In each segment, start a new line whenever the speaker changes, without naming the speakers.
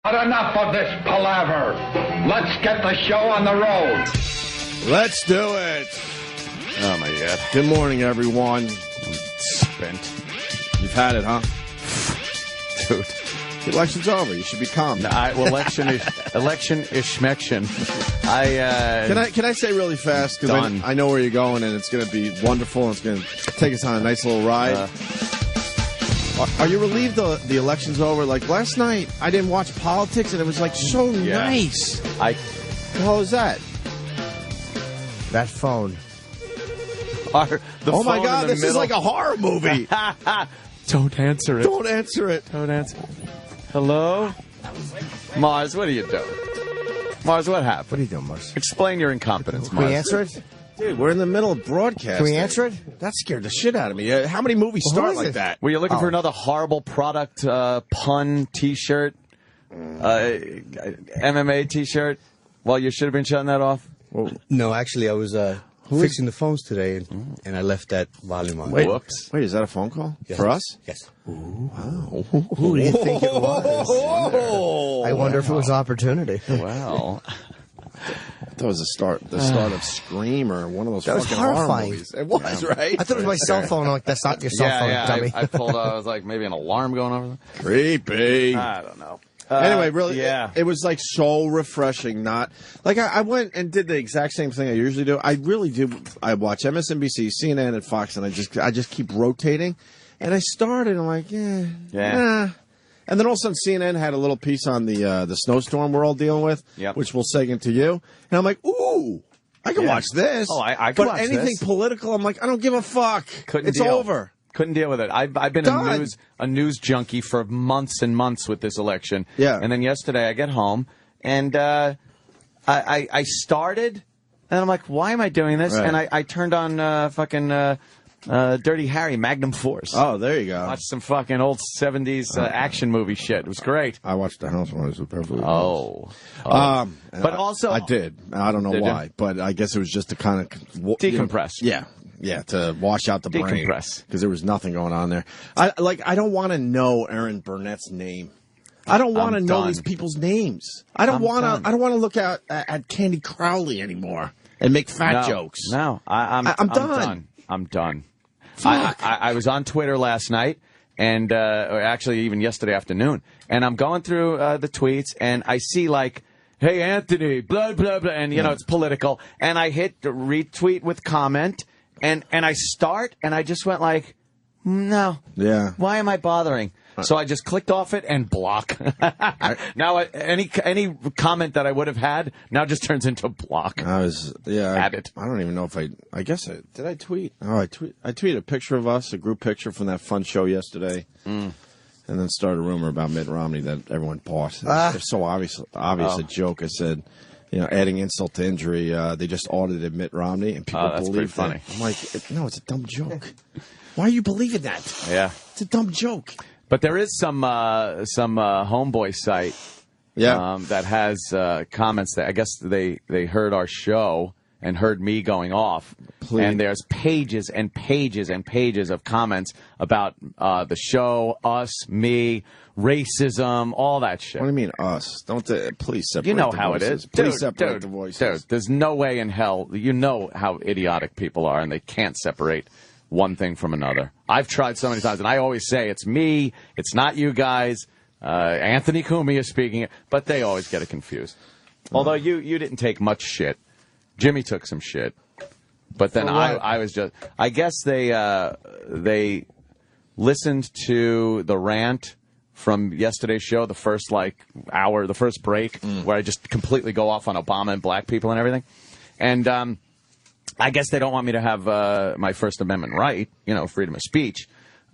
But enough of this palaver. Let's get the show on the road.
Let's do it.
Oh, my God.
Good morning, everyone.
I'm spent.
You've had it, huh?
Dude.
The election's over. You should be calm.
Election is schmection.
Can I say really fast? Because I know where you're going, and it's going to be wonderful, and it's going to take us on a nice little ride. Are you relieved the election's over? Like, last night, I didn't watch politics, and it was, like, so nice. What the hell is that?
That phone.
Oh, my God, this is like a horror movie.
Don't answer it.
Don't answer it.
Don't answer it. Hello? Mars, what are you doing? Mars, what happened?
What are you doing, Mars?
Explain your incompetence,
Can
Mars.
we answer it?
Dude, we're in the middle of broadcasting.
Can we answer it?
That scared the shit out of me. How many movies start like that?
Were you looking for another horrible product pun T-shirt? MMA T-shirt? Well, you should have been shutting that off.
No, actually, I was fixing the phones today, and I left that volume on.
Whoops.
Wait, is that a phone call?
Yes.
For us?
Yes.
Who do you think it was? I wonder if it was opportunity.
Wow.
I thought it was the start of Scream or one of those
That was
fucking horror
horrifying.
movies. It was, right?
I thought it was my cell phone. I'm like, that's not your cell phone, dummy.
I pulled out. I was like, maybe an alarm going over
Creepy.
there. I don't know.
Anyway, really,
yeah.
it was like so refreshing. Not like I went and did the exact same thing I usually do. I really do. I watch MSNBC, CNN, and Fox, and I just keep rotating. And I started, and I'm like, nah. And then all of a sudden, CNN had a little piece on the snowstorm we're all dealing with, which we'll segment to you. And I'm like, ooh, I can watch this.
Oh, I can watch
anything
this.
political, I'm like, I don't give a fuck. It's over.
Couldn't deal with it. I've been a news junkie for months and months with this election.
Yeah.
And then yesterday I get home and I started and I'm like, why am I doing this?
Right.
And I turned on fucking Dirty Harry Magnum Force.
Oh, there you go.
Watched some fucking old 70s action movie shit. It was great.
I watched The Housewives of Beverly
Oh.
Hills.
But also
I did. I don't know why, but I guess it was just to kind of
decompress.
Yeah, to wash out the brain.
Decompress.
Because there was nothing going on there. I don't want to know Aaron Burnett's name. I don't want to know these people's names. I don't want to look at Candy Crowley anymore and make fat jokes.
No, I'm done. I'm done. I was on Twitter last night, and or actually even yesterday afternoon, and I'm going through the tweets, and I see like, "Hey Anthony, blah blah blah," and it's political, and I hit retweet with comment, and I start, and I just went like, no, why am I bothering? So I just clicked off it and block. Now any comment that I would have had now just turns into block.
I don't even know if I guess did I tweet? Oh, I tweeted a picture of us, a group picture from that fun show yesterday, and then started a rumor about Mitt Romney that everyone bought. It's so obvious a joke. I said, adding insult to injury, they just audited Mitt Romney, and people believe
funny.
I'm like, no, it's a dumb joke. Why are you believing that?
Yeah,
it's a dumb joke.
But there is some homeboy site that has comments that I guess they heard our show and heard me going off. Please. And there's pages and pages and pages of comments about the show, us, me, racism, all that shit.
What do you mean us? Please separate.
You know
the
how
voices.
it is.
Please separate the voices.
Dude, there's no way in hell. You know how idiotic people are, and they can't separate one thing from another. I've tried so many times, and I always say it's me, it's not you guys. Anthony Cumia is speaking, but they always get it confused. Although you didn't take much shit. Jimmy took some shit. But then I was just... I guess they listened to the rant from yesterday's show, the first hour, the first break, where I just completely go off on Obama and black people and everything. And I guess they don't want me to have my First Amendment right, freedom of speech.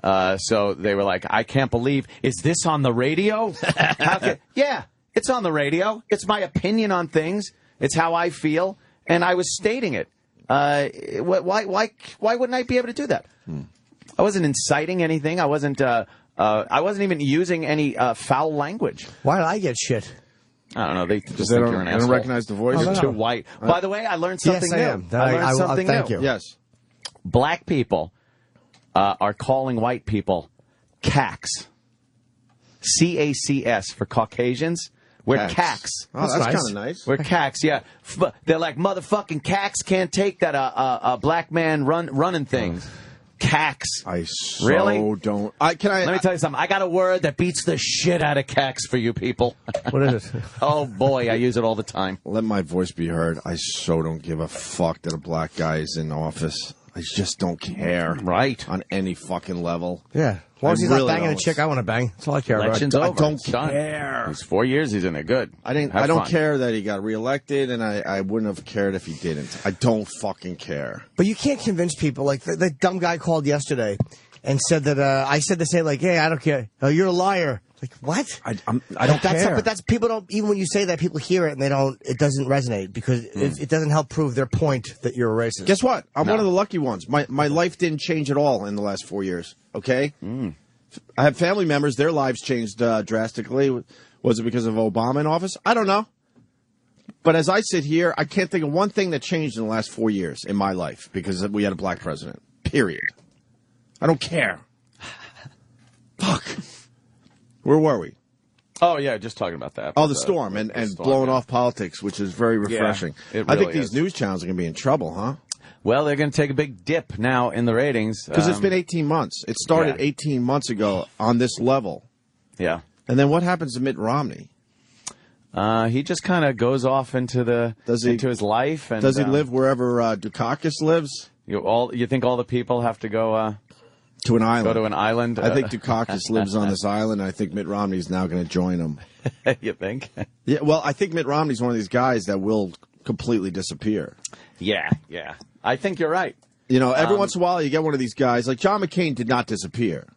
So they were like, I can't believe, is this on the radio? Yeah, it's on the radio. It's my opinion on things. It's how I feel. And I was stating it. Why wouldn't I be able to do that? I wasn't inciting anything. I wasn't even using any foul language.
Why did I get shit?
I don't know. They just think you're an asshole.
They don't recognize the voice?
You're too white. By the way, I learned something new.
Yes, I am.
I learned something
thank
new.
you.
Yes.
Black people are calling white people CACs. CACS for Caucasians. We're cacks.
Oh, that's kind of nice.
We're cacks, yeah. They're like, motherfucking cacks can't take that a black man running things. Cacks.
I so
really
don't.
Let me tell you something. I got a word that beats the shit out of cacks for you people.
What is it?
Oh, boy, I use it all the time.
Let my voice be heard. I so don't give a fuck that a black guy is in office. I just don't care.
Right.
On any fucking level.
Yeah. As long as he's
really
not banging
don't.
a chick I want to bang. That's all I care
Election's
about.
over.
I don't
It's done.
care.
It's 4 years he's in it. Good.
I don't
fun.
care that he got reelected, and I wouldn't have cared if he didn't. I don't fucking care.
But you can't convince people. Like, the dumb guy called yesterday and said that I said the same, like, hey, I don't care. Oh, you're a liar. Like, what?
I don't care.
But that's people don't, even when you say that, people hear it and it doesn't resonate because it doesn't help prove their point that you're a racist.
Guess what? I'm one of the lucky ones. My life didn't change at all in the last 4 years. Okay? I have family members. Their lives changed drastically. Was it because of Obama in office? I don't know. But as I sit here, I can't think of one thing that changed in the last 4 years in my life because we had a black president. Period. I don't care. Fuck. Where were we?
Oh, yeah, just talking about that.
Oh, the storm and
storm,
blowing
yeah.
off politics, which is very refreshing.
it
I think
really
these
is.
news channels are going to be in trouble, huh?
Well, they're going to take a big dip now in the ratings.
Because it's been 18 months. It started 18 months ago on this level.
Yeah.
And then what happens to Mitt Romney?
He just kind of goes off into into his life. And,
does he live wherever Dukakis lives?
You think all the people have to go
to an island?
Go to an island?
I think Dukakis lives on this island. I think Mitt Romney's now going to join him.
You think?
Yeah. Well, I think Mitt Romney's one of these guys that will completely disappear.
Yeah. I think you're right.
You know, every once in a while you get one of these guys. Like John McCain did not disappear.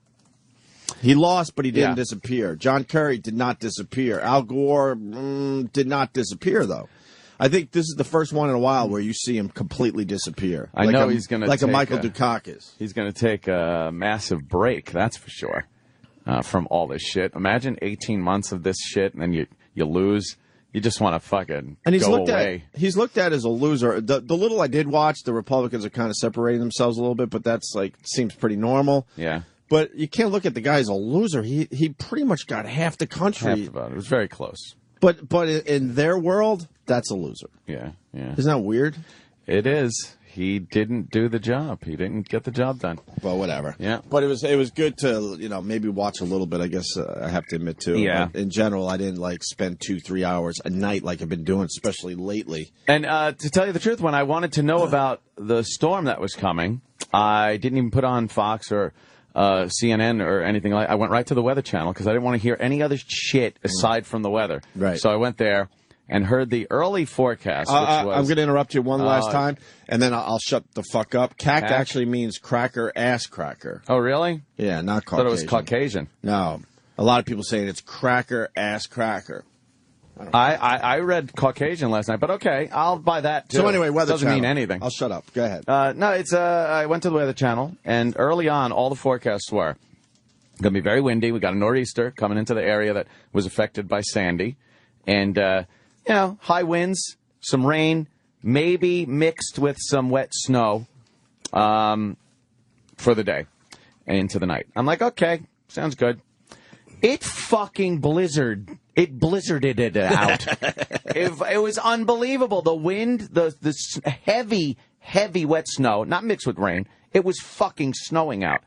He lost, but he didn't disappear. John Kerry did not disappear. Al Gore did not disappear, though. I think this is the first one in a while where you see him completely disappear.
I know he's going to
like a Michael Dukakis.
He's going to take a massive break, that's for sure, from all this shit. Imagine 18 months of this shit, and then you lose. You just want to fucking go away.
He's looked at as a loser. The little I did watch, the Republicans are kind of separating themselves a little bit, but that's seems pretty normal.
Yeah.
But you can't look at the guy as a loser. He pretty much got half the country.
Half the vote. It was very close.
But in their world, that's a loser.
Yeah.
Isn't that weird?
It is. He didn't do the job. He didn't get the job done.
Well, whatever.
Yeah.
But it was good to maybe watch a little bit. I guess I have to admit too.
Yeah.
But in general, I didn't spend 2-3 hours a night like I've been doing, especially lately.
And to tell you the truth, when I wanted to know about the storm that was coming, I didn't even put on Fox or CNN or anything like. I went right to the Weather Channel because I didn't want to hear any other shit aside from the weather.
Right.
So I went there and heard the early forecast. Which was,
I'm going to interrupt you one last time, and then I'll shut the fuck up. CAC actually means cracker, ass cracker.
Oh, really?
Yeah, not Caucasian.
I thought it was Caucasian.
No. A lot of people saying it's cracker, ass cracker.
I read Caucasian last night, but okay, I'll buy that too.
So anyway, Weather
Doesn't
Channel.
mean anything.
I'll shut up. Go ahead.
No, it's I went to the Weather Channel, and early on, all the forecasts were going to be very windy. We got a nor'easter coming into the area that was affected by Sandy, and high winds, some rain, maybe mixed with some wet snow, for the day and into the night. I'm like, okay, sounds good. It fucking blizzarded it out. It was unbelievable. The wind, the heavy, heavy wet snow, not mixed with rain. It was fucking snowing out.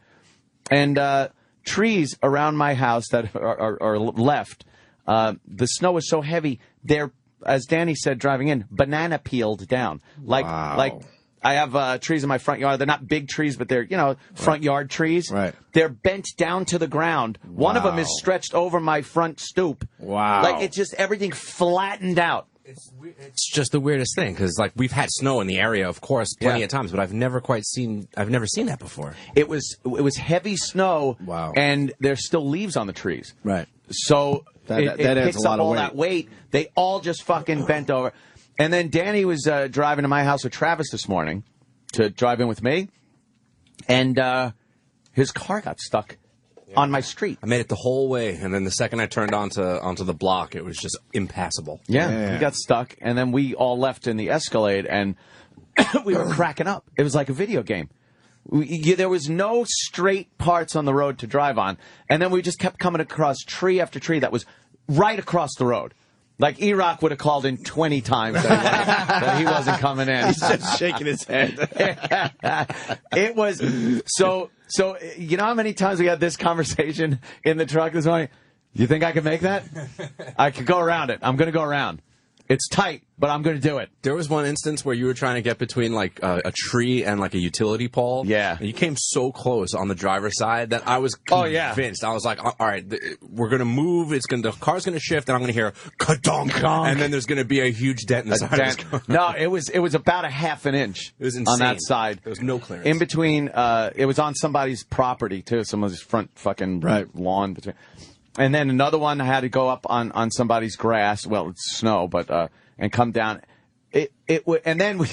And trees around my house that are left, the snow is so heavy, they're, as Danny said driving in, banana peeled down. Like I have trees in my front yard. They're not big trees, but they're, front yard trees.
Right.
They're bent down to the ground. One of them is stretched over my front stoop.
Wow.
Like, it's just everything flattened out.
It's just the weirdest thing, because, we've had snow in the area, of course, plenty of times, but I've never seen that before.
It was heavy snow.
Wow.
And there's still leaves on the trees.
Right.
So
that adds
picks
a lot
up
of
all
weight.
that weight. They all just fucking bent over. And then Danny was driving to my house with Travis this morning to drive in with me, and his car got stuck on my street.
I made it the whole way, and then the second I turned onto the block, it was just impassable.
Yeah, he got stuck, and then we all left in the Escalade, and we were cracking up. It was like a video game. There was no straight parts on the road to drive on, and then we just kept coming across tree after tree that was right across the road. Like E-Rock would have called in 20 times that he wasn't coming in.
He's just shaking his head.
It was so. You know how many times we had this conversation in the truck this morning? You think I can make that? I could go around it. I'm going to go around. It's tight, but I'm going to do it.
There was one instance where you were trying to get between like a tree and like a utility pole.
Yeah.
And you came so close on the driver's side that I was convinced. I was like, all right, we're going to move. The car's going to shift, and I'm going to hear ka-donk, and then there's going to be a huge dent in the side of this car.
No, it was about a half an inch.
It was insane.
On that side.
There was no clearance.
In between, it was on somebody's property, too. Someone's front fucking lawn. Between. And then another one I had to go up on somebody's grass. Well, it's snow, but and come down. And then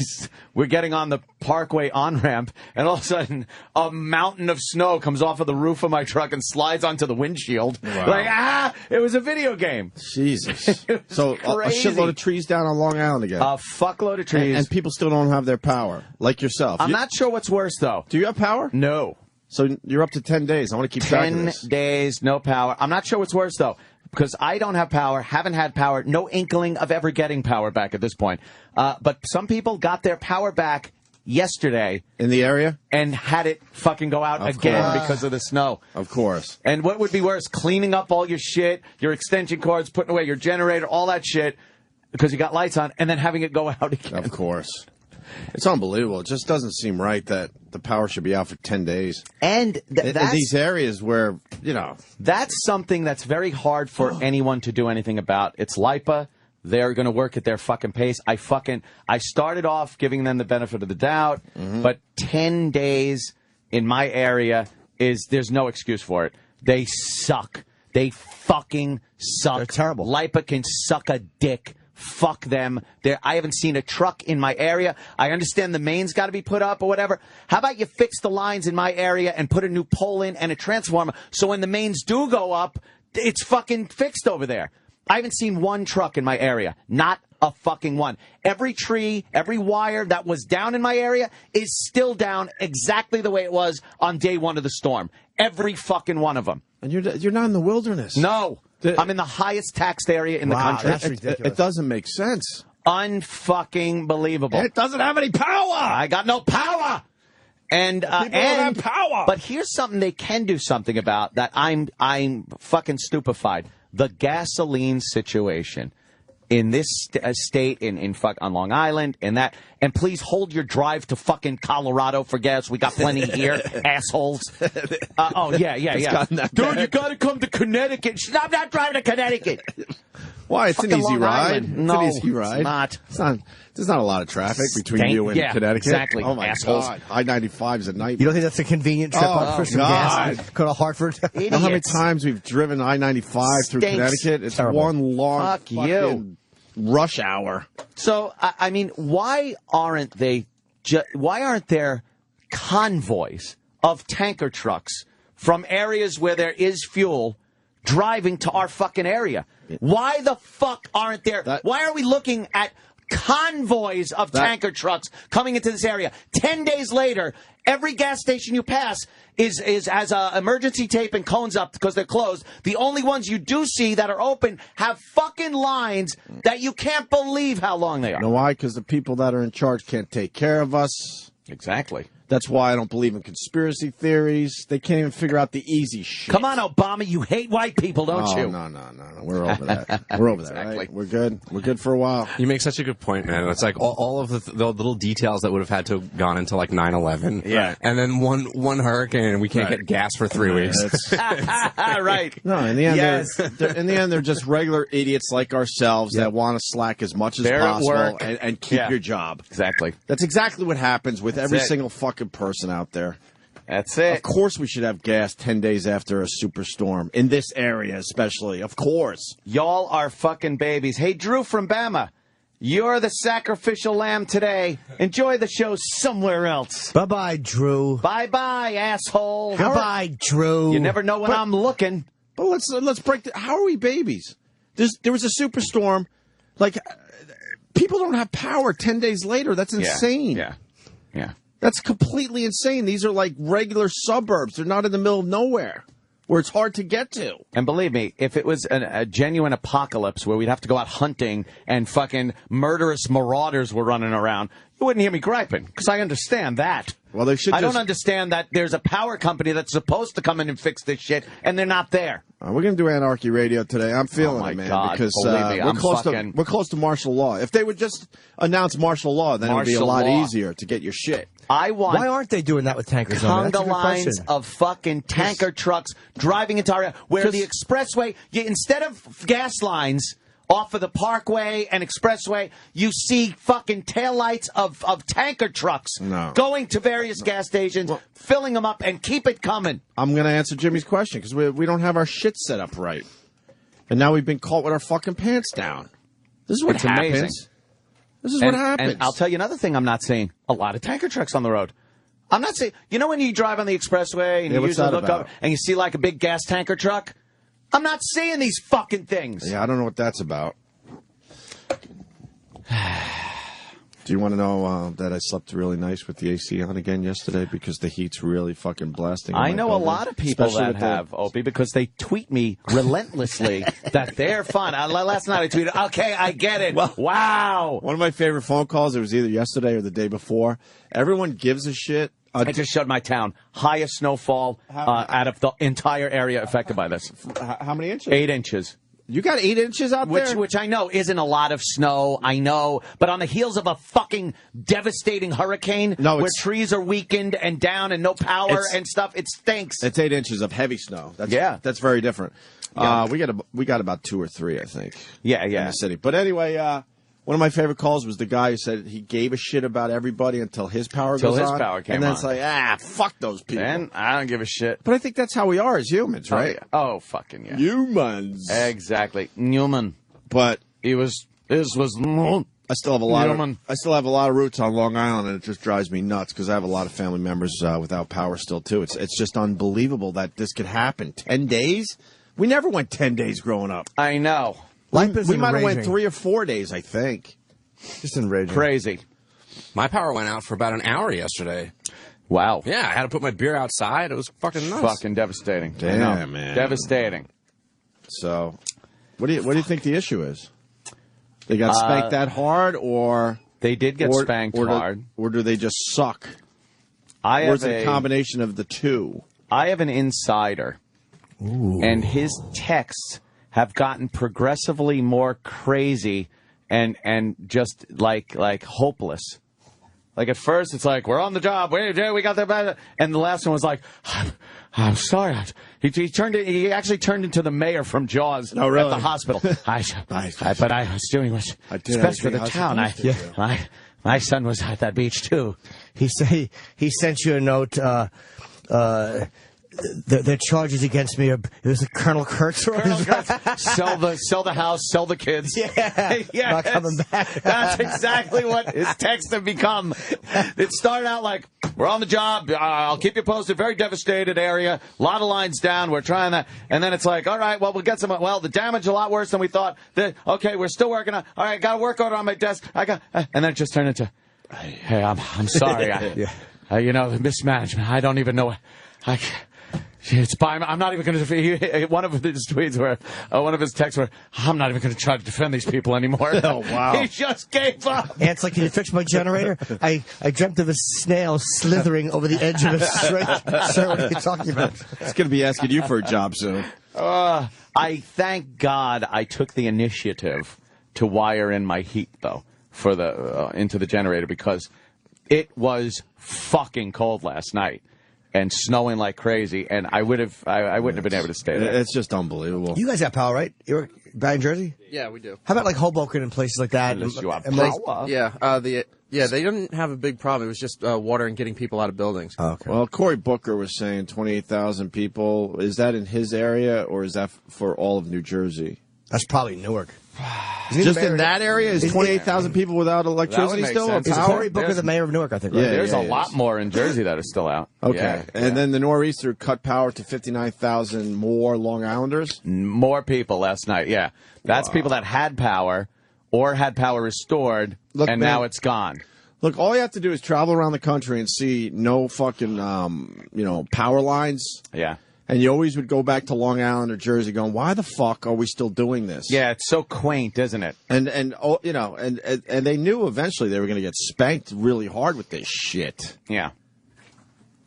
we're getting on the Parkway on-ramp, and all of a sudden a mountain of snow comes off of the roof of my truck and slides onto the windshield.
Wow.
Like, it was a video game.
Jesus. So a
crazy.
shitload of trees down on Long Island again.
A fuckload of trees.
And people still don't have their power, like yourself.
I'm not sure what's worse, though.
Do you have power?
No.
So you're up to 10 days. I want to keep track of this.
10 days, no power. I'm not sure what's worse, though, because I don't have power, haven't had power, no inkling of ever getting power back at this point. But some people got their power back yesterday.
In the area?
And had it fucking go out again because of the snow.
Of course.
And what would be worse? Cleaning up all your shit, your extension cords, putting away your generator, all that shit, because you got lights on, and then having it go out again.
Of course. It's unbelievable. It just doesn't seem right that the power should be out for 10 days.
And
in these areas where,
that's something that's very hard for anyone to do anything about. It's LIPA. They're going to work at their fucking pace. I started off giving them the benefit of the doubt, but 10 days in my area there's no excuse for it. They suck. They fucking suck.
They're terrible.
LIPA can suck a dick. Fuck them. I haven't seen a truck in my area. I understand the main's got to be put up or whatever. How about you fix the lines in my area and put a new pole in and a transformer so when the mains do go up, it's fucking fixed over there. I haven't seen one truck in my area. Not a fucking one. Every tree, every wire that was down in my area is still down exactly the way it was on day one of the storm. Every fucking one of them.
And you're not in the wilderness.
No. I'm in the highest taxed area in the country.
That's ridiculous.
It doesn't make sense.
Unfucking believable.
It doesn't have any power.
I got no power. And
People don't have power.
But here's something they can do something about that I'm fucking stupefied. The gasoline situation in this state, on Long Island, and please hold your drive to fucking Colorado for gas. We got plenty here, assholes. Yeah. Dude, you got to come to Connecticut. I'm not driving to Connecticut.
Why? It's an
Fucking
easy
Long
ride.
Island.
It's
No,
an easy ride.
it's not.
There's not a lot of traffic between you and Connecticut.
Exactly.
Oh my
Assholes.
God. I-95 is a nightmare.
You don't think that's a convenient trip up for some
God.
gas? Go to Hartford.
You know how many times we've driven I-95 through
Stinks.
Connecticut? It's
Terrible.
one long
Fuck
fucking
you.
rush hour.
So, I mean, why aren't there convoys of tanker trucks from areas where there is fuel driving to our fucking area? Why the fuck aren't there? Why are we looking at convoys of tanker trucks coming into this area? 10 days later, every gas station you pass has emergency tape and cones up because they're closed. The only ones you do see that are open have fucking lines that you can't believe how long they are.
You know why? Because the people that are in charge can't take care of us.
Exactly.
That's why I don't believe in conspiracy theories. They can't even figure out the easy shit.
Come on, Obama. You hate white people, don't you?
No. We're over that. We're over that,
Exactly.
right? We're good. We're good for a while.
You make such a good point, man. It's like all of the little details that would have had to have gone into like 9/11.
Yeah.
And then one hurricane and we can't get gas for 3 weeks.
Right.
No, in the end,
Yes.
they're just regular idiots like ourselves that want to slack as much as
They're at
possible
work.
and keep
Yeah.
your job.
Exactly.
That's exactly what happens with every
it.
single fucking person out there.
That's it.
Of course we should have gas 10 days after a superstorm, in this area especially. Of course.
Y'all are fucking babies. Hey, Drew from Bama, you're the sacrificial lamb today. Enjoy the show somewhere else.
Bye-bye, Drew.
Bye-bye, asshole.
Goodbye, Drew.
You never know when I'm looking.
But let's break how are we babies? There was a superstorm. Like, people don't have power 10 days later. That's insane.
Yeah.
That's completely insane. These are like regular suburbs. They're not in the middle of nowhere. where it's hard to get to.
And believe me, if it was a genuine apocalypse where we'd have to go out hunting and fucking murderous marauders were running around, you wouldn't hear me griping, because I understand that.
Well, they should
I don't understand that there's a power company that's supposed to come in and fix this shit, and they're not there.
We're going to do Anarchy Radio today. I'm feeling it, man,
God.
because
Believe me,
we're close to martial law. If they would just announce martial law, then it would be a lot easier to get your shit.
Why aren't they doing that with tankers?
Conga lines of fucking tanker trucks driving into our area where the expressway, instead of gas lines off of the Parkway and Expressway, you see fucking taillights of tanker trucks going to various gas stations, filling them up, and keep it coming.
I'm going to answer Jimmy's question because we don't have our shit set up right. And now we've been caught with our fucking pants down. This is what happens.
Amazing.
This is what happens.
And I'll tell you another thing I'm not seeing. A lot of tanker trucks on the road. I'm not seeing... You know when you drive on the expressway and you usually look up and you see like a big gas tanker truck? I'm not seeing these fucking things.
Yeah, I don't know what that's about. Do you want to know that I slept really nice with the AC on again yesterday because the heat's really fucking blasting?
I know a lot of people that have, Opie, because they tweet me relentlessly that they're fun. Last night I tweeted, okay, I get it.
Well,
wow.
One of my favorite phone calls, it was either yesterday or the day before. Everyone gives a shit.
I just showed my town. Highest snowfall out of the entire area affected by this.
How many inches?
8 inches.
You got 8 inches out there?
Which I know isn't a lot of snow, I know. But on the heels of a fucking devastating hurricane where trees are weakened and down and no power and stuff, it stinks.
It's 8 inches of heavy snow. That's very different. Yeah. We got about 2 or 3, I think.
Yeah.
In the city. But anyway, one of my favorite calls was the guy who said he gave a shit about everybody until his power goes on.
Until his power came on.
And then it's like, fuck those people.
And I don't give a shit.
But I think that's how we are as humans, right?
Oh, fucking yeah.
Humans.
Exactly. Newman.
But
this was
I still have a lot of roots on Long Island, and it just drives me nuts because I have a lot of family members without power still too. It's just unbelievable that this could happen. 10 days? We never went 10 days growing up.
I know.
We might have went 3 or 4 days, I think.
Just enraging.
Crazy.
My power went out for about an hour yesterday.
Wow.
Yeah, I had to put my beer outside. It was fucking nuts.
Fucking devastating.
Damn, man.
Devastating.
So, what do you think the issue is? They got spanked that hard, or
they did get spanked hard,
or do they just suck? Or is it a combination of the two?
I have an insider, and his texts have gotten progressively more crazy and just like hopeless. Like at first it's like, we're on the job, we got the, and the last one was like, I'm sorry. He actually turned into the mayor from Jaws at the hospital. But I was doing what's best for the town. My son was at that beach too.
He sent you a note. The charges against me are, it was a Colonel Kurtz.
Sell the house, sell the kids.
Yeah,
yes.
Not coming back.
That's exactly what his texts have become. It started out like, we're on the job, I'll keep you posted, very devastated area, a lot of lines down, we're trying that. And then it's like, all right, well, we'll get some, the damage a lot worse than we thought. Okay, we're still working on, all right, got a work order on my desk. And then it just turned into, hey, I'm sorry. The mismanagement, I don't even know. It's fine. I'm not even going to. One of his tweets where, one of his texts where, I'm not even going to try to defend these people anymore.
Oh, wow.
He just gave up.
And it's like, can you fix my generator? I dreamt of a snail slithering over the edge of a string. Sir, what are you talking about?
It's going to be asking you for a job soon.
I thank God I took the initiative to wire in my heat, though, for the into the generator, because it was fucking cold last night. And snowing like crazy, and I wouldn't have been able to stay there.
It's just unbelievable.
You guys have power, right? You're back in Jersey?
Yeah, we do.
How about like Hoboken and places like that?
You have power.
Yeah, they didn't have a big problem. It was just water and getting people out of buildings.
Oh, okay.
Well, Cory Booker was saying 28,000 people. Is that in his area, or is that for all of New Jersey?
That's probably Newark.
Just in that area, is 28,000 people without electricity still?
Sense.
Is Cory Booker the mayor of Newark, I think, right?
Yeah,
There's a lot more in Jersey that are still out.
Okay. And then the Nor'easter cut power to 59,000 more Long Islanders?
More people last night, yeah. That's people that had power or had power restored, now it's gone.
Look, all you have to do is travel around the country and see no fucking, power lines.
Yeah.
And you always would go back to Long Island or Jersey going, why the fuck are we still doing this?
Yeah, it's so quaint, isn't it?
And they knew eventually they were going to get spanked really hard with this shit.
Yeah.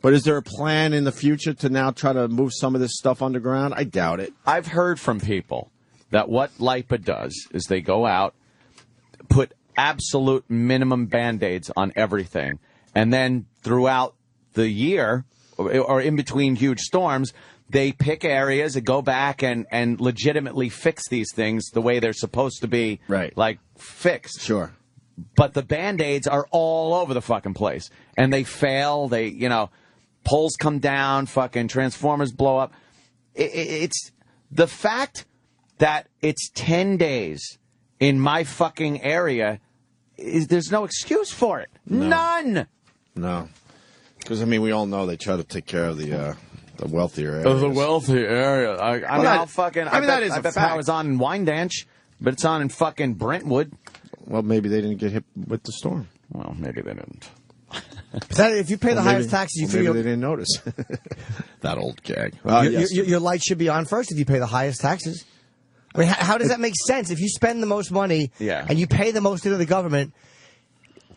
But is there a plan in the future to now try to move some of this stuff underground? I doubt it.
I've heard from people that what LIPA does is they go out, put absolute minimum Band-Aids on everything, and then throughout the year or in between huge storms, they pick areas and go back and legitimately fix these things the way they're supposed to be,
right?
Like fixed.
Sure.
But the Band-Aids are all over the fucking place, and they fail. They, poles come down, fucking transformers blow up. It's the fact that it's 10 days in my fucking area. There's no excuse for it.
No.
None.
No. Because, we all know they try to take care of the wealthier areas.
The wealthy area. I bet power's on in Wyandanch, but it's on in fucking Brentwood.
Well, maybe they didn't get hit with the storm.
Well, maybe they didn't.
If you pay the highest taxes, you feel
maybe they didn't notice. That old gag.
Your light should be on first if you pay the highest taxes. How does that make sense? If you spend the most money and you pay the most into the government,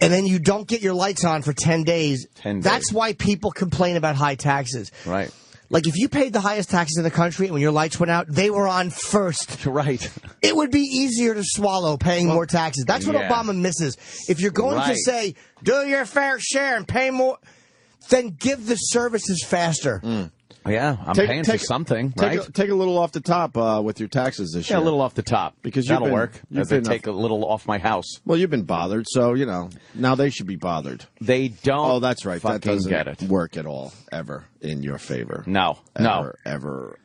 and then you don't get your lights on for 10 days, that's why people complain about high taxes.
Right.
Like, if you paid the highest taxes in the country and when your lights went out, they were on first.
Right.
It would be easier to swallow paying more taxes. That's what Obama misses. If you're going to say, do your fair share and pay more, then give the services faster.
Yeah, I'm paying for something, right?
Take a little off the top with your taxes this year.
Yeah, a little off the top.
Because
that'll work. As I take a little off my house.
Well, you've been bothered, so, now they should be bothered.
They don't.
Oh, that's right. That doesn't
get it.
work at all, ever, in your favor.
No.
Ever.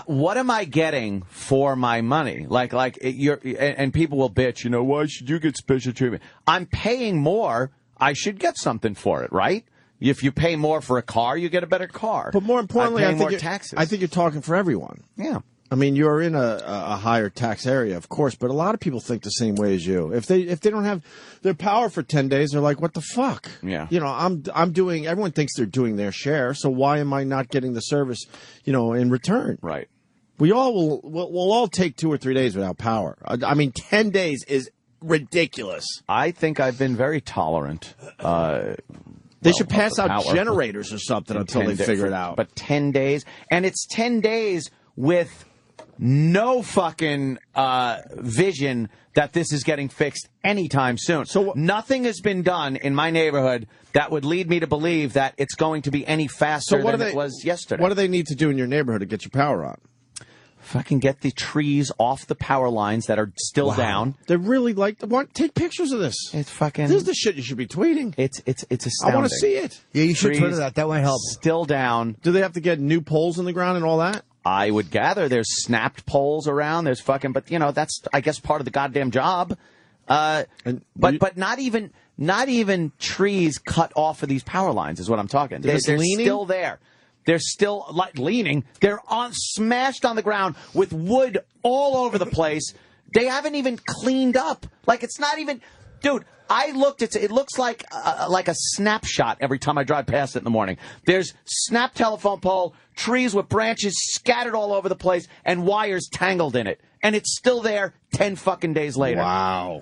What am I getting for my money? And people will bitch, why should you get special treatment? I'm paying more. I should get something for it, right? If you pay more for a car, you get a better car.
But more importantly,
I think
you're talking for everyone.
Yeah.
You're in a higher tax area, of course, but a lot of people think the same way as you. If they don't have their power for 10 days, they're like, what the fuck?
Yeah.
I'm doing, everyone thinks they're doing their share, so why am I not getting the service, in return?
Right.
We'll all take 2 or 3 days without power. 10 days is ridiculous.
I think I've been very tolerant.
They should pass out generators or something until they figure it out.
But 10 days, and it's 10 days with no fucking vision that this is getting fixed anytime soon. So nothing has been done in my neighborhood that would lead me to believe that it's going to be any faster than it was yesterday.
What do they need to do in your neighborhood to get your power on?
Fucking get the trees off the power lines that are still down.
They're really take pictures of this.
It's fucking.
This is the shit you should be tweeting.
It's astounding.
I want to see it.
Yeah, you should Twitter that. That might help.
Still down.
Do they have to get new poles in the ground and all that?
I would gather there's snapped poles around. There's fucking, but that's I guess part of the goddamn job. But not even trees cut off of these power lines is what I'm talking. They're still there. They're still leaning. They're smashed on the ground with wood all over the place. They haven't even cleaned up. It's not even, dude. I looked. It looks like a snapshot every time I drive past it in the morning. There's snapped telephone pole, trees with branches scattered all over the place, and wires tangled in it, and it's still there 10 fucking days later.
Wow.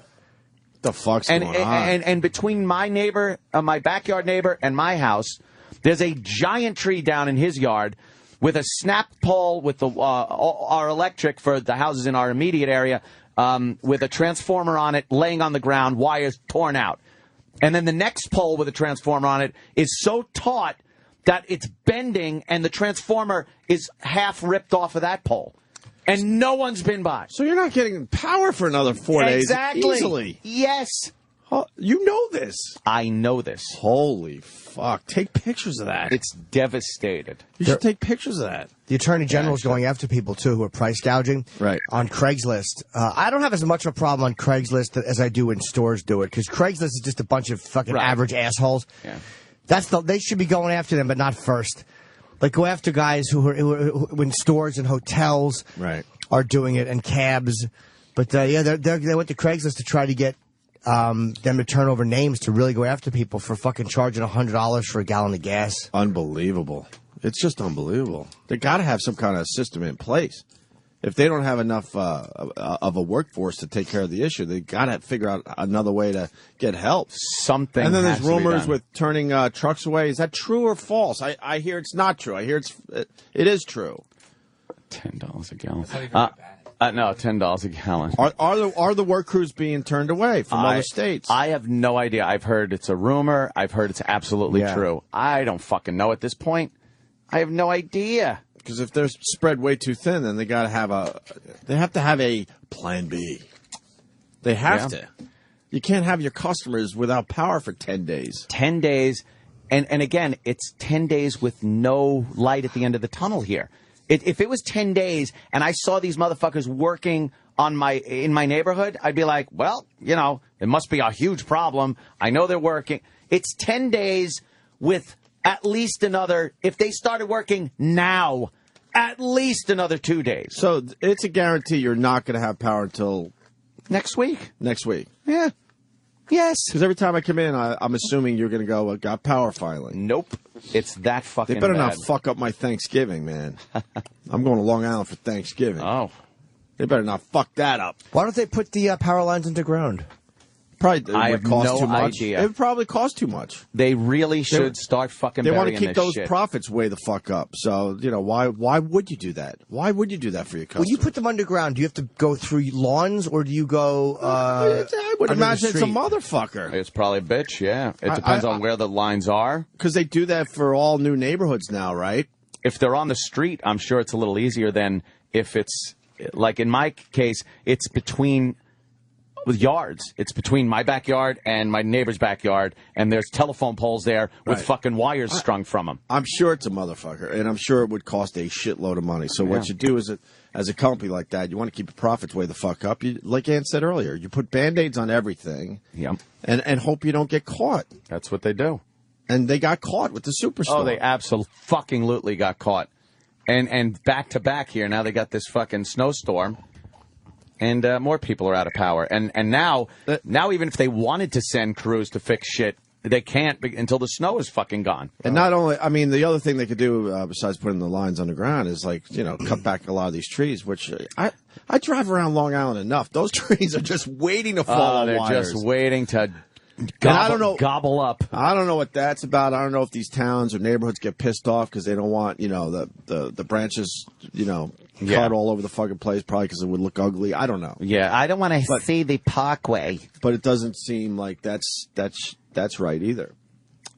The fuck's going on?
And between my neighbor, my backyard neighbor, and my house, there's a giant tree down in his yard with a snapped pole with our electric for the houses in our immediate area, with a transformer on it laying on the ground, wires torn out. And then the next pole with a transformer on it is so taut that it's bending and the transformer is half ripped off of that pole. And no one's been by.
So you're not getting power for another 4 days easily.
Yes.
You know this.
I know this.
Holy fuck. Take pictures of that.
It's devastated.
You should take pictures of that.
The Attorney General is going after people, too, who are price gouging on Craigslist. I don't have as much of a problem on Craigslist as I do when stores do it, because Craigslist is just a bunch of fucking average assholes.
Yeah.
They should be going after them, but not first. Go after guys who in stores and hotels are doing it, and cabs. But, they went to Craigslist to try to get them to turn over names to really go after people for fucking charging $100 for a gallon of gas.
Unbelievable. It's just unbelievable. They got to have some kind of system in place. If they don't have enough of a workforce to take care of the issue, they got to figure out another way to get help.
Something.
And then there's
has to be
rumors
done.
with turning trucks away. Is that true or false? I hear it's not true. I hear it is true.
$10 a gallon. No, $10 a gallon.
Are the work crews being turned away from other states?
I have no idea. I've heard it's a rumor. I've heard it's absolutely true. I don't fucking know at this point. I have no idea.
Because if they're spread way too thin, then they got to have a plan B. They have to. You can't have your customers without power for 10 days.
10 days. And again, it's 10 days with no light at the end of the tunnel here. If it was 10 days and I saw these motherfuckers working in my neighborhood, I'd be like, well, you know, it must be a huge problem. I know they're working. It's 10 days with at least another, if they started working now, at least another 2 days.
So it's a guarantee you're not going to have power until
next week.
Next week.
Yeah. Yes.
Because every time I come in, I'm assuming you're going to go, got power finally.
Nope. It's that fucking
They better
bad.
not fuck up my Thanksgiving, man. I'm going to Long Island for Thanksgiving.
Oh.
They better not fuck that up.
Why don't they put the power lines underground?
Probably
I
it
have
would cost
no
too much.
idea.
It would probably cost too much.
They really should start fucking
They
burying
want to keep
this
those
shit.
profits way the fuck up. So, you know, why would you do that? Why would you do that for your customers?
When you put them underground, do you have to go through lawns or do you go
I would
under the
imagine it's a
street?
motherfucker.
It's probably a bitch, yeah. It depends on where the lines are.
Because they do that for all new neighborhoods now, right?
If they're on the street, I'm sure it's a little easier than if it's, like in my case, it's between yards. It's between my backyard and my neighbor's backyard, and there's telephone poles there with fucking wires strung from them.
I'm sure it's a motherfucker, and I'm sure it would cost a shitload of money. So what you do is, as a company like that, you want to keep your profits way the fuck up. You, like Ann said earlier, you put Band-Aids on everything
Yep.
and hope you don't get caught.
That's what they do.
And they got caught with the Superstorm.
Oh, they absolutely got caught. And back to back here, now they got this fucking snowstorm. And more people are out of power. And now even if they wanted to send crews to fix shit, they can't until the snow is fucking gone.
And not only, I mean, the other thing they could do besides putting the lines underground is, like, you know, cut back a lot of these trees, which I drive around Long Island enough. Those trees are just waiting to fall on
They're
wires.
just waiting to
I don't know,
gobble up.
I don't know what that's about. I don't know if these towns or neighborhoods get pissed off because they don't want, you know, the branches, you know, cut all over the fucking place, probably because it would look ugly. I don't know.
Yeah, I don't want to see the parkway.
But it doesn't seem like that's right either.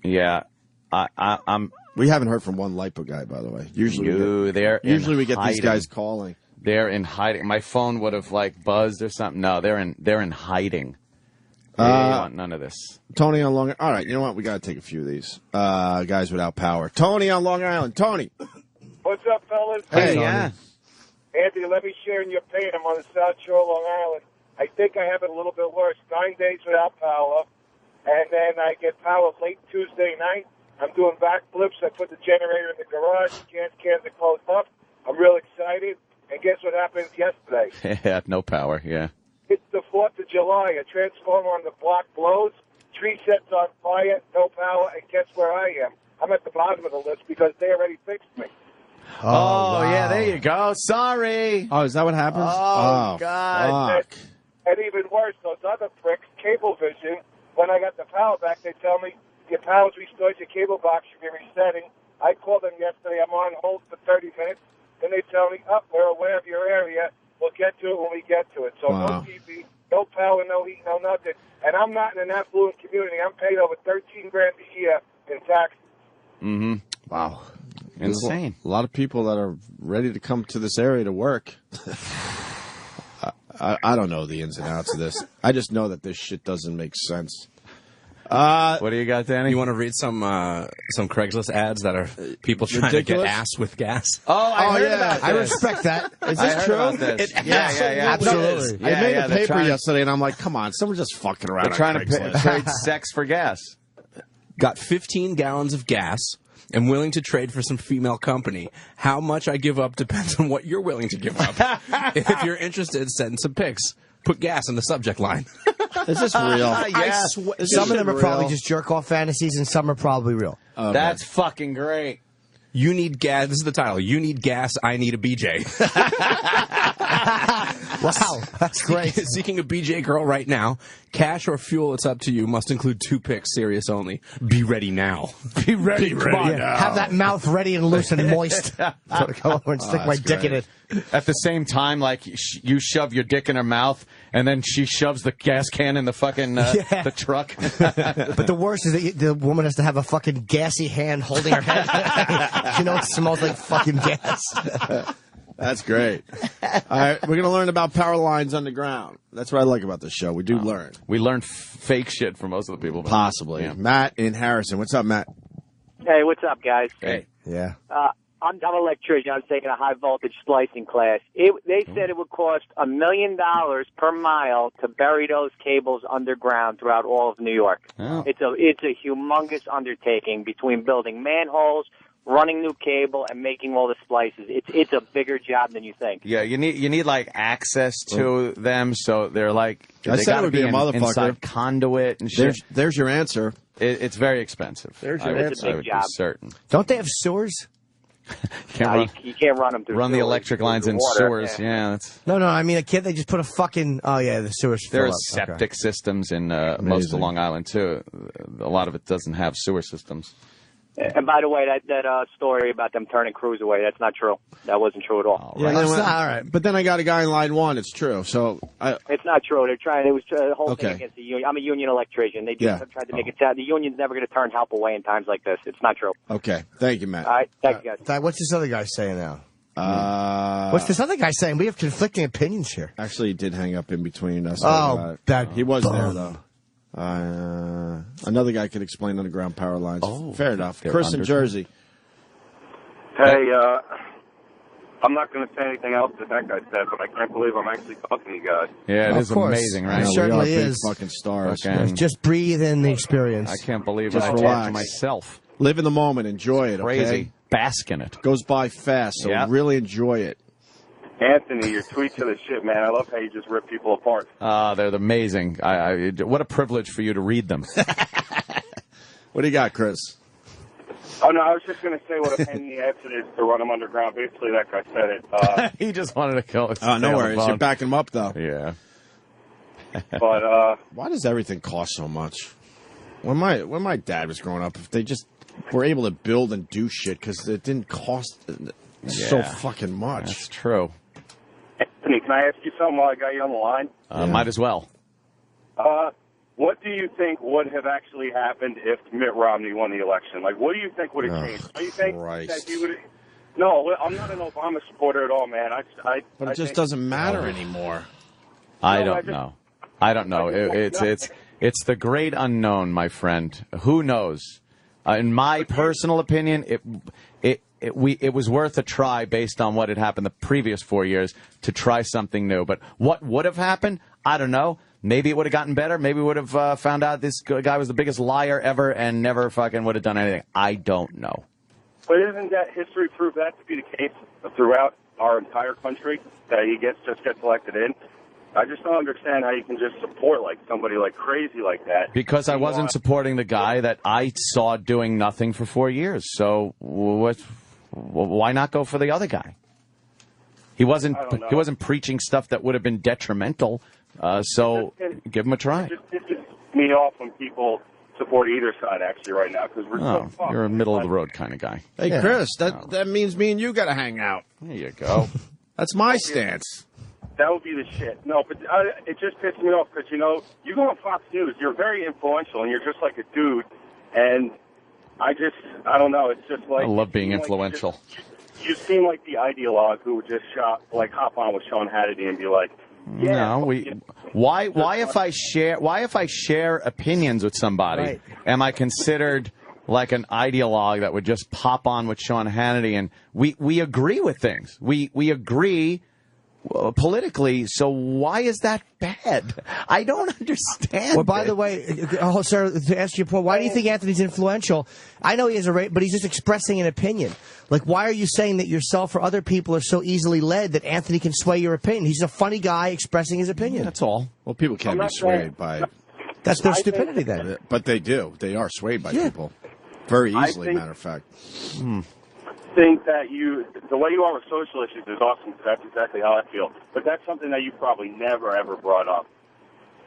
Yeah, I'm.
We haven't heard from one LIPA guy, by the way. Usually we get these guys calling.
They're in hiding. My phone would have like buzzed or something. No, they're in hiding. They want none of this.
Tony on Long Island. All right, you know what? We got to take a few of these guys without power. Tony on Long Island. Tony.
What's up, fellas?
Hey,
yeah.
Anthony, let me share in your pain. I'm on the South Shore of Long Island. I think I have it a little bit worse. 9 days without power, and then I get power late Tuesday night. I'm doing backflips. I put the generator in the garage. Cans are closed up. I'm real excited. And guess what happened yesterday?
Yeah, no power. Yeah.
It's the 4th of July. A transformer on the block blows. Tree sets on fire. No power. And guess where I am? I'm at the bottom of the list because they already fixed me.
Oh, wow. Yeah, there you go. Sorry.
Oh, is that what happens?
Oh God.
Fuck.
And even worse, those other pricks, Cablevision, when I got the power back, they tell me your power's restored, your cable box should be resetting. I called them yesterday. I'm on hold for 30 minutes. Then they tell me, we're aware of your area. We'll get to it when we get to it. So no TV, no power, no heat, no nothing. And I'm not in an affluent community. I'm paid over $13,000 a year in taxes.
Mm-hmm.
Wow.
Insane.
A lot of people that are ready to come to this area to work. I don't know the ins and outs of this. I just know that this shit doesn't make sense.
What do you got, Danny?
You want to read some Craigslist ads that are people trying
Ridiculous?
to get ass with gas?
Oh, I heard about
I
this.
respect that.
Is
I
this
heard
true?
about this.
Yeah, absolutely.
I made a
they're
paper
trying-
yesterday, and I'm like, come on, someone's just fucking around.
They're trying
on
to
Craigslist.
trade sex for gas.
Got 15 gallons of gas. I'm willing to trade for some female company. How much I give up depends on what you're willing to give up. If you're interested, send some pics. Put gas in the subject line.
Is this real?
Yeah.
Some of them are probably just jerk-off fantasies, and some are probably real.
That's fucking great.
You need gas. This is the title. You need gas. I need a BJ.
Wow, that's great.
Seeking a BJ girl right now. Cash or fuel, it's up to you. Must include 2 picks, serious only. Be ready now.
Be ready now.
Have that mouth ready and loose and moist. So go over and stick my dick in it.
At the same time, like you shove your dick in her mouth, and then she shoves the gas can in the fucking the truck.
But the worst is that the woman has to have a fucking gassy hand holding her head. You know, it smells like fucking gas.
That's great. All right, we're going to learn about power lines underground. That's what I like about this show. We do learn.
We learn fake shit from most of the people.
Possibly. Yeah. Matt in Harrison. What's up, Matt?
Hey, what's up, guys?
Hey.
Yeah.
I'm an electrician. I was taking a high voltage splicing class. They said it would cost $1 million per mile to bury those cables underground throughout all of New York.
Oh.
It's a humongous undertaking between building manholes, running new cable, and making all the splices. It's a bigger job than you think.
Yeah, you need like access to them, so they're like
I said it would be a motherfucker.
Inside conduit and shit.
There's your answer.
It's very expensive.
There's your
answer.
answer.
I would be certain.
Don't they have sewers?
You can't run them through
run the
sewers,
electric lines in
water.
sewers. Yeah, that's.
No, I mean, can't they just put a fucking... Oh, yeah, the sewers
There
fill
are
up.
septic
Okay.
systems in most of Long Island, too. A lot of it doesn't have sewer systems.
And by the way, that story about them turning crews away, that's not true. That wasn't true at all.
Yeah, all right. But then I got a guy in line 1. It's true. So
it's not true. They're trying. It was the whole
Okay.
thing against the union. I'm a union electrician. They
Yeah.
tried to make it sound the union's never going to turn help away in times like this. It's not true.
Okay. Thank you, Matt.
All right. Thank you, guys.
What's this other guy saying now? What's this other guy saying? We have conflicting opinions here.
Actually, he did hang up in between us.
Oh, that
he was
bum.
there though. Another guy could explain underground power lines.
Oh,
fair enough.
they're
Chris in
underground.
Jersey.
Hey, I'm not going to say anything else that guy said, but I can't believe I'm actually talking to you guys.
Yeah, it
Of
is
course.
amazing,
I
right?
know,
certainly
we are big
is.
fucking stars.
Fucking-
Just breathe in the experience.
I can't believe
Just
I talked
relax.
to myself.
Live in the moment. Enjoy it.
Crazy.
Okay?
Bask in it.
Goes by fast, so
Yep.
really enjoy it.
Anthony, your tweets are the shit, man. I love how you just rip people apart.
They're amazing. What a privilege for you to read them.
What do you got, Chris?
Oh, no, I was just going to say what a pain in the ass it is to run them underground. Basically, that guy said it.
He just wanted to kill us.
Oh, no worries. You're backing him up, though.
Yeah.
But
Why does everything cost so much? When my dad was growing up, if they just were able to build and do shit because it didn't cost so
Yeah.
fucking much.
That's true.
Anthony, can I ask you something while I got you on the line?
Might as well.
What do you think would have actually happened if Mitt Romney won the election? Like, what do you think would have changed? Do you think that he would have... No, I'm not an Obama supporter at all, man.
But it just doesn't matter anymore.
I don't know. I don't know. It's the great unknown, my friend. Who knows? In my personal opinion, it was worth a try based on what had happened the previous 4 years to try something new. But what would have happened? I don't know. Maybe it would have gotten better. Maybe we would have found out this guy was the biggest liar ever and never fucking would have done anything. I don't know.
But isn't that history prove that to be the case throughout our entire country, that he just gets elected in? I just don't understand how you can just support like somebody like crazy like that.
Because I wasn't supporting the guy that I saw doing nothing for 4 years. So why not go for the other guy? He wasn't preaching stuff that would have been detrimental. So give him a try.
It just pisses me off when people support either side actually right now because we're so fucked.
You're a middle of the road kind of guy.
Hey, Chris, that means me and you got to hang out.
There you go.
That's my stance.
That would be the shit. No, but it just pisses me off because, you go on Fox News, you're very influential, and you're just like a dude. And I don't know. It's just like...
I love being influential.
You seem like the ideologue who would just hop on with Sean Hannity and be like, yeah.
No, why if I share opinions with somebody, am I considered like an ideologue that would just pop on with Sean Hannity and we agree with things. We agree politically, so why is that bad? I don't understand.
Well, by the way, sir, to answer your point, why do you think Anthony's influential? I know he has a rate, but he's just expressing an opinion. Like, why are you saying that yourself or other people are so easily led that Anthony can sway your opinion? He's a funny guy expressing his opinion.
That's all.
Well, people can't be swayed by...
That's their stupidity, then.
But they do. They are swayed by people. Very easily, matter of fact.
think that the way you are with social issues is awesome, because that's exactly how I feel. But that's something that you probably never, ever brought up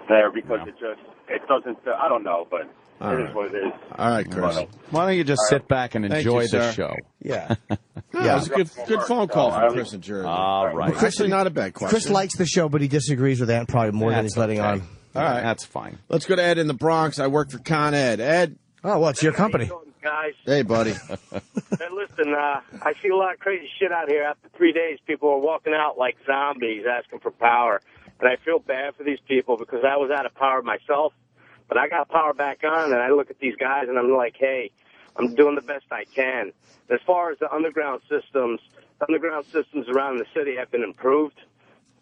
there, because it doesn't, I don't know, but it is what it is.
All right, Chris.
Why don't you just sit back and enjoy the show?
Yeah.
Yeah, it was a good phone call from Chris in Jersey.
All right.
Actually, not a bad question.
Chris likes the show, but he disagrees with Ant probably more than he's letting on.
All right.
That's fine.
Let's go to Ed in the Bronx. I work for Con Ed. Ed.
Oh, well, it's your company.
Guys.
Hey, buddy.
Hey, listen, I see a lot of crazy shit out here. After 3 days, people are walking out like zombies asking for power. And I feel bad for these people because I was out of power myself. But I got power back on, and I look at these guys, and I'm like, hey, I'm doing the best I can. As far as the underground systems around the city have been improved,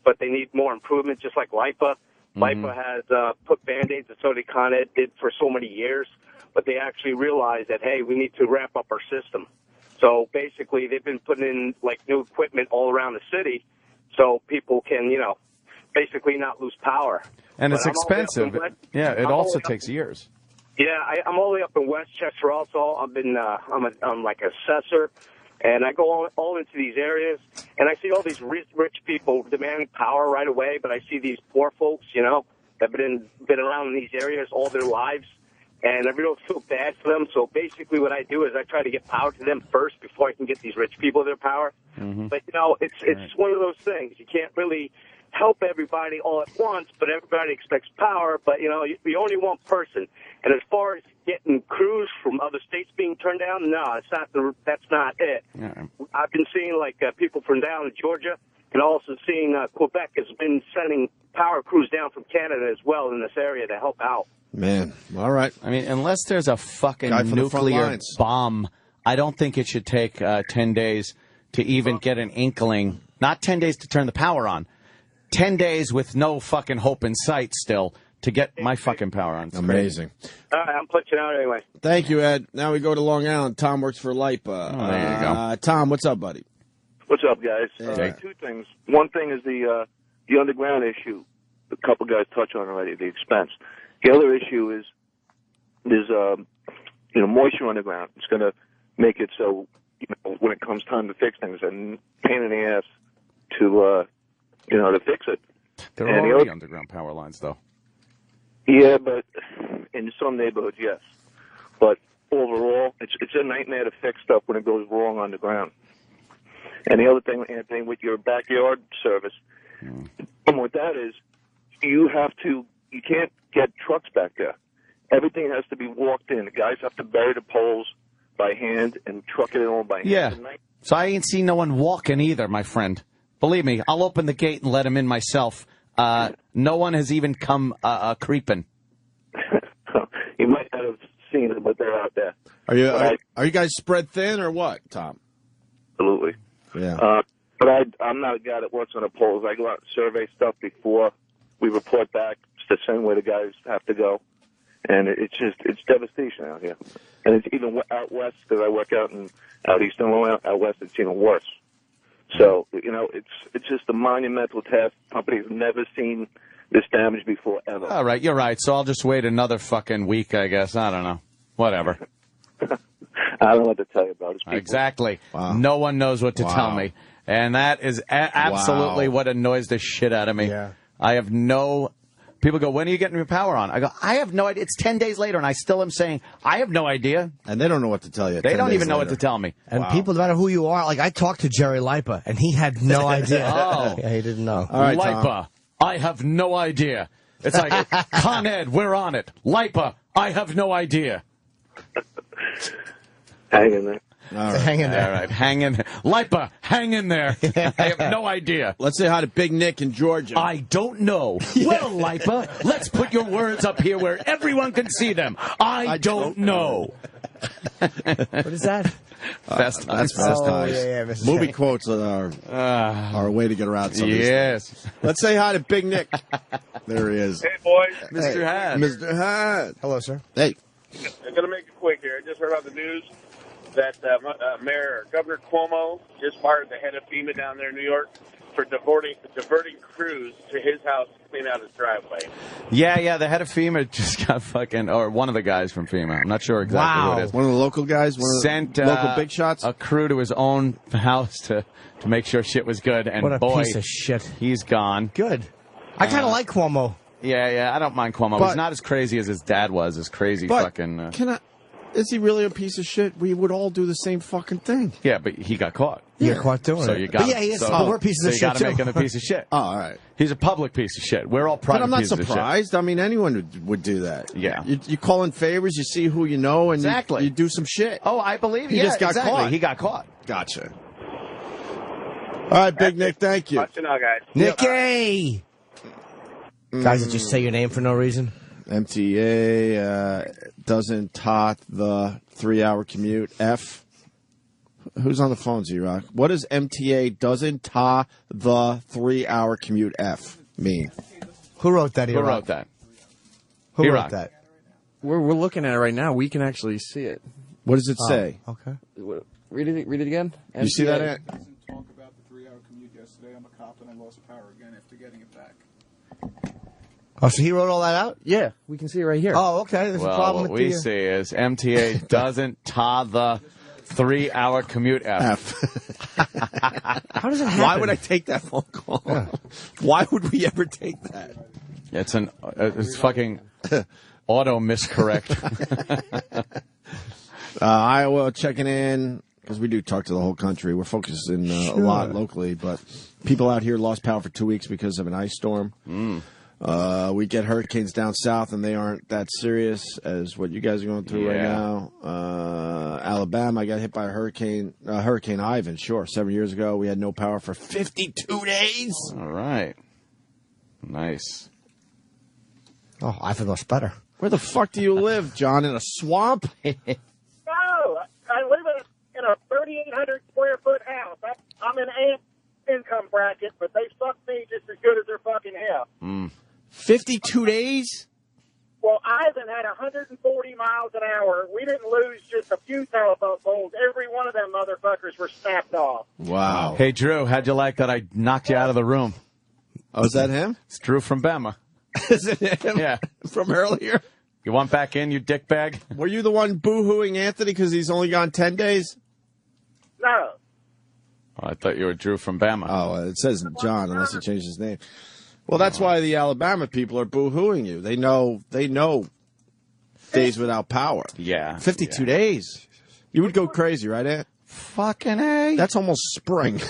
but they need more improvement, just like LIPA. LIPA has put Band-Aids, and so did Con Ed did for so many years, but they actually realized that, hey, we need to ramp up our system. So basically, they've been putting in, like, new equipment all around the city so people can, basically not lose power.
And
But
it's
I'm all the way up
expensive.
in West-
Yeah, it
I'm all
also
the way up-
takes years.
Yeah, I'm all the way up in Westchester also. I'm like an assessor, and I go all into these areas, and I see all these rich people demanding power right away, but I see these poor folks, that have been around in these areas all their lives, and I really feel bad for them. So basically what I do is I try to get power to them first before I can get these rich people their power. But, it's one of those things. You can't really help everybody all at once, but everybody expects power, but, you're only one person. And as far as getting crews from other states being turned down, no, that's not it.
Yeah.
I've been seeing, people from down in Georgia, and also seeing Quebec has been sending power crews down from Canada as well in this area to help out.
Man, all right.
I mean, unless there's a fucking
Guy from the front
nuclear
lines.
bomb, I don't think it should take 10 days to even get an inkling. Not 10 days to turn the power on. 10 days with no fucking hope in sight still to get my fucking power on. It's
Amazing.
All right, I'm punching out anyway.
Thank you, Ed. Now we go to Long Island. Tom works for LIPA.
Oh, there you go.
Tom, what's up, buddy?
What's up, guys? Two things. One thing is the underground issue. A couple guys touched on already, the expense. The other issue is there's moisture underground. It's going to make it so when it comes time to fix things, and pain in the ass to fix it.
There
And
are
the
already
other-
underground power lines, though.
Yeah, but in some neighborhoods, yes. But overall, it's a nightmare to fix stuff when it goes wrong underground. And the other thing, Anthony, with your backyard service, the problem with that is you can't get trucks back there. Everything has to be walked in. The guys have to bury the poles by hand and truck it in by hand.
Yeah. So I ain't seen no one walking either, my friend. Believe me, I'll open the gate and let him in myself. No one has even come creeping.
You might not have seen them, but they're out there.
Are you guys spread thin or what, Tom?
Absolutely.
Yeah.
But I'm not a guy that works on the polls. I go out and survey stuff before we report back. It's the same way the guys have to go. And it's devastation out here. And it's even out west, because I work out east and out west, it's even worse. So, it's just a monumental task. Companies have never seen this damage before, ever.
All right, you're right. So I'll just wait another fucking week, I guess. I don't know. Whatever.
I don't know what to tell you about it.
Exactly. Wow. No one knows what to tell me. And that is absolutely what annoys the shit out of me.
Yeah.
I have no... People go, when are you getting your power on? I go, I have no idea. It's 10 days later, and I still am saying, I have no idea.
And they don't know what to tell you.
They don't even know what to tell me.
And people, no matter who you are, I talked to Jerry Lipa, and he had no idea.
Oh.
Yeah, he didn't know.
All right,
LIPA,
Tom.
I have no idea. It's like, Con Ed, we're on it. LIPA, I have no idea.
Hang in there.
All right.
Hang in there.
All right, hang in there. LIPA, hang in there. I have no idea.
Let's say hi to Big Nick in Georgia.
I don't know. Well, LIPA, let's put your words up here where everyone can see them. I don't know.
What is that?
Fest
That's
Times.
Fest
Oh,
Times.
yeah, Mrs.
Movie
Hank.
quotes are a way to get around some of these
Yes.
things. Let's say hi to Big Nick. There he is.
Hey, boys.
Mr. Had.
Mr. Hyde.
Hello, sir.
Hey.
I'm going to make it quick here. I just heard on the news that Governor Cuomo just fired the head of FEMA down there in New York.
for diverting crews to his house to clean out his driveway.
Yeah, the head of FEMA just got fucking, or one of the guys from FEMA. I'm not sure exactly who it is.
One of the local guys,
sent
local big shots,
a crew to his own house to make sure shit was good. And
what a
boy,
piece of shit.
He's gone.
Good. I kind of like Cuomo.
Yeah, I don't mind Cuomo.
But-
He's not as crazy as his dad was. As crazy
but
fucking.
is he really a piece of shit? We would all do the same fucking thing.
Yeah, but he got caught.
You got caught doing
So
it.
you got.
But yeah, he is. We're pieces
so
of
you
shit
got to
too.
make him a piece of shit.
Oh, all right.
He's a public piece of shit. We're all
But
private
I'm not
pieces of shit.
surprised. I mean, anyone would do that.
Yeah.
You call in favors, you see who you know, and
Exactly.
you do some shit.
Oh, I believe
He
yeah,
just got
exactly.
caught.
He got caught.
Gotcha. All right, Big Nick, thank you.
Watch it now, guys.
Nicky! Guys that just say your name for no reason.
MTA doesn't tot the 3-hour commute. F. Who's on the phone, Z-Rock? What does MTA doesn't tot the 3-hour commute F mean?
Who wrote that?
Who wrote that?
Who
He
wrote
rocked.
that?
We're looking at it right now. We can actually see it.
What does it say?
Okay.
Read it again.
You see that, Ant?
Talk about the 3-hour commute yesterday. I'm a cop and I lost power again after getting it back.
Oh, so he wrote all that out?
Yeah, we can see it right here.
Oh, okay. There's a problem
What
with
we
the...
see is MTA doesn't tot the 3-hour commute F.
How does it happen?
Why would I take that phone call? Why would we ever take that?
It's fucking auto miscorrect.
Iowa checking in, because we do talk to the whole country. We're focusing a lot locally, but people out here lost power for 2 weeks because of an ice storm. We get hurricanes down south, and they aren't that serious as what you guys are going through right now. Alabama got hit by a hurricane, Hurricane Ivan, 7 years ago. We had no power for 52 days.
All right. Nice.
Oh, I feel much better.
Where the fuck do you live, John? In a swamp?
No, I live in a 3,800 square foot house. I'm in an income bracket, but they suck me just as good as their fucking house.
52 days?
Well, Ivan had 140 miles an hour. We didn't lose just a few telephone poles. Every one of them motherfuckers were snapped off.
Wow.
Hey, Drew, how'd you like that I knocked you out of the room?
Oh, is that him?
It's Drew from Bama.
Is it him?
Yeah.
From earlier?
You want back in, you dickbag?
Were you the one boo-hooing Anthony because he's only gone 10 days?
No.
Oh, I thought you were Drew from Bama.
Oh, it says John, unless he changed his name. Well, that's why the Alabama people are boo-hooing you. They know days without power.
Yeah.
52 days. You would go crazy, right, Ant?
Fucking A.
That's almost spring.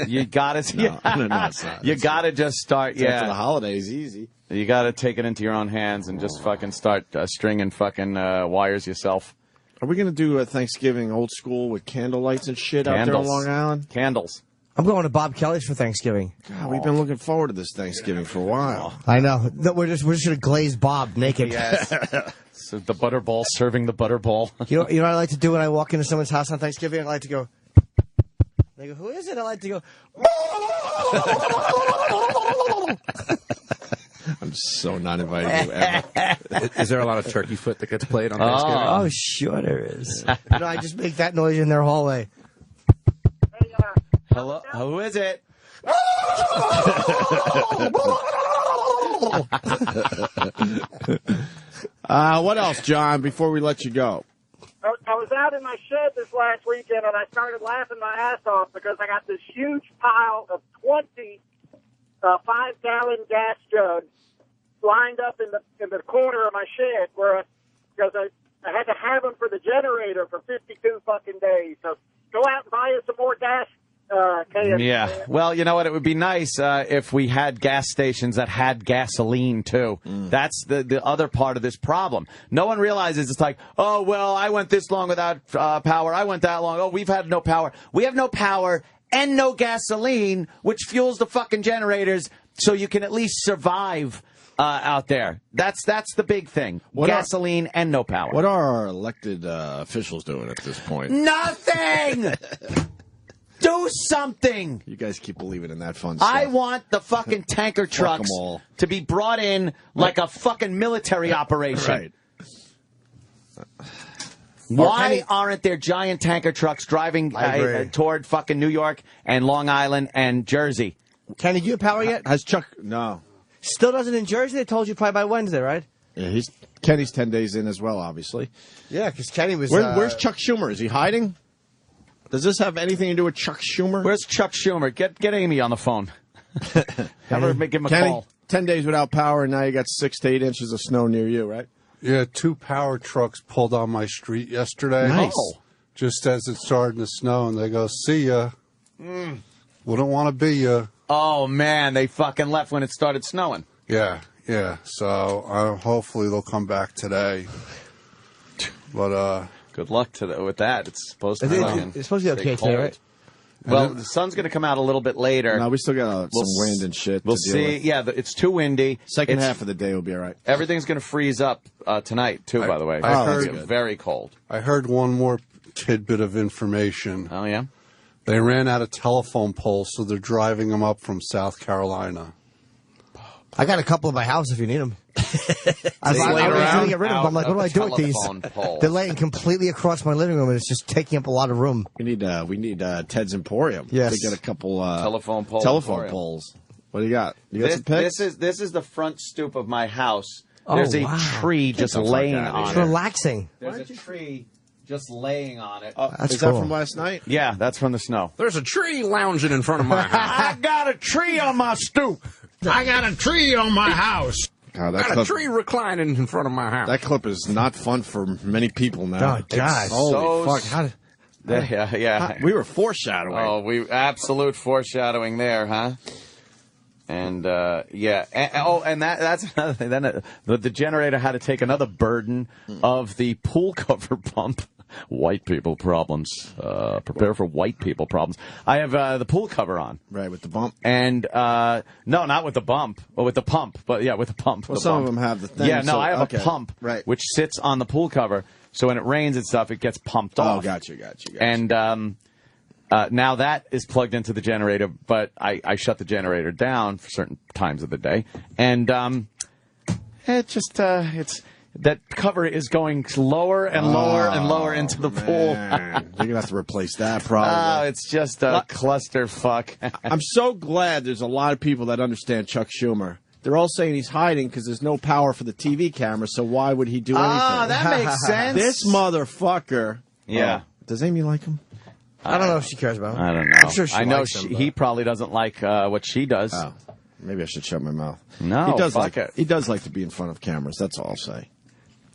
You gotta,
No, it's not.
You gotta just start,
After the holidays, easy.
You gotta take it into your own hands and just fucking start stringing fucking wires yourself.
Are we going to do a Thanksgiving old school with candle lights and shit out there on Long Island?
Candles.
I'm going to Bob Kelly's for Thanksgiving.
God, we've been looking forward to this Thanksgiving for a while.
I know. No, we're just going to glaze Bob naked.
Yes. So the butterball, serving the butterball.
You know what I like to do when I walk into someone's house on Thanksgiving? I like to go. They go, who is it? I like to go.
I'm so not inviting you ever.
Is there a lot of turkey foot that gets played on Thanksgiving?
Oh, sure there is. No, I just make that noise in their hallway.
Hello? Who is it?
What else, John, before we let you go?
I was out in my shed this last weekend, and I started laughing my ass off because I got this huge pile of 20 5-gallon gas jugs lined up in the corner of my shed because I had to have them for the generator for 52 fucking days. So go out and buy us some more gas cans.
Yeah. Well, you know what? It would be nice if we had gas stations that had gasoline, too. That's the other part of this problem. No one realizes it's like, oh, well, I went this long without power. I went that long. Oh, we've had no power. We have no power and no gasoline, which fuels the fucking generators so you can at least survive out there. That's the big thing. Gasoline and no power.
What are our elected officials doing at this point?
Nothing! Do something!
You guys keep believing in that fun
I
stuff.
want the fucking tanker trucks to be brought in like a fucking military operation.
Right.
Why aren't there giant tanker trucks driving toward fucking New York and Long Island and Jersey?
Kenny, do you have power yet?
Has Chuck? No.
Still doesn't in Jersey? They told you probably by Wednesday, right?
Yeah, Kenny's 10 days in as well, obviously.
Yeah, because Kenny was.
Where's Chuck Schumer? Is he hiding? Does this have anything to do with Chuck Schumer?
Where's Chuck Schumer? Get Amy on the phone. Have her give him a
Kenny,
call.
10 days without power, and now you got 6 to 8 inches of snow near you, right?
Yeah, 2 power trucks pulled on my street yesterday.
Nice.
Just as it started to snow, and they go, "See ya. Wouldn't want to be ya."
Oh, man, they fucking left when it started snowing.
Yeah. So hopefully they'll come back today. But
good luck with that. It's supposed to
It's supposed to be okay today, right?
Well, the sun's going to come out a little bit later.
No, we still got some wind and shit.
We'll
to deal
see.
with.
Yeah, it's too windy.
Second half of the day will be all right.
Everything's going to freeze up tonight too. By the way,
I
it's
heard
very cold.
I heard one more tidbit of information.
Oh yeah,
they ran out of telephone poles, so they're driving them up from South Carolina.
I got a couple in my house if you need them. I was going to get rid of them. I'm like, what do I do with these? They're laying completely across my living room, and it's just taking up a lot of room.
We need Ted's Emporium.
Yes.
To get a couple
telephone
poles. What do you got? You got some pics?
This is the front stoop of my house.
Oh,
There's a
wow.
tree just laying on it.
It's relaxing.
There's a tree just laying on it.
Is that from last night?
Yeah, that's from the snow.
There's a tree lounging in front of my house.
I got a tree on my stoop.
I got a tree on my house.
Oh,
got a tree reclining in front of my house.
That clip is not fun for many people now.
Oh, God.
Holy fuck.
Yeah.
We were foreshadowing.
Oh, absolute foreshadowing there, huh? And, yeah. And that's another thing. Then the generator had to take another burden of the pool cover pump. White people problems. Prepare for white people problems. I have the pool cover on.
Right, with the bump.
And, no, not with the bump. Well, with the pump. But, yeah, with the pump.
Well, some of them have the thing.
Yeah, no, I have a pump,
right,
which sits on the pool cover. So when it rains and stuff, it gets pumped off.
Oh, gotcha.
And now that is plugged into the generator, but I shut the generator down for certain times of the day. And it just that cover is going lower and lower and lower into the pool.
You're going to have to replace that probably.
Oh, it's just a clusterfuck.
I'm so glad there's a lot of people that understand Chuck Schumer. They're all saying he's hiding because there's no power for the TV camera, so why would he do anything?
Ah, that makes sense.
This motherfucker.
Yeah.
Does Amy like him?
I don't know if she cares about him.
I don't know.
I'm sure she
I know
likes him,
he probably doesn't like what she does.
Oh, maybe I should shut my mouth.
No,
he does
fuck it.
He does like to be in front of cameras. That's all I'll say.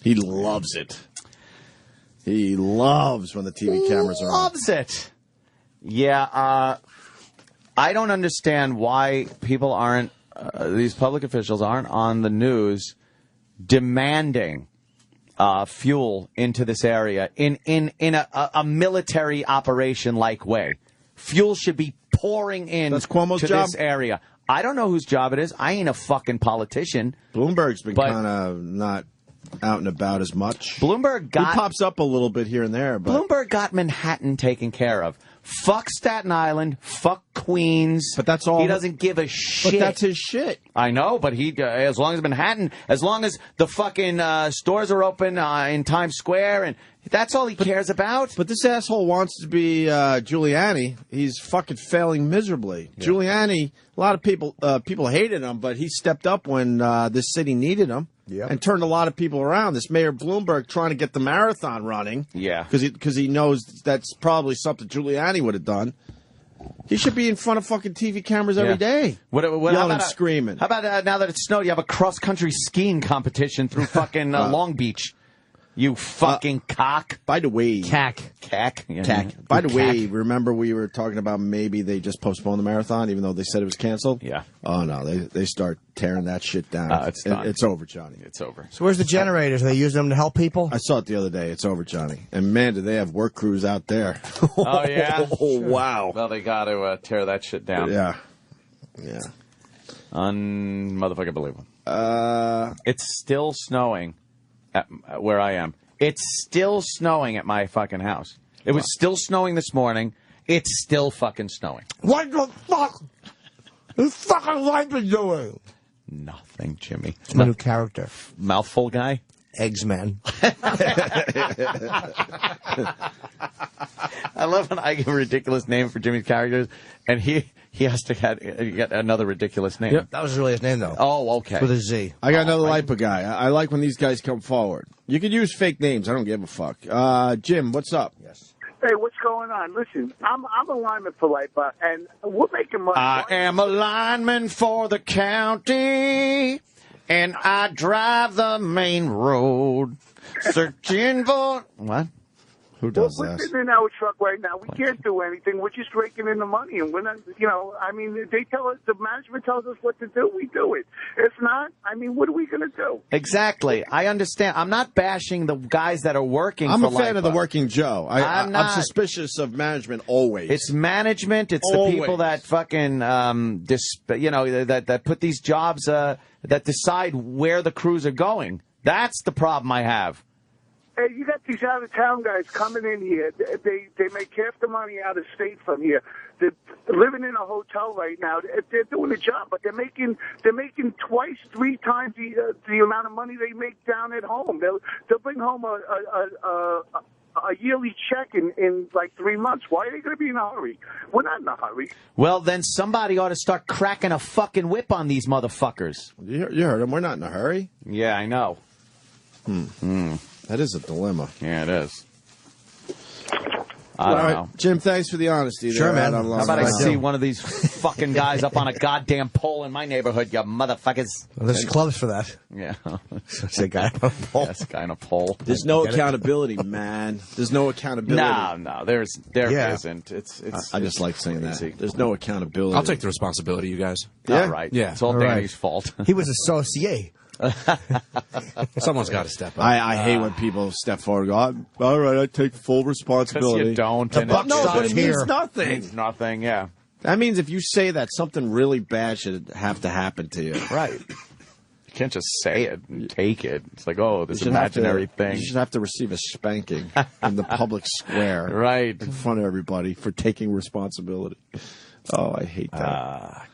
He loves it. He loves when the TV cameras are on.
Loves it. Yeah, I don't understand why people aren't, these public officials aren't on the news demanding fuel into this area in a military operation-like way. Fuel should be pouring in
That's Cuomo's
to
job?
this area. I don't know whose job it is. I ain't a fucking politician.
Bloomberg's been kind of not out and about as much.
Bloomberg
He pops up a little bit here and there, but
Bloomberg got Manhattan taken care of. Fuck Staten Island. Fuck Queens.
But that's all.
He doesn't give a shit.
But that's his shit.
I know, but he, as long as Manhattan, as long as the fucking stores are open in Times Square, and that's all he cares about.
But this asshole wants to be Giuliani. He's fucking failing miserably. Yeah. Giuliani, a lot of people hated him, but he stepped up when this city needed him.
Yep.
And turned a lot of people around. This Mayor Bloomberg trying to get the marathon running.
Yeah.
Because he knows that's probably something Giuliani would have done. He should be in front of fucking TV cameras every day.
Yelling
and screaming.
How about now that it's snowed, you have a cross-country skiing competition through fucking Long Beach. You fucking cock.
By the way.
Cack.
Yeah.
By the way, remember we were talking about maybe they just postponed the marathon even though they said it was canceled?
Yeah.
Oh, no. They start tearing that shit down.
It's done.
It's over, Johnny.
It's over.
So where's the generators? Are they using them to help people?
I saw it the other day. It's over, Johnny. And, man, do they have work crews out there.
Oh, yeah?
Oh, wow.
Well, they got to tear that shit down.
Yeah.
Motherfucker believable. It's still snowing at where I am. It's still snowing at my fucking house. It was still snowing this morning. It's still fucking snowing.
What the fuck is fucking life been doing?
Nothing, Jimmy.
It's my new character.
Mouthful guy?
Eggs Man.
I love when I give a ridiculous name for Jimmy's characters, and he he has to get another ridiculous name.
Yep. That was really his name, though.
Oh, okay.
With a Z.
I got another LIPA guy. I like when these guys come forward. You can use fake names. I don't give a fuck. Jim, what's up?
Yes.
Hey, what's going on? Listen, I'm a lineman for LIPA, and we're making money.
I am a lineman for the county, and I drive the main road, searching for... What?
Who does
we're
that?
sitting in our truck right now. We can't do anything. We're just raking in the money, and we're not, I mean, they tell us, the management tells us what to do. We do it. If not, I mean, what are we going to do?
Exactly. I understand. I'm not bashing the guys that are working
I'm
for
a fan of the working Joe.
I'm
I'm suspicious of management always.
It's management. It's
Always.
the people that fucking, that put these jobs, that decide where the crews are going. That's the problem I have.
Hey, you got these out-of-town guys coming in here. They make half the money out of state from here. They're living in a hotel right now. They're doing a job, but they're making twice, 3 times the amount of money they make down at home. They'll bring home a yearly check in like 3 months. Why are they going to be in a hurry? We're not in a hurry.
Well, then somebody ought to start cracking a fucking whip on these motherfuckers.
You heard him. We're not in a hurry.
Yeah, I know.
That is a dilemma.
Yeah, it is. I don't know.
Jim, thanks for the honesty.
Sure,
there.
man.
How about I see one of these fucking guys up on a goddamn pole in my neighborhood, you motherfuckers.
Well, there's clubs for that.
Yeah.
It's a guy on a pole.
That's a guy on a pole.
There's no accountability, man. There's no accountability.
No, there isn't. It's
I just like saying
crazy.
that. There's no accountability.
I'll take the responsibility, you guys.
Yeah? All right.
Yeah.
It's all Danny's fault.
He was associate.
Someone's got to step up.
I hate when people step forward and go, all right, I take full responsibility.
Because you don't.
The buck
No, but
stops
it means
here.
nothing.
It means nothing, yeah.
That means if you say that, something really bad should have to happen to you.
Right. You can't just say it and take it. It's like, oh, this
You should have
imaginary
to-
thing.
You should have to receive a spanking in the public square.
Right.
In front of everybody for taking responsibility. Oh, I hate that.
God.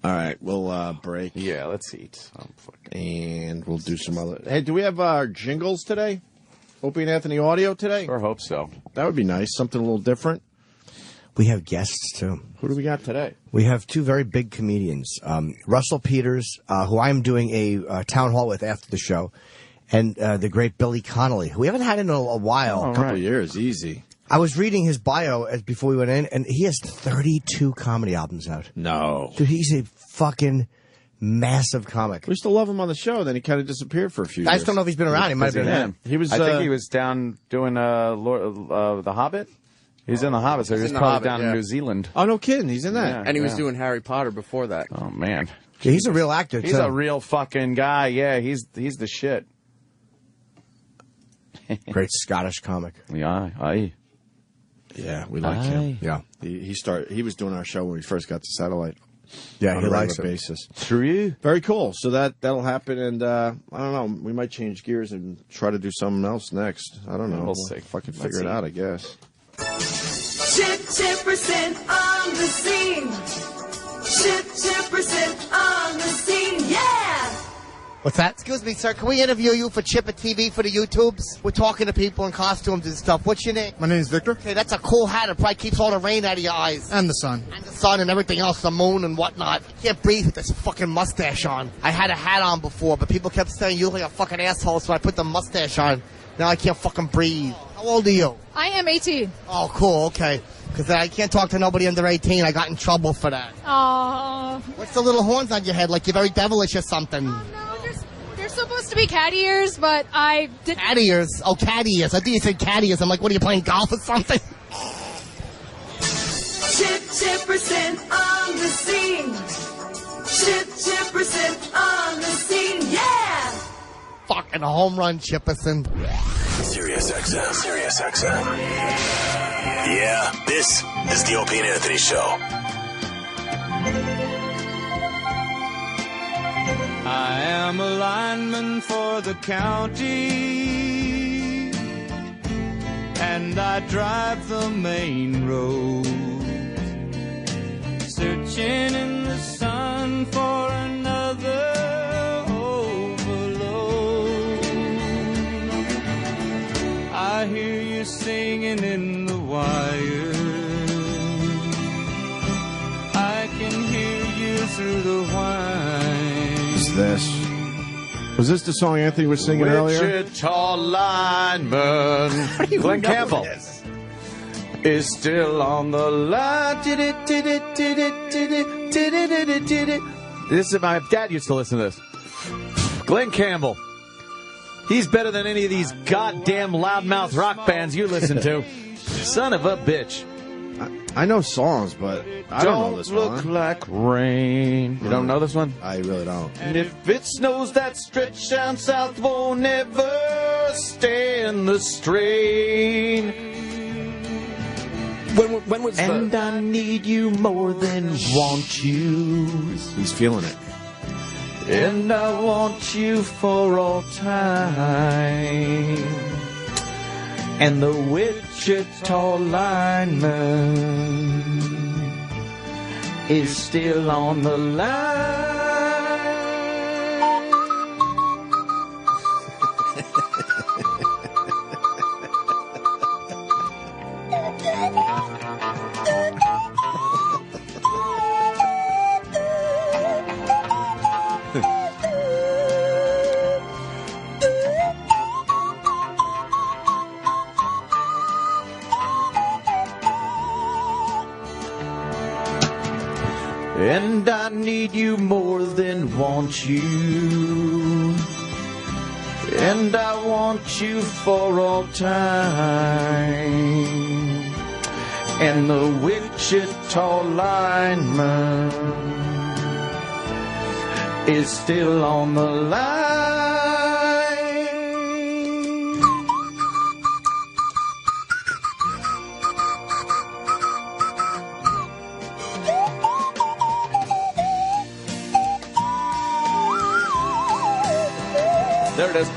All right, we'll break.
Yeah, let's eat.
And we'll do some other... Hey, do we have our jingles today? Opie and Anthony audio today?
Sure hope so.
That would be nice. Something a little different.
We have guests, too.
Who do we got today?
We have 2 very big comedians. Russell Peters, who I'm doing a town hall with after the show, and the great Billy Connolly, who we haven't had in a while.
A couple years, easy.
I was reading his bio before we went in, and he has 32 comedy albums out.
No.
Dude, he's a fucking massive comic.
We used to love him on the show, then he kind of disappeared for a few years.
I just don't know if he's been around. He might have been around.
He was.
I think he was down doing The Hobbit. He's in The Hobbit, so he was
in The
probably
Hobbit,
down
yeah.
in New Zealand.
Oh, no kidding. He's in that.
Yeah,
And he was doing Harry Potter before that.
Oh, man.
Yeah, he's a real actor,
He's
too.
a real fucking guy. Yeah, he's the shit.
Great Scottish comic.
Yeah, aye.
Yeah, we like him. Yeah. He was doing our show when we first got to Satellite.
Yeah,
on
he
a
likes
regular
it.
basis.
True.
Very cool. So that'll happen, and I don't know. We might change gears and try to do something else next. I don't know.
We'll see.
Fucking
Let's
figure
see.
it out, I guess.
Chipperson on the scene. Chipperson on the scene. Yeah.
What's that?
Excuse me, sir. Can we interview you for Chipper TV for the YouTubes? We're talking to people in costumes and stuff. What's your name?
My name is Victor.
Okay, that's a cool hat. It probably keeps all the rain out of your eyes.
And the sun.
And the sun and everything else, the moon and whatnot. You can't breathe with this fucking mustache on. I had a hat on before, but people kept saying you look like a fucking asshole, so I put the mustache on. Now I can't fucking breathe. How old are you?
I am 18.
Oh, cool, okay. Because I can't talk to nobody under 18. I got in trouble for that.
Aww.
What's the little horns on your head? Like you're very devilish or something.
They're supposed to be cat ears, but I didn't.
Cat ears? Oh, cat ears. I think you said cat ears. I'm like, what are you playing golf or something?
Chipperson on the scene. Chipperson on the scene. Yeah.
Fucking home run, Chipperson.
Sirius XM. Yeah, this is the Opie and Anthony Show.
I am a lineman for the county, and I drive the main road, searching in the sun for another overload. I hear you singing in the wire,
Was this the song Anthony was singing earlier?
Wichita lineman Glenn Campbell is still on the line. This is my dad used to listen to this. Glenn Campbell. He's better than any of these goddamn loudmouth rock bands you listen to. Son of a bitch.
I know songs, but I don't know this one.
Don't look like rain. You don't know this one?
I really don't.
And if it snows, that stretch down south won't never stand the strain.
When was
and I need you more than want you.
He's feeling it.
And I want you for all time. And the Wichita lineman is still on the line. And I need you more than want you. And I want you for all time. And the Wichita lineman is still on the line. There it is.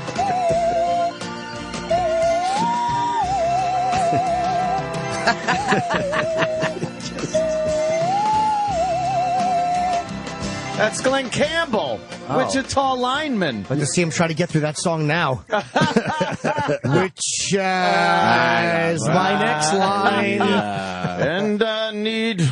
That's Glenn Campbell, Wichita lineman.
I'd like to see him try to get through that song now. Which is my next line.
And I need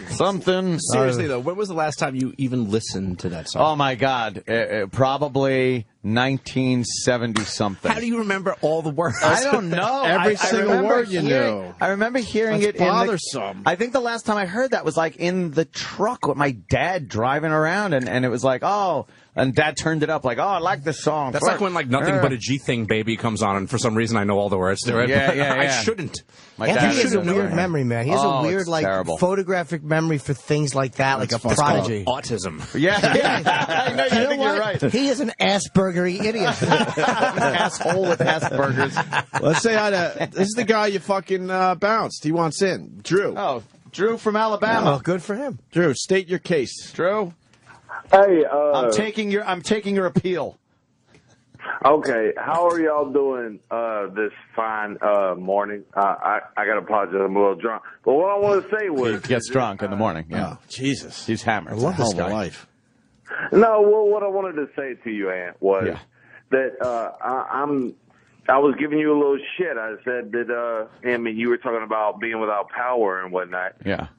something.
Seriously, though, when was the last time you even listened to that song?
Oh, my God. Probably 1970-something.
How do you remember all the words?
I don't know.
Every single word you knew.
I remember hearing
That's
it
bothersome.
I think the last time I heard that was like in the truck with my dad driving around, and it was like, oh, and Dad turned it up like, oh, I like this song.
That's like when like Nothing But a G-Thing Baby comes on, and for some reason I know all the words to it.
Yeah.
I shouldn't.
Anthony has a weird memory, man. He has a weird, like,
terrible.
photographic memory for things like that, like a prodigy.
Autism.
Yeah. I know.
You know
think
what?
you're right.
He is an Asperger idiot.
Asshole with Asperger's.
Let's say hi to. This is the guy you fucking bounced. He wants in. Drew.
Oh, Drew from Alabama.
Oh, good for him.
Drew, state your case.
Drew.
Hey,
I'm taking your appeal.
Okay, how are y'all doing this fine morning? I got to apologize, I'm a little drunk. But what I want to say was...
He gets drunk in the morning, yeah.
Oh, Jesus.
He's hammered.
I love this guy. Life.
No, well, what I wanted to say to you, Ant, was that I was giving you a little shit. I said that, you were talking about being without power and whatnot.
Yeah.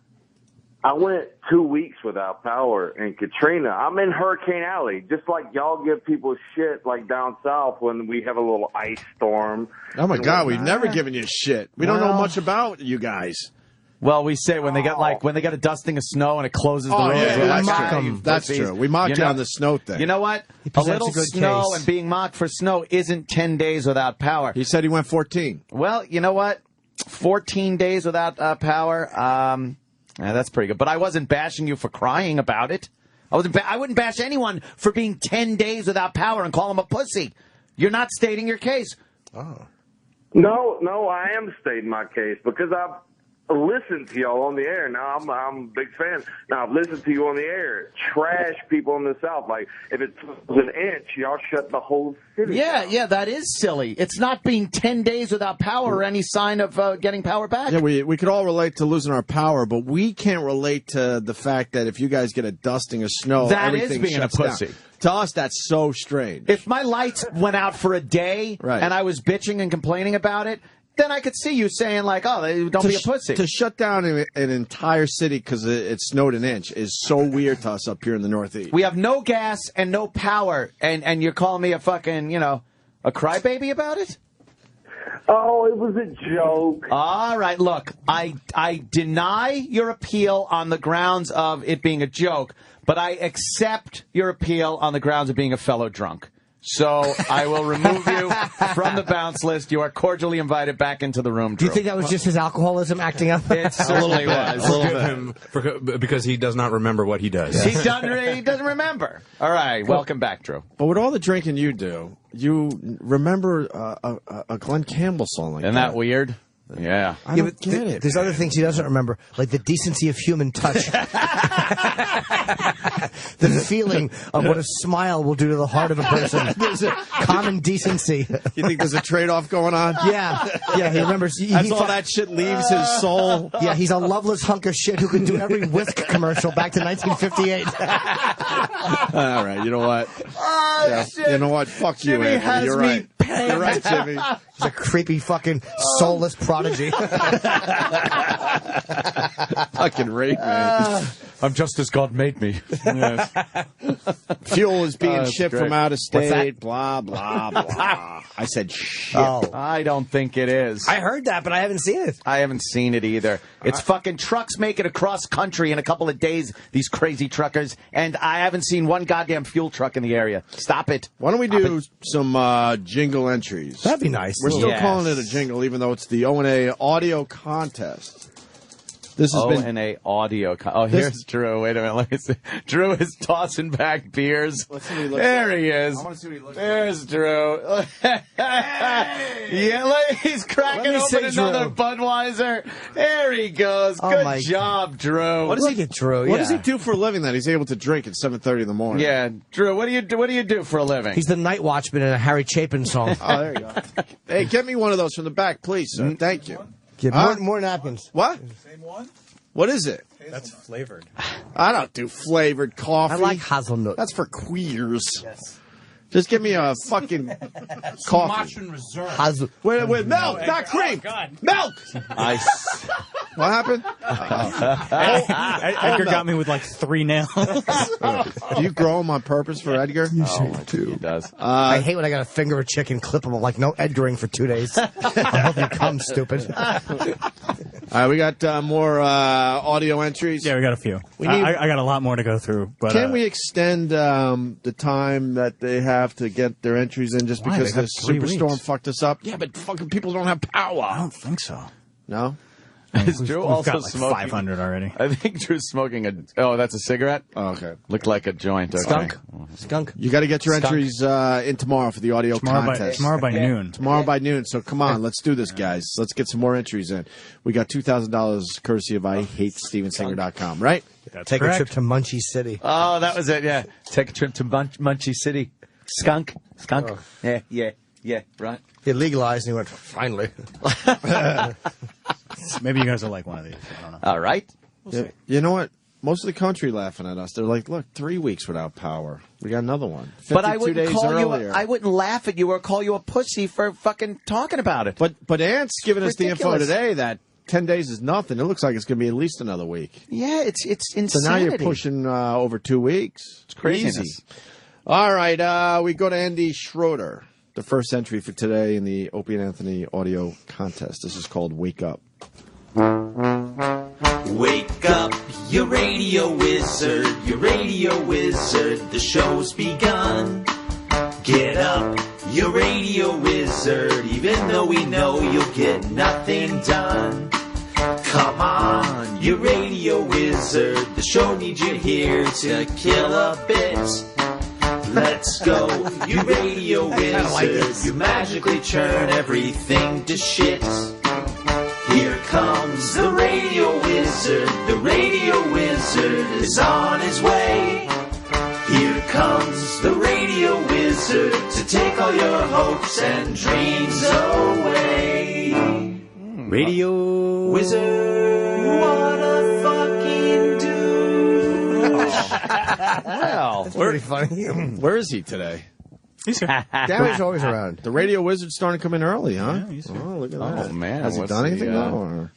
I went 2 weeks without power in Katrina. I'm in Hurricane Alley, just like y'all give people shit like down south when we have a little ice storm.
Oh, my God, we've never given you shit. We don't know much about you guys.
Well, we say when they get a dusting of snow and it closes the road.
Yeah,
we
mock them. That's true. We mocked you on the snow thing.
You know what? A little snow and being mocked for snow isn't 10 days without power.
He said he went 14.
Well, you know what? 14 days without power. Yeah, that's pretty good. But I wasn't bashing you for crying about it. I wouldn't bash anyone for being 10 days without power and call them a pussy. You're not stating your case.
Oh. No, I am stating my case because I've listened to y'all on the air. Now I'm a big fan. Now I've listened to you on the air. Trash people in the South. Like if it was an inch, y'all shut the whole city.
Yeah, that is silly. It's not being 10 days without power or any sign of getting power back.
Yeah, we could all relate to losing our power, but we can't relate to the fact that if you guys get a dusting of snow,
that is
everything
being a
shuts
pussy.
Down. To us, that's so strange.
If my lights went out for a day
Right.
and I was bitching and complaining about it, then I could see you saying like, "Oh, don't be a pussy."
To shut down an entire city because it snowed an inch is so weird to us up here in the Northeast.
We have no gas and no power, and you're calling me a fucking, a crybaby about it?
Oh, it was a joke.
All right, look, I deny your appeal on the grounds of it being a joke, but I accept your appeal on the grounds of being a fellow drunk. So I will remove you from the bounce list. You are cordially invited back into the room, Drew.
Do you think that was just his alcoholism acting up?
It certainly was.
Because he does not remember what he does.
He doesn't remember. All right, welcome back, Drew.
But with all the drinking you do, you remember a Glenn Campbell song like that.
Isn't that weird? Yeah.
I don't get it.
There's other things he doesn't remember, like the decency of human touch. The feeling of what a smile will do to the heart of a person. There's a common decency.
You think there's a trade-off going on?
Yeah, he remembers.
As all that shit leaves his soul.
Yeah, he's a loveless hunk of shit who can do every Whisk commercial back to 1958.
All right, you know what?
Shit.
You know what? Fuck you,
Jimmy
Anthony. You're right. You're right, Jimmy.
He's a creepy fucking soulless prodigy.
Fucking rape, man.
I'm just as God made me.
Fuel is being shipped
great.
from out of
What's that?
state, blah, blah, blah. I said shit.
Oh.
I don't think it is.
I heard that, but I haven't seen it.
I haven't seen it either. It's fucking trucks make it across country in a couple of days, these crazy truckers, and I haven't seen one goddamn fuel truck in the area. Stop it.
Why don't we do some jingle entries?
That'd be nice.
We're still
Yes.
calling it a jingle, even though it's the O&A audio contest. This has been
O&A audio. Here's Drew. Wait a minute. Let me see. Drew is tossing back beers.
Let's see what he looks
there
like.
he is.
I want to see what he looks
There's Drew. Yeah, look, he's cracking
Let me
open
see,
another
Drew.
Budweiser. There he goes.
Oh,
Good
my-
job, Drew.
What does he get, Drew?
What does he do for a living that he's able to drink at 7:30 in the morning?
Yeah, Drew. What do you do for a living?
He's the night watchman in a Harry Chapin song.
Oh, there you go. Hey, get me one of those from the back, please, sir. Thank you.
Get more napkins.
What?
Same one?
What is it?
That's flavored.
I don't do flavored coffee.
I like hazelnut.
That's for queers. Just give me a fucking coffee.
Hazel.
Wait, milk, not cream. Milk. What happened?
Edgar got me with like 3 nails.
Do you grow them on purpose for Edgar?
He does.
I hate when I got to finger a chicken, clip them like no Edgaring for 2 days. I hope you come, stupid.
All right, we got more audio entries.
Yeah, we got a few. I got a lot more to go through. But
Can we extend the time that they have to get their entries in just
Why?
because
They
the
got 3
superstorm
weeks.
fucked us up? Yeah, but fucking people don't have power.
I don't think so.
No?
Is Drew
We've
also
got like
smoking?
500 already.
I think Drew's smoking a. Oh, that's a cigarette.
Oh, okay.
Looked like a joint. Okay.
Skunk.
You got to get your
Skunk.
entries in tomorrow for the audio contest.
Tomorrow by noon.
Tomorrow by noon. So come on, let's do this, guys. Let's get some more entries in. We got $2,000 courtesy of IHateStevenSinger.com, right?
That's
Take
correct.
a trip to Munchie City.
Oh, that was it. Yeah, take a trip to Munchie City. Skunk.
Oh.
Yeah. Right.
He legalized and he went, finally.
Maybe you guys will like one of these. I don't know.
All right.
You know what? Most of the country laughing at us. They're like, look, 3 weeks without power. We got another one. 52
But I wouldn't
days
call
earlier.
you. I wouldn't laugh at you or call you a pussy for fucking talking about it.
But Ant's giving us the info
Ridiculous.
today that 10 days is nothing. It looks like it's going to be at least another week.
Yeah, it's insanity.
So now you're pushing over 2 weeks. It's
craziness.
Easy. All right, we go to Andy Schroeder. The first entry for today in the Opie and Anthony audio contest. This is called Wake Up.
Wake up, you radio wizard, the show's begun. Get up, you radio wizard, even though we know you'll get nothing done. Come on, you radio wizard, the show needs you here to kill a bit. Let's go, you radio wizard, you magically turn everything to shit. Here comes the radio wizard is on his way. Here comes the radio wizard to take all your hopes and dreams away. Radio wizard, what a fucking dude.
Well,
That's pretty funny.
Where is he today?
Gary's always around.
The radio wizard's starting to come in early, huh?
Yeah, he's here.
Oh, look at
Oh,
that.
man.
Has he
What's
done anything,
the,
though? Or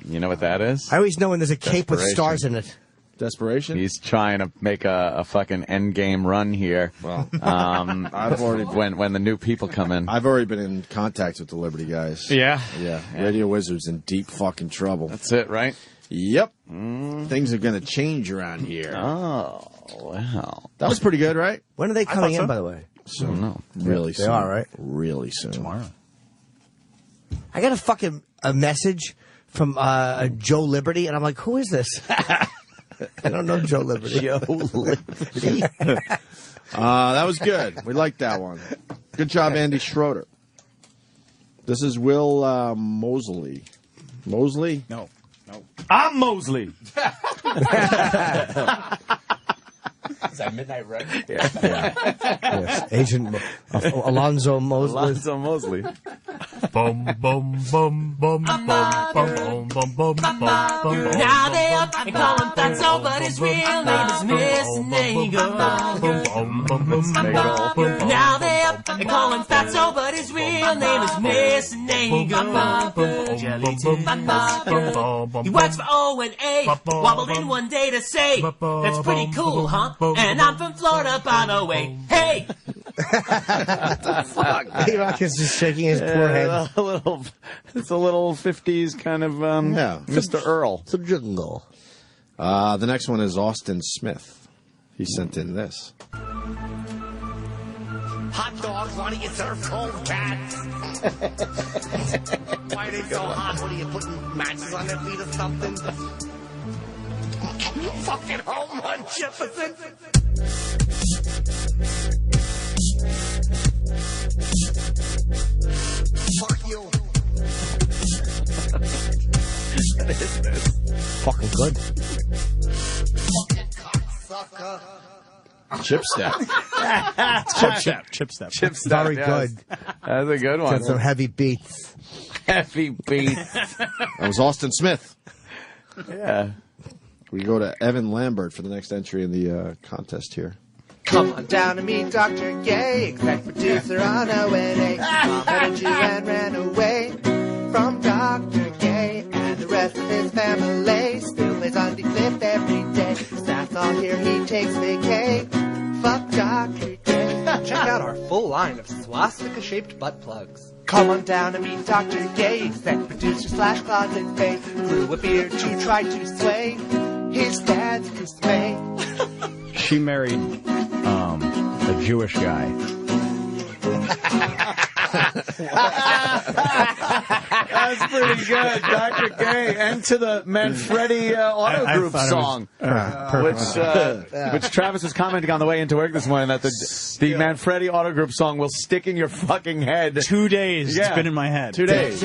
You know what that is?
I always know when there's a cape with
Desperation.
stars in it.
Desperation?
He's trying to make a fucking end game run here.
Well,
I've already when the new people come in.
I've already been in contact with the Liberty guys.
Yeah?
Yeah. Radio Wizard's in deep fucking trouble.
That's it, right?
Yep. Things are going to change around here.
Oh, wow.
That was pretty good, right?
When are they coming in,
so.
by the way?
Soon.
No.
Really
They
soon.
are, right?
Really soon.
Tomorrow.
I got a message from Joe Liberty, and I'm like, who is this? I don't know Joe Liberty.
Joe Liberty.
That was good. We liked that one. Good job, Andy Schroeder. This is Will Mosley. Mosley?
No. I'm Mosley.
Is that Midnight Red?
Yes. Agent Alonzo Mosley.
Alonzo Mosley.
Bum bum bum bum bum bum bum bum bum.
Now they up and call him Fatso, but his real name is Mr. Nagel. Now they up and call him Fatso, but his real name is Mr. Nagel. Jelly Tim. He works for O&A, wobbled in one day to say, that's pretty cool, huh? And I'm from Florida, by the way. Hey!
Rock is just shaking his poor head.
It's a little 50s kind of Mr. Earl.
Some jungle.
The next one is Austin Smith. He sent in this.
Hot dogs, why don't you serve cold cats? Why are they so hot? What are you putting matches on their feet or something? Fucking home run, Jefferson. Fuck you.
What is this?
Fucking good.
Fucking cocksucker.
Chip Step.
Chip step.
Chip Step.
Very
yes.
good.
That's a good one.
Got some heavy beats.
Heavy beats.
That was Austin Smith.
Yeah.
We go to Evan Lambert for the next entry in the contest here.
Come on down to meet Dr. Gay, exec producer on O&A. Mom headed you and ran away from Dr. Gay and the rest of his family. Still is on the clip every day. Staff's all here, he takes vacay. Fuck Dr. Gay.
Check out our full line of swastika-shaped butt plugs.
Come on down to meet Dr. Gay, exec producer / closet babe. Grew a beard to try to sway his dad's dismay.
She married a Jewish guy.
That's pretty good, Dr. Gay. And to the Manfredi Auto Group song, which Travis was commenting on the way into work this morning that the Manfredi Auto Group song will stick in your fucking head.
2 days.
Yeah.
It's been in my head.
2 days.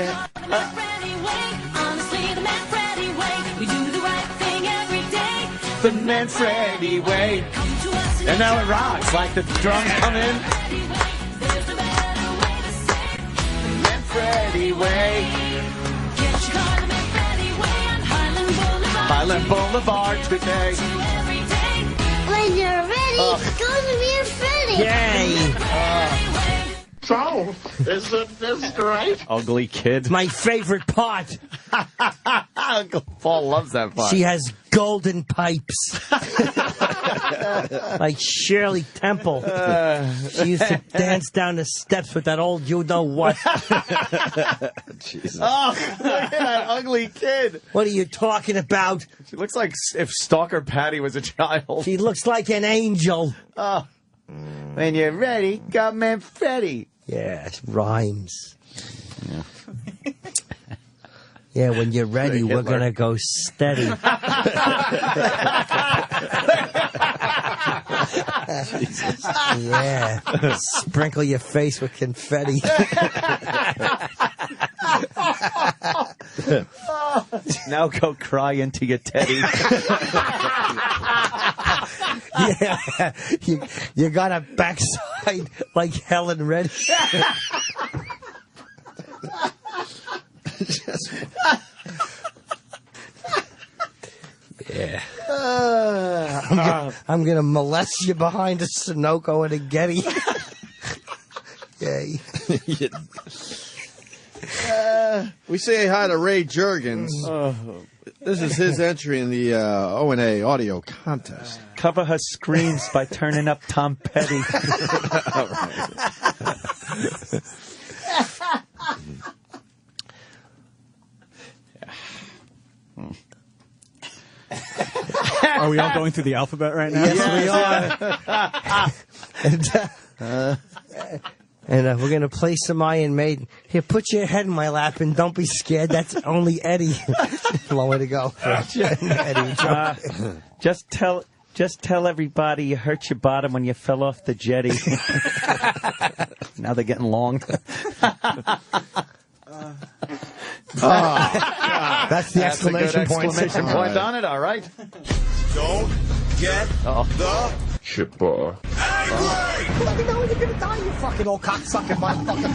The Manfredi way. And now it rocks like the drums come in. Manfredi way. Highland Boulevard today.
When you're ready, go to Manfredi.
Yay!
So, isn't this great?
Ugly kid.
My favorite part.
Uncle Paul loves that part.
She has golden pipes. Like Shirley Temple. She used to dance down the steps with that old you-know-what.
Jesus. Oh, look at that ugly kid.
What are you talking about?
She looks like if Stalker Patty was a child.
She looks like an angel.
Oh. When you're ready, go Manfredi.
Yeah, it rhymes. Yeah, when you're ready, we're going to go steady. Yeah. Sprinkle your face with confetti.
Now go cry into your teddy.
Yeah. You got a backside like Helen Reddy. Yeah. I'm gonna molest you behind a Sunoco and a Getty. Gay.
We say hi to Ray Juergens. This is his entry in the O&A audio contest.
Cover her screams by turning up Tom Petty.
All right.
Are we all going through the alphabet right now?
Yes, we are. And we're going to play some Iron Maiden. Here, put your head in my lap and don't be scared. That's only Eddie. Long way to go. Eddie,
just tell everybody you hurt your bottom when you fell off the jetty. Now they're getting long.
That's the exclamation point.
Exclamation point on it. All right.
Don't get the
Chipper.
Let me know when you're going to die, you fucking old cocksucker motherfucker.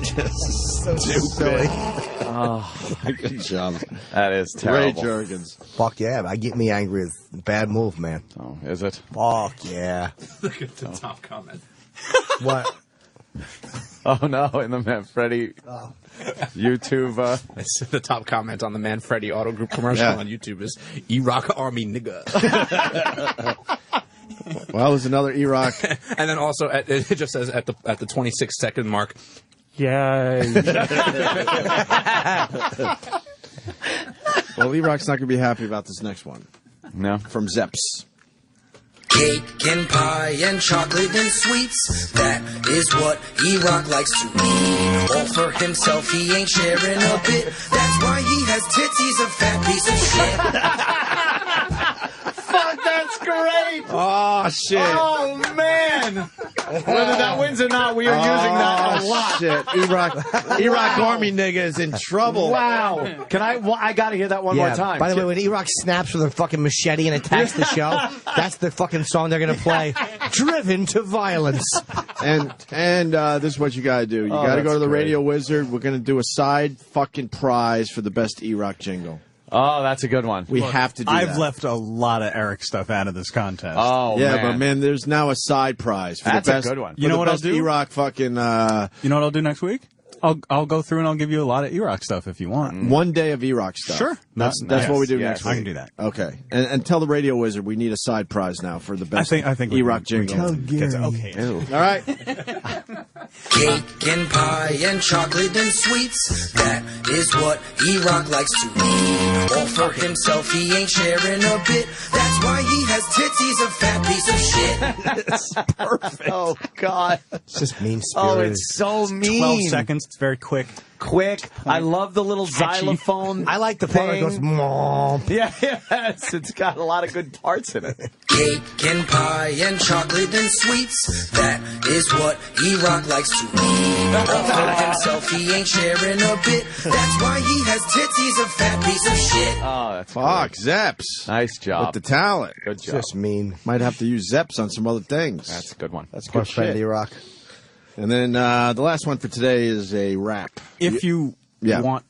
Just so silly.
Oh, good job.
That is terrible.
Ray Juergens.
Fuck yeah, I get me angry. It's a bad move, man.
Oh, is it?
Fuck yeah.
Look at the top comment.
What?
Oh no! In the Manfredi YouTube.
It's the top comment on the Manfredi Auto Group commercial on YouTube is Iraq Army nigga.
Well, it was another Iraq.
And then also it just says at the 26-second mark.
Yeah.
Well, Iraq's not going to be happy about this next one.
No.
From Zeps.
Cake and pie and chocolate and sweets. That is what E-Rock likes to eat. All for himself, he ain't sharing a bit. That's why he has tits, he's a fat piece of shit.
Fuck, that's great!
Oh, shit.
Oh, man! Whether that wins or not, we are using that a lot.
Shit. Iraq Army nigga is in trouble.
Wow. Can I got to hear that one more time.
By the way, when E-Rock snaps with a fucking machete and attacks the show, that's the fucking song they're going to play. Driven to Violence.
And this is what you got to do. You got to go to the Radio Wizard. We're going to do a side fucking prize for the best E-Rock jingle.
Oh, that's a good one.
We have to do
I've
that.
left a lot of Eric stuff out of this contest.
Oh,
yeah,
man.
but man, there's now a side prize for
That's
the best.
a good one.
For
You know
the
what I'll
best
do?
E-Rock fucking.
You know what I'll do next week? I'll go through and I'll give you a lot of E-Rock stuff if you want.
One day of E-Rock stuff.
Sure.
That's
Yes,
what we do
yes,
next week.
I can do that.
Okay. And tell the Radio Wizard we need a side prize now for the best
I think
E-Rock
we
jingle.
can okay.
All right.
Cake and pie and chocolate and sweets. That is what E-Rock likes to eat. All for himself, he ain't sharing a bit. That's why he has tits, he's a fat piece of shit.
It's perfect.
Oh, God.
It's just mean
Oh,
spirited.
it's so mean.
12 seconds. It's very quick.
Quick. I love the little
Catchy.
xylophone.
I like the part that
thing.
goes, Mom.
Yeah, yes. It's got a lot of good parts in it.
Cake and pie and chocolate and sweets. That is what E-Rock likes to eat. All for himself, he ain't sharing a bit. That's why he has tits, he's a fat piece of shit.
Oh, that's
Fuck,
great.
Zeps.
Nice job.
With the talent.
Good
It's
job.
just mean.
Might have to use Zeps on some other things.
That's a good one.
That's
Poor
good
friend
shit.
E-Rock.
And then the last one for today is a rap.
If you
Yeah.
want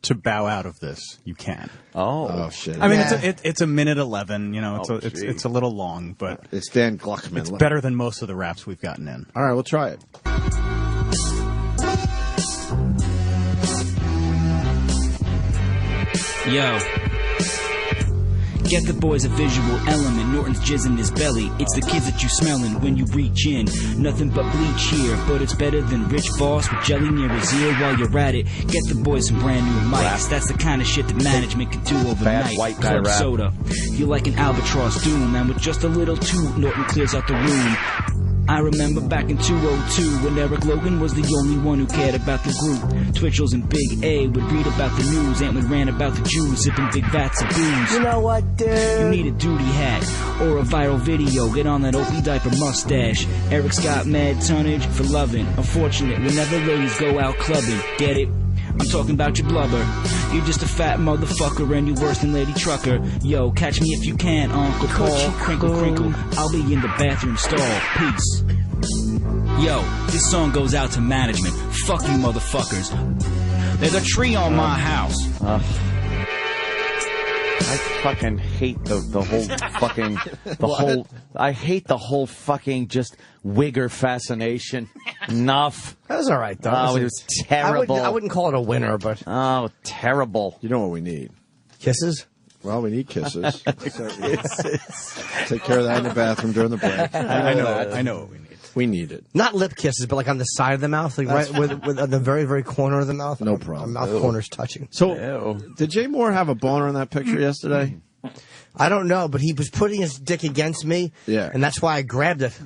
to bow out of this, you can.
Oh shit!
I mean,
Yeah.
it's a minute 11. You know,
Oh,
it's a little long, but
It's Dan Gluckman.
it's better than most of the raps we've gotten in.
All right, we'll try it.
Yo. Get the boys a visual element. Norton's jizz in his belly. It's the kids that you smellin' when you reach in. Nothing but bleach here, but it's better than Rich Voss with jelly near his ear while you're at it. Get the boys some brand new mics. That's the kind of shit that management can do overnight.
white guy
Club
rap.
soda. You're like an albatross doom, and with just a little toot, Norton clears out the room. I remember back in 2002 when Eric Logan was the only one who cared about the group. Twitchell's and Big A would read about the news. Antwood ran about the Jews sipping big vats of booze.
You know what, dude?
You need a duty hat or a viral video. Get on that Opie diaper mustache. Eric's got mad tonnage for loving. Unfortunate whenever ladies go out clubbing. Get it? I'm talking about your blubber. You're just a fat motherfucker and you're worse than Lady Trucker. Yo, catch me if you can, Uncle Paul. Crinkle, crinkle. I'll be in the bathroom stall. Peace. Yo, this song goes out to management. Fuck you motherfuckers. There's a tree on my house.
I fucking hate the whole fucking I hate the whole fucking just wigger fascination. Enough.
That was all right, though.
Oh, it was terrible.
I wouldn't call it a winner, but
terrible.
You know what we need?
Kisses.
Well, we need kisses. Take care of that in the bathroom during the break.
I know what we need.
We need it.
Not lip kisses, but like on the side of the mouth, like right with on the very, very corner of the mouth.
No problem.
Our mouth corners touching.
So, did Jay Moore have a boner in that picture yesterday?
I don't know, but he was putting his dick against me.
Yeah.
And that's why I grabbed it.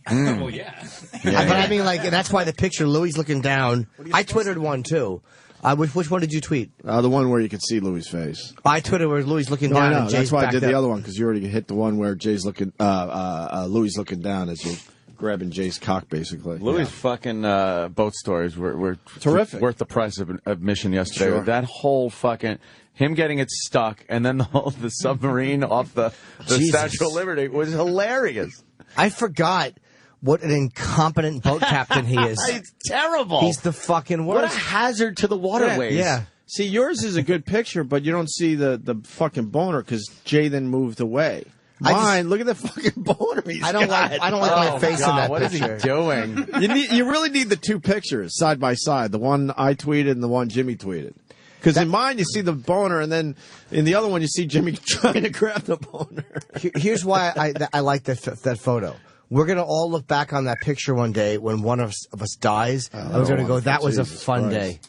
Well, yeah.
But I mean, like, that's why the picture, Louis looking down. I Twittered one, too. Which one did you tweet?
The one where you could see Louis' face.
I Twittered where Louis looking
No,
down.
I know.
And Jay's
That's why I did
backed
the
up.
other one, because you already hit the one where Jay's looking, Louis looking down as you're grabbing Jay's cock, basically.
Louis' fucking boat stories were
terrific.
Worth the price of admission yesterday.
Sure.
That whole fucking him getting it stuck and then the submarine off the Statue of Liberty was hilarious.
I forgot what an incompetent boat captain he is.
It's terrible.
He's the fucking worst.
What a hazard to the waterways.
Yeah.
See, yours is a good picture, but you don't see the fucking boner because Jay then moved away. Mine, look at the fucking boner he's
I don't
got.
like my face in that
what
picture.
is he doing?
You really need the two pictures side by side, the one I tweeted and the one Jimmy tweeted. Because in mine you see the boner, and then in the other one you see Jimmy trying to grab the boner.
Here's why I like that photo. We're going to all look back on that picture one day when one of us dies, and we're going to go, that was a fun day.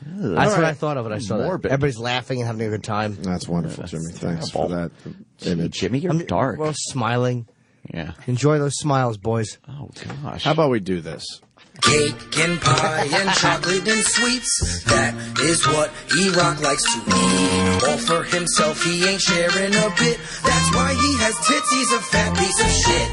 That's what I thought of when I saw that. Everybody's laughing and having a good time.
That's wonderful, Jimmy. Thanks for that image.
Jimmy, you're dark.
We're all smiling.
Yeah.
Enjoy those smiles, boys.
Oh, gosh.
How about we do this?
Cake and pie and chocolate and sweets. That is what E-Rock likes to eat. All for himself, he ain't sharing a bit. That's why he has tits, he's a fat piece of shit.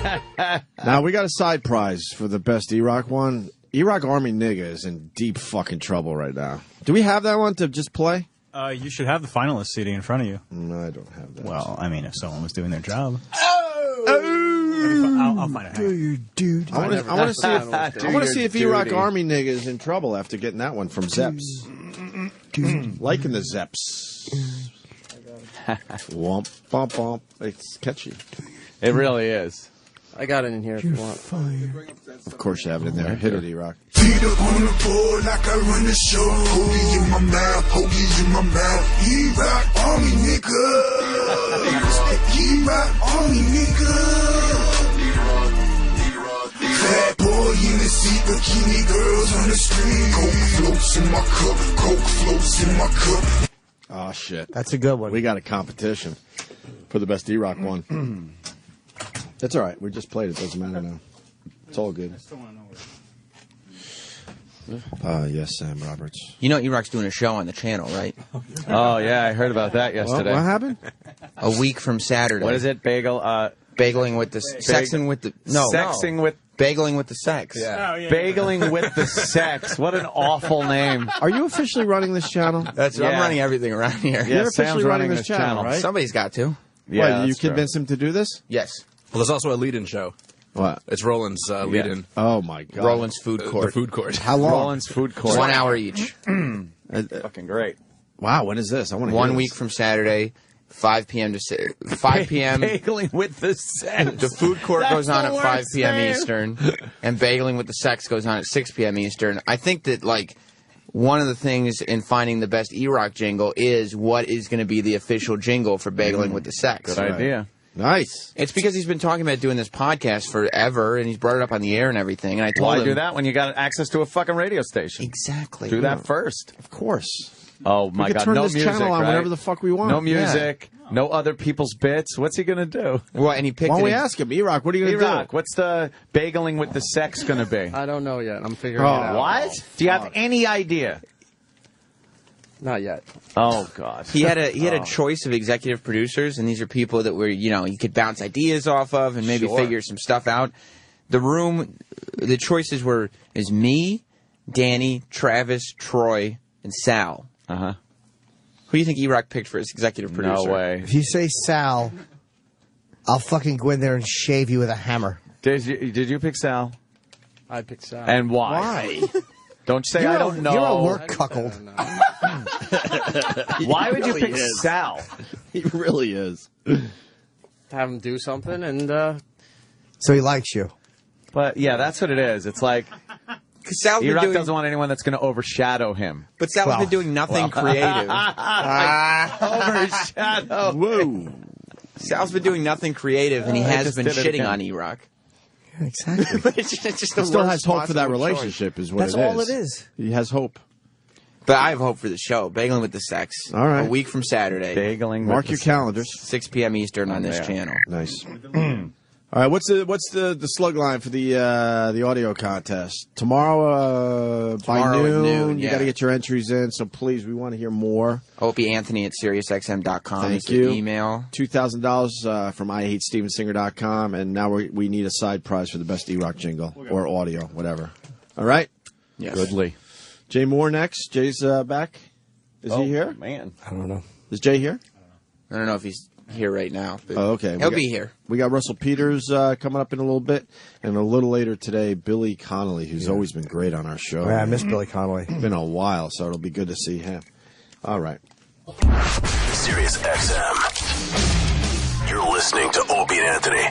Now, we got a side prize for the best E-Rock one. E-Rock Army nigga is in deep fucking trouble right now. Do we have that one to just play?
You should have the finalist CD in front of you.
No, I don't have that.
Well, I mean, if someone was doing their job.
Oh!
I'll find it.
Do you, dude?
I want to see if E-Rock Army nigga is in trouble after getting that one from Zeps. Liking the Zeps. Womp, bump, bump. It's catchy.
It really is.
I got it in here if you want.
Of course you have it in there. Hit it, E-Rock.
Feet up on the board like I run the show. Hoagie in my mouth, hoagie in my mouth. E-Rock Army nigga. E-Rock Army nigga. Fat boy in the seat, bikini girls on the street. Coke floats in my cup, Coke floats in my cup.
Oh, shit.
That's a good one.
We got a competition for the best E-Rock one. That's all right. We just played it. Doesn't matter now. It's all good. Yes, Sam Roberts.
You know E-Rock's doing a show on the channel, right?
Oh, yeah, I heard about that yesterday.
What happened?
A week from Saturday.
What is it?
Bageling with the... Sexing with the... No.
Sexing with...
Bageling with the sex.
Yeah. Bageling with the sex. What an awful name.
Are you officially running this channel?
I'm running everything around here.
You're officially running this channel, right?
Somebody's got to.
Yeah, you convinced him to do this?
Yes.
Well, there's also a lead-in show.
What?
It's Roland's lead-in.
Oh, my God.
Roland's Food Court.
The food court.
How long?
Roland's Food Court.
1 hour each.
Fucking great.
Wow, when is this? I want to
1 week from Saturday, 5 p.m. to 5 p.m.
Bageling with the sex.
The food court goes on at 5 p.m.
name.
Eastern, and Bageling with the sex goes on at 6 p.m. Eastern. I think that, like, one of the things in finding the best E-Rock jingle is what is going to be the official jingle for Bageling with the sex.
Good idea.
Nice.
It's because he's been talking about doing this podcast forever, and he's brought it up on the air and everything. And I told him,
Why do that when you got access to a fucking radio station?
Exactly.
Do that first.
Of course.
Oh,
We
my
can
God.
turn
No
this
music,
channel on
right?
whenever the fuck we want.
No music. No other people's bits. What's he going to do?
Well, and he picked
Why don't
it.
we ask him? E-Rock, what are you going to do?
E-Rock, what's the Bageling with the sex going to be?
I don't know yet. I'm figuring it out.
What? Do you have any idea?
Not yet.
Oh, God.
He had a choice of executive producers, and these are people that were, you could bounce ideas off of and maybe figure some stuff out. The choices is me, Danny, Travis, Troy, and Sal.
Uh-huh.
Who do you think E-Rock picked for his executive producer?
No way.
If you say Sal, I'll fucking go in there and shave you with a hammer.
Did you pick Sal?
I picked Sal.
And why? Don't say I don't know.
You're a work cuckold.
Why would you pick Sal?
He really is.
Have him do something, and
so he likes you.
But yeah, that's what it is. It's like
Sal's been
E-Rock
doing,
doesn't want anyone that's going to overshadow him.
but Sal's been doing nothing creative.
Overshadow.
Whoa.
Sal's been doing nothing creative, and he
I
has
just
been
did it
shitting
again.
on E-Rock.
Exactly.
But it's just
He
the
still
worst
has hope for that
possible
relationship,
choice.
is what
That's
it is.
all it is.
He has hope.
But I have hope for the show. Bagling with the Sex.
All right.
A week from Saturday.
Bagling.
Mark your calendars.
6 p.m. Eastern on this channel.
Nice. All right, what's the slug line for the audio contest tomorrow by
Tomorrow at noon,
You
yeah.
got to get your entries in, so please, we want to hear more.
Opie Anthony at SiriusXM.com is
Thank
the
you.
email.
$2,000 from IHateStevenSinger.com, and now we need a side prize for the best E-Rock jingle or audio, whatever. All right.
Yes.
Goodly.
Jay Moore next. Jay's back. Is he here?
Man.
I don't know.
Is Jay here?
I don't know if he's here right now. But
Oh, okay.
He'll be here.
We got Russell Peters coming up in a little bit, and a little later today, Billy Connolly, who's always been great on our show.
Yeah, I miss Billy Connolly.
Been a while, so it'll be good to see him. All right.
Sirius XM. You're listening to Opie and Anthony.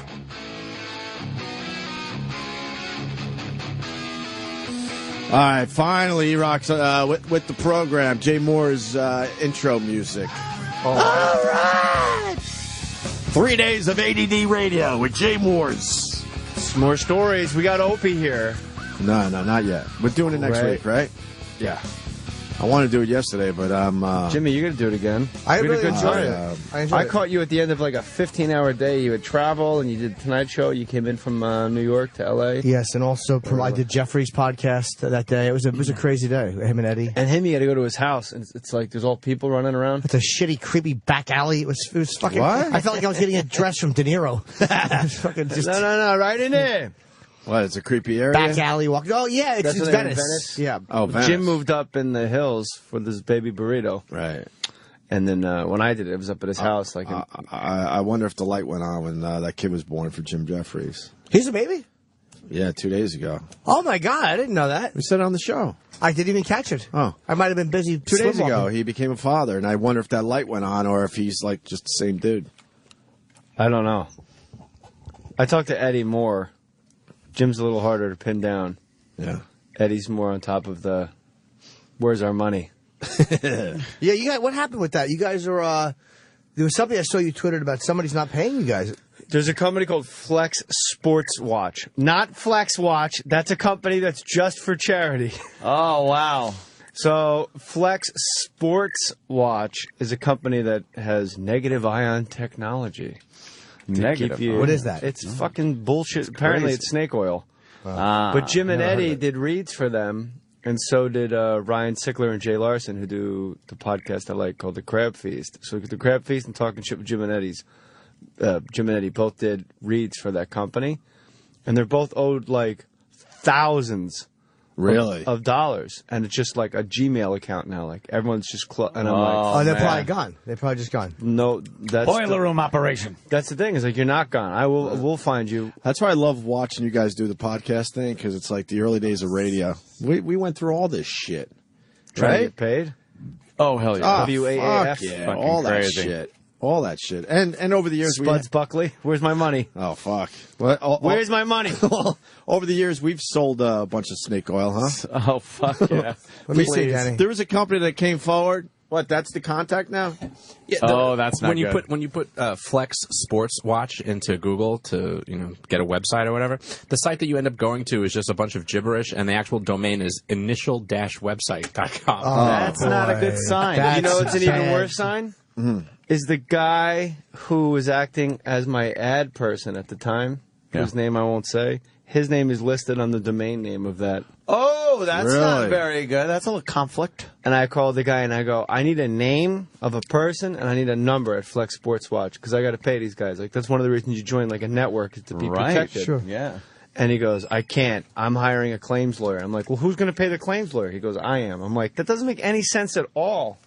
All right, finally, E-Rock's with the program. Jay Moore's intro music.
All right. 3 days of ADD radio with Jay Moore's. Some more stories. We got Opie here.
No, not yet. We're doing it next week, right?
Yeah.
I wanted to do it yesterday, but I'm...
Jimmy, you're going to do it again.
I
We had a
really
good
enjoyed
time.
it. I enjoyed
I
it.
caught you at the end of like a 15-hour day. You would travel, and you did Tonight Show. You came in from New York to L.A.
Yes, and also I did Jeffrey's podcast that day. It was a crazy day. Him and Eddie.
And him, you had to go to his house, and it's like there's all people running around.
It's a shitty, creepy back alley. It was fucking.
What?
I felt like I was getting a dress from De Niro. It was fucking just
No, right in there.
What, it's a creepy area?
back alley walk. Oh yeah, it's
That's when they were in
Venice.
Venice?
Yeah.
Oh, Venice.
Jim moved up in the hills for this baby burrito.
Right.
And then when I did it, it was up at his house. Like,
I wonder if the light went on when that kid was born for Jim Jeffries.
He's a baby.
Yeah, 2 days ago.
Oh my god, I didn't know that.
We said it on the show.
I didn't even catch it.
Oh.
I might have been busy
2 days
swim
ago,
walking.
he became a father, and I wonder if that light went on or if he's like just the same dude.
I don't know. I talked to Eddie more. Jim's a little harder to pin down.
Yeah.
Eddie's more on top of the where's our money.
Yeah, you guys. What happened with that? You guys are. There was something I saw you twittered about. Somebody's not paying you guys.
There's a company called Flex Sports Watch. Not Flex Watch. That's a company that's just for charity.
Oh, wow.
So Flex Sports Watch is a company that has negative ion technology. to
Negative.
keep you-
What is that?
It's fucking bullshit. Apparently
crazy.
it's snake oil.
Ah,
But Jim and
never heard
Eddie
of it.
did reads for them, and so did Ryan Sickler and Jay Larson, who do the podcast I like called The Crab Feast. So The Crab Feast and Talking Shit with Jim and Eddie both did reads for that company, and they're both owed like thousands
Really?
of dollars, and it's just like a Gmail account now. Like everyone's just and I'm
Oh,
like,
they're
man.
probably gone. They're probably just gone.
no, that's
Boiler room operation.
That's the thing. Is like you're not gone. We'll find you.
That's why I love watching you guys do the podcast thing, because it's like the early days of radio. We went through all this shit.
Trying to
Right?
get paid.
Oh, hell yeah.
Oh,
WAAF.
fuck yeah.
Fucking
All that
crazy.
shit. All that shit. And over the years,
Spuds Buckley, where's my money?
Oh, fuck. What?
Where's my money?
Over the years, we've sold a bunch of snake oil, huh?
Oh, fuck yeah.
Let me see, Danny.
There was a company that came forward. What, that's the contact now?
Yeah,
Oh, that's not
when you
good.
put Flex Sports Watch into Google to get a website or whatever. The site that you end up going to is just a bunch of gibberish, and the actual domain is initial-website.com.
Oh,
That's not a good
boy.
sign.
That's
You know what's an even
bad.
worse sign?
Mm-hmm.
Is the guy who was acting as my ad person at the time, whose name I won't say, his name is listed on the domain name of that.
Oh, that's not
Really?
very good. That's a little conflict.
And I called the guy and I go, I need a name of a person and I need a number at Flex Sports Watch because I got to pay these guys. Like that's one of the reasons you join like a network is to be
Right.
protected.
Sure.
Yeah.
And he goes, I can't. I'm hiring a claims lawyer. I'm like, well, who's going to pay the claims lawyer? He goes, I am. I'm like, that doesn't make any sense at all.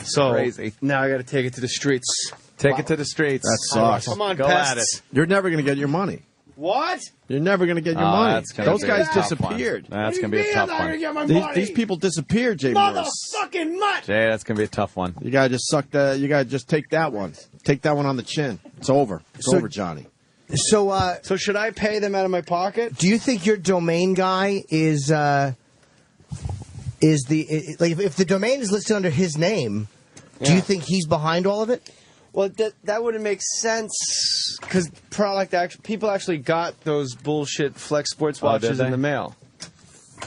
So
Crazy.
now I got to take it to the streets.
Take it to the streets.
That sucks.
Come on,
Go
pests.
at it.
You're never going to get your money.
What?
You're never going to get your money.
That's gonna
Those
be
guys
a tough
disappeared.
one. That's going to be a tough one.
These people disappeared, Jay Morris.
Motherfucking mutt!
Jay, that's going to be a tough one.
You got to just suck the. You got to just take that one. Take that one on the chin. It's over. It's over, Johnny.
So,
so should I pay them out of my pocket?
Do you think your domain guy is like if the domain is listed under his name? Do you think he's behind all of it?
Well, that wouldn't make sense because people actually got those bullshit Flex Sports watches in the mail.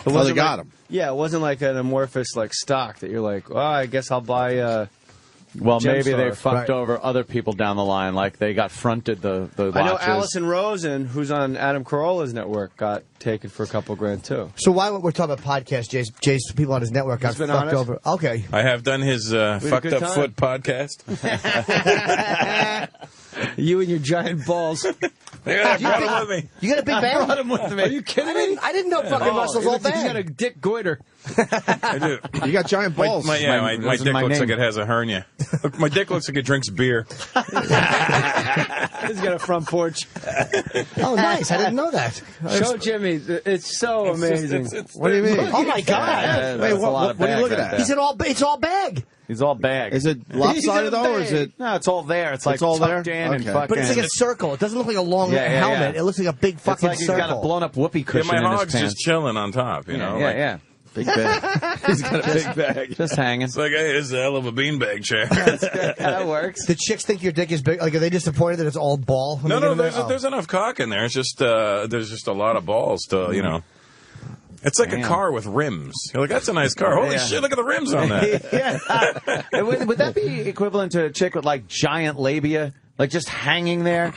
They got them.
Yeah, it wasn't like an amorphous like stock that you're like, oh, I guess I'll buy.
Well, maybe
Gemstar.
they fucked over other people down the line, like they got fronted the watches.
I know Allison Rosen, who's on Adam Carolla's network, got taken for a couple grand too.
So why we're talking about podcast, Jay's people on his network got
been
fucked
honest?
over. Okay.
I have done his Fucked
good
Up
time.
Foot podcast.
You and your giant balls.
I brought him with me.
You got a big bag?
I brought him with me. Are you kidding me?
I didn't know fucking Russell's all
You
bad.
got a dick goiter.
I do.
You got giant balls.
My dick looks like it has a hernia. My dick looks like it drinks beer.
He's got a front porch.
Oh, nice. I didn't know that.
Show Jimmy. It's so amazing.
What do you mean?
Oh, my God.
Yeah,
Wait,
that's a lot
what
of
are you
bag
looking
right
at?
there.
It's all bag.
He's all bag.
Is it lopsided though, or is it?
No, it's all there. It's like
all
tucked
there?
in and
Okay.
fucking.
But it's like a circle. It doesn't look like a long helmet.
yeah.
It looks like a big
It's
fucking
like he's
circle.
got a blown up whoopee
Yeah,
cushion
my
in his
hog's
pants.
just chilling on top, you know?
Yeah,
like,
yeah.
Big bag.
He's got a big bag.
Just hanging.
It's like, hey, this is a hell of a beanbag chair.
That works.
The chicks think your dick is big. Like, are they disappointed that it's all ball? when
No,
they get in
there's,
there?
there's enough cock in there. It's just there's just a lot of balls to, you know. It's like a car with rims. You're like, that's a nice car. Holy shit, look at the rims on that.
Would that be equivalent to a chick with like giant labia, like just hanging there?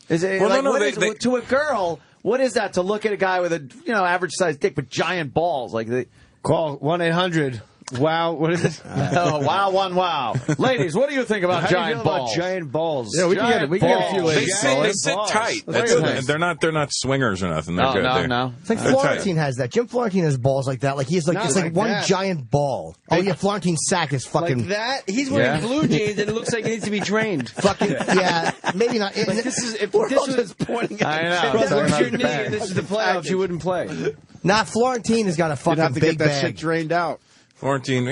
Is it
Well,
like,
no,
what
they-
is-
they-
to a girl? What is that to look at a guy with a average sized dick but giant balls? Like they
Call 1-800. Wow, what is it?
oh wow one wow. Ladies, what do you think about
How do you
giant
feel about
balls?
giant balls?
Yeah, we can get a few
balls.
ladies.
They sit tight.
That's
That's-
nice.
They're not swingers or nothing. They're
No,
good.
no,
They're-
no.
It's like
They're
Florentine
tight.
has that. Jim Florentine has balls like that. Like he's like
Not
it's like
like
one
that.
giant ball. Oh yeah, Florentine's sack is fucking
Like that? He's wearing
Yeah.
blue jeans and it looks like it needs to be drained.
fucking yeah. Maybe not.
Like this is if
We're
this
all
was
just pointing at
I
each
know.
other.
Talking
where's
about
your
the
knee
bag.
and this is the playoffs, you wouldn't play.
Nah, Florentine has got a
You'd
fucking
have to get
big
that shit
bag.
drained out.
Florentine,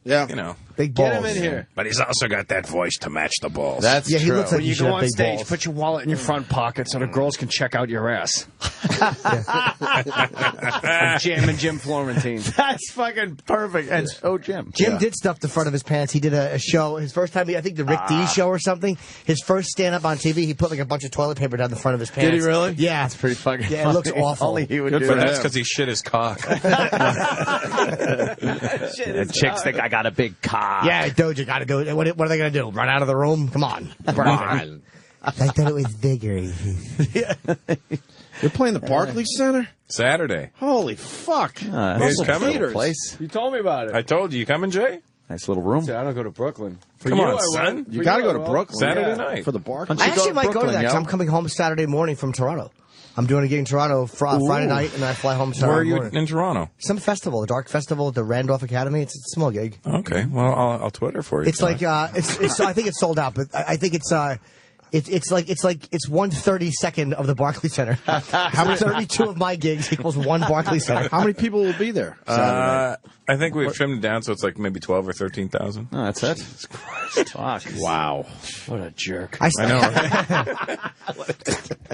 Yeah.
you know.
Big
Get
balls.
him in here.
But he's also got that voice to match the balls.
That's
Yeah, he
true.
looks like
When
he
you
should
go
have
on
big
stage,
balls.
put your wallet in your front pocket so the girls can check out your ass. I'm jamming Jim Florentine.
That's fucking perfect. And so Jim.
Jim did stuff the front of his pants. He did a show. His first time, I think the Rick D show or something. His first stand up on TV, he put like a bunch of toilet paper down the front of his pants.
Did he really?
Yeah.
That's pretty fucking
Yeah, it looks
funny.
awful.
Only he would
Good
do
for
that.
That's because he shit his cock.
The chicks think I got a big cock.
Yeah, Doja got to go. What are they going to do? Run out of the room? Come on. Come on. I thought it was bigger.
You're playing the Barclays Center?
Saturday.
Holy fuck.
He's
Russell
coming.
Peters.
Place.
You told me about it.
I told you. You coming, Jay?
Nice little room.
I don't go to Brooklyn.
Come on, son.
You got to go to Brooklyn.
Saturday night.
For the Barclays.
I actually might go to
Brooklyn,
that because
yo.
I'm coming home Saturday morning from Toronto. I'm doing a gig in Toronto Friday night, and then I fly home Saturday
Where are you
morning.
in Toronto?
Some festival, the Dark Festival at the Randolph Academy. It's a small gig.
Okay. Well, I'll Twitter for you.
It's like it's. I think it's sold out, but I think it's 1/32 of the Barclays Center. How many 32 of my gigs equals one Barclays Center?
How many people will be there? Saturday?
I think we've trimmed it down so it's like maybe 12 or 13,000.
Oh, that's it. Fuck.
Wow.
What a jerk.
I know.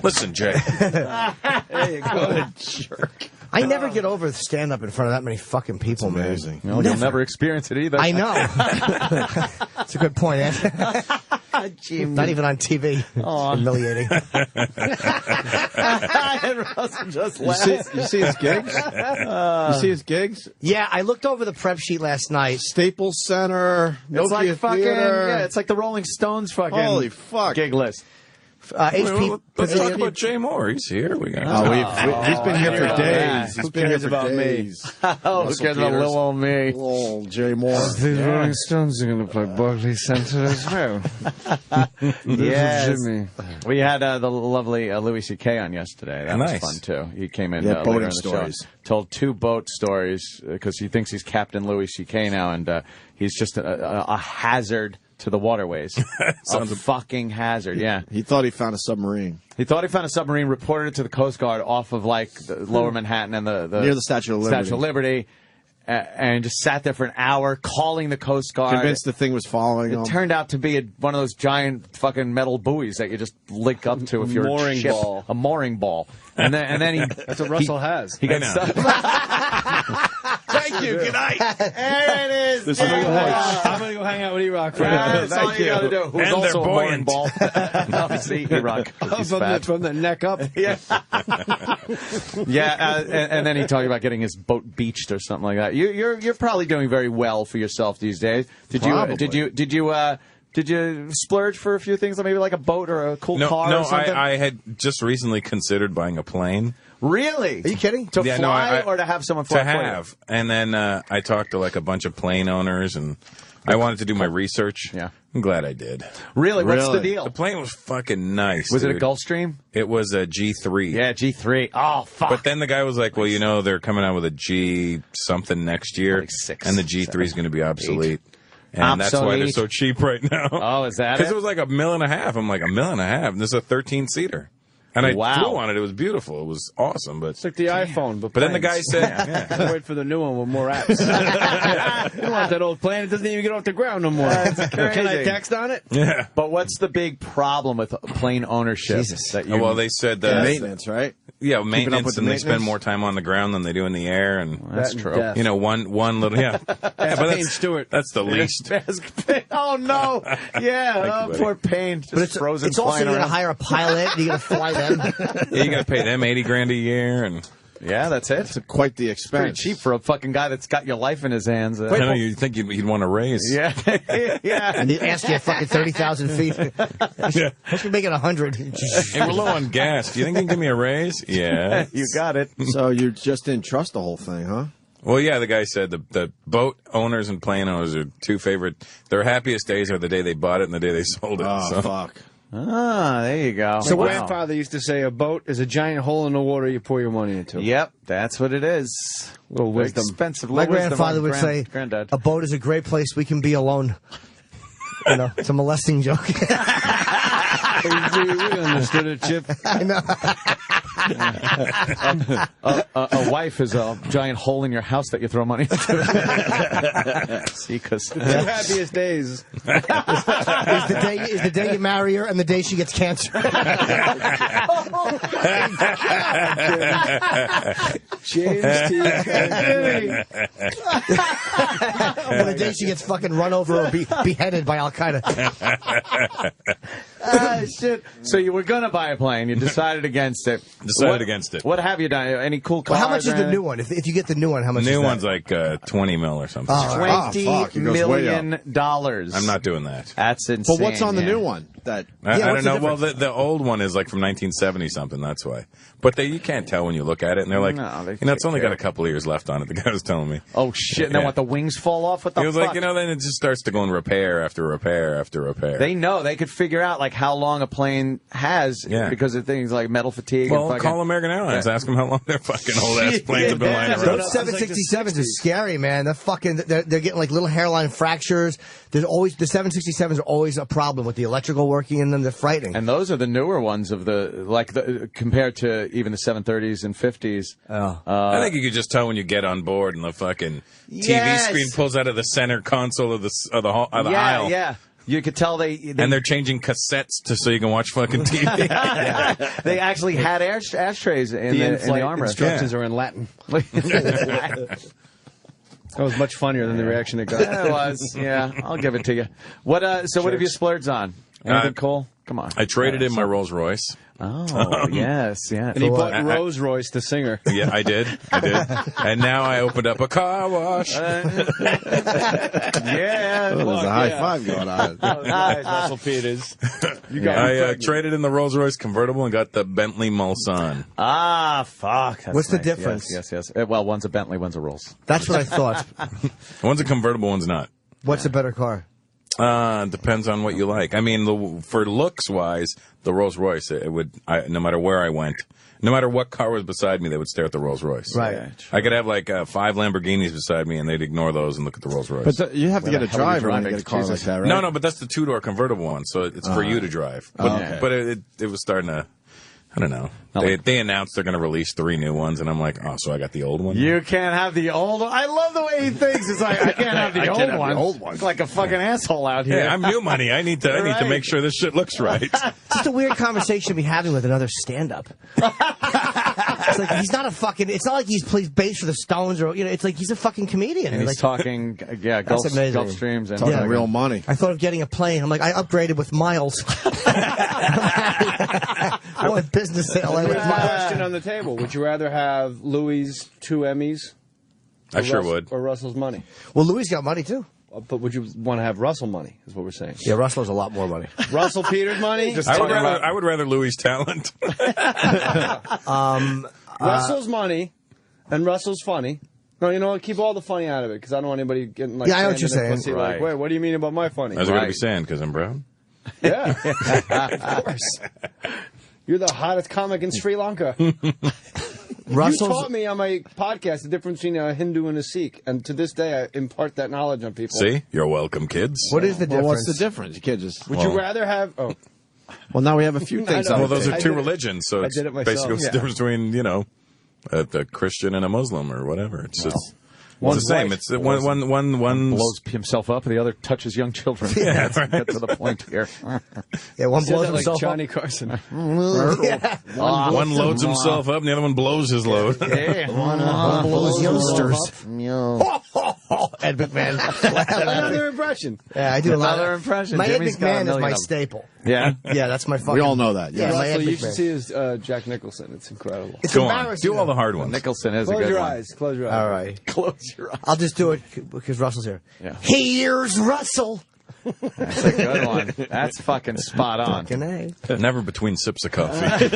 Listen, Jay.
There you go. What a jerk. I never get over stand up in front of that many fucking people, man.
Amazing.
No, you'll never experience it either.
I know. That's a good point, Ed. Not even on TV. It's humiliating.
Russell just
You see his gigs? You see his gigs?
Yeah, I looked over the prep sheet last night.
Staples Center,
It's like
Nokia
fucking,
Theater.
yeah, it's like the Rolling Stones fucking
Holy fuck.
gig list.
HP.
Let's talk about Jay Moore. He's here. We got.
He's been here for days.
yeah.
He's been here for days.
Oh, who cares about little old me?
Oh, Jay Moore.
The Rolling Stones are going to play Barclays Center as well.
Yes.
Jimmy.
We had the lovely Louis C.K. on yesterday. That
Nice.
was fun, too. He came in
Yeah,
later
boating
in the
stories.
show. Told 2 boat stories because he thinks he's Captain Louis C.K. now, and he's just a hazard to the waterways.
Sounds
a fucking hazard, yeah.
He thought he found a submarine.
He thought he found a submarine, reported it to the Coast Guard off of, like, the Lower Manhattan and the
near the Statue of Liberty.
Statue of Liberty. And just sat there for an hour calling the Coast Guard.
Convinced the thing was following him.
It turned out to be one of those giant fucking metal buoys that you just link up to if you're
mooring
a ship.
ball.
A mooring ball. And then he...
That's what Russell has.
He got stuck.
Thank you. Good night.
There it is.
I'm going to go hang out with E-Rock for now.
That's all you got to do. Who's
And
also
they're
a mooring
buoyant.
ball. Obviously, E-Rock.
From the neck up.
Yeah. Yeah, and then he talked about getting his boat beached or something like that. You're probably doing very well for yourself these days. Did you splurge for a few things, maybe like a boat or a cool car or something?
No, I had just recently considered buying a plane.
Really?
Are you kidding?
To
Yeah,
fly
no,
or to have someone fly
To
for you?
have. And then I talked to like a bunch of plane owners, and I wanted to do my research.
Yeah.
I'm glad I did.
Really? What's the deal?
The plane was fucking nice.
Was it a
dude.
Gulfstream?
It was a G3.
Yeah, G3. Oh, fuck.
But then the guy was like, well, you know, they're coming out with a G something next year.
Like 6,
and the G3 is going to be obsolete.
8.
And that's why they're
Obsolete.
so cheap right now.
Oh, is that
Because
it?
it was like $1.5 million. I'm like, $1.5 million? And this is a 13-seater. And I
Wow.
flew on it. It was beautiful. It was awesome. But
It's like the iPhone, but
then the guy
planes.
said, yeah.
Wait for the new one with more apps. You don't want that old plane. It doesn't even get off the ground no more. Can I text on it?
Yeah.
But what's the big problem with plane ownership? That you,
Well, they said
maintenance, right?
Yeah,
up with
maintenance,
the
and they
maintenance?
spend more time on the ground than they do in the air, and
That's
That and
true.
death.
you know, one little yeah. Yeah, but
Payne Stewart.
that's the least.
Oh, no. Yeah,
you, buddy.
poor Payne. Just
But it's
frozen
also
flying
you're going to
around.
hire a pilot. You're going to fly them.
Yeah, you got to pay them $80,000 a year, and
Yeah, that's it.
It's quite the
Pretty
expense.
cheap for a fucking guy that's got your life in his hands.
I know you'd think he'd want to raise.
Yeah, yeah.
And they ask you at fucking 30,000 feet.
Yeah.
I should make it 100.
Hey, we're low on gas. Do you think you can give me a raise? Yeah.
You got it.
So you just didn't trust the whole thing, huh?
Well, yeah, the guy said the boat owners and plane owners are two favorite. Their happiest days are the day they bought it and the day they sold it.
Oh,
so.
fuck.
Ah, there you go.
So
Wow.
grandfather used to say a boat is a giant hole in the water you pour your money into.
Yep, that's what it is.
Little
Very
wisdom.
expensive.
My
little wisdom
grandfather
on
would say,
Granddad.
a boat is a great place we can be alone. You know, it's a molesting joke.
we understood it, Chip.
I know.
A wife is a giant hole in your house that you throw money into. See, because
The two happiest days.
is the day you marry her and the day she gets cancer.
James T.
Or the day she gets fucking run over or beheaded by Al Qaeda.
Ah, shit. So you were gonna buy a plane. You decided against it.
Decided against it.
What have you done? Any cool cars?
Well, how much is
or
the
anything?
new one? If you get the new one, how much
The
is
new
that?
one's like $20 million or something.
fuck, it goes
$20
way
million.
I'm not doing that.
That's insane.
But what's on the
yeah.
new one? That
I
what's
don't
the
know. Well,
difference?
the old one is like from 1970 something. That's why. But you can't tell when you look at it, and they're like,
No, they
it's only
take
got a couple of years left on it. The guy was telling me.
Oh shit! And then
Yeah.
what? The wings fall off? What the
He was
fuck?
like, then it just starts to go in repair after repair after repair.
They know. They could figure out like how long a plane has
Yeah.
because of things like metal fatigue.
well,
and fucking,
call American Airlines.
Yeah.
Ask them how long their fucking old ass planes have been lying
Yeah.
around.
Those 767s are scary, man. They're getting like little hairline fractures. There's always the 767s are always a problem with the electrical working in them. They're frightening.
And those are the newer ones of the compared to even the 730s and 50s.
I think you could just tell when you get on board and the fucking TV
Yes.
screen pulls out of the center console of the
yeah,
aisle.
yeah. You could tell they
And they're changing cassettes so you can watch fucking TV.
they actually had ashtrays in
The
the
in-flight
armrest.
instructions are in Latin. That was much funnier than the reaction it got.
Yeah, it was. Yeah, I'll give it to you. What? So what have you splurged on? Anything cool? Come on.
I traded in my Rolls Royce.
Oh, yes, yeah.
And he bought Rose Royce, the singer.
Yeah, I did. And now I opened up a car wash.
Yeah.
there's a high five going on.
Nice, Russell Peters. You got
I traded in the Rolls Royce convertible and got the Bentley Mulsanne.
Ah, fuck. That's
What's the
nice.
difference?
Yes. Well, one's a Bentley, one's a Rolls.
That's what I thought.
One's a convertible, one's not.
What's a better car?
Depends on what you like. I mean, for looks wise, the Rolls Royce, it would, no matter where I went, no matter what car was beside me, they would stare at the Rolls Royce.
Right.
I could have like 5 Lamborghinis beside me, and they'd ignore those and look at the Rolls Royce.
But you have to get a driver when you get a car like that, right?
No, but that's the 2-door convertible one, so it's for you to drive. But it was starting to. I don't know. They announced they're going to release 3 new ones, and I'm like, oh, so I got the old one?
You can't have the old one. I love the way he thinks. It's like, I can't have the old one. It's like a fucking asshole out here.
Yeah, I'm new money. I need to make sure this shit looks right.
It's just a weird conversation to be having with another stand-up. It's like he's not a fucking. It's not like he's plays bass for the Stones or it's like he's a fucking comedian.
And he's
like,
talking, Gulf Streams and
talking real money.
I thought of getting a plane. I'm like, I upgraded with miles. I want business sale.
Here's my question on the table: would you rather have Louis' 2 Emmys?
I sure would.
Or Russell's money?
Well, Louis got money too.
But would you want to have Russell money? Is what we're saying.
Yeah, Russell has a lot more money.
Russell Peters money.
I would rather Louis' talent.
Russell's money, and Russell's funny. No, you know what? Keep all the funny out of it because I don't want anybody getting like.
Yeah, I know what you're saying.
Right. Like, wait, what do you mean about my funny?
That's what I'm going to be saying because I'm brown.
Yeah, of course. You're the hottest comic in Sri Lanka. You taught me on my podcast the difference between a Hindu and a Sikh, and to this day I impart that knowledge on people.
See? You're welcome, kids.
What is the difference?
Well, what's the difference? You can't just...
Would you rather have... Oh.
Well, now we have a few things.
Well, those are 2 religions, so it's
myself.
basically what's the difference between, a Christian and a Muslim or whatever. It's just... It's the same. It's one
blows himself up, and the other touches young children.
Yeah,
Let's get to the point here.
Yeah, one blows himself
like Johnny Carson.
Yeah.
One loads himself up, and the other one blows his load.
Yeah. One blows youngsters. Ed McMahon.
Another impression.
Yeah, I do
another impression.
My Ed
Jimmy's got a
McMahon is
million
my
of them.
staple.
Yeah?
Yeah, that's my fucking...
We all know that.
Yeah, my Ed
Russell, you
McMahon.
should see his Jack Nicholson. It's incredible.
It's
Go on.
embarrassing.
Do all the hard ones.
Nicholson is
Close
a good
your
one.
eyes. Close your eyes.
All right.
Close your eyes.
I'll just do it because Russell's here.
Yeah.
Here's Russell.
That's a good one. That's fucking spot on.
Fucking A.
Never between sips of coffee.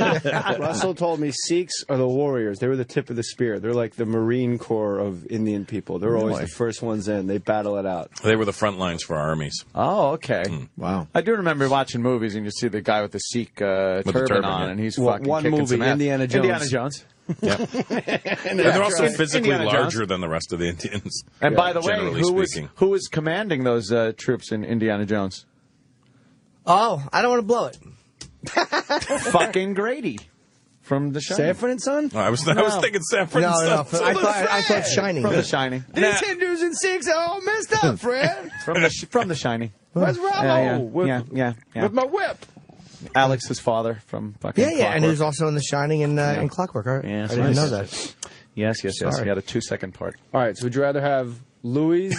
Russell told me Sikhs are the warriors. They were the tip of the spear. They're like the Marine Corps of Indian people. They're always the first ones in. They battle it out.
They were the front lines for our armies.
Oh, okay.
Wow.
I do remember watching movies, and you see the guy with the Sikh turban on,
yeah.
and he's
Well,
fucking
one
kicking
movie,
some ass.
Indiana Jones.
Indiana Jones.
Yeah. And they're also physically
Indiana
larger
Jones.
than the rest of the Indians.
And by the way,
generally speaking.
who was commanding those troops in Indiana Jones?
Oh, I don't want to blow it.
Fucking Grady from The Shining.
Sanford and Son?
Oh, I was thinking Sanford and
No,
Son.
I thought Shining.
From The Shining.
These Hindus and Sikhs are all messed up, Fred.
From the Shining.
Where's Ramo?
Yeah.
With my whip.
Alex's father from fucking
Yeah, and he
Clockwork.
was also in The Shining and in Clockwork. I didn't know that.
Yes.
Sorry.
He had a 2-second part.
All right, so would you rather have Louis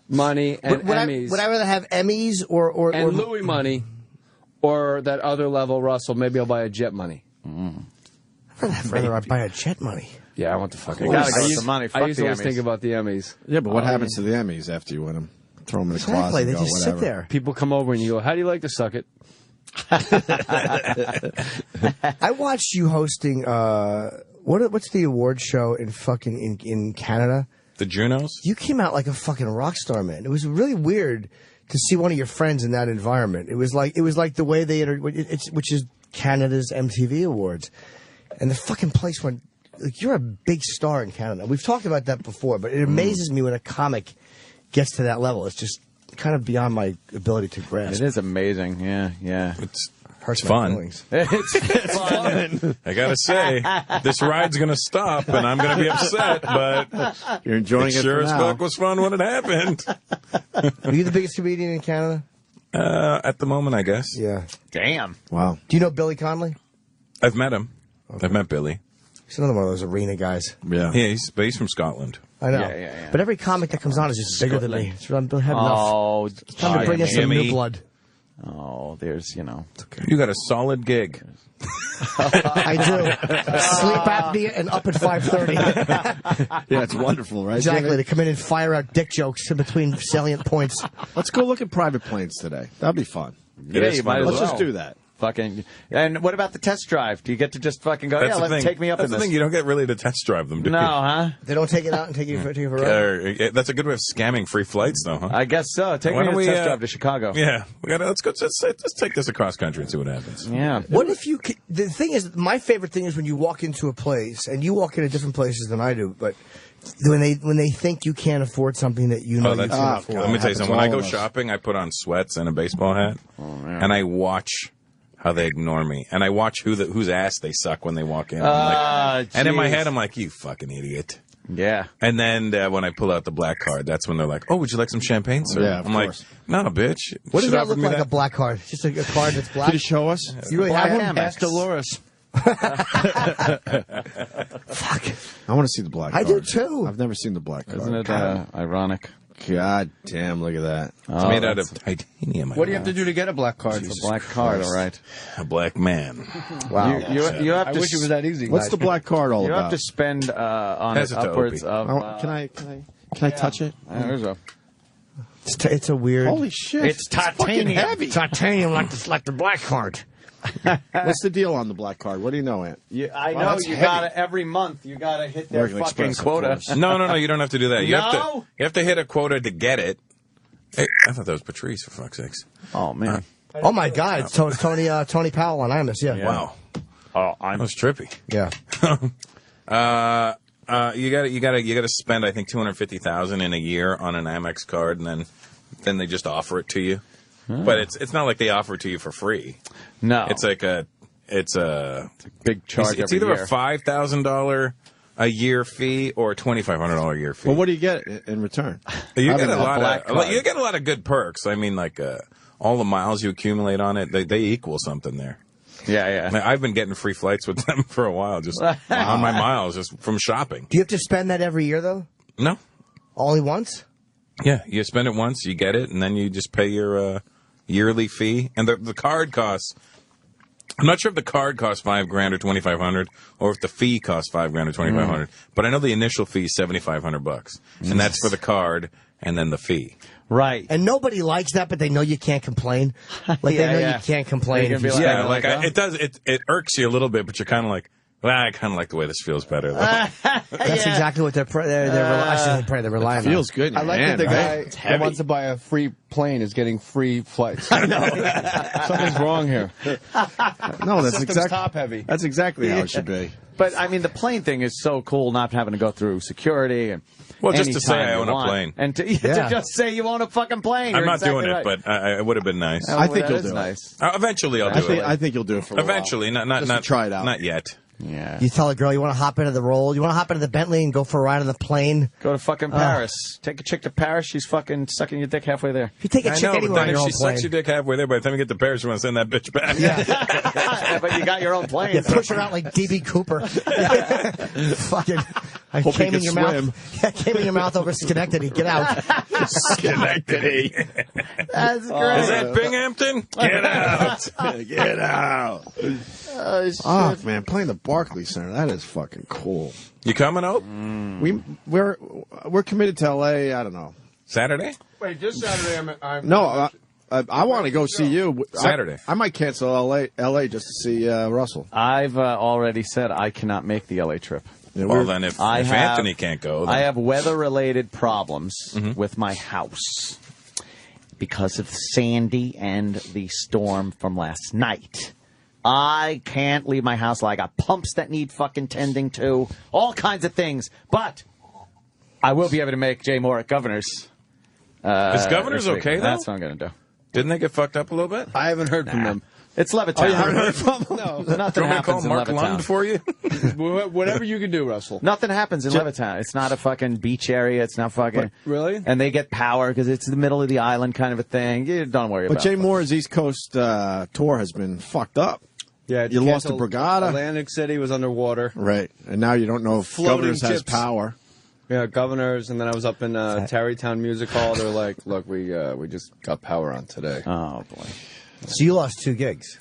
money and Emmys?
Would I rather have Emmys or
Louis money, or that other level Russell? Maybe I'll buy a jet money.
I'd rather buy a jet money.
Yeah, I want the fucking.
You gotta
I
go
used,
some money.
I
Fuck
used
the
to always
Emmys.
think about the Emmys.
Yeah, but what happens to the Emmys after you win them? Throw them in the closet and
They
go,
just
whatever.
sit there.
People come over and you go, "How do you like to suck it?"
I watched you hosting. What's the award show in Canada?
The Junos?
You came out like a fucking rock star, man. It was really weird to see one of your friends in that environment. It was like the way they which is Canada's MTV Awards, and the fucking place went. Like, you're a big star in Canada. We've talked about that before, but it amazes me when a comic gets to that level. It's just kind of beyond my ability to grasp.
It is amazing. Yeah.
It's
Hurts my
fun.
feelings.
It's fun.
I gotta say, this ride's gonna stop, and I'm gonna be upset. But
you're enjoying it.
Sure
for
as
now.
fuck was fun when it happened.
Are you the biggest comedian in Canada?
At the moment, I guess.
Yeah.
Damn.
Wow.
Do you know Billy Connolly?
I've met him. I've met Billy.
He's another one of those arena guys.
Yeah.
Yeah, he's from Scotland.
I know.
Yeah.
But every comic that comes on is just bigger than me. It's had enough.
Oh,
It's time to bring in some
Jimmy.
new blood.
Oh, there's,
You got a solid gig.
I do. Sleep apnea and up at 5:30.
Yeah, it's wonderful, right?
Exactly.
Jimmy?
They come in and fire out dick jokes in between salient points.
Let's go look at private planes today. That'd be fun.
It is
you
fun
might
to
as
Let's
look.
just do that.
fucking. And what about the test drive? Do you get to just fucking go?
That's the thing.
Take me up
That's
in
the
this.
thing. You don't get really to test drive them, do
No,
you?
huh?
They don't take it out and take you for a ride?
That's a good way of scamming free flights, though, huh?
I guess so. Take
Why
me
don't
on a
we,
test drive to Chicago.
Yeah, let's go. Let's take this across country and see what happens.
Yeah.
What if you? The thing is, my favorite thing is when you walk into a place, and you walk into different places than I do, but when they think you can't afford something that you know you can't afford.
Let me tell you something. When I go shopping, I put on sweats and a baseball hat, and I watch how they ignore me, and I watch whose ass they suck when they walk in. And in my head, I'm like, you fucking idiot.
Yeah.
And then when I pull out the black card, that's when they're like, "Oh, would you like some champagne, sir?"
Yeah, of
I'm
course.
like, "No, bitch."
What does
Should
that
offer
look
me
like? A black card? It's just a card that's black.
Could you show us?
You really have one?
Ask Dolores.
Fuck.
I want to see the black
I
card.
do too.
I've never seen the black card.
Isn't it ironic?
God damn, look at that.
It's made out of titanium.
What do you have to do to get a black card?
It's a black card, all right.
A black man.
Wow.
You have
I
to
wish it was that easy.
What's the black card all
You
about?
have to spend on
Pass
it
it to
upwards
Opie.
of.
Can I touch it?
There's a.
It's a weird.
Holy shit!
It's titanium.
Heavy.
Titanium like the black card.
What's the deal on the black card? What do you know, Ant?
I
Wow,
know
that's
you
heavy.
gotta every month. You gotta hit their
American
fucking
Express, of
quota.
course.
No, you don't have to do that. You
No?
have to hit a quota to get it. Hey, I thought that was Patrice, for fuck's sakes.
Oh man.
Oh my God! It's Tony Powell on Imus. Yeah.
Wow.
Oh,
That was trippy.
Yeah.
You gotta spend, I think, $250,000 in a year on an Amex card, and then they just offer it to you. But it's not like they offer it to you for free.
No.
It's like a
big charge.
It's
every
either
year.
a $5,000 a year fee or a $2,500 a year fee.
Well, what do you get in return?
You
Other
get a
than
lot
black
you get a lot of good perks. I mean, like all the miles you accumulate on it, they equal something there.
Yeah.
I mean, I've been getting free flights with them for a while, just on my miles, just from shopping.
Do you have to spend that every year though?
No.
Only once?
Yeah, you spend it once, you get it, and then you just pay your yearly fee. And the card costs. I'm not sure if the card costs $5,000 or $2,500, or if the fee costs $5,000 or $2,500. But I know the initial fee is $7,500, and that's for the card and then the fee.
Right.
And nobody likes that, but they know you can't complain. Like they know you can't complain if you spend
Yeah,
it.
like it does. It irks you a little bit, but you're kind of like, well, I kind of like the way this feels better.
That's exactly what they're relying on.
Feels good. In
I
your
like
hand,
that the guy
right? It's
that
heavy.
wants to buy a free plane is getting free flights. I know. Something's wrong here.
No, that's
System's
exactly
top heavy.
That's exactly how it should be.
But I mean, the plane thing is so cool, not having to go through security and.
Well, just to say
anytime
I
you
own a
want.
plane.
And to just say you own a fucking plane.
I'm
You're
not
exactly
doing
right.
it, but it would have been nice.
I think
that
you'll
is
do
nice.
it.
Eventually, I'll do it.
I think you'll do it for a while.
Eventually, not
Just to try it out.
Not yet.
Yeah.
You tell a girl you want to hop into the roll, you want to hop into the Bentley and go for a ride on the plane.
Go to fucking Paris. Take a chick to Paris. She's fucking sucking your dick halfway there.
If you take a
I
chick
know, but
anywhere on
then
your
if
own
she
plane,
sucks your dick halfway there, by the time you get to Paris, you want to send that bitch back.
But you got your own plane.
you push her out like D.B. Cooper. Fucking, I
Hope
came
you
in your
can
mouth. I came in your mouth over Schenectady. Get out.
Schenectady.
That's great.
Is that Binghamton? Get out.
Get out.
Oh, shit.
Oh man, playing the Barclays Center, that is fucking cool.
You coming out?
We're committed to LA. I don't know.
Saturday?
Wait, this Saturday I'm
No, I want to go see you
Saturday.
I might cancel LA just to see Russell.
I've already said I cannot make the LA trip.
Yeah,
Well, then if
I have-
Anthony can't go, then
I have weather-related problems with my house because of Sandy and the storm from last night. I can't leave my house. I got pumps that need fucking tending to, all kinds of things. But I will be able to make Jay Moore at Governor's.
Is Governor's
this week.
okay, though?
That's what I'm going to do.
Didn't they get fucked up a little bit?
I haven't heard from them.
It's Levittown.
Oh, you haven't heard from him?
No.
Nothing
Don't they call
happens in
Mark
Levittown.
Lund for you?
Whatever you can do, Russell.
Nothing happens in Levittown. It's not a fucking beach area. It's not fucking...
Really?
And they get power because it's the middle of the island kind of a thing. You don't worry
But
about
Jay
it.
Moore's East Coast tour has been fucked up.
Yeah,
You lost to Brigada.
Atlantic City was underwater.
Right, and now you don't know if
Floating
Governors has
chips.
power.
Yeah, Governors, and then I was up in Tarrytown Music Hall. They're like, "Look, we just got power on today."
Oh boy!
So you lost 2 gigs.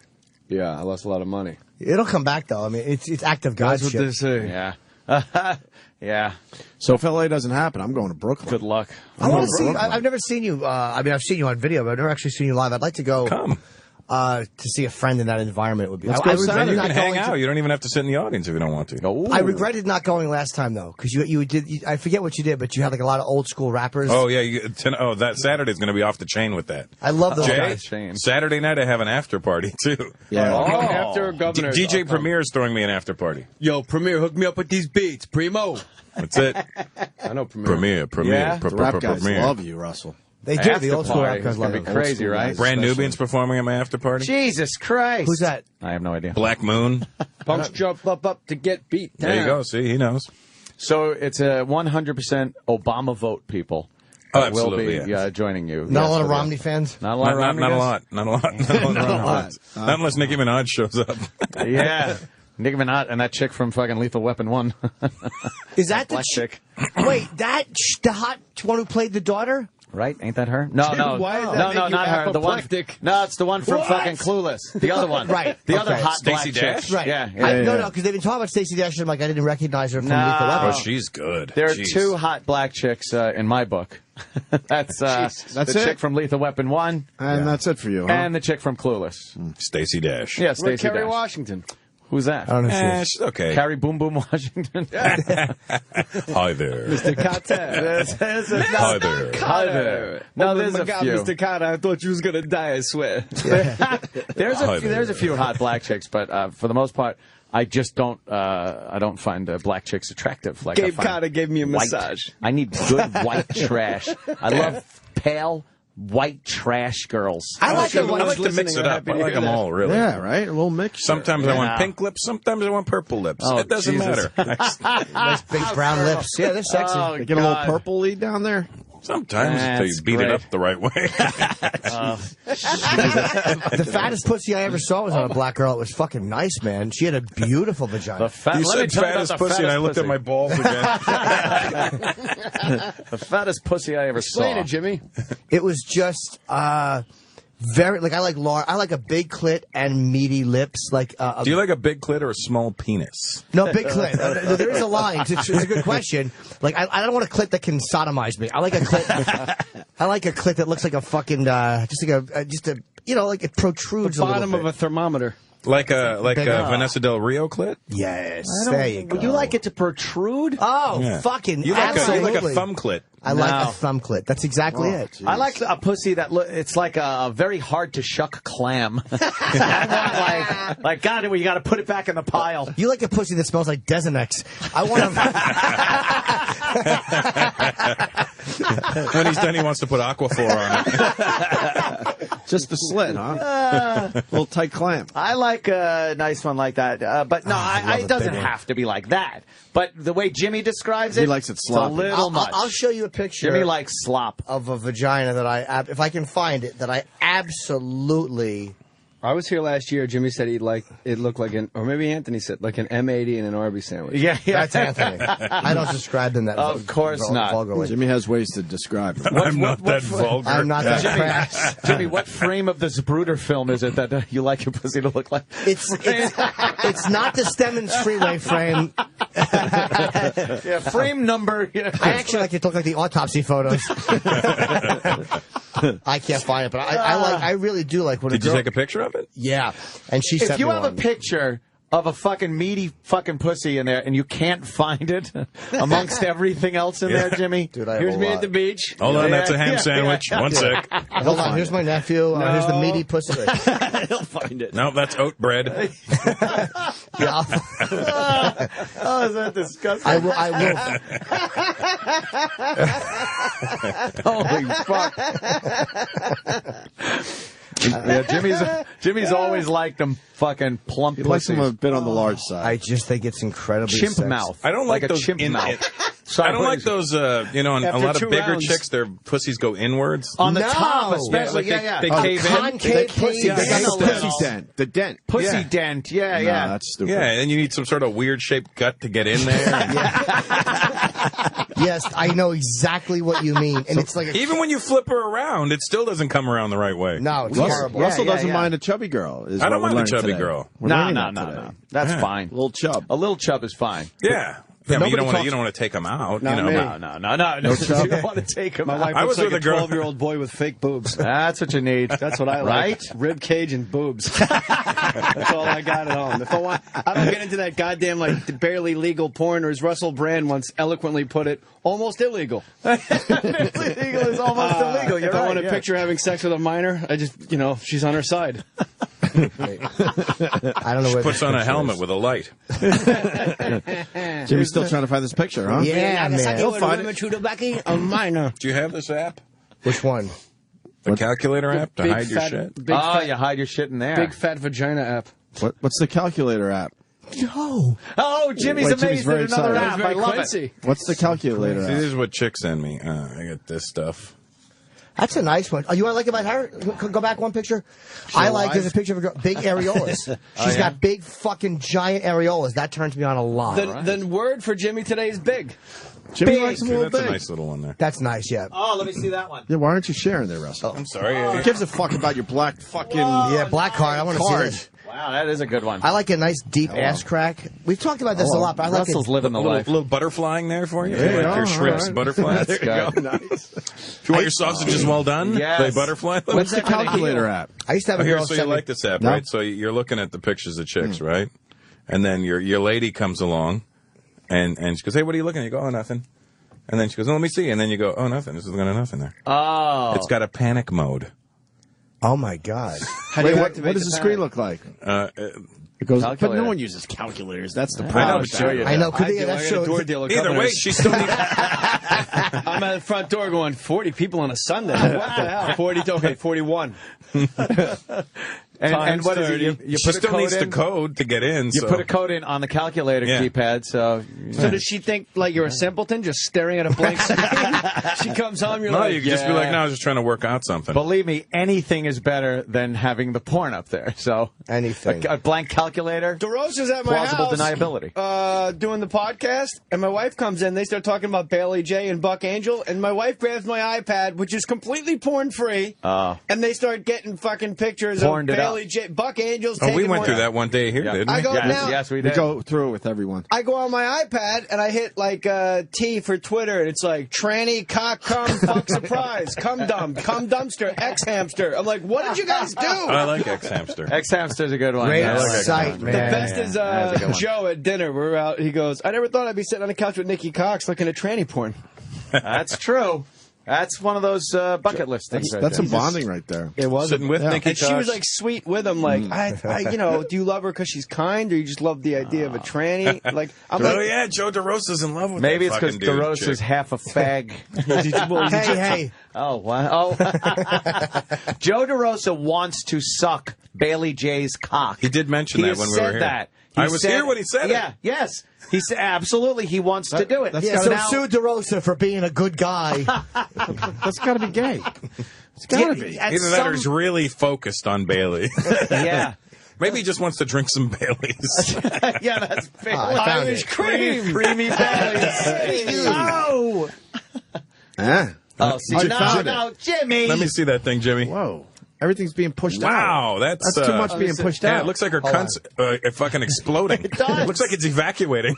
Yeah, I lost a lot of money.
It'll come back though. I mean, it's active God
That's what
shit.
they say.
Yeah. Yeah.
So if LA doesn't happen, I'm going to Brooklyn.
Good luck.
I want to see. I've never seen you. I mean, I've seen you on video, but I've never actually seen you live. I'd like to go.
Come.
to see a friend in that environment would be.
Let's
I
go
regretted
Saturday. You
not
can hang
going
out. You don't even have to sit in the audience if you don't want to.
I regretted not going last time though, because you did. I forget what you did, but you had like a lot of old school rappers.
Oh yeah, that Saturday's going to be off the chain with that.
I love those
Jay,
guys.
Saturday night I have an after party too.
Yeah.
Oh.
After Governor.
DJ Premier is throwing me an after party.
Yo, Premier, hook me up with these beats, Primo.
That's it.
I know Premier.
Premier.
The rap guys love you, Russell.
They do. The old school rap guys love
be
it.
crazy, right?
Brand Nubian's performing at my after party.
Jesus Christ.
Who's that?
I have no idea.
Black Moon.
Punks jump up to get beat down.
There you go. See, he knows.
So it's a 100% Obama vote, people.
Oh,
that will
absolutely,
be joining you.
Not a lot of
for the-
Romney fans.
Not a lot of Romney
Not a
guys?
lot. Not a lot. Not unless Nicki Minaj shows up.
Yeah. Nicki Minaj and that chick from fucking Lethal Weapon 1.
Is that the
black chick?
Wait, the hot one who played the daughter?
Right? Ain't that her? No,
Dude,
no.
why does that
no,
make
no,
you
not her. The one.
apoplectic?
No, it's the one from
What?
fucking Clueless. The other one.
Right.
The other
Okay.
hot
Stacey
black
Dash?
chick.
Right.
Yeah.
No, because they've been talking about Stacey Dash. I'm like, I didn't recognize her from
No.
Lethal Weapon.
Oh, she's good.
There are
Jeez.
two hot black chicks in my book. That's
That's
the
it?
chick from Lethal Weapon 1
And that's it for you, huh?
and the chick from Clueless.
Stacey Dash.
Yeah,
With
Stacey
Kerry
Dash.
Washington.
Who's that?
I don't know who she is.
She's okay.
Carrie Boom Boom Washington.
Hi there.
Mr. Carter.
Hi there.
Hi there. No,
Oh,
there's
my
a
God,
few.
Mr. Carter, I thought you was going to die, I swear.
There's a few hot black chicks, but for the most part, I just don't. I don't find black chicks attractive. Like I
Gabe
find
Carter gave me a
white.
massage.
I need good white trash. I love pale white trash girls.
I like
I
it when
like to mix it up. I like them all, really.
Yeah, right? A little mix.
Sometimes I want pink lips. Sometimes I want purple lips.
Oh,
it doesn't
Jesus.
matter.
Nice big brown lips. Yeah, they're sexy.
Oh,
They get a little
God.
purpley down there.
Sometimes
That's
they beat
great.
it up the right way.
The fattest pussy I ever saw was on a black girl. It was fucking nice, man. She had a beautiful vagina.
The fat,
You
let me
said
tell you about
fattest
the
pussy, and I looked at
pussy.
my balls again.
The fattest pussy I ever
Explain
saw.
it, Jimmy.
It was just very like I like a big clit and meaty lips. Like
Do you like a big clit or a small penis?
no big clit. There is a line. It's a good question. Like I don't want a clit that can sodomize me. I like a clit. I like a clit that looks like a fucking just a like it protrudes
The
a little
bottom
bit.
of a thermometer.
Like a
Big-
Vanessa Del Rio clit?
Yes, there you go.
You like it to protrude?
Oh,
Yeah.
fucking
You like
absolutely.
a thumb clit.
I like
No.
a thumb clit. That's exactly it.
I like a pussy that it's like a very hard to shuck clam. I want like God, you got to put it back in the pile.
You like a pussy that smells like Desenex. I want
When he's done, he wants to put Aquaphor on it.
Just the slit, huh? Little tight clamp.
I like a nice one like that, but no, it doesn't have to be like that. But the way Jimmy describes it,
He likes it sloppy.
It's a little much.
I'll show you a picture.
Jimmy likes slop.
Of a vagina that if I can find it, that I absolutely.
I was here last year. Jimmy said it looked like or maybe Anthony said like an M80 and an Arby's sandwich.
Yeah.
That's Anthony. I don't describe them that.
Of course not.
Vulgarly.
Jimmy has ways to describe it.
I'm not that vulgar.
I'm not that crass.
Jimmy, what frame of the Zapruder film is it that you like your pussy to look like?
It's not the Stemmons Freeway frame.
Yeah, frame number.
I actually like it to look like the autopsy photos. I can't find it, but I really do like when
Did
a girl.
you take a picture of it?
Yeah, and she
If
sent
you
me
have
one.
a picture of a fucking meaty fucking pussy in there and you can't find it amongst everything else in there, Jimmy.
Dude, I have
Here's
a
me
lot.
at the beach.
Hold on, that's a ham
Yeah,
sandwich.
yeah.
One sec.
Hold on, here's my nephew. Here's the meaty pussy.
He'll find it.
No, that's oat bread.
Yeah,
Oh, is that disgusting?
I will.
Holy fuck. Yeah, Jimmy's always liked them fucking plump
He likes
pussies.
him a bit on the large side.
I just think it's incredibly
Chimp
sexy.
mouth.
I don't like
a
those
chimp mouth.
I don't like those, in a
After
lot
2
of bigger
rounds.
chicks, their pussies go inwards.
On the
No.
top, especially.
Yeah, like
yeah,
they cave in.
Concave pussy.
They got the pussy dent. The dent.
Pussy
Yeah.
dent. Yeah,
No,
yeah.
that's stupid.
Yeah, and you need some sort of weird shaped gut to get in there.
Yes, I know exactly what you mean, and it's like a,
Even when you flip her around, it still doesn't come around the right way.
no, it's
Russell,
horrible.
Russell
Yeah,
doesn't
yeah.
mind a chubby girl. Is
I don't
what we're
mind a
learning
chubby
today.
girl.
We're
No,
learning
no,
that
no,
today.
no. That's
Yeah.
fine.
A little chub.
A little chub is fine.
Yeah. Yeah, but you
nobody
don't want to take them out.
Not
you know,
me.
No.
No,
You don't want to take them
My
out.
wife
I
looks
was
like
with
a
a girl-
12-year-old boy with fake boobs.
That's what you need.
That's what I like.
Right?
Rib cage and boobs. That's all I got at home. If I don't get into that goddamn like barely legal porn, or as Russell Brand once eloquently put it, almost illegal.
Illegal is almost illegal. You're
If I want to picture having sex with a minor, I just, she's on her side.
I don't know.
She puts on a helmet with a light.
Jimmy's still trying to find this picture, huh?
Yeah, man.
He'll find it.
A minor.
Do you have this app?
Which one?
The calculator app to
big
hide your
fat-
shit?
Big fat,
you hide your shit in there.
big fat vagina app.
What's the calculator app?
No.
Oh, Jimmy's
Wait, Jimmy's
amazed
very
at another
excited.
app. I love it.
Quincy.
What's the calculator
See,
app?
this is what chicks send me. I got this stuff.
That's a nice one. Oh, you want to like about her? Go back one picture. I like there's a picture of a girl, big areolas. She's got big fucking giant areolas. That turns me on a lot.
The word for Jimmy today is big.
Jimmy likes them a
See,
little
that's a
big.
nice little one there.
That's nice, yeah.
Oh, let me see that one.
Yeah, why aren't you sharing there, Russell?
I'm sorry.
Who gives a fuck about your black fucking
Yeah, black card. I want to see
card?
this.
Wow, that is a good one.
I like a nice deep ass crack. We've talked about this a lot, but I like
Russell's
it.
living the life.
little butterflying there for you?
There you
like
go,
your shrimps
all right.
butterfly?
There you go. Nice.
If you want your sausages well done,
Yes.
they butterfly.
What's the calculator app?
I used to have a
Here,
girl
so you
send me-
like this app,
No.
right? So you're looking at the pictures of chicks, right? And then your lady comes along, and she goes, "Hey, what are you looking at?" You go, "Oh, nothing." And then she goes, "Oh, let me see." And then you go, "Oh, nothing. This is got nothing there."
Oh.
It's got a panic mode.
Oh my god.
Wait, what does the screen look like? It goes, but
Calculator.
no one uses calculators. That's the
I know,
problem.
but show you
I know.
I
Could
do.
be
I
that
got a
show.
door deal.
Either way, she still needs.
I'm at the front door going, 40 people on a Sunday. What the hell? 41.
And what is it?
30.
You
She
put a
still
code
needs the
in?
code to get in.
You
so.
put a code in on the calculator
Yeah.
keypad, so...
So does she think like you're a simpleton just staring at a blank screen? She comes home, you're
No,
like,
you can just be like, "No, I was just trying to work out something."
Believe me, anything is better than having the porn up there. So
Anything.
a blank calculator,
DeRosa's at my
plausible
house,
deniability.
doing the podcast, and my wife comes in. They start talking about Bailey J and Buck Angel, and my wife grabs my iPad, which is completely porn free, and they start getting fucking pictures
Porned
of
it
Bailey J, Buck Angel's.
Oh, we
taking
went
one-
through that one day here,
Yeah.
didn't
I
we?
go now.
Yes, we
We
did.
go through it with everyone.
I go on my iPad and I hit like T for Twitter, and it's like tranny, cock, cum, fuck, surprise, cum dumb, cum dumpster, X hamster. I'm like, what did you guys do?
I like X Hamster.
X Hamster's a good one.
Great
Yeah, I like X
site,
Hamster.
man.
The best is
That's a good one.
Joe at dinner. We're out. He goes, I never thought I'd be sitting on the couch with Nikki Cox looking at tranny porn.
That's true. That's one of those bucket list things.
That's
right
some
there.
bonding right there.
It was
Sitting with Nikki
and she was like sweet with him, like do you love her because she's kind, or you just love the idea of a tranny? Like, I'm
Oh
like,
yeah, Joe DeRosa's in love with
Maybe
that
it's because
fucking dude,
DeRosa's
chick.
half a fag.
Hey.
Oh, wow. Oh. Joe DeRosa wants to suck Bailey J's cock.
He did mention
He
that when we
said
were here.
that.
I was here when he said
yeah,
it.
yes. He said absolutely he wants to do it.
Yeah,
So
so
now-
sue DeRosa for being a good guy.
That's got to be gay. It's got to be.
at
Either that or
some-
he's really focused on Bailey.
Yeah.
Maybe he just wants to drink some Baileys.
Yeah, that's Bailey.
Irish cream.
Creamy Baileys. Oh.
Ah.
Oh, see,
You
no,
found
no,
it.
Jimmy.
Let me see that thing, Jimmy.
Whoa. Everything's being pushed out.
Wow, that's
too much being pushed
yeah,
out.
it looks like her cunt's fucking exploding. It
does.
looks like it's evacuating.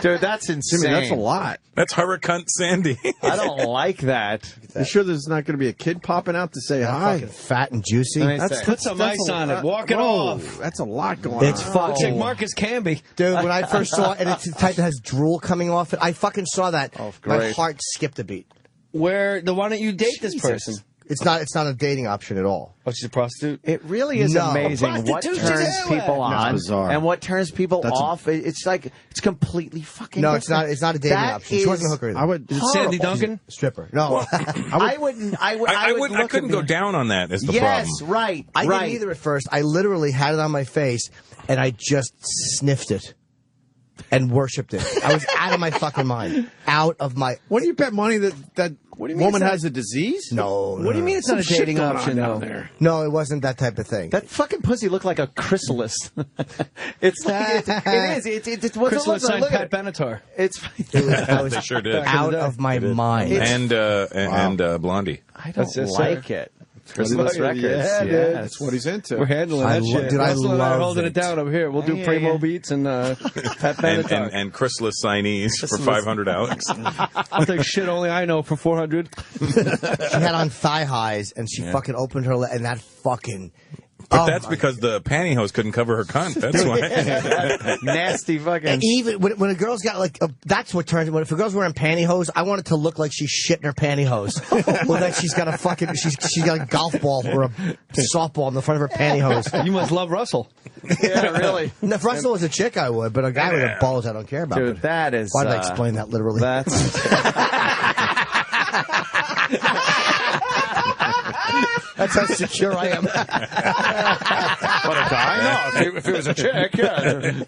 Dude, that's insane.
Jimmy, that's a lot.
That's her cunt Sandy.
I don't like that.
You sure there's not going to be a kid popping out to say hi?
Fucking fat and juicy.
Let me say.
put some ice on it. Walk it
Whoa,
off.
That's a lot going
It's
on.
Looks like
fucking.
Marcus Camby.
Dude, when I first saw it, and it's the type that has drool coming off it, I fucking saw that.
Oh,
My
great.
heart skipped a beat.
Why don't you date this person?
It's not a dating option at all.
Oh, she's a prostitute?
It really is
No.
amazing what
Prostitute,
turns
she's
people
out.
on
That's bizarre.
and what turns people
That's a-
off. It's like it's completely fucking.
No,
different.
it's not a dating
That
option. She wasn't a
is
hooker either.
I would.
Is it Sandy
horrible.
Duncan?
Stripper. No.
I wouldn't. I would.
I
look
couldn't
at
go
me-
down on that. Is the
Yes,
problem?
right.
I
right.
didn't either at first. I literally had it on my face, and I just sniffed it and worshipped it. I was out of my fucking mind. Out of my...
What do you bet money that
What do you mean
woman
it's
has a disease?
No.
What do you mean it's not a
Some shit
dating
going on
option,
down
though?
there.
No, it wasn't that type of thing.
That fucking pussy looked like a chrysalis. It's like it is. It's what's it
Chrysalis
look like?
signed
Look
Pat
at it.
Benatar.
It's.
I was
They sure did.
out of my mind.
And Blondie.
I don't
That's it,
like
sir.
it. Chrysalis Records.
Yeah, dude.
That's what he's into.
We're handling that shit.
Dude, I
Russell and I are
love
holding it down over here. We'll do Primo beats and Pat Benatar.
And Chrysalis signees for 500 Alex.
I'll take shit only I know for 400.
She had on thigh highs, and she fucking opened her and that fucking.
But that's because the pantyhose couldn't cover her cunt. That's why.
Nasty fucking.
And even when a girl's got that's what turns. If a girl's wearing pantyhose, I want it to look like she's shitting her pantyhose, or that she's got a fucking she's got a golf ball or a softball in the front of her pantyhose.
You must love Russell.
Yeah, really.
And if Russell was a chick, I would, but a guy with balls, I don't care about.
Dude, that is.
Why did I explain that literally? That's how secure I am.
But a guy? No, if he was a chick, yeah.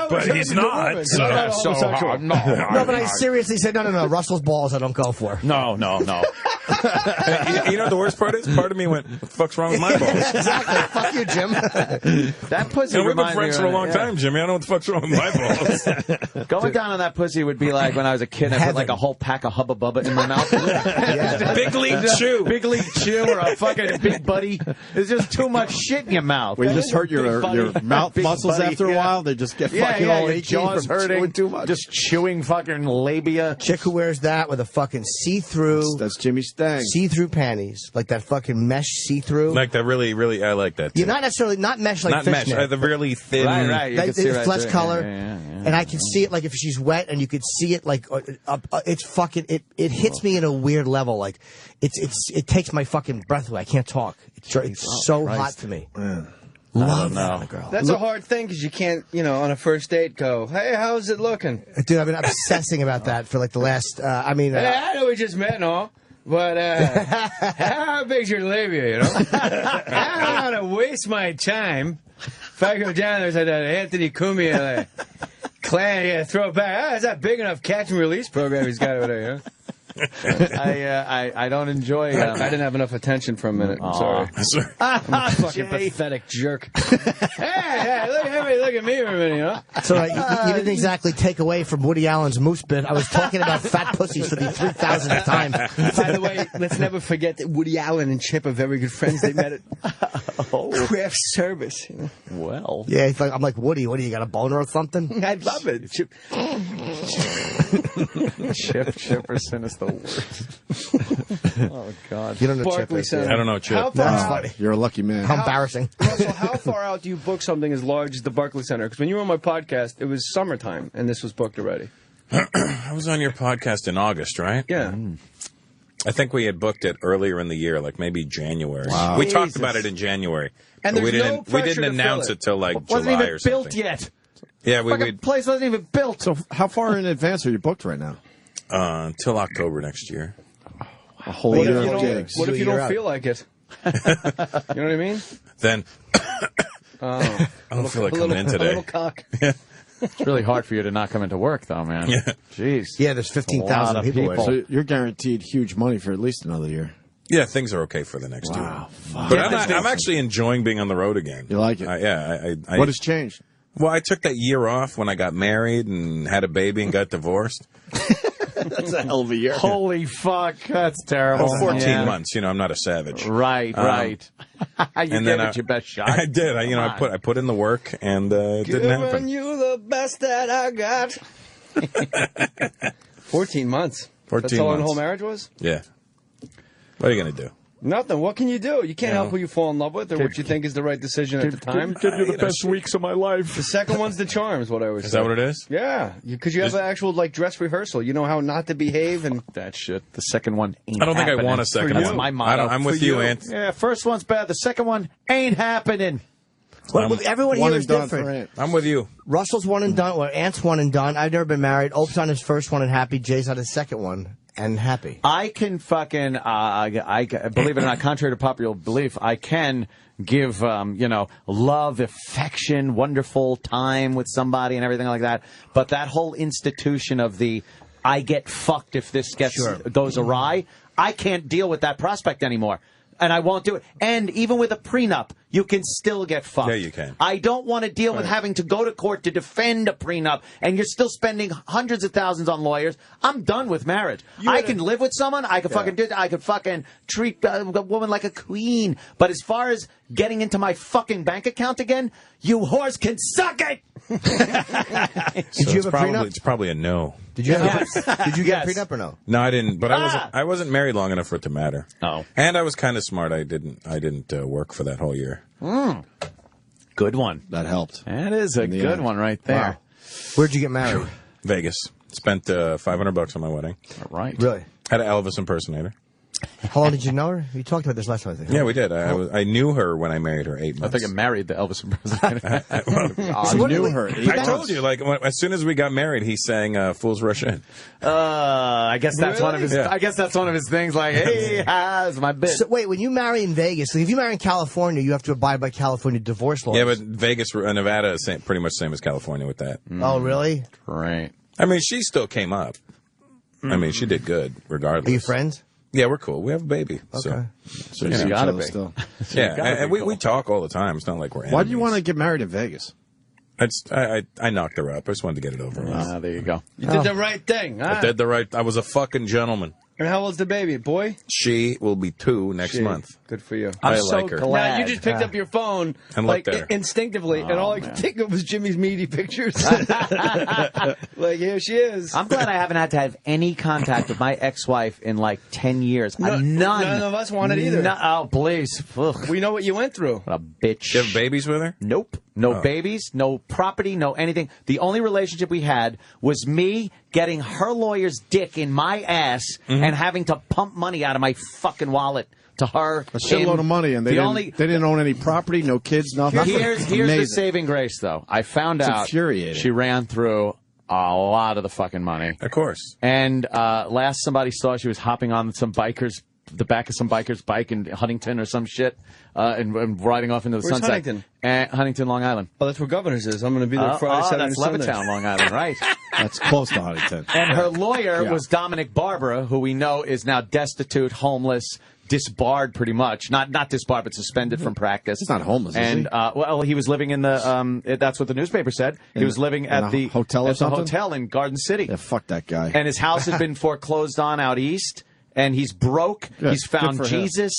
But he's not.
No, but I seriously said, no. Russell's balls I don't go for.
No.
You know what the worst part is? Part of me went, what the fuck's wrong with my balls?
Exactly. Fuck you, Jim.
That pussy.
We've been friends for a long time, Jimmy. I don't know what the fuck's wrong with my balls.
Going down on that pussy would be like when I was a kid. I put like a whole pack of Hubba Bubba in my mouth.
Big League Chew.
Big League Chew or a fucking Big Buddy. There's just too much shit in your mouth.
We just hurt your mouth muscles after a while. They just get fucking all achy
jaws
from
hurting.
chewing too much.
Just chewing fucking labia.
Chick who wears that with a fucking see-through.
That's Jimmy Stang.
See-through panties, like that fucking mesh see-through.
Like that really, I like that too.
You're not necessarily not mesh like
not mesh,
fishnet.
the really thin.
Right. You can see right
flesh
through it.
color,
Yeah.
and I can see it like if she's wet, and you could see it like it's fucking it hits me in a weird level. Like it takes my fucking breath away. I can't talk. It's so hot to me. Love that on a girl.
That's a hard thing because you can't, on a first date go, hey, how's it looking?
Dude, I've been obsessing about that for like the last.
I know we just met and all, but how big's your labia? I don't want to waste my time. If I go down there's like that Anthony Cumia clan, throw it back. Is that big enough catch and release program he's got over there?
I don't enjoy.
I didn't have enough attention for a minute. I'm sorry. I'm a fucking pathetic jerk. hey, look at me for a minute,
So you didn't exactly take away from Woody Allen's moose bit. I was talking about fat pussies for the 3,000th time.
By the way, let's never forget that Woody Allen and Chip are very good friends. They met at craft service.
Well,
yeah, I'm like Woody. What do you got, a boner or something?
I love it. Chip.
Chipperson is the worst. Oh God!
You don't know
Barclay
Chip.
I don't know Chip.
That's funny.
You're a lucky man.
How embarrassing.
Russell, how far out do you book something as large as the Barclay Center? Because when you were on my podcast, it was summertime, and this was booked already.
I was on your podcast in August, right?
Yeah.
I think we had booked it earlier in the year, like maybe January.
Wow.
We talked about it in January.
And
but we
there's
didn't.
no
We
pressure
didn't
to
announce
fill
it till like
wasn't
July
even
or something.
built yet.
Yeah,
Fucking place wasn't even built.
So how far in advance are you booked right now?
Until October next year.
A whole
What
year
if you
of
don't,
gigs.
what if you don't
out.
feel like it? You know what I mean?
Then
I
don't feel like coming in
A
today.
little cock.
It's really hard for you to not come into work, though, man.
Yeah.
Jeez.
Yeah, there's 15,000 people.
So you're guaranteed huge money for at least another year.
Yeah, things are okay for the next year.
Wow.
But I'm actually enjoying being on the road again.
You like it?
I
What has changed?
Well, I took that year off when I got married and had a baby and got divorced.
That's a hell of a year.
Holy fuck, that's terrible.
Well, 14 months. I'm not a savage.
Right. You
and
gave
then
it your best shot.
I did. I put in the work and it didn't happen.
Giving you the best that I got. 14 months.
14
That's how long the
months.
whole marriage was?
Yeah. What are you going to do?
Nothing. What can you do? You can't help who you fall in love with or what you think is the right decision at the time.
Give you the best weeks of my life.
The second one's the charm, is what I always say.
Is that what it is?
Yeah, because you have an actual dress rehearsal. You know how not to behave and
that shit. The second one ain't
I don't think I
happening.
want a second
That's
one.
my motto.
I'm with you, Ant.
Yeah, first one's bad. The second one ain't happening.
Well, everyone
One
here
and
is
done
different.
for Ant.
I'm with you.
Russell's one and done, or Ant's one and done. I've never been married. Ope's on his first one and happy. Jay's on his second one and happy.
I can fucking, I believe it or not, contrary to popular belief, I can give, love, affection, wonderful time with somebody and everything like that. But that whole institution of I get fucked if this goes awry, I can't deal with that prospect anymore. And I won't do it. And even with a prenup, you can still get fucked.
Yeah, you can.
I don't want to deal with having to go to court to defend a prenup, and you're still spending hundreds of thousands on lawyers. I'm done with marriage. I can live with someone. I could fucking do it. I could fucking treat a woman like a queen. But as far as getting into my fucking bank account again, you whores can suck it.
Did you have a prenup? It's probably a no.
Did you have Did you get a prenup or no?
No, I didn't. But I wasn't married long enough for it to matter. Oh. And I was kind of smart. I didn't work for that whole year.
Good one.
That helped.
That is a good one right there.
Wow. Where'd you get married?
Vegas. Spent $500 on my wedding.
All right.
Really?
Had an Elvis impersonator.
How long did you know her? You talked about this last time, I think.
Yeah, we did. I knew her when I married her 8 months.
I think I married the Elvis impersonator.
I knew her.
I told you, like, as soon as we got married, he sang "Fools Rush In."
I guess that's one of his.
Yeah.
I guess that's one of his things. Like, hey, it's my bitch.
So, wait, when you marry in Vegas, like if you marry in California, you have to abide by California divorce laws.
Yeah, but Vegas, Nevada is pretty much same as California with that.
Oh, really?
Right.
I mean, she still came up. I mean, she did good regardless.
Are you friends?
Yeah, we're cool. We have a baby.
Okay.
So
you
know,
gotta be. Still.
Yeah, and we talk all the time. It's not like we're enemies.
Why do you want to get married in Vegas?
I knocked her up. I just wanted to get it over with.
There you go.
You did the right thing.
I did the right. I was a fucking gentleman.
And how old's the baby, boy?
She will be 2 next month.
Good for you.
I like her.
Now, you just picked up your phone
And
like
looked at her.
instinctively, and all I could think of was Jimmy's meaty pictures. Like, here she is.
I'm glad I haven't had to have any contact with my ex-wife in like 10 years. None.
None of us want it either.
Oh, please. Ugh.
We know what you went through.
What a bitch.
You have babies with her?
Nope. No babies, no property, no anything. The only relationship we had was me getting her lawyer's dick in my ass and having to pump money out of my fucking wallet to her.
A shitload of money, and they didn't own any property, no kids, nothing.
Here's the saving grace, though. I found
It's
out
infuriating.
she ran through a lot of the fucking money.
Of course.
And last somebody saw she was hopping on the back of some biker's bike in Huntington or some shit, and riding off into the
Where's
sunset.
Huntington?
Huntington, Long Island.
Oh, that's where Governor's is. I'm going to be there Friday, Saturday,
that's
Sunday.
Levittown, Long Island, right?
That's close to Huntington.
And her lawyer was Dominic Barbara, who we know is now destitute, homeless, disbarred pretty much. Not disbarred, but suspended from practice.
He's not homeless, is
and,
he?
well, he was living in the, that's what the newspaper said. He was living at the
hotel or
at
something?
the hotel in Garden City.
Yeah, fuck that guy.
And his house has been foreclosed on out east, and he's broke.
Good.
He's
Good
found
for him.
Jesus.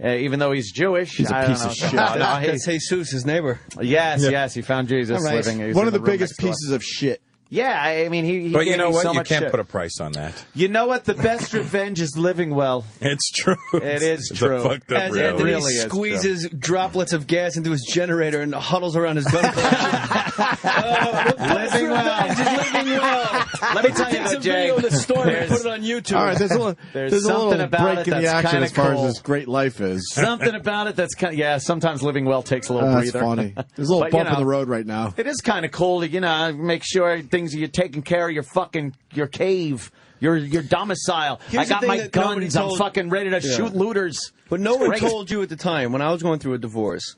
Even though he's Jewish,
He's a
I don't
piece
know.
of shit.
No,
That's Jesus, his neighbor.
Yes, he found Jesus
All right.
living. He was
One
in
of the
room
biggest
next door.
pieces of shit.
Yeah, I mean, he
But you
gave
know
me
what?
so
You
much
can't
shit.
put a price on that.
You know what? The best revenge is living well.
It's true.
It is
It's
true.
a fucked up
As
reality.
Anthony
really is
squeezes droplets of gas into his generator and huddles around his gun collection.
Living well.
Living well.
Let me tell you
Takes
though,
a
Jay.
video of the story and
There's-
put it on YouTube.
All right, there's a
There's
little
something about
break
it
in the
that's
action
kinda
as far
cool.
as this great life is.
Something about it that's kind of, yeah, sometimes living well takes a little
That's
breather.
funny. There's a little
But,
bump
you know,
in the road right now.
It is kind of cool to, make sure you're taking care of your cave, your domicile.
Here's
I got
the thing
my
that nobody
guns. I'm
told-
fucking ready to
Yeah.
shoot looters.
But no
It's
one
great.
told you at the time when I was going through a divorce.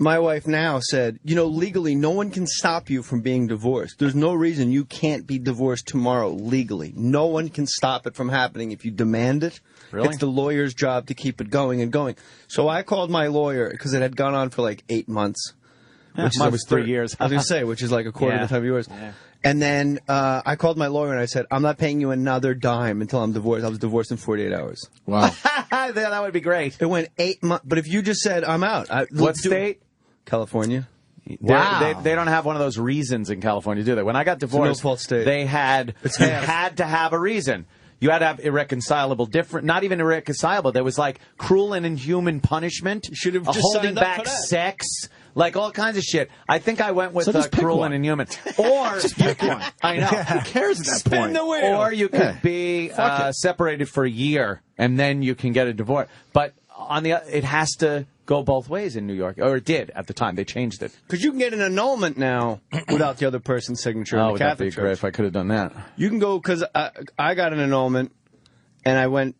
My wife now said, legally, no one can stop you from being divorced. There's no reason you can't be divorced tomorrow legally. No one can stop it from happening if you demand it.
Really?
It's the lawyer's job to keep it going and going. So I called my lawyer because it had gone on for like 8 months.
Mine was 3 years.
I was going to say, which is like a quarter
Yeah.
of the time yours.
Yeah.
And then I called my lawyer and I said, I'm not paying you another dime until I'm divorced. I was divorced in 48 hours.
Wow.
That would be great.
It went 8 months. But if you just said, I'm out.
What state?
California.
Wow. They don't have one of those reasons in California, do they? When I got divorced,
no-fault state.
they had
It's
you
half.
had to have a reason. You had to have irreconcilable, not even irreconcilable. There was like cruel and inhuman punishment,
should have just
holding
signed up
back
for that.
sex, like all kinds of shit. I think I went with
So just pick
cruel
one.
and inhuman. Or you could, I know.
Who cares at that
Spin
point?
the wheel.
Or you could be separated for a year and then you can get a divorce. But it has to go both ways in New York, or it did at the time. They changed it.
Because you can get an annulment now without the other person's signature in
Oh,
the
would that be
Catholic
great
Church.
if I could have done that?
You can go, because I got an annulment, and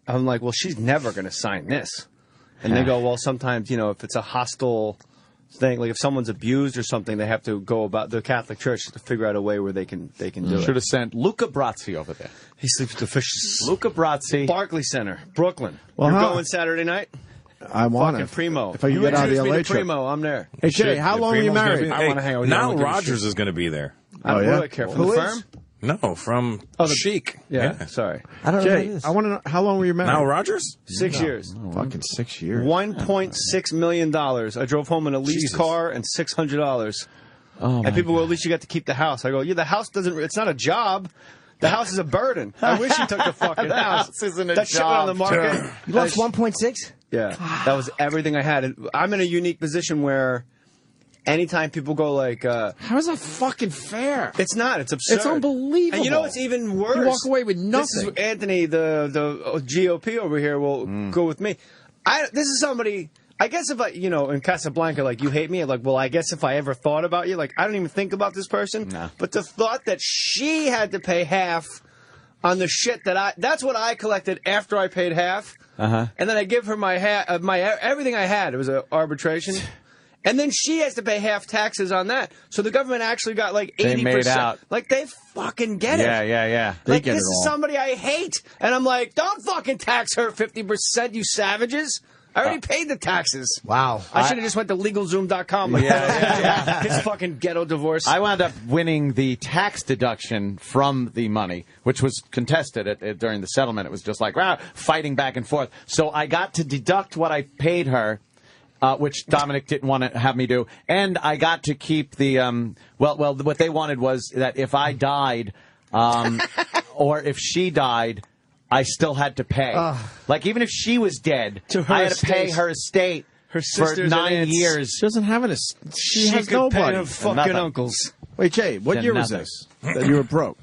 I'm like, well, she's never going to sign this. And they go, well, sometimes, if it's a hostile thing, like if someone's abused or something, they have to go about the Catholic Church to figure out a way where they can do it.
Should have sent Luca Brazzi over there.
He sleeps with the fishes.
Luca Brazzi.
Barclay Center, Brooklyn.
Well,
You're
how-
going Saturday night?
I want
Fucking
to.
Primo.
If I can
You
get out of the
introduce me
LA
to
trip.
Primo, I'm there.
Hey, Jay, how long were you married?
I want to hang out with
Nile
you. I don't give a
Rodgers
shit.
is going to be there.
I don't
yeah?
really care. From
Who
the
is?
firm?
No, from
the
Chic.
Yeah, sorry.
I don't know
Jay,
who that is.
I want to know how long were you married?
Nile Rodgers?
6 years.
Fucking 6 years.
$1.6 million. I drove home in a leased car and $600.
Oh,
and people go, at least you got to keep the house. I go, yeah, the house doesn't, it's not a job. The house is a burden. I wish you took the fucking house.
house isn't a
that shit went on the
job.
market.
You lost 1.6?
Yeah, that was everything I had. And I'm in a unique position where anytime people go like,
how is that fucking fair?
It's not. It's absurd.
It's unbelievable.
And you know what's even worse?
You walk away with
This is
nothing.
Anthony, the GOP over here, will go with me. This is somebody. I guess if I, in Casablanca, like, you hate me, like, well, I guess if I ever thought about you, like, I don't even think about this person.
No.
But the thought that she had to pay half on the shit that's what I collected after I paid half.
Uh-huh.
And then I give her my everything I had. It was an arbitration. And then she has to pay half taxes on that. So the government actually got like 80%.
They made out.
Like, they fucking get it.
Yeah.
Like, this is somebody I hate. And I'm like, don't fucking tax her 50%, you savages. I already paid the taxes.
Wow.
I should have just went to LegalZoom.com.
Yeah.
His fucking ghetto divorce.
I wound up winning the tax deduction from the money, which was contested during the settlement. It was just like, fighting back and forth. So I got to deduct what I paid her, which Dominic didn't want to have me do. And I got to keep the, what they wanted was that if I died, or if she died, I still had to pay. Like, even if she was dead, I had to pay her estate
her
for
sisters
9
and aunts.
years.
She doesn't have an. She has
could
nobody.
pay her fucking
Nothing.
uncles.
Wait, Jay, what
Then
year was
nothing.
this that you were broke?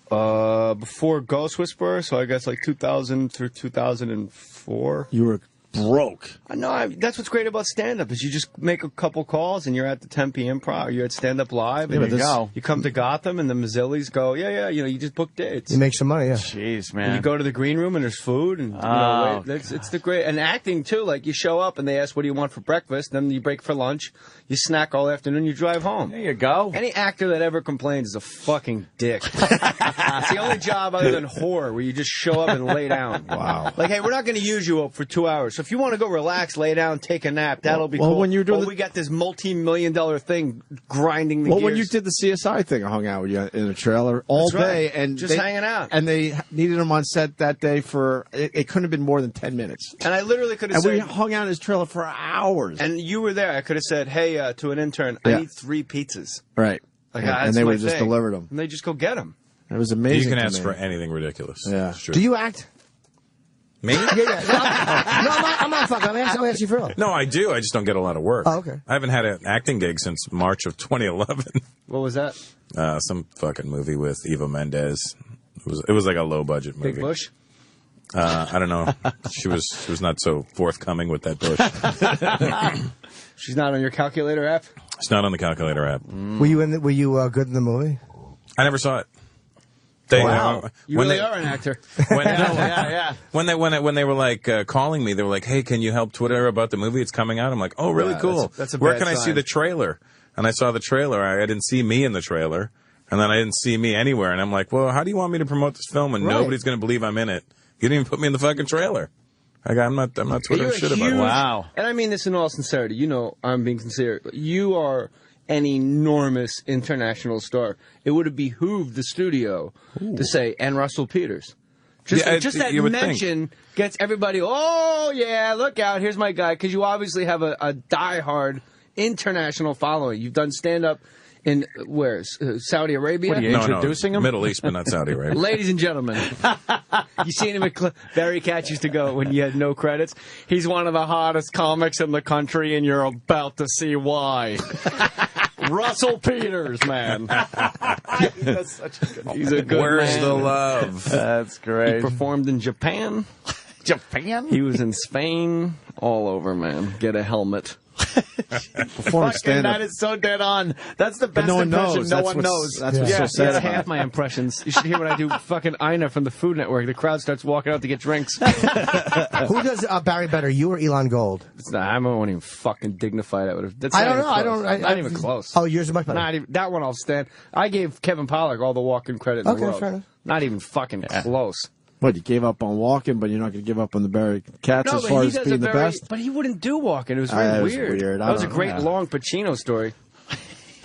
Before Ghost Whisperer, so I guess like 2000 through 2004.
You were broke.
No, that's what's great about stand-up is you just make a couple calls and you're at the Tempe Improv, or you're at Stand Up Live, and you come to Gotham and the Mazzillis go, you just book dates.
You make some money, yeah.
Jeez, man.
And you go to the green room and there's food and it's the great, and acting too. Like, you show up and they ask what do you want for breakfast, then you break for lunch, you snack all afternoon, you drive home.
There you go.
Any actor that ever complains is a fucking dick. It's the only job other than whore where you just show up and lay down.
Wow.
Like, hey, we're not going to use you up for 2 hours. So if you want to go relax, lay down, take a nap, that'll be cool.
When you were doing
we got this multi-million-dollar thing grinding the
Well,
gears.
when you did the CSI thing, I hung out with you in a trailer all
That's right.
day, and
Just hanging out.
And they needed him on set that day for it couldn't have been more than 10 minutes.
And I literally could have
And
said...
we hung out in his trailer for hours.
And you were there. I could have said, hey, to an intern, I need 3 pizzas.
Right.
Like,
and they would have just delivered them.
And they just go get them.
It was amazing.
You can
to
ask
me.
for anything ridiculous.
Yeah.
It's true.
Do you act?
Me?
Yeah. No, I'm not fucking. I'm asking you for real.
No, I do. I just don't get a lot of work.
Oh, okay.
I haven't had an acting gig since March of 2011.
What was that?
Some fucking movie with Eva Mendes. It was like a low budget movie.
Big Bush?
I don't know. She was not so forthcoming with that bush.
She's not on your calculator app?
It's not on the calculator app.
Were you good in the movie?
I never saw it.
Wow. You
when
really
they-
are an actor.
When they were like calling me, they were like, "Hey, can you help Twitter about the movie? It's coming out." I'm like, "Oh, really
Yeah,
cool.
that's a
Where
bad
can I see
sign.
the trailer?" And I saw the trailer. I didn't see me in the trailer, and then I didn't see me anywhere. And I'm like, "Well, how do you want me to promote this film when
Right.
nobody's going to believe I'm in it? You didn't even put me in the fucking trailer." I'm not twittering
You're a
shit about it.
huge- And I mean this in all sincerity. You know, I'm being sincere. You are an enormous international star. It would have behooved the studio to say, and Russell Peters. Just that
you would
mention gets everybody, oh, yeah, look out, here's my guy. Because you obviously have a diehard international following. You've done stand-up in, Saudi Arabia?
What are you introducing him?
Middle East, but not Saudi Arabia.
Ladies and gentlemen, you seen him at Barry Katz used to go when you had no credits. He's one of the hottest comics in the country, and you're about to see why. Russell Peters, man.
That's such a good.
He's a good
Where's
man.
the love?
That's great.
He performed in Japan.
Japan?
He was in Spain. All over, man. Get a helmet.
Performing stand-up.
That is so dead on. That's the best
no one
impression.
knows.
No
That's
one
what's-
knows.
that's what's so
That's
sad about
half
it.
my impressions. You should hear when I do fucking Ina from the Food Network. The crowd starts walking out to get drinks.
Who does Barry better, you or Elon Gold?
I won't even fucking dignify that. That's
I
not
don't
even
know. I
close.
don't.
Not even close.
Oh, yours are much better.
Not even, that one I'll stand. I gave Kevin Pollak all the walk-in credit in
Okay,
the world.
fair enough.
Not even fucking close.
What, you gave up on walking, but you're not going to give up on the Barry Katz as far as being the best?
But he wouldn't do walking. It was very weird. That was a great long Pacino story.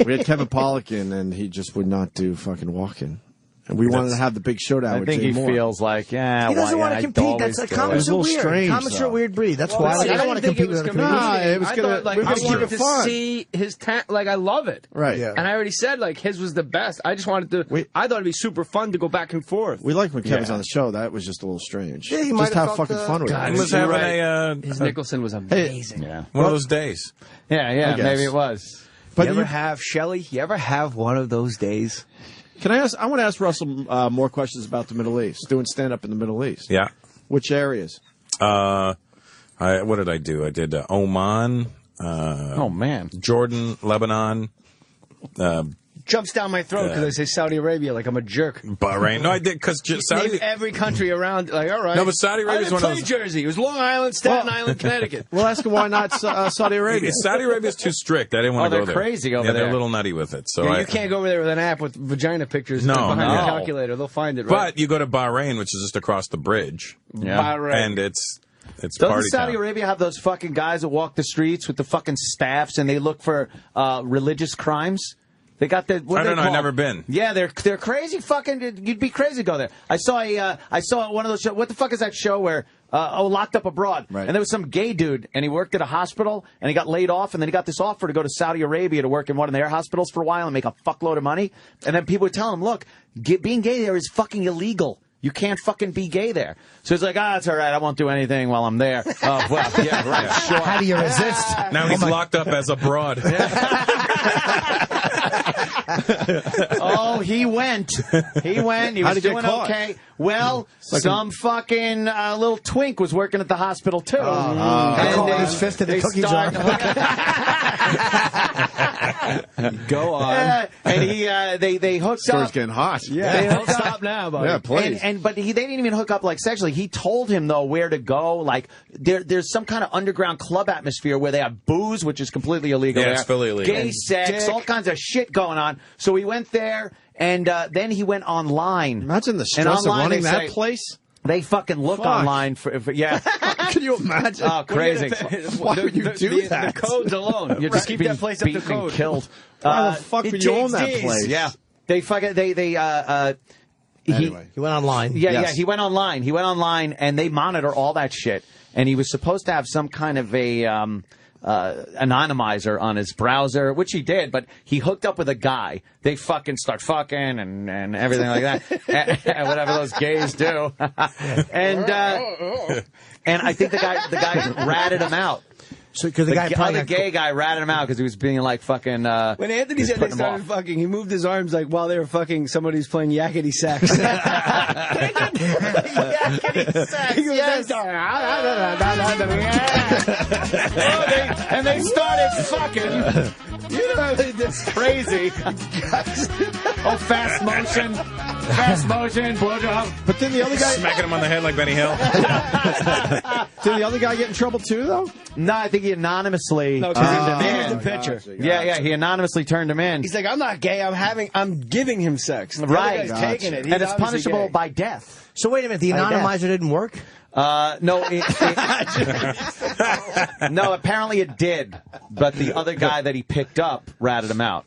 We had Kevin Pollak in, and he just would not do fucking walking. And we wanted to have the big showdown with Jay
Moore. I think he feels like,
he doesn't want to compete. That's like comics are weird.
Strange,
comics are a weird breed. That's why
I
don't want to compete with other comedians.
I wanted to see his talent. Like, I love it.
Right. Yeah.
And I already said, like, his was the best. I just wanted to. I thought it'd be super fun to go back and forth.
We liked when Kevin's on the show. That was just a little strange.
Yeah, he
just have fucking fun with it.
He was having
his Nicholson was amazing.
One of those days.
Yeah, maybe it was.
But you ever have, Shelley? You ever have one of those days?
Can I ask? I want to ask Russell more questions about the Middle East. Doing stand up in the Middle East.
Yeah.
Which areas?
What did I do? I did Oman.
Oh man.
Jordan, Lebanon.
Jumps down my throat because I say Saudi Arabia like I'm a jerk.
Bahrain. No, I did because Saudi.
Name every country around. Like, all right.
No, but Saudi Arabia is one of those.
Jersey. It was Long Island, Staten Island, Connecticut.
We'll ask him why not Saudi Arabia.
Saudi Arabia is too strict. I didn't want to go there.
They're crazy over
there.
there.
They're a little nutty with it. So
you can't go over there with an app with vagina pictures behind your calculator. They'll find it. Right?
But you go to Bahrain, which is just across the bridge.
Yeah.
Bahrain.
And it's
Doesn't
party
Saudi
town.
Arabia have those fucking guys that walk the streets with the fucking staffs and they look for religious crimes? They got the. What
I don't know.
I've
never been.
Yeah, they're crazy. Fucking, you'd be crazy to go there. I saw one of those shows. What the fuck is that show where? Locked Up Abroad. Right. And there was some gay dude, and he worked at a hospital, and he got laid off, and then he got this offer to go to Saudi Arabia to work in one of their hospitals for a while and make a fuckload of money. And then people would tell him, look, being gay there is fucking illegal. You can't fucking be gay there. So he's like, it's all right. I won't do anything while I'm there. Oh, well, yeah, right. Sure.
How do you resist?
Now he's locked up as abroad.
Oh, he went. He was doing okay. Well, some fucking little twink was working at the hospital, too.
And his fist in the cookie jar.
Go on.
And they hooked
Story's
up.
getting hot.
Yeah.
Don't stop now, buddy.
Yeah, please.
But they didn't even hook up like sexually. He told him though where to go. Like there's some kind of underground club atmosphere where they have booze, which is completely illegal.
Yeah, it's fully illegal.
Gay sex, all kinds of shit going on. So he went there, and then he went online.
Imagine the stress of running that place.
They fucking look online for yeah.
Can you imagine?
Oh, crazy!
Why would you do that?
The codes alone.
You're
just keep that place up to
beaten and
code.
killed.
Why the fuck would you own that place?
Yeah, they fucking
Anyway, he went online.
Yeah, he went online. He went online, and they monitor all that shit. And he was supposed to have some kind of a anonymizer on his browser, which he did, but he hooked up with a guy. They fucking start fucking and everything like that, and whatever those gays do. And I think the guy ratted him out.
So because the
other gay guy ratted him out because he was being like fucking.
When Anthony said they started fucking, he moved his arms like while they were fucking. Somebody who's playing yakety sax.
Yakety sax. Yes. And they started fucking. You know, it's crazy. Fast motion, blowjob.
But then the other guy
smacking him on the head like Benny Hill.
Did the other guy get in trouble too, though?
No, I think he anonymously
turned him in. The picture.
Yeah, he anonymously turned him in.
He's like, I'm not gay. I'm giving him sex. The
right,
other guy's taking it. He's
and it's punishable
gay.
by death.
So wait a minute, the anonymizer didn't work?
No, no. Apparently it did, but the other guy that he picked up ratted him out.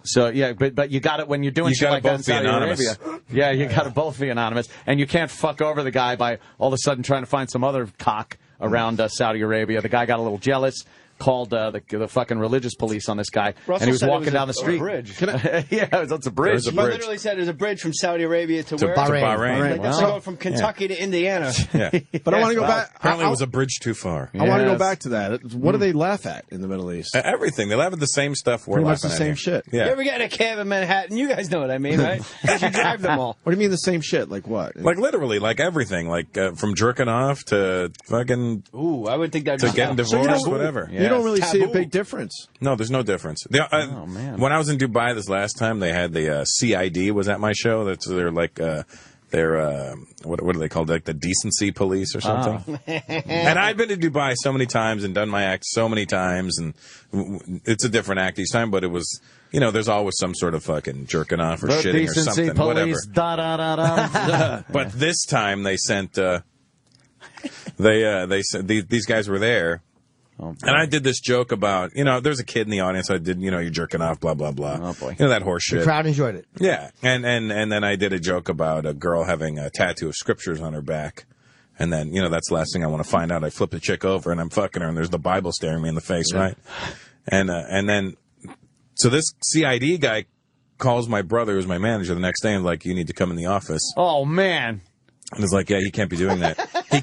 So yeah, but you got it when you're doing shit like that in Saudi Arabia. Yeah, you got to both be anonymous, and you can't fuck over the guy by all of a sudden trying to find some other cock around Saudi Arabia. The guy got a little jealous. Called the fucking religious police on this guy,
Russell
and he was
said
walking down the street.
Bridge.
Yeah, it's a bridge.
He literally said there's a bridge from Saudi Arabia to where?
Bahrain.
Like that's going from Kentucky to Indiana.
Yeah.
But I want to go back.
Apparently, it was a bridge too far.
I want to go back to that. What do they laugh at in the Middle East?
Everything. They laugh at the same stuff. We're
Pretty much the
laughing at
same
here.
shit.
Yeah.
You ever get in a cab in Manhattan? You guys know what I mean, right? Because you drive them all.
What do you mean the same shit? Like what?
Like literally, like everything. Like from jerking off to fucking.
Ooh, I would think that.
To getting divorced, whatever.
You don't really see a big difference.
No, there's no difference.
Oh man!
When I was in Dubai this last time, they had the CID was at my show. That's they're like they're what are they called? Like the decency police or something. And I've been to Dubai so many times and done my act so many times, and it's a different act each time. But it was you know, there's always some sort of fucking jerking off or
The
shitting or
decency
something,
police,
whatever. But this time they sent, they said these guys were there. And I did this joke about, you know, there's a kid in the audience. I did, you know, you're jerking off, blah, blah, blah.
Oh, boy.
You know, that horse shit.
The crowd enjoyed it.
Yeah. And then I did a joke about a girl having a tattoo of scriptures on her back. And then, you know, that's the last thing I want to find out. I flip the chick over and I'm fucking her and there's the Bible staring me in the face, right? And then, so this CID guy calls my brother, who's my manager, the next day and like, you need to come in the office.
Oh, man.
And it's like, yeah, he can't be doing that. He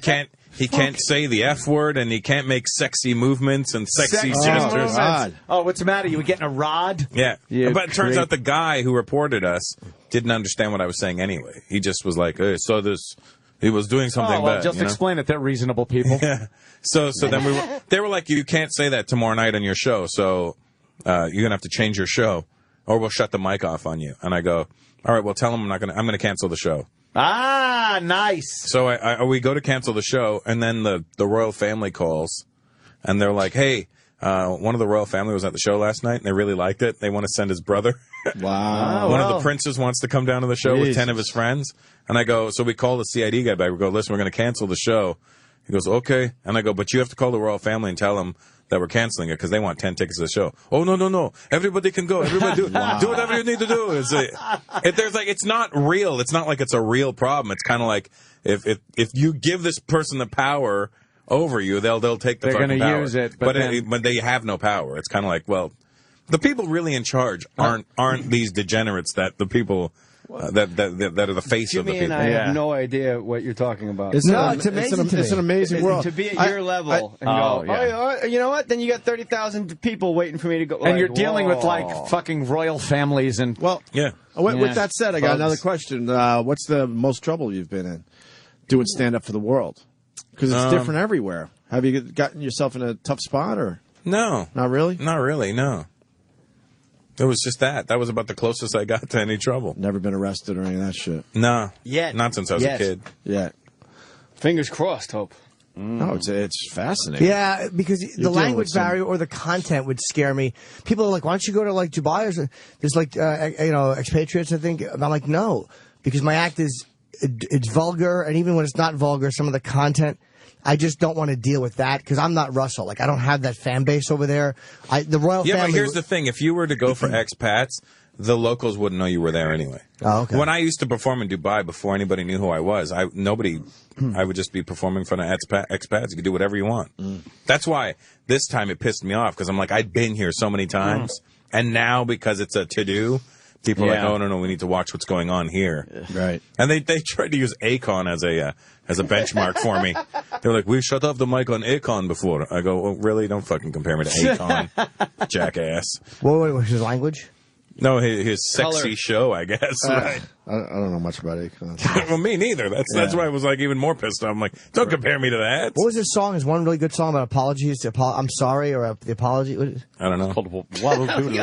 can't say the F word, and he can't make sexy movements and sexy gestures.
Oh, what's the matter? You were getting a rod?
Yeah.
You
But it turns
creep.
out the guy who reported us didn't understand what I was saying anyway. He just was like, hey, so this, he was doing something
Oh, well,
bad.
just
you know?
explain it. They're reasonable people.
Yeah. So then they were like, you can't say that tomorrow night on your show, so you're going to have to change your show, or we'll shut the mic off on you. And I go, all right, well, tell him I'm going to cancel the show.
Ah, nice.
So we go to cancel the show, and then the royal family calls, and they're like, hey, one of the royal family was at the show last night, and they really liked it. They want to send his brother.
Wow.
One of the princes wants to come down to the show with 10 of his friends. And I go, so we call the CID guy back. We go, listen, we're going to cancel the show. He goes, okay. And I go, but you have to call the royal family and tell them that we're canceling it because they want 10 tickets to the show. Oh, no. Everybody can go. Everybody do whatever you need to do. It's not real. It's not like it's a real problem. It's kind of like if you give this person the power over you, they'll take the
They're
fucking
gonna
power.
use it,
but
then-
they have no power. It's kind of like, well, the people really in charge aren't these degenerates that the people that are the face of the
Jimmy
people.
and I have no idea what you're talking about.
It's an amazing world.
To be at your level and go, oh, you know what? Then you got 30,000 people waiting for me to go.
And
like,
you're dealing with,
whoa.
like, fucking royal families and...
Well,
yeah.
With that said, I got another question. What's the most trouble you've been in doing stand-up for the world? Because it's different everywhere. Have you gotten yourself in a tough spot, or...?
No.
Not really?
Not really, no. It was just that. That was about the closest I got to any trouble.
Never been arrested or any of that shit?
No.
Yet.
Not since I was a kid.
Yeah.
Fingers crossed, Hope.
No, it's fascinating.
Yeah, because
You're
the
dealing
language
with some-
barrier or the content would scare me. People are like, why don't you go to like Dubai or something? There's like, expatriates, I think. And I'm like, no, because my act is, it's vulgar. And even when it's not vulgar, some of the content, I just don't want to deal with that because I'm not Russell. Like, I don't have that fan base over there. The royal family.
Yeah, but here's the thing. If you were to go for expats, the locals wouldn't know you were there anyway.
Oh, okay.
When I used to perform in Dubai, before anybody knew who I was, I would just be performing for the expats. You could do whatever you want. That's why this time it pissed me off because I'm like, I'd been here so many times, and now because it's a to-do, people are like, oh, no, we need to watch what's going on here.
Right.
And they tried to use Akon as a benchmark for me. They're like, we shut off the mic on Akon before. I go, oh, really? Don't fucking compare me to Akon, jackass.
What was his language?
No, his sexy show, I guess. Right.
I don't know much about Akon.
Well, me neither. That's why I was like even more pissed off. I'm like, don't compare me to that.
What was his song? Is one really good song about apologies? I'm sorry, or the apology?
I don't know.
I
I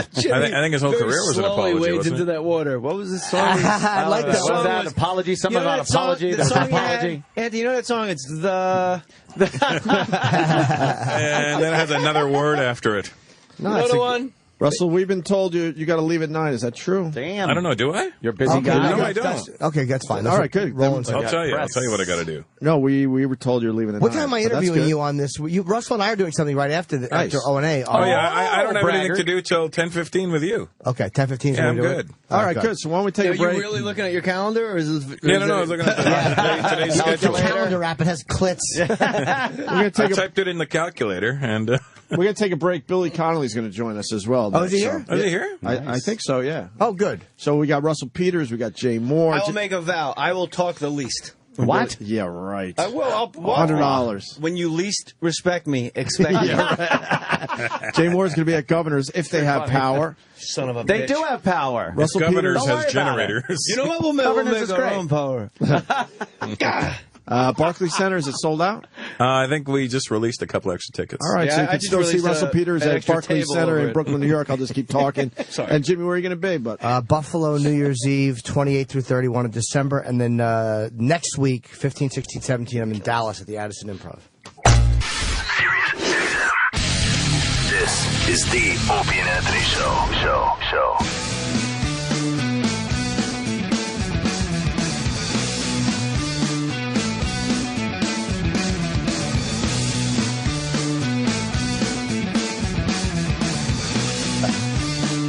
think his whole career was an apology.
Wades
Wasn't
into
it?
that water. What was the song?
I like that.
What was that? Apology? Something about apology?
The
That's
song
an apology?
Anthony, you know that song? It's the...
And then it has another word after it.
No,
Another one?
Russell, we've been told you got to leave at 9. Is that true?
Damn.
I don't know. Do I?
You're a busy guy.
No, I don't.
Okay, that's fine.
All right, good.
Rolling
I'll tell you. I'll tell you what I got to do.
No, we were told you're leaving at 9.
What time am I
so that's
interviewing
good.
you on this? Russell and I are doing something right after
Nice.
after O&A.
Oh yeah, I don't have anything
braggart.
to do till 10:15 with you.
Okay, 10:15.
Yeah, I'm good.
All right, good. So why don't we take
Are
a
you
break?
really looking at your calendar? Or is this,
Yeah, no, I was looking at today's
It's a
schedule.
calendar app. It has clits.
We're gonna
I
take a
typed it in the calculator, and
we're gonna take a break. Billy Connolly's going to join us as well.
Oh, is he
So-
here?
is it here?
I think so. Yeah.
Oh, good.
So we got Russell Peters. We got Jay Moore.
I will make a vow. I will talk the least.
What?
Yeah, right.
I will. I'll
$100.
When you least respect me, expect me.
Jay Moore's going to be at Governor's if they have power.
Son of a
They
bitch.
do have power.
Russell
Governors
Peters.
Don't worry
has
about it.
generators.
You know what? We'll make
Governance is
our
great.
own power.
Barclays Center, is it sold out?
I think we just released a couple extra tickets.
All right,
Yeah,
so you
I
can
just
still see
released
Russell Peters
an
at
extra
Barclays
table
Center
over
in
it.
Brooklyn, New York. I'll just keep talking.
Sorry.
And Jimmy, where are you going to be? But
Buffalo, New Year's Eve, 28 through 31 of December. And then next week, 15, 16, 17, I'm in Dallas at the Addison Improv.
This is the Opie and Anthony Show.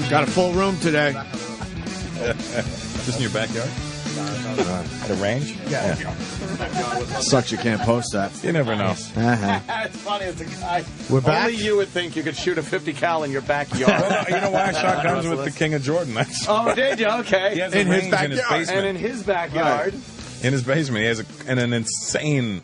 Got a full room today.
Just in your backyard? At a range?
Yeah. Sucks you can't post that.
You never know.
It's funny as a guy.
We're back?
Only you would think you could shoot a 50 cal in your backyard.
Well, you know why I shot guns with the King of Jordan? That's
Oh, did you? Okay.
He has a range in his basement.
And in his backyard.
In his basement, he has an insane.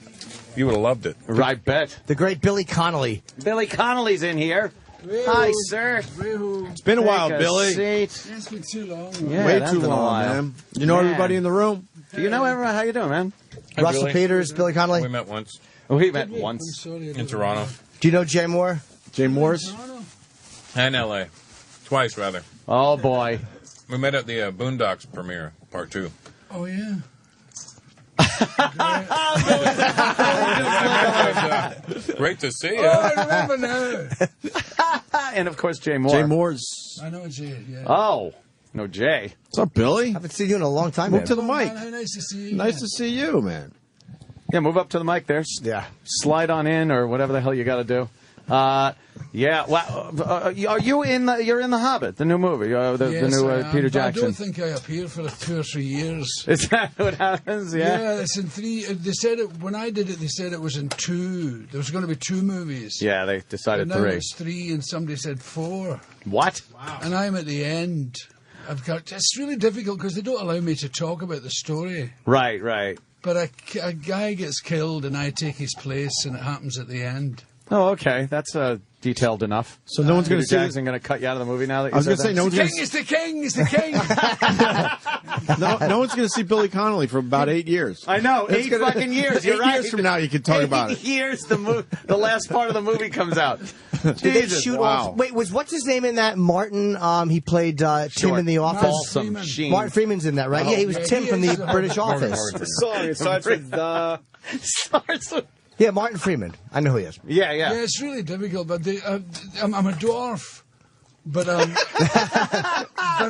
You would have loved it.
I bet.
The great Billy Connolly.
Billy Connolly's in here. Hi, sir.
It's been a while,
Take
Billy.
Seat.
It's been too long.
Yeah,
Way
that's
too
been a
long,
while.
man. You know everybody in the room?
Do you know everyone? How you doing, man?
Russell Peters, Billy Connolly.
We met once.
We met once.
In Toronto.
Do you know Jay Moore?
Jay Moore's?
And L.A. Twice, rather.
Oh, boy.
We met at the Boondocks premiere, part 2.
Oh, yeah.
Great to see you.
Oh, I remember now.
And, of course, Jay Moore.
Jay Moore's.
I know Jay, yeah.
Oh. No, Jay.
What's up, Billy?
I haven't seen you in a long time.
Move
man.
to the mic.
Man, how nice to see you.
Nice to see you, man.
Yeah, move up to the mic there.
Yeah.
Slide on in or whatever the hell you got to do. Yeah. Well, are you in? You're in The Hobbit, the new movie, the
Yes,
new
I am,
Peter
but
Jackson.
I don't think I appear for 2 or 3 years.
Is that what happens? Yeah.
it's in 3. They said it when I did it. They said it was in 2. There was going to be 2 movies.
Yeah, they decided
But now
3.
it's 3, and somebody said 4.
What?
Wow. And I'm at the end. It's really difficult because they don't allow me to talk about the story.
Right.
But a guy gets killed, and I take his place, and it happens at the end.
Oh, okay. That's detailed enough.
So no one's going to see
Jackson going to cut you out of the movie now that you
I was
said
going to say, no one's
The
going
king is the king is the king.
no one's going to see Billy Connolly for about 8 years.
I know,
It's
8
gonna-
fucking years.
8
You're right.
years from now, you can talk about it.
8 years, the last part of the movie comes out.
Did they
Jesus,
shoot
wow.
all? Wait, what's his name in that? Martin. He played Tim in The Office.
Balsam Sheen.
Martin Freeman's in that, right? Yeah, he was Tim from the British Office.
Song. It starts with the.
Starts with-
Yeah, Martin Freeman. I know who he is.
Yeah.
Yeah, it's really difficult, but I'm a dwarf. But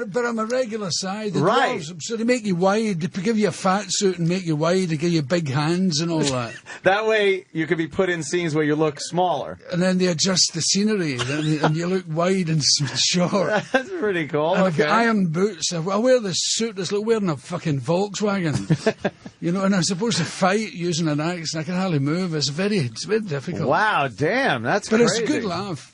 but I'm a regular size. The
Right.
dwarves, so they make you wide. They give you a fat suit and make you wide. They give you big hands and all that.
That way you could be put in scenes where you look smaller.
And then they adjust the scenery, and you look wide and short.
That's pretty cool.
And I've got
Okay.
iron boots. I wear this suit that's like wearing a fucking Volkswagen. And I'm supposed to fight using an axe, and I can hardly move. It's very difficult.
Wow, damn, that's
But
crazy.
it's a good laugh.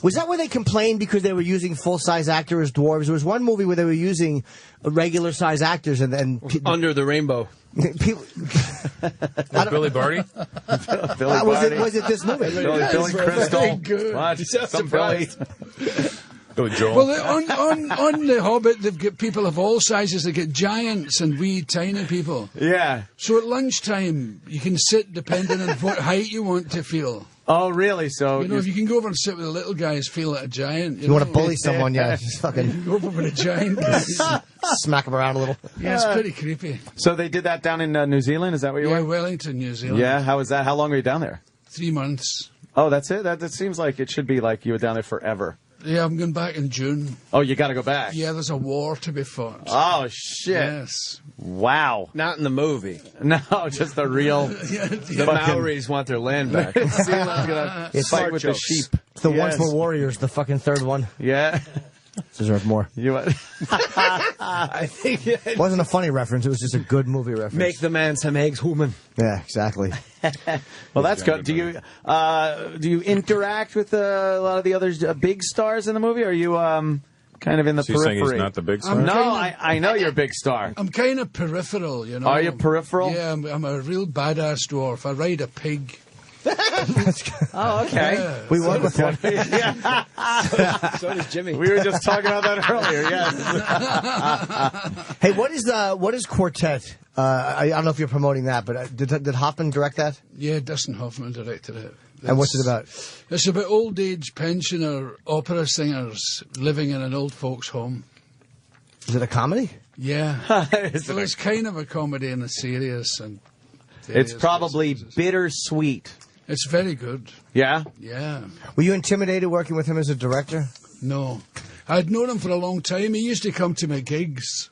Was that where they complained because they were using full-size actors as dwarves? There was one movie where they were using regular-size actors and
Under the Rainbow.
people.
Billy Barty?
Billy
Was it this movie?
Billy Crystal.
good.
What? Some Billy.
Billy Joel.
Well, on The Hobbit, they've got people of all sizes. They get giants and wee, tiny people.
Yeah.
So at lunchtime, you can sit depending on what height you want to feel.
Oh, really? So
If you can go over and sit with the little guys, feel like a giant.
You want to bully someone, yeah, just fucking
Go over with a giant guy.
smack them around a little.
Yeah, it's pretty creepy.
So they did that down in New Zealand? Is that where you
Yeah,
were?
Wellington, New Zealand.
Yeah. How was that? How long were you down there?
3 months.
Oh, that's it? That seems like it should be like you were down there forever.
Yeah, I'm going back in June.
Oh, you got to go back.
Yeah, there's a war to be fought.
Oh, shit.
Yes.
Wow.
Not in the movie.
No, just the real.
The Maoris want their land back.
New Zealand's gonna
It's
fight
smart
with
jokes.
the sheep.
It's the
Yes.
Once More Warriors, the fucking third one.
Yeah.
Deserve more.
I think
It wasn't a funny reference. It was just a good movie reference.
make the man some eggs, human.
Yeah, exactly.
Well, that's good. Do you interact with a lot of the other big stars in the movie? Or are you kind of in the
So you're saying
periphery?
he's not the big star?
No, I know you're a big star.
I'm kind of peripheral, you know.
Are you peripheral?
Yeah, I'm a real badass dwarf. I ride a pig.
Oh, okay.
Yeah.
We work with one.
Yeah.
So does Jimmy.
We were just talking about that earlier. Yes.
Hey, what is Quartet? I don't know if you're promoting that, but did Hoffman direct that?
Yeah, Dustin Hoffman directed it.
And what's it about?
It's about old age pensioner opera singers living in an old folks' home.
Is it a comedy?
Yeah. So it's kind of a comedy and a serious. And
It's probably bittersweet.
It's very good.
Yeah?
Yeah.
Were you intimidated working with him as a director?
No. I'd known him for a long time. He used to come to my gigs.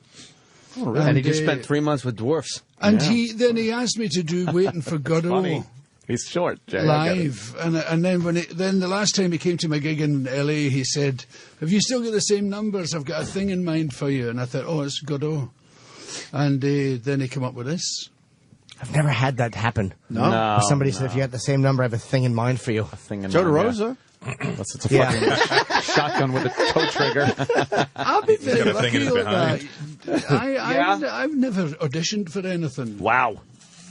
Oh, really? And he just spent 3 months with dwarfs.
And he asked me to do Waiting for Godot.
Funny. He's short, Jay.
Live. And then then the last time he came to my gig in LA, he said, "Have you still got the same numbers? I've got a thing in mind for you." And I thought, "Oh, it's Godot." And then he came up with this.
I've never had that happen.
No.
Somebody said, if you had the same number, I have a thing in mind for you. A
thing in
Joe
mind,
DeRosa?
Unless it's a fucking shotgun with a toe trigger.
I'll be very
got a thing in his
lucky with
behind.
that. I've never auditioned for anything.
Wow.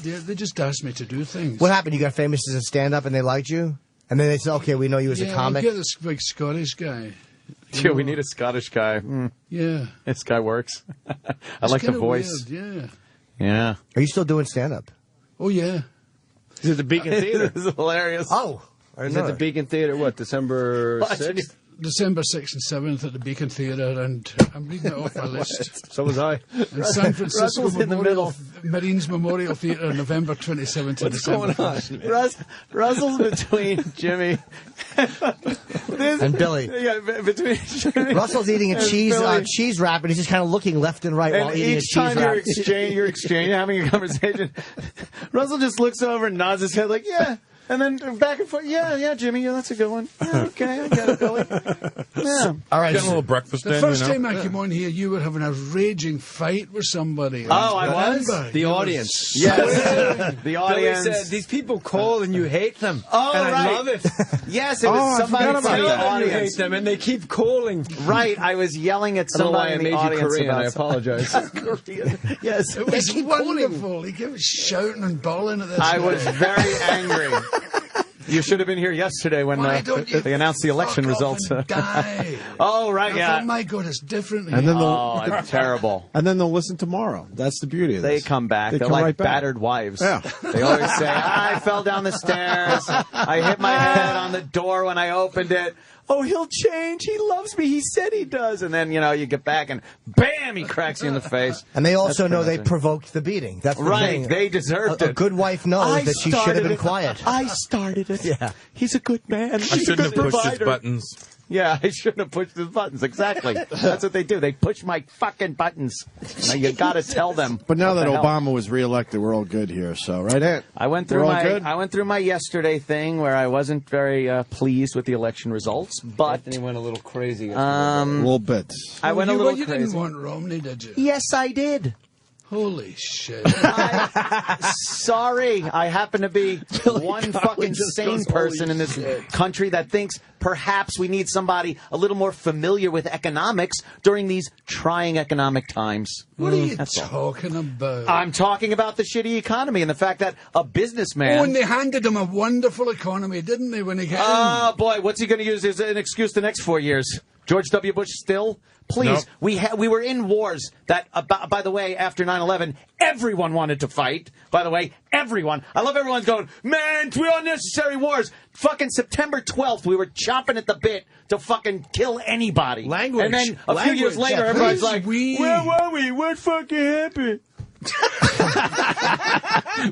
They just asked me to do things.
What happened? You got famous as a stand-up and they liked you? And then they said, okay, we know you as a comic?
Yeah, this big Scottish guy.
Yeah, we need a Scottish guy.
Yeah.
This guy works. I
It's
like the
kinda
voice.
weird, yeah.
Yeah.
Are you still doing stand-up?
Oh, yeah.
He's at the Beacon Theater.
This is hilarious.
Oh.
He's at the Beacon Theater, what, December 6th?
December 6th and 7th at the Beacon Theatre, and I'm reading it off my list.
So was I.
And San Francisco
Russell's in the middle.
Marines Memorial Theatre, November 27th to December 1st.
Russell's between Jimmy
and Billy.
Yeah, between Jimmy
Russell's eating a
and
cheese
Billy.
cheese wrap, and he's just kind of looking left and right while
And
eating a
each
cheese
time
wrap.
you're having a conversation, Russell just looks over and nods his head like, yeah. And then back and forth, yeah, Jimmy, yeah, that's a good one. Yeah, okay, I get it, Billy. Yeah.
All right.
Getting a little breakfast
The
in,
first
you know?
time I came on here, you were having a raging fight with somebody.
Oh, I was?
The audience.
Yes. The
Billy
audience.
said, these people call and you hate them.
Oh,
and
right.
I love it.
Yes, it was
I
somebody
forgot about
from the
that.
You
audience.
hate them, and they keep calling.
Right, I was yelling at
I don't know why
somebody
I
in
made
the
you
audience
Korean.
about
I apologize.
Korean. Yes.
It was wonderful. He kept shouting and bawling at this
I
guy.
was very angry. You should have been here yesterday when
Why don't you
they announced the election
fuck off
results.
and die?
Oh, right,
I
yeah.
thought, my God, it's different
And
here.
then
Oh, it's terrible.
And then they'll listen tomorrow. That's the beauty of
They
this.
come back.
They
They're
come
like
right back.
battered wives.
Yeah.
They always say, I fell down the stairs. I hit my head on the door when I opened it. Oh, he'll change. He loves me. He said he does. And then, you get back and bam, he cracks you in the face.
And they also
That's
know
pretty
they
much
provoked the beating. That's the
Right.
thing.
They deserved
A
it.
good wife knows that she should have been quiet.
I started it.
Yeah.
He's a good man.
I
He's a
shouldn't have
good
pushed his
provider.
buttons.
Yeah, I shouldn't have pushed his buttons. Exactly. That's what they do. They push my fucking buttons. Now you got to tell them.
But now
what
that
the hell.
Obama was reelected, we're all good here. So, right, Ant?
I went
We're
through
all good?
I went through my yesterday thing where I wasn't very pleased with the election results, but
Anthony went a little crazy.
A little bit.
I went a little
You
crazy.
didn't want Romney, did you?
Yes, I did.
Holy shit.
Sorry, I happen to be one fucking sane person in this country that thinks perhaps we need somebody a little more familiar with economics during these trying economic times.
What are you
That's all.
talking about?
I'm talking about the shitty economy and the fact that a businessman.
Oh, and they handed him a wonderful economy, didn't they, when he came?
Oh, boy, what's he going to use as an excuse the next 4 years? George W. Bush still? Please,
Nope.
we were in wars that, by the way, after 9/11, everyone wanted to fight. By the way, everyone. I love everyone going, man, we unnecessary wars. Fucking September 12th, we were chomping at the bit to fucking kill anybody.
Language.
And then a few years later, everybody's like, where were we? What fucking happened?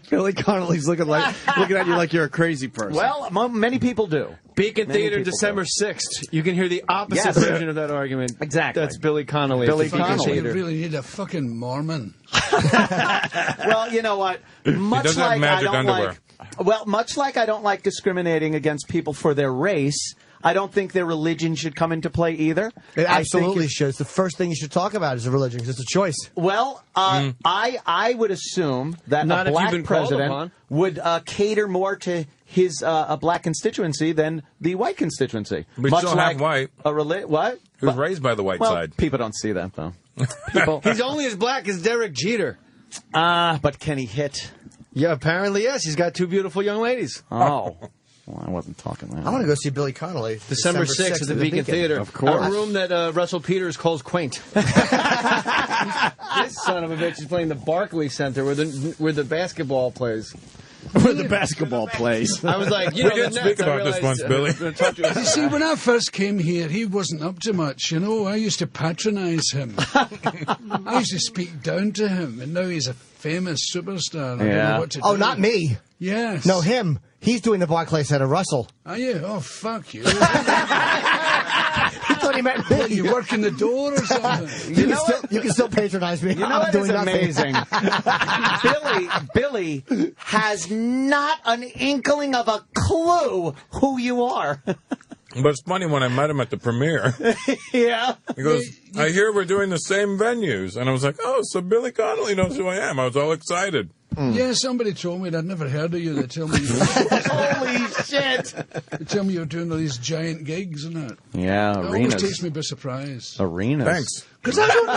Billy Connolly's looking at you like you're a crazy person.
Well, many people do.
Beacon
Many
Theater,
people
December 6th. You can hear the opposite
Yes.
version of that argument.
Exactly.
That's Billy Connolly.
Billy
at the Beacon
Connolly.
You
Theater.
really need a fucking Mormon.
Well, you know what? Much
doesn't have
like
magic
I don't
underwear.
much like I don't like discriminating against people for their race, I don't think their religion should come into play either.
It
I
absolutely
think
should. It's the first thing you should talk about is a religion, because it's a choice.
Well, I would assume that
Not
a
if you've
black
been called
president
upon.
would cater more to his a black constituency than the white constituency.
We
Much
still
like
have white.
What?
He was raised by the white
Well,
side.
people don't see that though. People,
He's only as black as Derek Jeter.
but can he hit?
Yeah, apparently, yes. He's got two beautiful young ladies.
Oh. Well, I wasn't talking that.
I want to go see Billy Connolly.
December 6th at the Beacon Theater.
Of course.
A room that Russell Peters calls quaint. This son of a bitch is playing the Barclays Center where the basketball plays.
where the basketball plays.
I was like,
we didn't speak about this once, Billy.
You see, when I first came here, he wasn't up to much, you know. I used to patronize him. I used to speak down to him, and now he's a famous superstar. I don't know what to do.
Oh, not me.
Yes.
No, him. He's doing the Barclays Center, Russell.
Are you? Oh, fuck you.
He thought he meant me.
What, you work in the door or something?
You can still patronize me.
You know
I'm
what
doing
is
nothing.
amazing? Billy has not an inkling of a clue who you are.
But it's funny, when I met him at the premiere,
Yeah.
he goes, I hear we're doing the same venues. And I was like, oh, so Billy Connolly knows who I am. I was all excited.
Yeah, somebody told me. I'd never heard of you. They tell me
Holy shit.
They tell me you're doing all these giant gigs and that.
Yeah,
It always
arenas.
takes me by surprise.
Arenas.
Thanks.
Because I don't No,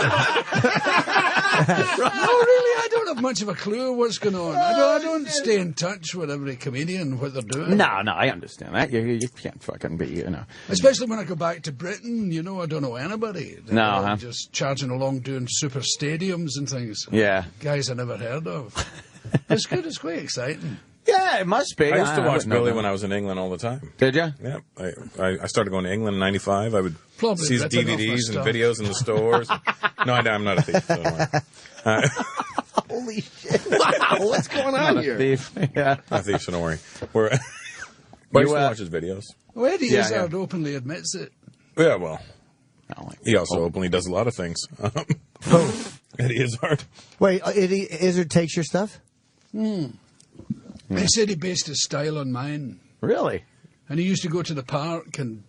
really, I don't have much of a clue what's going on. I don't stay in touch with every comedian, what they're doing.
No, I understand that. You can't fucking be, you know.
Especially when I go back to Britain, you know, I don't know anybody.
No,
I'm
huh?
just charging along doing super stadiums and things.
Yeah.
Guys I never heard of. It's good, it's quite exciting.
Yeah, it must be.
I used to watch
wouldn't know
Billy
that.
when I was in England all the time.
Did you?
Yeah. I started going to England in 95. I would
Probably
see his
ripping off my
DVDs and
stuff.
videos in the stores. No, I'm not a thief. So don't worry.
Holy shit.
Wow, what's going on
Not a
here?
thief. Yeah.
Not a thief, so don't worry. But I used to
You,
watch his videos.
Well, Eddie
Yeah,
Izzard openly admits it.
Yeah, well, he also openly does a lot of things. Eddie Izzard.
Wait, Eddie Izzard takes your stuff?
He said he based his style on mine.
Really?
And he used to go to the park and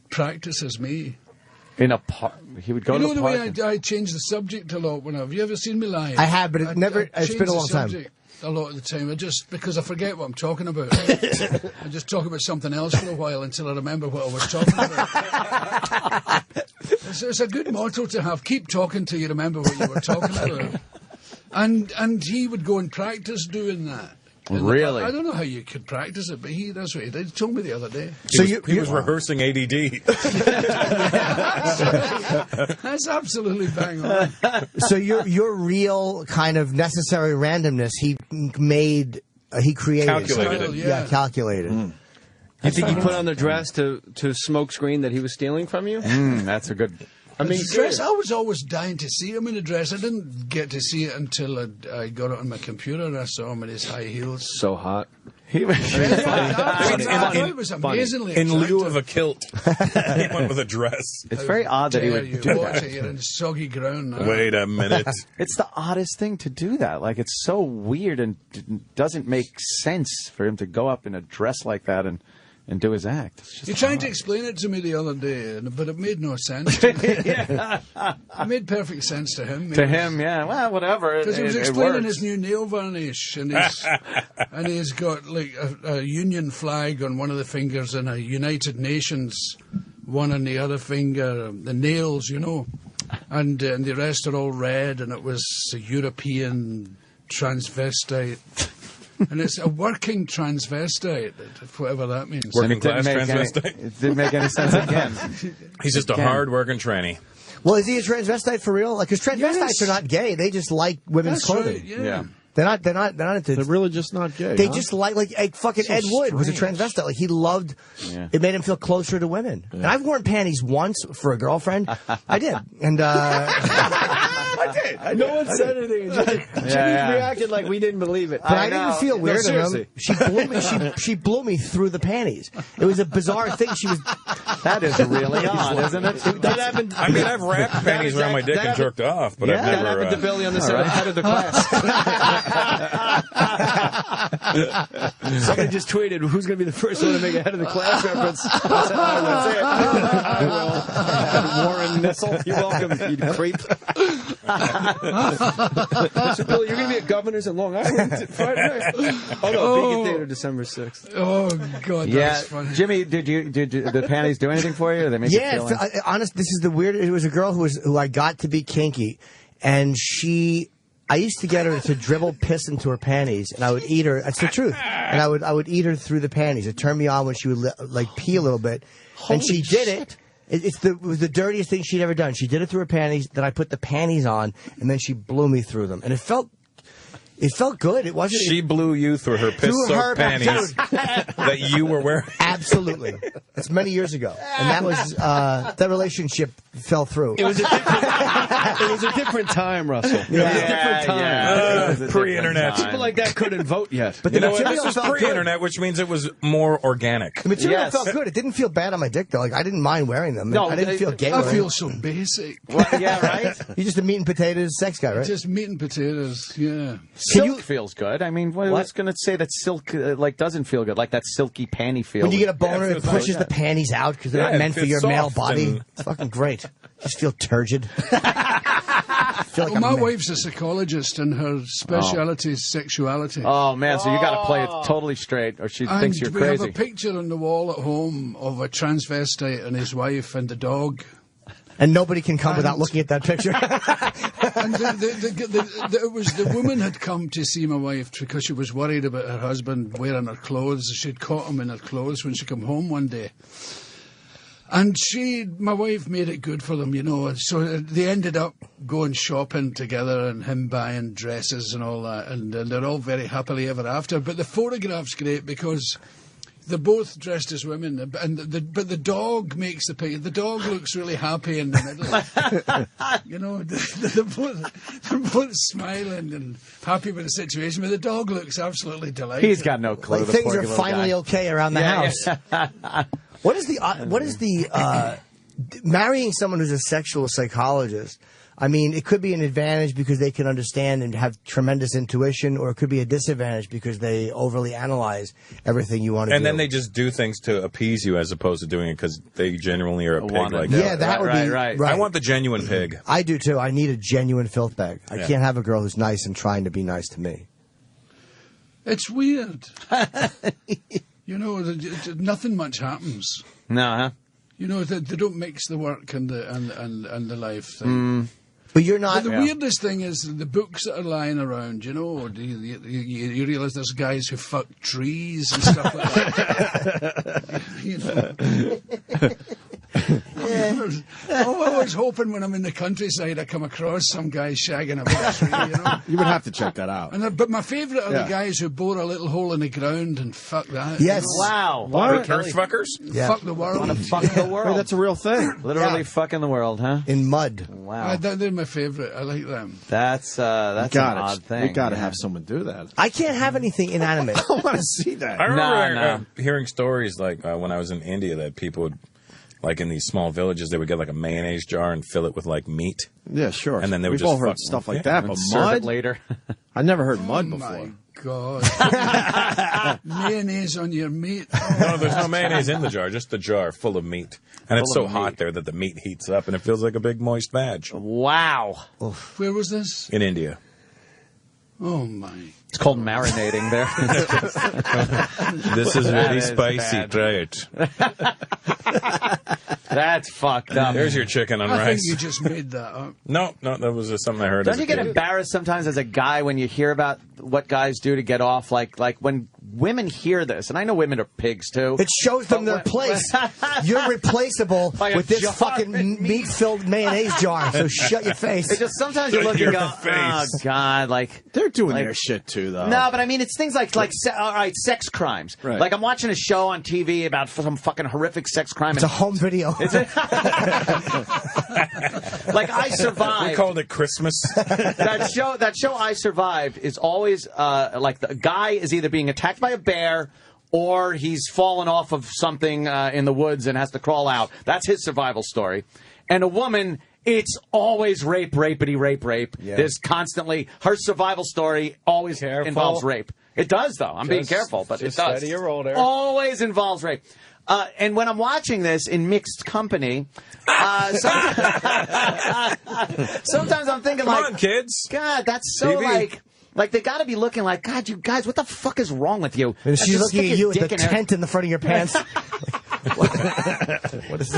practice as me.
In a park? He would go
You
to
know
a
the
park?
way I change the subject a lot when have you ever seen me live?
I have, but it's
I
been a long
change the
time.
subject a lot of the time. Because I forget what I'm talking about. I just talk about something else for a while until I remember what I was talking about. It's a good motto to have. Keep talking till you remember what you were talking about. And he would go and practice doing that. And
Really?
I don't know how you could practice it, but that's what he did. He told me the other day.
He was rehearsing ADD.
That's absolutely bang on.
So your real kind of necessary randomness, he created.
Calculated it.
Yeah, calculated.
You think he put on the dress to smoke screen that he was stealing from you?
That's a good...
I mean,
His dress, I was always dying to see him in a dress. I didn't get to see it until I got it on my computer and I saw him in his high heels.
So hot.
He was
It was amazingly
In lieu
attractive.
of a kilt, he went with a dress.
It's very odd that he
Dare
would
you
do
watch
that.
it, you're in soggy ground now.
Wait a minute.
It's the oddest thing to do that. Like, it's so weird and doesn't make sense for him to go up in a dress like that and do his act. It's just
You tried to explain it to me the other day, but it made no sense to me. It made perfect sense to him.
To him, yeah. Well, whatever.
Because he was
It
explaining
works.
his new nail varnish, and he's got like a Union flag on one of the fingers and a United Nations one on the other finger. The nails, you know, and the rest are all red, and it was a European transvestite. And it's a working transvestite, whatever that means.
Working class transvestite.
It didn't make any sense again.
He's just a hard-working tranny.
Well, is he a transvestite for real? Like, because transvestites are not gay; they just like women's
That's
clothing.
right, yeah.
They're not into.
They're really just not gay.
They
huh?
just like fucking
So
Ed Wood was a
strange.
transvestite. Like he loved.
Yeah.
It made him feel closer to women. And I've worn panties once for a girlfriend. I did, and
I did. No one said anything. Jimmy's reacted like we didn't believe it.
But I didn't feel weird in
seriously.
them. She blew me through the panties. It was a bizarre thing. She was.
That is really odd, isn't it?
That happened.
I mean, I've wrapped panties around my dick and jerked off, but I've
That
never...
happened to Billy on the head of the class. Somebody just tweeted, "Who's going to be the first one to make a head of the class reference?" I said, "I will." Warren Nissel, you're welcome, you creep. So, Billy, you're going to be at Governor's in Long Island Friday night. Oh no, Beacon Theater, December 6th.
Oh God,
Yeah,
that's funny.
Jimmy, did the panties do anything for you? Or they make you feel
Yeah, honest. This is the weird. It was a girl who I got to be kinky, and I used to get her to dribble piss into her panties, and I would eat her. That's the truth. And I would eat her through the panties. It turned me on when she would like pee a little bit, and she did it. It was the dirtiest thing she'd ever done. She did it through her panties. Then I put the panties on, and then she blew me through them, and it felt It felt good. It wasn't.
She blew you through her piss-soaked panties that you were wearing.
Absolutely. That's many years ago, and that was that relationship fell through.
It was a different time, Russell. It was a different time.
Pre-internet.
People like that couldn't vote yet.
But
You
the
know what?
material
This was
felt
pre-internet, which means it was more organic.
The material felt good. It didn't feel bad on my dick though. Like I didn't mind wearing them.
No,
I didn't feel gay.
I
wearing
feel
them.
so basic.
Yeah, right?
You're just a meat and potatoes sex guy, right?
Just meat and potatoes, yeah.
Silk feels good. I mean, what's going to say that silk doesn't feel good? Like that silky panty feel.
When you get a boner, it pushes the panties out because they're not meant for your male body. It's fucking great. Just feel turgid.
Well, my wife's a psychologist, and her speciality is sexuality.
Oh man, so you got to play it totally straight, or she thinks you're
we
crazy.
have a picture on the wall at home of a transvestite and his wife and the dog.
And nobody can come without looking at that picture.
And it was the woman had come to see my wife because she was worried about her husband wearing her clothes. She'd caught him in her clothes when she came home one day. And my wife made it good for them, you know. And so they ended up going shopping together and him buying dresses and all that. And they're all very happily ever after. But the photograph's great because they're both dressed as women, but the dog makes the picture. The dog looks really happy in the middle. You know, they're both smiling and happy with the situation, but the dog looks absolutely delighted.
He's got no clue.
Like things are finally okay around the house.
Yeah.
What is the marrying someone who's a sexual psychologist? I mean, it could be an advantage because they can understand and have tremendous intuition, or it could be a disadvantage because they overly analyze everything you want to do.
And then they just do things to appease you as opposed to doing it because they genuinely are a pig like that.
Yeah, that would be
right.
I want the genuine pig.
I do too. I need a genuine filth bag. I
Yeah.
can't have a girl who's nice and trying to be nice to me.
It's weird. You know, nothing much happens.
No, huh?
You know, they don't mix the work and the life thing.
But you're not.
But the weirdest thing is the books that are lying around. You know, you realize there's guys who fuck trees and stuff like that. You know. I'm always hoping when I'm in the countryside I come across some guy shagging a big tree. You know.
You would have to check that out.
But my favourite are
Yeah.
the guys who bore a little hole in the ground and fuck that.
Yes.
You know?
Wow.
What?
Earth fuckers?
Yeah.
Fuck the world.
Want to fuck the world?
Wait, that's a real thing.
Literally fucking the world, huh?
In mud.
Wow.
They're my favourite. I like them.
That's an odd thing.
We got to
yeah.
have someone do that.
I can't have anything inanimate.
I want to see that.
I remember
No.
hearing stories like when I was in India that people would, like in these small villages, they would get like a mayonnaise jar and fill it with like meat.
Yeah, sure.
And then they would
We've
just
all heard
fuck-
stuff like
yeah,
that, but
Serve
mud
it later.
I never heard mud
Oh
before.
my God. Mayonnaise on your meat.
No, there's no mayonnaise in the jar, just the jar full of meat. And it's
Full
so
of
hot
meat.
there that the meat heats up and it feels like a big moist badge.
Wow.
Where was this?
In India.
Oh my.
It's called marinating there.
This is
That
very
is
spicy,
bad.
try it.
That's fucked up.
There's your chicken on
I think
rice.
you just made that up.
No, that was just something I heard.
Don't
as
you
a
get
kid.
embarrassed sometimes as a guy when you hear about what guys do to get off? Like when women hear this, and I know women are pigs too.
It shows them their place. You're replaceable
Like a
with this
jar
fucking meat-filled mayonnaise jar. So shut your face.
It's just sometimes you look and go, oh God, like
They're doing their shit too, though.
No, but I mean, it's things like all right, sex crimes.
Right.
Like I'm watching a show on TV about some fucking horrific sex crime.
It's a home video.
Is it? Like I Survived.
We called it Christmas.
that show I Survived is always like the guy is either being attacked by a bear or he's fallen off of something in the woods and has to crawl out. That's his survival story. And a woman, it's always rape.
Yeah.
There's constantly her survival story always involves rape. It does though. I'm being careful, but it
just
does.
steady your roll there.
Always involves rape. And when I'm watching this in mixed company, sometimes I'm thinking
Come
like,
on, kids.
God, that's so
TV.
like they got to be looking like, God, you guys, what the fuck is wrong with you?
And she's
Just
looking
stick
at
your
you with
dick
the
in her-
tent in the front of your pants. What is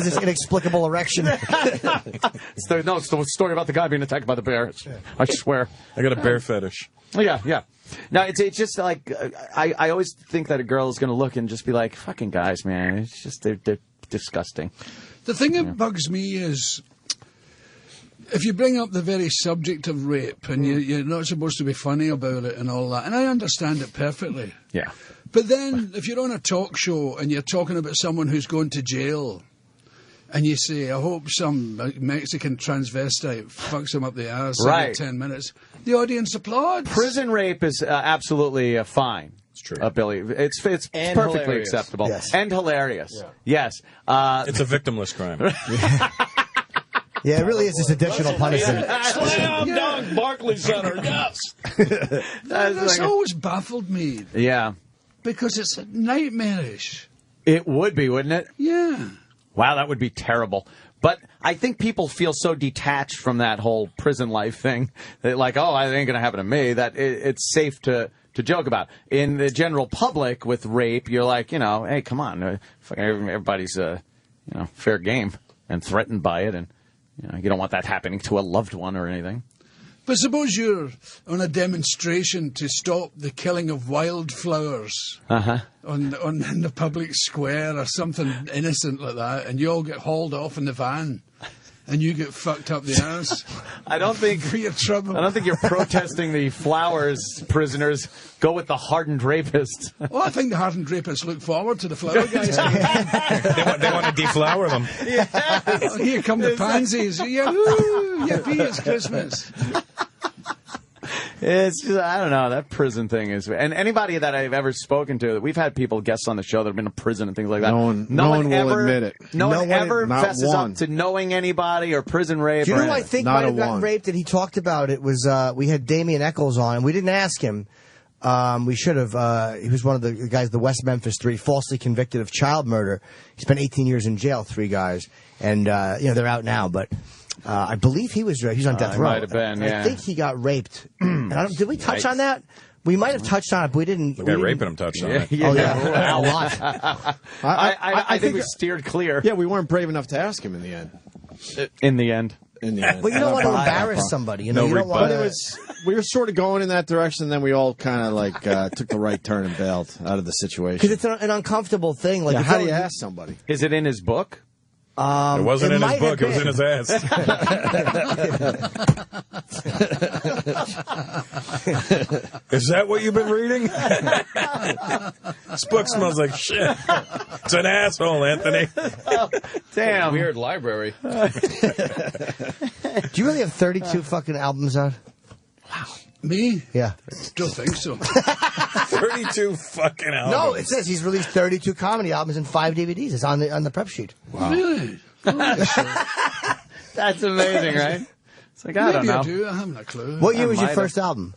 this inexplicable erection?
It's the story about the guy being attacked by the bear. I swear.
I got a bear fetish.
Yeah. No, it's just like I always think that a girl is going to look and just be like, fucking guys, man. It's just they're disgusting.
The thing that bugs me is if you bring up the very subject of rape and you're not supposed to be funny about it and all that, and I understand it perfectly.
Yeah.
But then, if you're on a talk show and you're talking about someone who's going to jail, and you say, I hope some Mexican transvestite fucks him up the arse every 10 minutes, the audience applauds.
Prison rape is absolutely fine. It's true. Billy, it's perfectly
hilarious.
acceptable.
Yes.
And hilarious.
Yeah.
Yes.
It's a victimless crime.
Yeah, it really is just additional punishment.
Slam dunk, Barclays Center, yes.
That's always baffled me.
Yeah.
Because it's nightmarish.
It would be, wouldn't it?
Yeah.
Wow, that would be terrible. But I think people feel so detached from that whole prison life thing that, like, oh, it ain't going to happen to me, that it's safe to joke about. In the general public with rape, you're like, hey, come on. Everybody's, fair game and threatened by it. And, you don't want that happening to a loved one or anything.
But suppose you're on a demonstration to stop the killing of wildflowers on in the public square or something innocent like that, and you all get hauled off in the van, and you get fucked up the arse.
I don't think
for your trouble.
I don't think you're protesting the flowers prisoners. Go with the hardened rapists.
Well, I think the hardened rapists look forward to the flower guys.
They want to deflower them.
Oh, here come the pansies. Yeah, woo, yippee, it's Christmas.
It's just, I don't know, that prison thing is, and anybody that I've ever spoken to, we've had people, guests on the show that have been in prison and things like that.
No one will admit it.
No one ever
not
fesses
one.
up to knowing anybody or prison rape.
Do you know
or
who I
anything.
think might have gotten raped and he talked about it? Was we had Damien Eccles on, and we didn't ask him. We should have. He was one of the guys, the West Memphis Three, falsely convicted of child murder. He spent 18 years in jail, 3 guys. And, they're out now, but I believe he was on death row.
Might have been, yeah.
I think he got raped. And did we touch on that? We might have touched on it, but we didn't.
The guy raping him touched on it.
Oh, yeah. A lot.
I think we steered clear.
Yeah, we weren't brave enough to ask him in the end.
In the end.
Well, you don't want to embarrass somebody. You don't want to.
We were sort of going in that direction, and then we all kind of took the right turn and bailed out of the situation.
Because it's an uncomfortable thing. Like,
how do you ask somebody?
Is it in his book?
It wasn't in his book. It was in his ass. Is that what you've been reading? This book smells like shit. It's an asshole, Anthony.
Oh, damn.
Weird library.
Do you really have 32 fucking albums out?
Me?
Yeah.
Don't think so.
32 fucking albums.
No, it says he's released 32 comedy albums and 5 DVDs. It's on the prep sheet.
Wow. Really?
That's amazing, right? It's like, I don't know.
I do. I haven't a clue.
What year was your first album?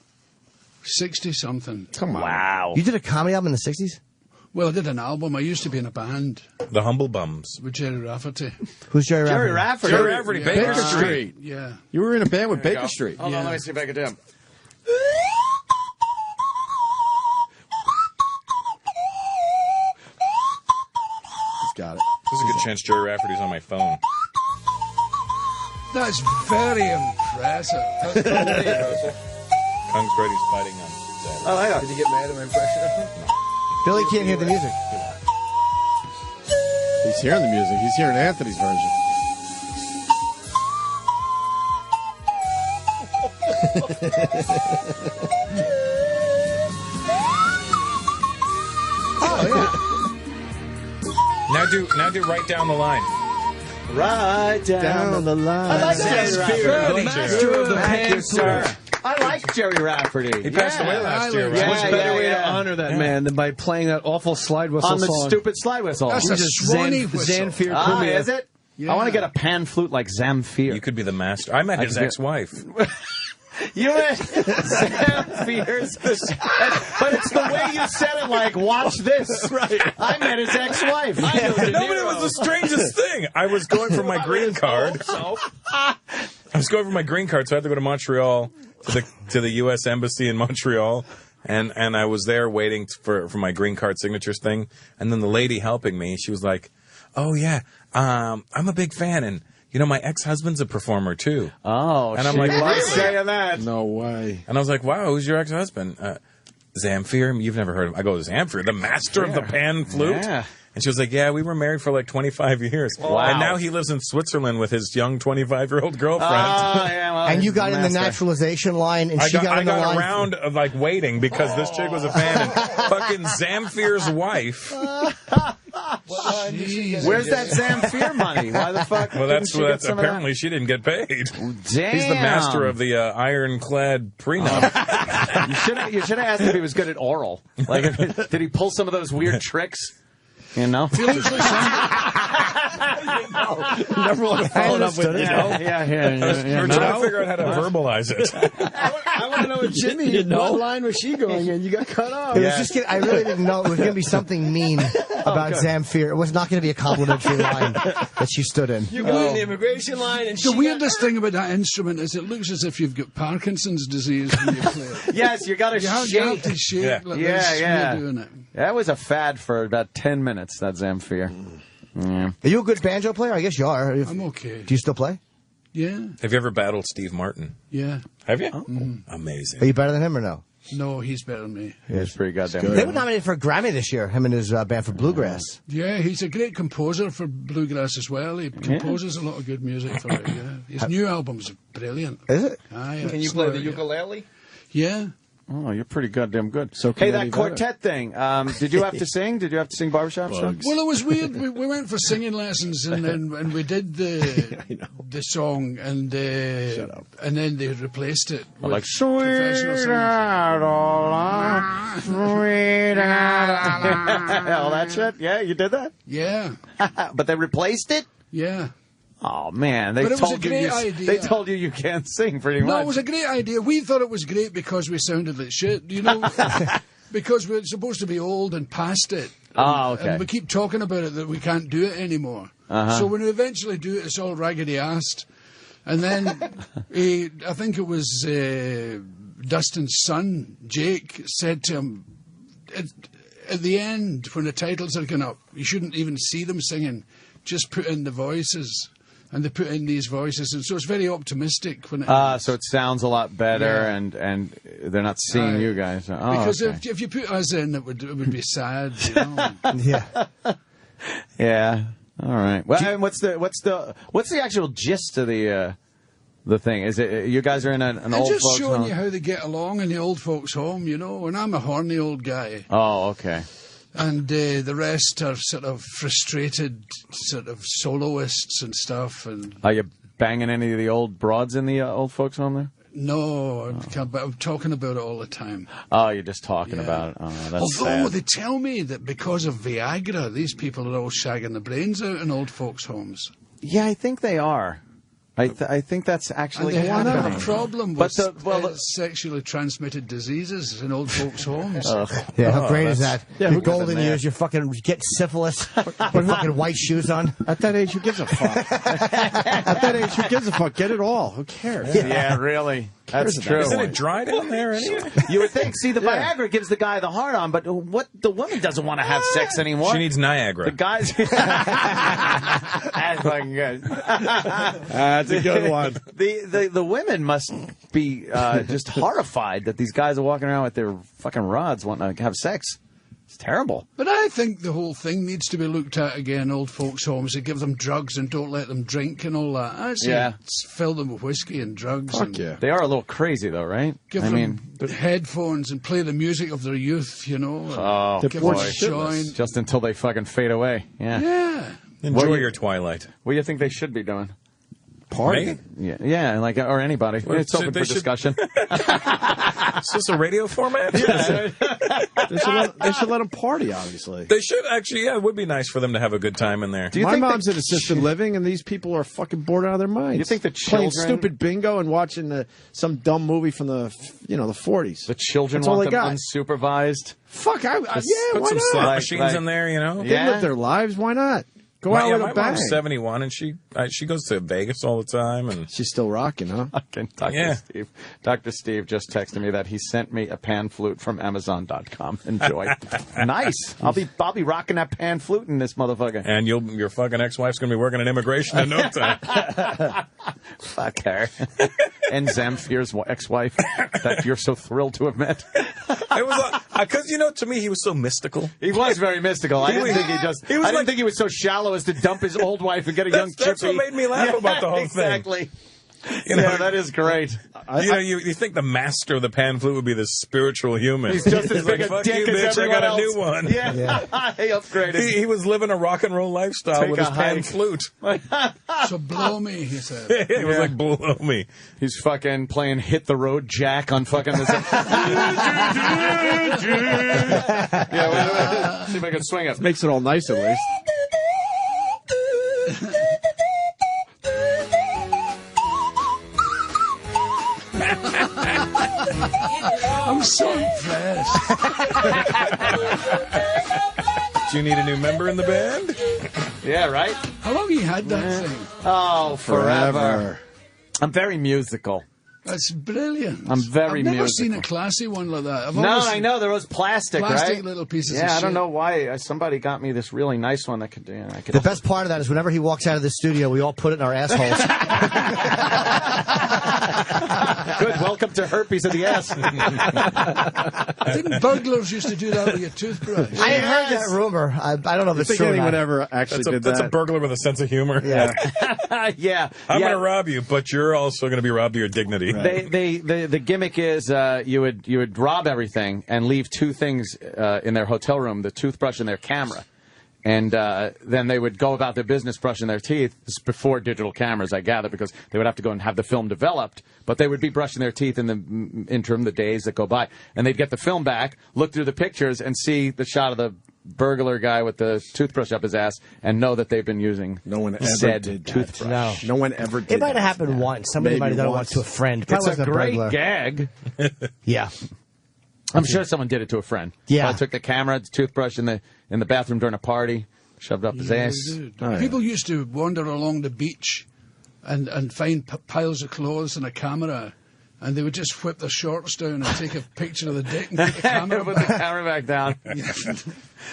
60-something.
Come on.
Wow.
You did a comedy album in the 60s?
Well, I did an album. I used to be in a band.
The Humble Bums.
With Jerry Rafferty.
Who's Jerry Rafferty?
Jerry Rafferty.
Jerry Rafferty,
Yeah.
Baker
Baker
Street.
Street.
Yeah.
You were in a band with Baker Street.
Hold on, let me see if I can do him.
He's got it.
There's a good chance Jerry Rafferty's on my phone.
That's very impressive.
Kung's Brady's fighting on Saturday.
Oh, hang on.
Did you get mad at my impression?
Billy can't hear the music.
He's hearing the music. He's hearing Anthony's version.
Oh, yeah.
Now do right down the line.
Right down the line. I like Jerry Rafferty.
Master of the pan flute.
I like Jerry Rafferty.
He passed away last year, right?
Yeah,
Much better way
yeah.
to honor that man than by playing that awful slide whistle
On the
song.
stupid slide whistle.
That's a Swanee whistle.
Zamfir
Ah,
Kumia.
is it?
Yeah.
I want to get a pan flute like Zamfir.
You could be the master. I met his ex-wife.
You met Zamfir's, but it's the way you said it. Like, watch this. Right. I met his ex-wife.
No, but it was the strangest thing. I was going for my green card. I was going for my green card, so I had to go to Montreal to the U.S. Embassy in Montreal, and I was there waiting for my green card signatures thing. And then the lady helping me, she was like, "Oh yeah, I'm a big fan, and you know my ex-husband's a performer too."
Oh,
and I'm like,
"Why
"Really?"
saying that?"
No way.
And I was like, "Wow, who's your ex-husband?" Zamfir? You've never heard of him. I go, Zamfir, the master of the pan flute?
Yeah.
And she was like, yeah, we were married for like 25 years.
Wow.
And now he lives in Switzerland with his young 25-year-old girlfriend.
And you got in the naturalization line, and she got in the line.
I got a round of like waiting because this chick was a fan, and fucking Zamfir's wife.
Where's that Zamfir money? Why the fuck?
Well, that's apparently she didn't get paid.
Damn.
He's the master of the ironclad prenup.
You should have asked if he was good at oral. Like, did he pull some of those weird tricks? You know?
Never want to follow it up with, you know?
We're trying to figure out how to verbalize it.
I want to know what Jimmy, what line was she going in? You got cut off.
It was just, I really didn't know it was going to be something mean about Zamfir. It was not going to be a complimentary line that she stood in.
You go in the immigration line, and
the weirdest thing about that instrument is it looks as if you've got Parkinson's disease when you play it.
Yes, you got to shake.
You have to shake like this when you're doing it.
That was a fad for about 10 minutes, that Zamfir. Yeah.
Are you a good banjo player? I guess you are.
I'm okay.
Do you still play?
Yeah.
Have you ever battled Steve Martin?
Yeah.
Have you?
Oh.
Amazing.
Are you better than him or no?
No, he's better than me.
Yeah, he's pretty goddamn good.
They were nominated for a Grammy this year, him and his band for Bluegrass.
Yeah, he's a great composer for Bluegrass as well. He composes a lot of good music for it, yeah. His new album's brilliant.
Is it?
Can
you play the ukulele?
Yeah.
Oh, you're pretty goddamn good.
So
hey, that quartet thing. Did you have to sing? Did you have to sing barbershop songs?
Well, it was weird. We went for singing lessons, and we did the song, and then they replaced it with
like
professional singers.
All that shit? Yeah, you did that?
Yeah.
But they replaced it?
Yeah.
Oh man, they
But it was a
told you
great idea.
they told you can't sing pretty much.
No, it was a great idea. We thought it was great because we sounded like shit, you know, because we're supposed to be old and past it.
Oh, okay.
And we keep talking about it that we can't do it anymore. So when we eventually do it, it's all raggedy-assed. And then I think it was Dustin's son, Jake, said to him, at the end, when the titles are going up, you shouldn't even see them singing. Just put in the voices. And they put in these voices, and so it's very optimistic when it.
So it sounds a lot better, and they're not seeing you guys. Oh,
because
okay.
if you put us in, it would be sad, you know.
Yeah.
Yeah. All right. Well, and what's the actual gist of the thing? Is it you guys are in an old
just
folks
showing
home?
you how they get along in the old folks' home, you know. And I'm a horny old guy.
Oh, okay.
And the rest are sort of frustrated, sort of soloists and stuff. And
Are you banging any of the old broads in the old folks home there?
no, I'm talking about it all the time.
Oh, you're just talking about it. Oh, that's
Although
sad.
they tell me that because of Viagra, these people are all shagging the brains out in old folks' homes.
Yeah, I think they are. I think that's actually
And they have
happening.
a problem
But
with sexually transmitted diseases in old folks' homes.
Yeah, how great is that?
Yeah,
Your
who doesn't
golden
that?
years, you fucking get syphilis, put fucking white shoes on.
At that age, who gives a fuck? At that age, who gives a fuck? Get it all. Who cares?
Yeah, really. That's true.
Isn't it dry down there anyway?
You would think. See, the Viagra gives the guy the hard on, but what the woman doesn't want to have sex anymore.
She needs Niagara.
The guys. That's fucking good.
That's a good one.
The women must be just horrified that these guys are walking around with their fucking rods wanting to have sex. It's terrible.
But I think the whole thing needs to be looked at again, old folks' homes. They give them drugs and don't let them drink and all that. I say fill them with whiskey and drugs.
Fuck
and
yeah.
They are a little crazy, though, right?
Give them headphones and play the music of their youth, you know.
Oh,
give them a joint.
Just until they fucking fade away. Yeah.
Yeah.
Enjoy your twilight.
What do you think they should be doing?
Party?
Yeah, like or anybody.
Well,
it's open for discussion.
Is this a radio format?
Yeah. They should let them party, obviously.
They should actually, yeah, it would be nice for them to have a good time in there.
My mom's in assisted living, and these people are fucking bored out of their minds.
You think the
playing
children-
stupid bingo and watching some dumb movie from the 40s?
The children
That's all
want
they
them
got.
unsupervised.
Fuck, yeah,
Put
why
some
not?
slot machines in there, you know?
They live their lives. Why not? Go out with
my
a bang.
mom's 71, and she goes to Vegas all the time, and
she's still rocking, huh?
Dr. Steve just texted me that he sent me a pan flute from Amazon.com. Enjoy. Nice. I'll be rocking that pan flute in this motherfucker.
And your fucking ex-wife's gonna be working in immigration in no time.
Fuck her. And Zamfir's ex-wife that you're so thrilled to have met.
It was Because, to me, he was so mystical.
He was very mystical. I didn't think he was so shallow as to dump his old wife and get a young Chippy.
That's what made me laugh about the whole thing.
Exactly. Yeah, that is great.
You think the master of the pan flute would be the spiritual human.
He's just as big a dick as everyone
I got
else.
a new one.
Yeah. He upgraded.
He was living a rock and roll lifestyle with his pan flute.
So blow me, he said.
He was like, blow me.
He's fucking playing Hit the Road Jack on fucking this. Wait. See if I can swing it.
Makes it all nice at least.
I'm so impressed.
Do you need a new member in the band?
Yeah, right?
How long have you had that thing?
Oh, forever. I'm very musical.
That's brilliant.
I'm very
I've never
musical.
seen a classy one like that.
I know. There was plastic, right?
Little pieces of
Yeah, I don't
shit.
know why. Somebody got me this really nice one that could... I could
The best part of that is whenever he walks out of the studio, we all put it in our assholes.
Good. Welcome to herpes of the ass.
Didn't burglars used to do that with your toothbrush?
I had heard that rumor. I don't know if it's true or not.
That's a burglar with a sense of humor.
Yeah.
Yeah.
I'm going to rob you, but you're also going to be robbed of your dignity.
The gimmick is you would rob everything and leave two things in their hotel room: the toothbrush and their camera. And then they would go about their business brushing their teeth. This is before digital cameras, I gather, because they would have to go and have the film developed. But they would be brushing their teeth in the interim, the days that go by. And they'd get the film back, look through the pictures, and see the shot of the burglar guy with the toothbrush up his ass, and know that they've been using said toothbrush.
No one ever did.
It might have happened once. Somebody might have done it once to a friend. Probably
It's a
wasn't
great
burglar.
gag.
Yeah.
I'm sure someone did it to a friend.
Yeah.
Probably took the camera, the toothbrush in the bathroom during a party, shoved it up his ass.
People used to wander along the beach and find piles of clothes and a camera, and they would just whip their shorts down and take a picture of the dick and put the camera
Put
back.
the camera back down.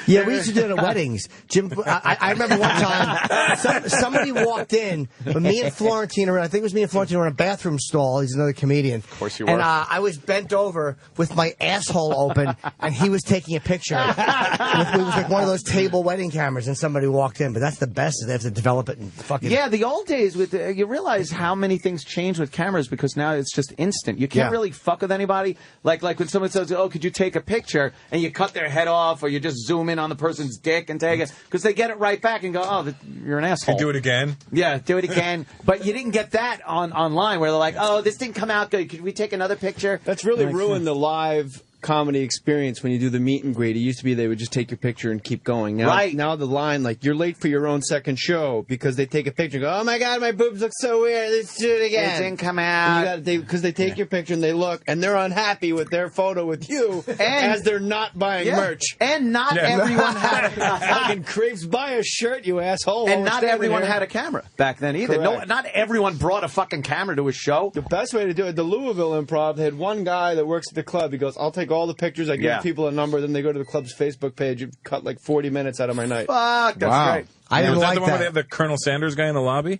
Yeah, we used to do it at weddings. Jim, I remember one time somebody walked in, but me and Florentine were, I think it was me and Florentine were in a bathroom stall. He's another comedian. Of
course you were.
And I was bent over with my asshole open, and he was taking a picture. It was like one of those table wedding cameras, and somebody walked in. But that's the best. They have to develop it and fucking...
Yeah, the old days, you realize how many things change with cameras because now it's just instant. You can't really fuck with anybody. Like when someone says, oh, could you take a picture? And you cut their head off or you just zoom in on the person's dick and take it. Because they get it right back and go, oh, you're an asshole.
Can you do it again?
Yeah, do it again. But you didn't get that online where they're like, oh, this didn't come out good. Could we take another picture?
That's really ruined the live comedy experience when you do the meet and greet. It used to be they would just take your picture and keep going. Now the line, like, you're late for your own second show because they take a picture and go, oh my God, my boobs look so weird. Let's do it again.
It didn't come out.
Because they take your picture and they look and they're unhappy with their photo with you as they're not buying merch.
And not everyone had
fucking Cribs, buy a shirt, you asshole.
And not everyone had a camera back then either. No, not everyone brought a fucking camera to a show.
The best way to do it, the Louisville Improv, they had one guy that works at the club. He goes, I'll take all the pictures, I give people a number, then they go to the club's Facebook page and cut like 40 minutes out of my night.
Fuck, that's great.
I didn't
Was that
like
the one where they
that.
have the Colonel Sanders guy in the lobby?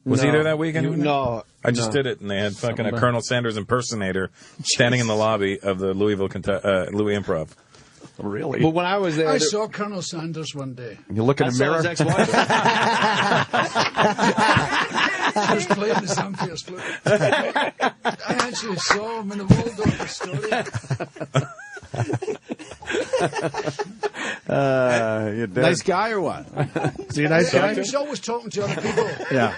Was he
No.
there that weekend?
No.
I just did it, and they had fucking a Colonel Sanders impersonator standing in the lobby of the Louis Improv.
Really?
But when I was there,
I saw Colonel Sanders one day.
You look in a mirror.
His ex-wife.
I was playing the Zamfir's flute. I actually saw him in the Waldorf Astoria.
Nice guy or what? Is he a nice guy?
He was always talking to other people.
Yeah.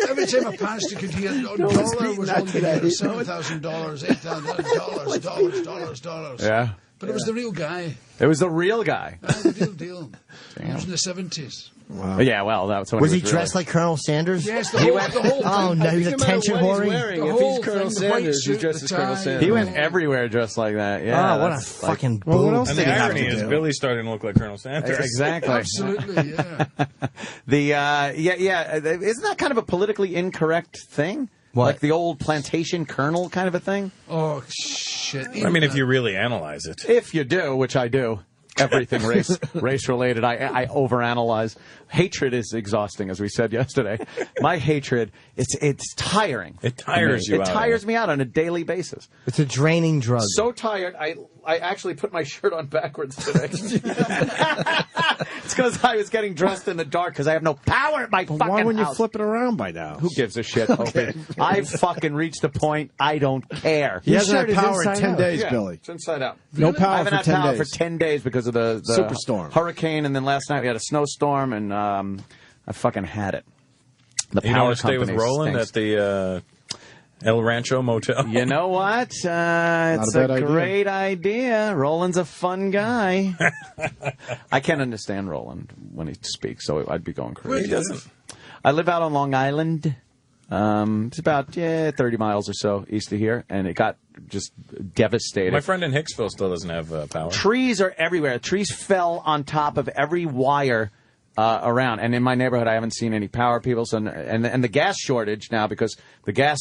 Every time I passed, you could hear dollar was all you could hear. $7,000, $8,000, dollars.
Yeah.
But it was the real guy.
It was the real guy.
The real deal. It was in the 70s.
Wow. Yeah, well, that's when
Was he
really...
dressed like Colonel Sanders?
Yes, the whole thing.
Oh, no, he was attention whoring.
If he's Colonel Sanders, he's dressed as Colonel Sanders.
He went everywhere dressed like that. Yeah.
Oh, what a fucking boob.
Well, what else
And
did
the
he have
irony
to
is,
do?
Billy's starting to look like Colonel Sanders.
Exactly.
Absolutely, yeah.
Isn't that kind of a politically incorrect thing?
What?
Like the old plantation colonel kind of a thing?
Oh, shit.
I mean, if you really analyze it.
If you do, which I do. Everything race related. I overanalyze. Hatred is exhausting, as we said yesterday. My hatred, it's tiring.
It tires you out.
It tires me out on a daily basis.
It's a draining drug.
So tired. I actually put my shirt on backwards today. It's because I was getting dressed in the dark because I have no power at my fucking
Why wouldn't you
house.
flip it around by now?
Who gives a shit? Okay. I've fucking reached a point I don't care.
He hasn't had power in 10 days, Billy.
It's inside out.
No power
I haven't
for
had
10
power
days.
for 10 days because of the
Superstorm.
hurricane, and then last night we had a snowstorm, and I fucking had it. The
You don't
power
want to stay with
company
Roland
stinks.
at the El Rancho Motel?
You know what? It's
a
a
bad idea.
great idea. Roland's a fun guy. I can't understand Roland when he speaks, so I'd be going crazy.
He doesn't.
I live out on Long Island. It's about 30 miles or so east of here, and it got just devastated.
My friend in Hicksville still doesn't have power.
Trees are everywhere. Trees fell on top of every wire around. And in my neighborhood, I haven't seen any power people. So, and the gas shortage now because the gas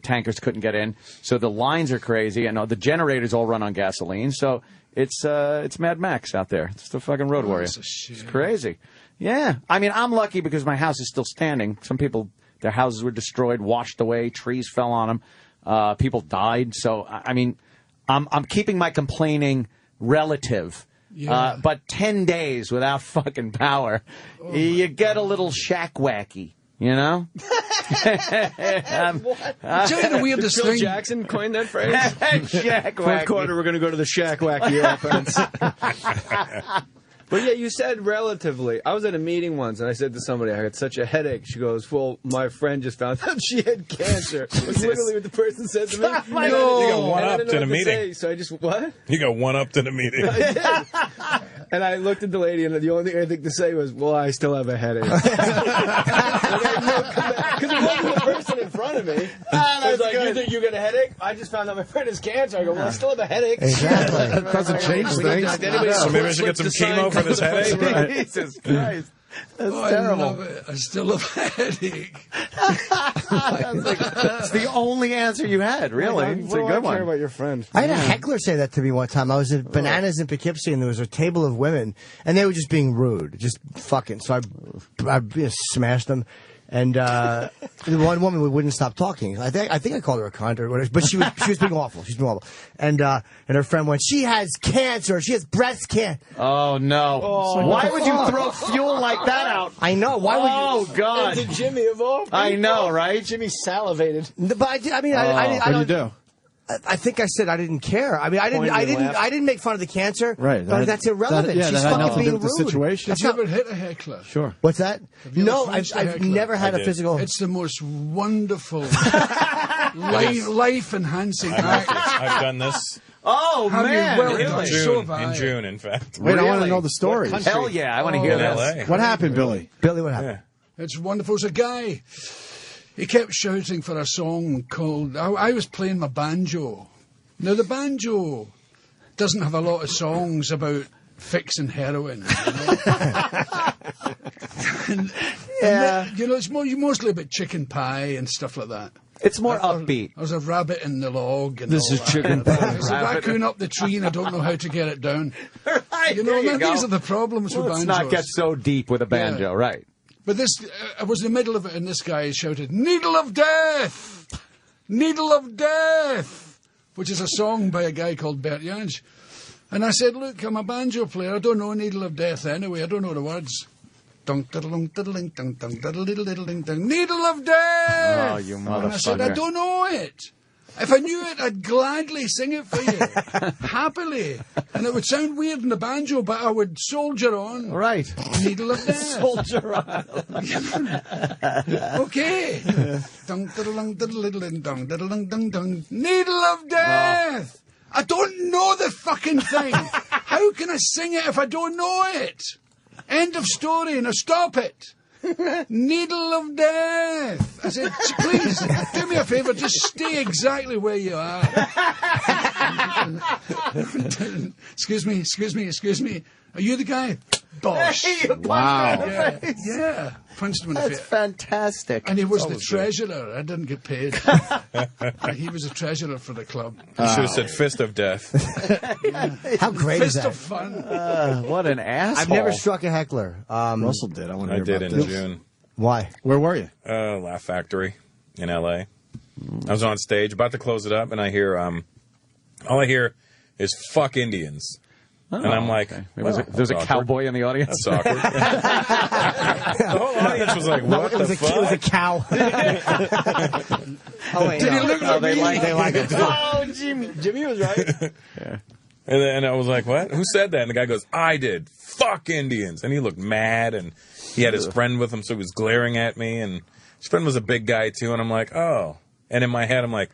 tankers couldn't get in. So the lines are crazy. And the generators all run on gasoline. So it's Mad Max out there. It's the fucking Road Warrior. It's crazy. Yeah. I mean, I'm lucky because my house is still standing. Some people, their houses were destroyed, washed away. Trees fell on them. People died. So, I mean, I'm keeping my complaining relative.
Yeah.
But 10 days without fucking power, you get a little shack wacky, you know?
I'll tell you the weirdest
Phil
thing.
Jackson coined that phrase.
Shack
Fourth
wacky.
quarter, we're going to go to the Shack Wacky offense. But yeah, you said relatively. I was at a meeting once, and I said to somebody, I had such a headache. She goes, well, my friend just found out she had cancer. That's literally what the person said to me.
You got one
And I
up
didn't
to
know
the
what
meeting.
say, so I just, what?
You got one up to the meeting.
I did. And I looked at the lady, and the only thing I think to say was, well, I still have a headache. Because it wasn't the person in front of me. It was like, you think you got a headache? I just found out my friend has cancer. I go, well, I still have a headache.
Exactly. It doesn't change things.
So maybe I should get some chemo for this headache?
Jesus Christ. That's
I
terrible.
love it. I still have a headache.
It's the only answer you had, really. It's a good
I care
one.
about your friend.
I had a heckler say that to me one time. I was at Bananas in Poughkeepsie, and there was a table of women, and they were just being rude, just fucking. So I just smashed them. And the one woman wouldn't stop talking. I think I called her a cunt or whatever, but she was being awful. She's being awful. And her friend went, she has cancer. She has breast cancer.
Oh, no.
Oh,
why
what
would
the
you
fuck?
throw fuel like that out?
I know. Why would you?
Oh, God.
And to Jimmy of all people.
I know, right?
Jimmy salivated.
But I mean,
What do you do?
I think I said I didn't care. I mean, I didn't make fun of the cancer.
Right.
But that's irrelevant.
That
She's
had
fucking
nothing to do
being
with the
rude.
situation.
That's
Have you
not,
ever hit a heckler?
Sure.
what's that?
you ever
No,
punched a
I've
heckler?
never had
I
a
did.
physical.
It's the most wonderful, life-enhancing act.
I've done this
Oh,
Have you?
man.
Well,
really?
in
So
June.
have I.
In June, in fact.
Wait, I want to
Really?
know the story.
What Hell yeah, I want to hear
In
this.
LA.
What happened, Billy?
Billy, what happened?
It's wonderful. There's a guy. He kept shouting for a song called. I was playing my banjo. Now the banjo doesn't have a lot of songs about fixing heroin. It's mostly about chicken pie and stuff like that.
It's more upbeat.
There's a rabbit in the log. And
This
all
is
that.
chicken pie.
There's a raccoon up the tree, and I don't know how to get it down.
Right,
You know,
there you
and
go.
these are the problems with
Let's
banjos.
not get so deep with a banjo, right?
But this, I was in the middle of it, and this guy shouted, "Needle of Death! Needle of Death!" which is a song by a guy called Bert Jansch. And I said, "Look, I'm a banjo player. I don't know Needle of Death anyway. I don't know the words." Dunk, diddle-dunk, diddle-ding, dunk, dunk, diddle-diddle-diddle-ding-ding. Needle of Death!
Oh, you
And I said,
motherfucker.
"I don't know it. If I knew it, I'd gladly sing it for you, happily. And it would sound weird in the banjo, but I would soldier on.
Right.
Needle of Death.
Soldier on.
Okay. Dun, diddle-dung, diddle-diddle-ding, dun, diddle-dung, dung, dung. Needle of Death. I don't know the fucking thing. How can I sing it if I don't know it? End of story. Now stop it. Needle of Death. I said, please, do me a favour, just stay exactly where you are. Excuse me. Are you the guy? Bosh.
Wow.
Yeah. Punched him in the
That's
face.
fantastic.
And he was the treasurer. I didn't get paid. He was a treasurer for the club.
You should have said fist of death.
How great is
Fist
that?
of fun.
What an asshole.
I've never struck a heckler.
Russell did. I want to
I
hear
did
about
in
this.
June.
Why?
Where were you?
Laugh Factory in L.A. I was on stage, about to close it up, and I hear, all I hear is "fuck Indians." And I'm like,
there's a cowboy in the audience.
That's awkward. The whole audience was like, what the fuck?
It was a cow.
Did he look at
they like it.
Oh, Jimmy was right.
Yeah. And I was like, what? Who said that? And the guy goes, I did. Fuck Indians. And he looked mad, and he had his friend with him, so he was glaring at me. And his friend was a big guy, too. And I'm like, oh. And in my head, I'm like,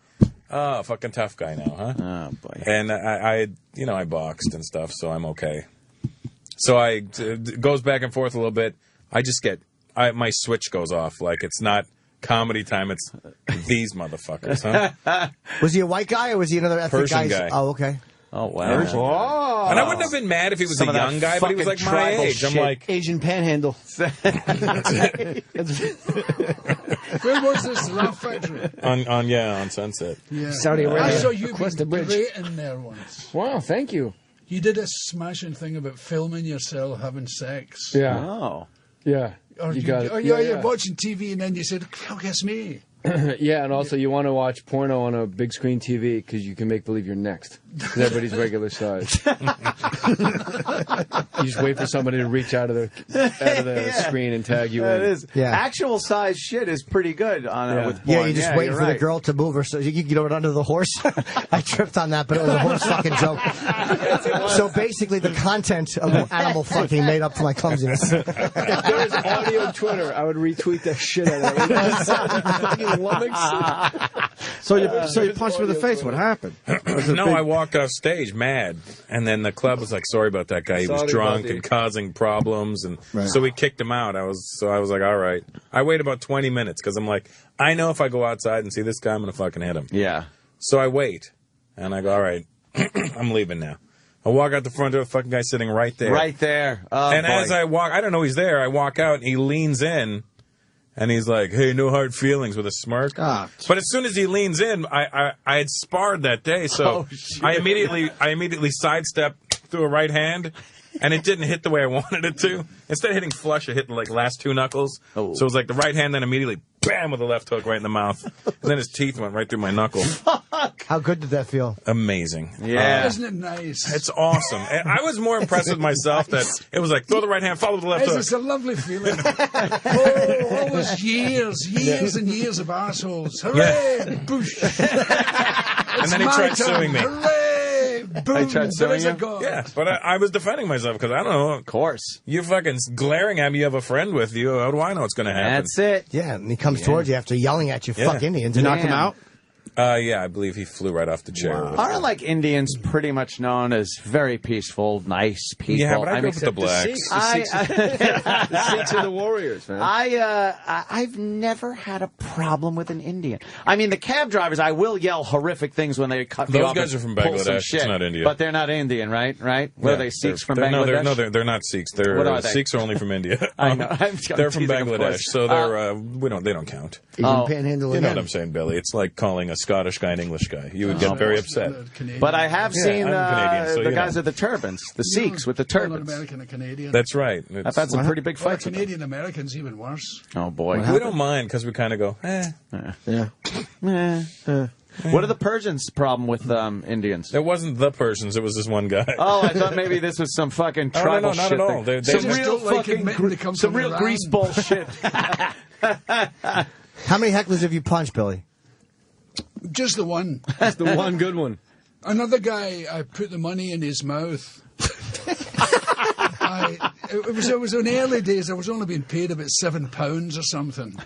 oh, fucking tough guy now, huh?
Oh, boy.
And I boxed and stuff, so I'm okay. So it goes back and forth a little bit. I just my switch goes off. Like, it's not comedy time, it's these motherfuckers, huh?
Was he a white guy or was he another ethnic
Persian guy?
Oh, okay.
Oh, wow.
And I wouldn't have been mad if he was a young guy, but he was like my age.
Shit.
I'm like,
Asian panhandle.
Where was this? Laugh Factory?
on Sunset.
Yeah.
Saudi Arabia.
I saw you
Across the
being
bridge.
great in there once.
Wow, thank you.
You did a smashing thing about filming yourself having sex.
Yeah.
Oh.
Yeah.
Or
You got it.
you're watching TV and then you said, "Oh, guess me."
Yeah, and also you want to watch porno on a big screen TV because you can make believe you're next. Because everybody's regular size. You just wait for somebody to reach out of the screen and tag you in.
It is.
Yeah.
Actual size shit is pretty good on with porn.
Yeah, you just wait for the girl to move her so you can get over under the horse. I tripped on that, but it was a horse fucking joke. So basically, the content of animal fucking made up for my clumsiness.
If there was audio Twitter, I would retweet the shit out of it.
So you punched me in the face. What happened?
No, I walked off stage mad, and then the club was like, "Sorry about that guy. He was
Sorry,
drunk
buddy."
and causing problems," and
Right.
so we kicked him out. I was like, "All right." I wait about 20 minutes because I'm like, I know if I go outside and see this guy, I'm gonna fucking hit him.
Yeah.
So I wait, and I go, "All right, I'm leaving now." I walk out the front door, the fucking guy sitting right there.
Right there. Oh,
and
boy.
as I walk, I don't know he's there. I walk out, and he leans in. And he's like, "Hey, no hard feelings," with a smirk. But as soon as he leans in, I had sparred that day, so I immediately sidestepped through a right hand, and it didn't hit the way I wanted it to. Instead of hitting flush, it hit the last two knuckles. So it was like the right hand, then immediately bam with the left hook right in the mouth, and then his teeth went right through my knuckle.
How good did that feel?
Amazing.
Yeah.
Isn't it nice?
It's awesome. And I was more impressed with myself that it was like, throw the right hand, follow the left hook.
It's a lovely feeling. All those years and years of assholes. Hooray! Bush.
And then he tried suing me.
Hooray! Boom!
I tried suing
There's a
you?
God.
Yeah, but I was defending myself because I don't know.
Of course.
You fucking glaring at me, you have a friend with you. How do I know what's going to happen?
That's it.
Yeah, and he comes towards you after yelling at you,
Yeah.
fuck Indians.
Did you knock him out?
Yeah, I believe he flew right off the chair.
Wow. Aren't like Indians pretty much known as very peaceful, nice people?
Yeah, but I grew
mean,
up with the blacks.
The Sikhs are the warriors, man.
I've never had a problem with an Indian. I mean, the cab drivers, I will yell horrific things when they cut me
Those
off.
guys
and
are from
pull some
Bangladesh.
shit.
It's not India.
But they're not Indian, right? Right? What are they, Sikhs from Bangladesh?
No, they're not Sikhs. They're
What are they?
Sikhs are only from India.
I know.
They're from
teasing, of
Bangladesh,
course.
so they're they don't count.
Asian panhandle
You know
again.
what I'm saying, Billy? It's like calling a Scottish guy an English guy. You would get very upset.
But I have seen
I'm Canadian, so
the
you
guys
know.
with the turbans, the Sikhs with the turbans.
American and Canadian.
That's right.
I've had some pretty big
Well,
fights with them.
Canadian Americans even worse.
Oh, boy.
We don't mind because we kind of go,
Yeah.
What are the Persians' problem with Indians?
It wasn't the Persians. It was this one guy.
Oh, I thought maybe this was some fucking
Oh, no,
tribal
no, not
shit
at all.
thing.
They
Some
just
real
don't like
fucking,
admitting they come
some
from
real
Iran.
grease bullshit.
How many hecklers have you punched, Billy?
Just the one.
That's the one good one.
Another guy, I put the money in his mouth. It was in the early days. I was only being paid about £7 or something,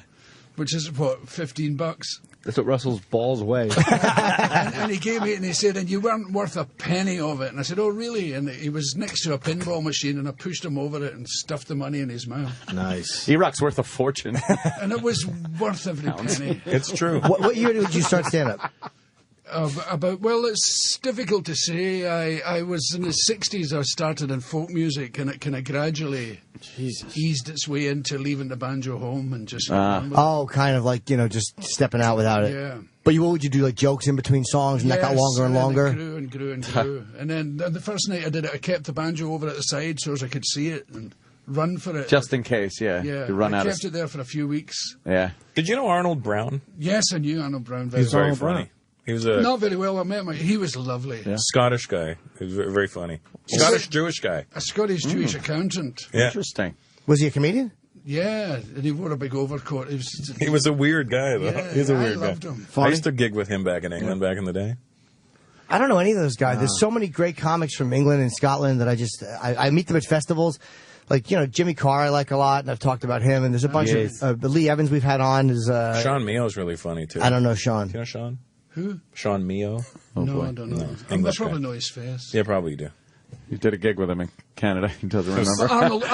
which is what, $15.
That's what Russell's balls weigh.
and he gave me it and he said, "And you weren't worth a penny of it." And I said, "Oh, really?" And he was next to a pinball machine, and I pushed him over it and stuffed the money in his mouth.
Nice.
E-Rock's worth a fortune.
And it was worth every penny.
It's true.
What year did you start stand-up?
Well, it's difficult to say. I was in the 60s. I started in folk music, and it kind of gradually eased its way into leaving the banjo home and just.
Oh, kind of like, just stepping out without it.
Yeah.
But what would you do, like jokes in between songs, and that got longer and longer?
It grew and grew and grew. And then the first night I did it, I kept the banjo over at the side so as I could see it and run for it.
Just in case, yeah.
Yeah,
You run
I
out
kept it there for a few weeks.
Yeah.
Did you know Arnold Brown?
Yes, I knew Arnold Brown
He's very
well.
funny. He was a
Not very well. I met him. He was lovely.
Scottish guy. He was very funny. Scottish Jewish guy.
A Scottish Jewish accountant.
Yeah.
Interesting.
Was he a comedian?
Yeah, and he wore a big overcoat.
He was a weird guy, though.
Yeah,
He's a
I
weird
loved
guy.
him.
I used to gig with him back in England back in the day.
I don't know any of those guys. There's so many great comics from England and Scotland that I meet them at festivals. Like, Jimmy Carr I like a lot, and I've talked about him. And there's a bunch of Lee Evans we've had on.
Sean Meo's really funny, too.
I don't know Sean.
Do you know Sean?
Who?
Sean Meo.
No, I don't know. I probably know his face.
Yeah, probably you do.
You did a gig with him in Canada. He doesn't remember.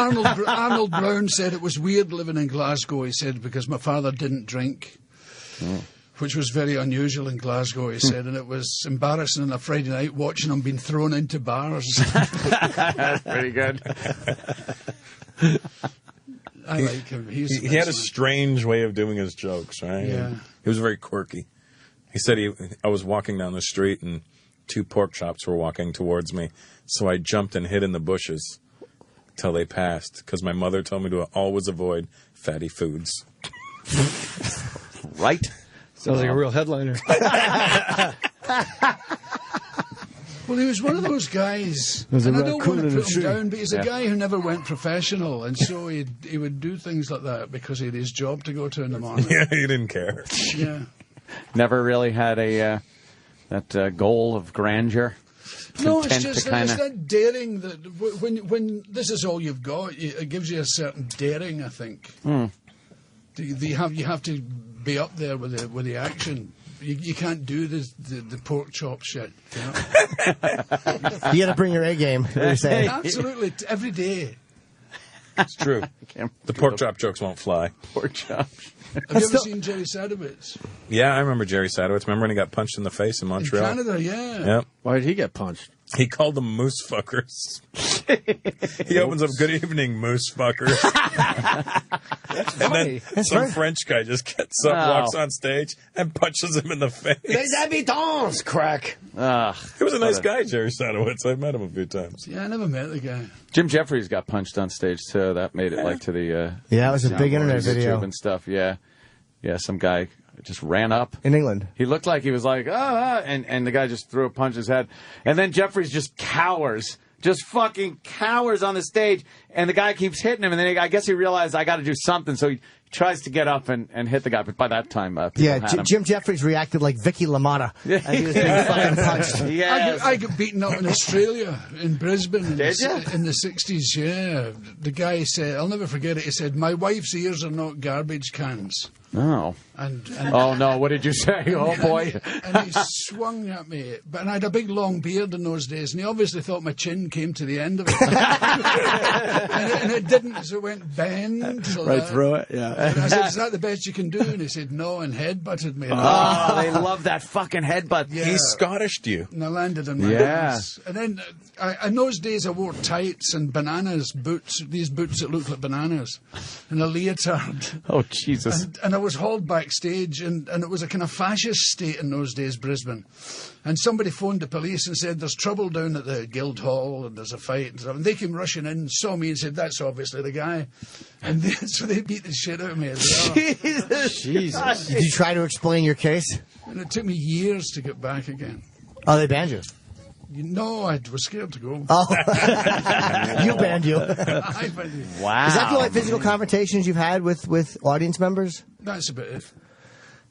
Arnold Brown said it was weird living in Glasgow, he said, because my father didn't drink. Which was very unusual in Glasgow, he said, and it was embarrassing on a Friday night watching him being thrown into bars.
That's pretty good.
I like him.
He had a strange way of doing his jokes, right?
Yeah.
He was very quirky. He said I was walking down the street and 2 pork chops were walking towards me, so I jumped and hid in the bushes till they passed, because my mother told me to always avoid fatty foods.
Right?
Sounds like a real headliner.
Well, he was one of those guys,
There's a
and I don't
raccoon
want to
in the
put him
tree.
down, but he's a guy who never went professional, and so he would do things like that because he had his job to go to in the morning.
Yeah, he didn't care.
Yeah.
Never really had that goal of grandeur.
No, it's
Content
just
to
that, it's
kinda-
that daring that when this is all you've got, it gives you a certain daring. I think you have to be up there with the action. You can't do the pork chop shit. You know?
You got to bring your A game. What you're saying.
Absolutely, every day.
It's true. The pork chop jokes won't fly.
Pork chop.
Have you ever seen Jerry Sadowitz?
Yeah, I remember Jerry Sadowitz. Remember when he got punched in the face in Montreal?
In Canada, yeah.
Yep.
Why did he get punched?
He called them moose fuckers. He opens up, "Good evening, moose fuckers." And then some French guy just gets up, walks on stage, and punches him in the face.
Les habitants, crack.
He was a nice guy, Jerry Sadowitz. I met him a few times.
Yeah, I never met the guy.
Jim Jeffries got punched on stage too. That made it to the
Yeah, it was a big
soundboard,
internet
YouTube
video.
and stuff. Yeah, some guy just ran up
in England.
He looked like he was like and the guy just threw a punch in his head, and then Jeffries just cowers. Just fucking cowers on the stage, and the guy keeps hitting him, and then I guess he realized I got to do something, so he tries to get up and hit the guy, but by that time, people had him.
Jim Jeffries reacted like Vicky LaMotta as he was being fucking punched.
Yes.
I got beaten up in Australia, in Brisbane, in
Did ya?
in the 60s, yeah. The guy said, I'll never forget it, he said, "My wife's ears are not garbage cans."
Oh.
And
oh, no, what did you say? Oh, boy.
And he swung at me. And I had a big long beard in those days, and he obviously thought my chin came to the end of it. and it didn't, so it went bend. So
Right through it, yeah.
And I said, "Is that the best you can do?" And he said, "No," and headbutted me.
Oh, they love that fucking headbutt.
Yeah.
He Scottished you.
And I landed on my
Yeah.
ass. And then, in those days, I wore tights and bananas boots, these boots that looked like bananas, and a leotard.
Oh, Jesus.
And I was hauled backstage, and it was a kind of fascist state in those days, Brisbane. And somebody phoned the police and said, "There's trouble down at the Guildhall, and there's a fight." And stuff. And they came rushing in, saw me, and said, "That's obviously the guy." And so they beat the shit out of me as well.
Jesus. Did you try to explain your case?
And it took me years to get back again.
Oh, they banned you.
No, I was scared to go.
Oh. You banned you.
I banned you.
Wow.
Is that the only physical confrontations you've had with audience members?
That's about it.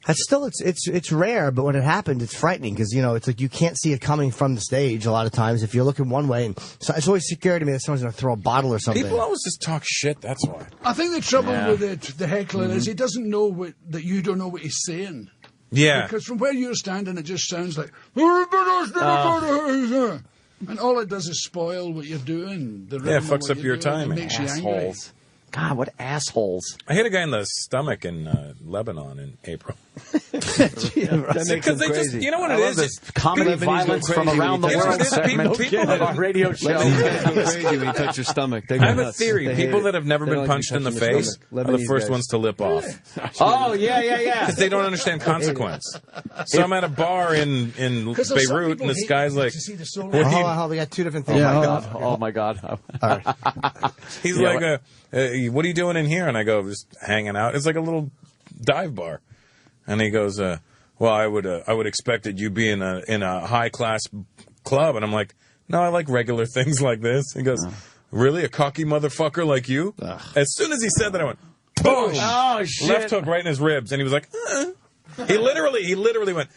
That's still it's rare, but when it happened, it's frightening because it's like you can't see it coming from the stage a lot of times if you're looking one way, and so it's always scary to me that someone's going to throw a bottle or something.
People always just talk shit, that's why.
I think the trouble with the heckler is he doesn't know that you don't know what he's saying.
Yeah.
Because from where you're standing, it just sounds like, and all it does is spoil what you're doing. The
Yeah, it
rhythm of
fucks
what
up
you're
your
doing.
timing.
It makes you angry.
Assholes. God, what assholes.
I hit a guy in the stomach in Lebanon in April.
That makes him crazy.
You know what
I
it
love
is?
this comedy
Lebanese go
violence from
crazy
around the
when you touch
world
their stomach.
segment
People
of our radio show.
Lebanese guys go crazy when you touch your stomach. They go
I have a
nuts.
theory.
They hate
People
it.
that have never
They
been
don't like
punched
you
in the
touching
face
stomach.
are the
Lebanese
first
guys.
ones to lip off.
Oh, yeah.
Because they don't understand consequence. So I'm at a bar in
Because some
Beirut,
people
and this
hate
guy's like,
to see the soul.
what do you-
Hold on, we got two different things.
Oh, my God.
he's
Yeah,
like, what are you doing in here? And I go, just hanging out. It's like a little dive bar. And he goes, well, I would expect that you be in a high class club, and I'm like, no, I like regular things like this. He goes, really, a cocky motherfucker like you? As soon as he said that, I went, boom!
Oh shit!
Left hook right in his ribs, and he was like, he literally went,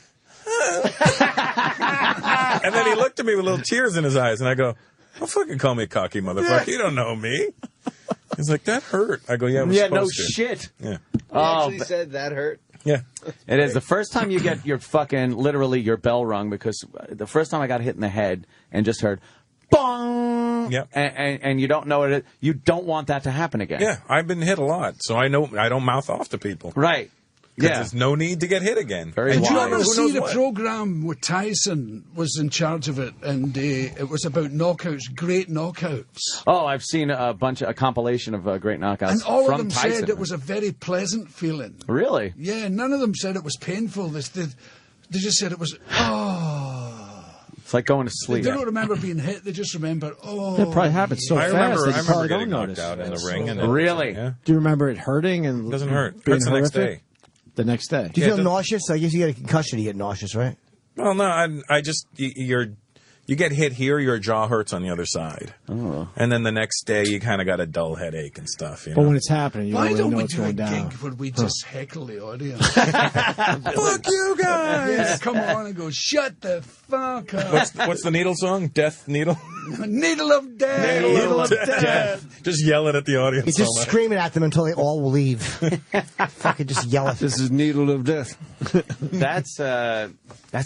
and then he looked at me with little tears in his eyes, and I go, don't fucking call me a cocky motherfucker. You don't know me. He's like, that hurt. I go, yeah, it was supposed to.
Shit.
Yeah.
He actually said that hurt.
Yeah.
It is the first time you get your literally your bell rung, because the first time I got hit in the head and just heard, bong.
Yep.
And you don't know it. You don't want that to happen again.
Yeah, I've been hit a lot, so I know I don't mouth off to people.
Right.
Because
Yeah.
there's no need to get hit again.
Did you ever see the program with Tyson was in charge of it, and it was about knockouts, great knockouts?
Oh, I've seen a compilation of great knockouts
And all
from
of them
Tyson.
said it was a very pleasant feeling.
Really?
Yeah, none of them said it was painful. They just said it was,
It's like going to
They
sleep.
don't remember being hit, they just remember,
That probably happens so
I
fast
remember,
that you probably
getting
don't
knocked
notice.
out in the ring. And
Really?
Yeah.
Do you remember it hurting and
It doesn't hurt.
being
Hurts the next
horrific?
day.
The next day.
Do you feel nauseous? I guess you get a concussion, you get nauseous, right?
Well, no, I just you get hit here, your jaw hurts on the other side, and then the next day you kind of got a dull headache and stuff. You know?
But when it's happening, you
why
don't
don't
really know
we
what's
do a
going down.
gig where we just heckle the audience?
Fuck you guys!
Yeah, come on and go, shut the fuck up.
What's the Needle song? Death Needle?
Needle of death.
Needle of death. Just yelling at the audience.
You just
so much.
screaming at them until they all will leave. Fucking just yell at them.
This is Needle of Death.
That's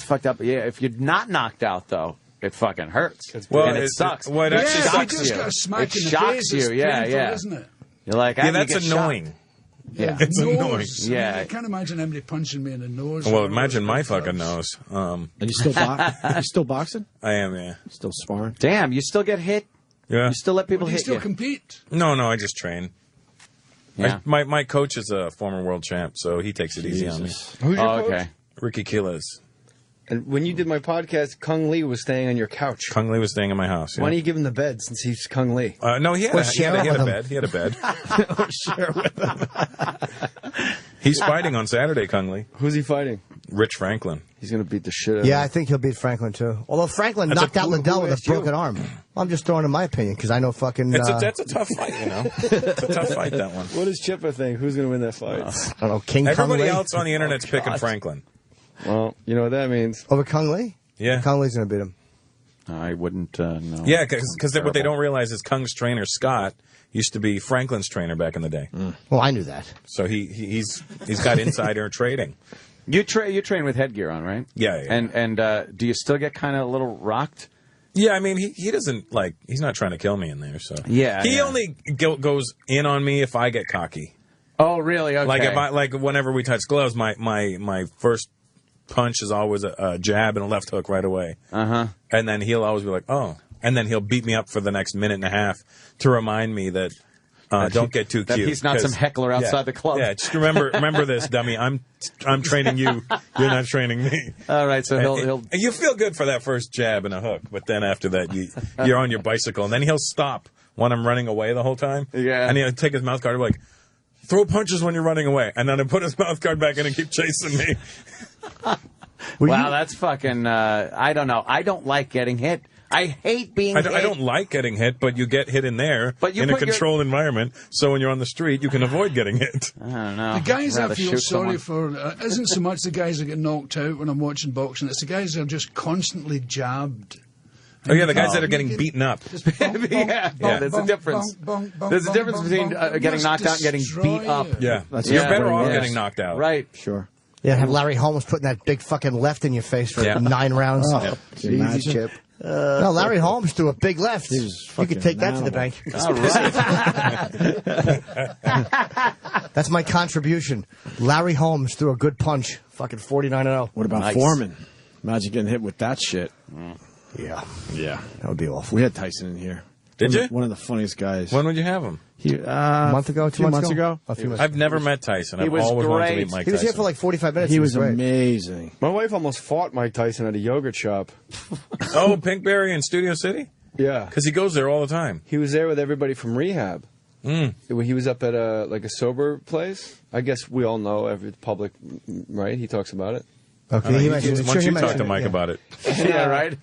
fucked up. Yeah, if you're not knocked out though, it fucking hurts.
Well,
and it sucks.
What
it
actually
shocks
you just
you.
got a smack
It
in the
shocks
face.
you.
It's
Yeah,
painful,
yeah.
isn't it?
You're like,
Yeah,
how do you
that's
get
annoying.
shocked?
Yeah,
It's annoying.
nose.
Yeah.
I can't imagine anybody punching me in the nose.
Well, imagine my fucking nose.
And you still you still boxing?
I am, yeah.
Still sparring?
Damn, you still get hit?
Yeah.
You still let people
Do you
hit
still
you?
compete?
No, I just train.
Yeah.
My coach is a former world champ, so he takes it easy on me.
Who's your
Oh,
coach?
okay.
Ricky Quiles.
And when you did my podcast, Kung Lee was staying on your couch.
Kung Lee was staying in my house. Yeah.
Why don't you give him the bed since he's Kung Lee?
No, he had
Or
a
share it with him.
bed. He had a bed.
Share with them.
He's fighting on Saturday, Kung Lee.
Who's he fighting?
Rich Franklin.
He's going to beat the shit out of
Yeah,
him.
I think he'll beat Franklin too. Although Franklin
That's
knocked out
who
Liddell with a
asked you?
broken arm. I'm just throwing in my opinion because I know fucking.
That's a tough fight, you know. It's a tough fight, that one.
What does Chipper think? Who's going to win that fight?
I don't know, King
Everybody
Kung Lee
else on the internet's picking Franklin.
Well, you know what that means.
over Kung Lee.
Yeah.
Kung Lee's gonna beat him.
I wouldn't know.
Yeah, because what they don't realize is Kung's trainer, Scott, used to be Franklin's trainer back in the day.
Well, I knew that.
So he's got insider trading.
You train with headgear on, right?
Yeah.
And do you still get kind of a little rocked?
Yeah, I mean, he doesn't, he's not trying to kill me in there, so.
Yeah,
He
yeah.
only goes in on me if I get cocky.
Oh, really? Okay.
Like whenever we touch gloves, my first punch is always a jab and a left hook right away.
Uh-huh.
And then he'll always be like, oh. And then he'll beat me up for the next minute and a half to remind me that don't get too
that
cute.
he's not some heckler outside the club.
Yeah, just remember this, dummy. I'm training you. You're not training me.
All right, so he'll
And you feel good for that first jab and a hook, but then after that, you're on your bicycle, and then he'll stop when I'm running away the whole time.
Yeah.
And he'll take his mouth guard and be like, throw punches when you're running away, and then he'll put his mouth guard back in and keep chasing me.
Wow, that's fucking. I don't know. I don't like getting hit. I hate being hit.
I don't like getting hit, but you get hit in there
But you
in a
put your-
controlled environment, so when you're on the street, you can avoid getting hit.
I don't know.
The guys
I'd
I
rather
feel
shoot
sorry
someone.
for isn't so much the guys that get knocked out when I'm watching boxing. It's the guys that are just constantly jabbed.
Oh yeah, the guys that are getting beaten up.
Yeah, there's a difference. There's a difference between getting knocked out and getting beat up.
Yeah,
That's
you're
yeah.
better off
Yeah.
getting knocked out.
Right.
Sure.
Yeah, have Larry Holmes putting that big fucking left in your face for
Yeah.
9 rounds.
Oh, can you
Easy,
imagine?
Chip.
No, Larry Holmes threw a big left.
He was
You
fucking
could take that to the
animal.
bank.
All right.
That's my contribution. Larry Holmes threw a good punch. Fucking 49-0.
What about
Nice.
Foreman? Imagine getting hit with that shit.
Yeah,
Yeah.
that would be awful.
We had Tyson in here.
Did you?
One of the funniest guys.
When would you have him?
He,
A month ago, 2
few
months
months ago?
A few months
I've never met Tyson.
He
I've
was
always wanted to
great.
meet Mike
He was
Tyson.
here for like 45 minutes.
He was
great.
amazing.
My wife almost fought Mike Tyson at a yogurt shop.
Oh, Pinkberry in Studio City?
Yeah.
Because he goes there all the time.
He was there with everybody from rehab.
Mm.
When he was up at a sober place. I guess we all know every public, right? He talks about it.
Okay,
Once you talk to Mike about it.
Yeah, right.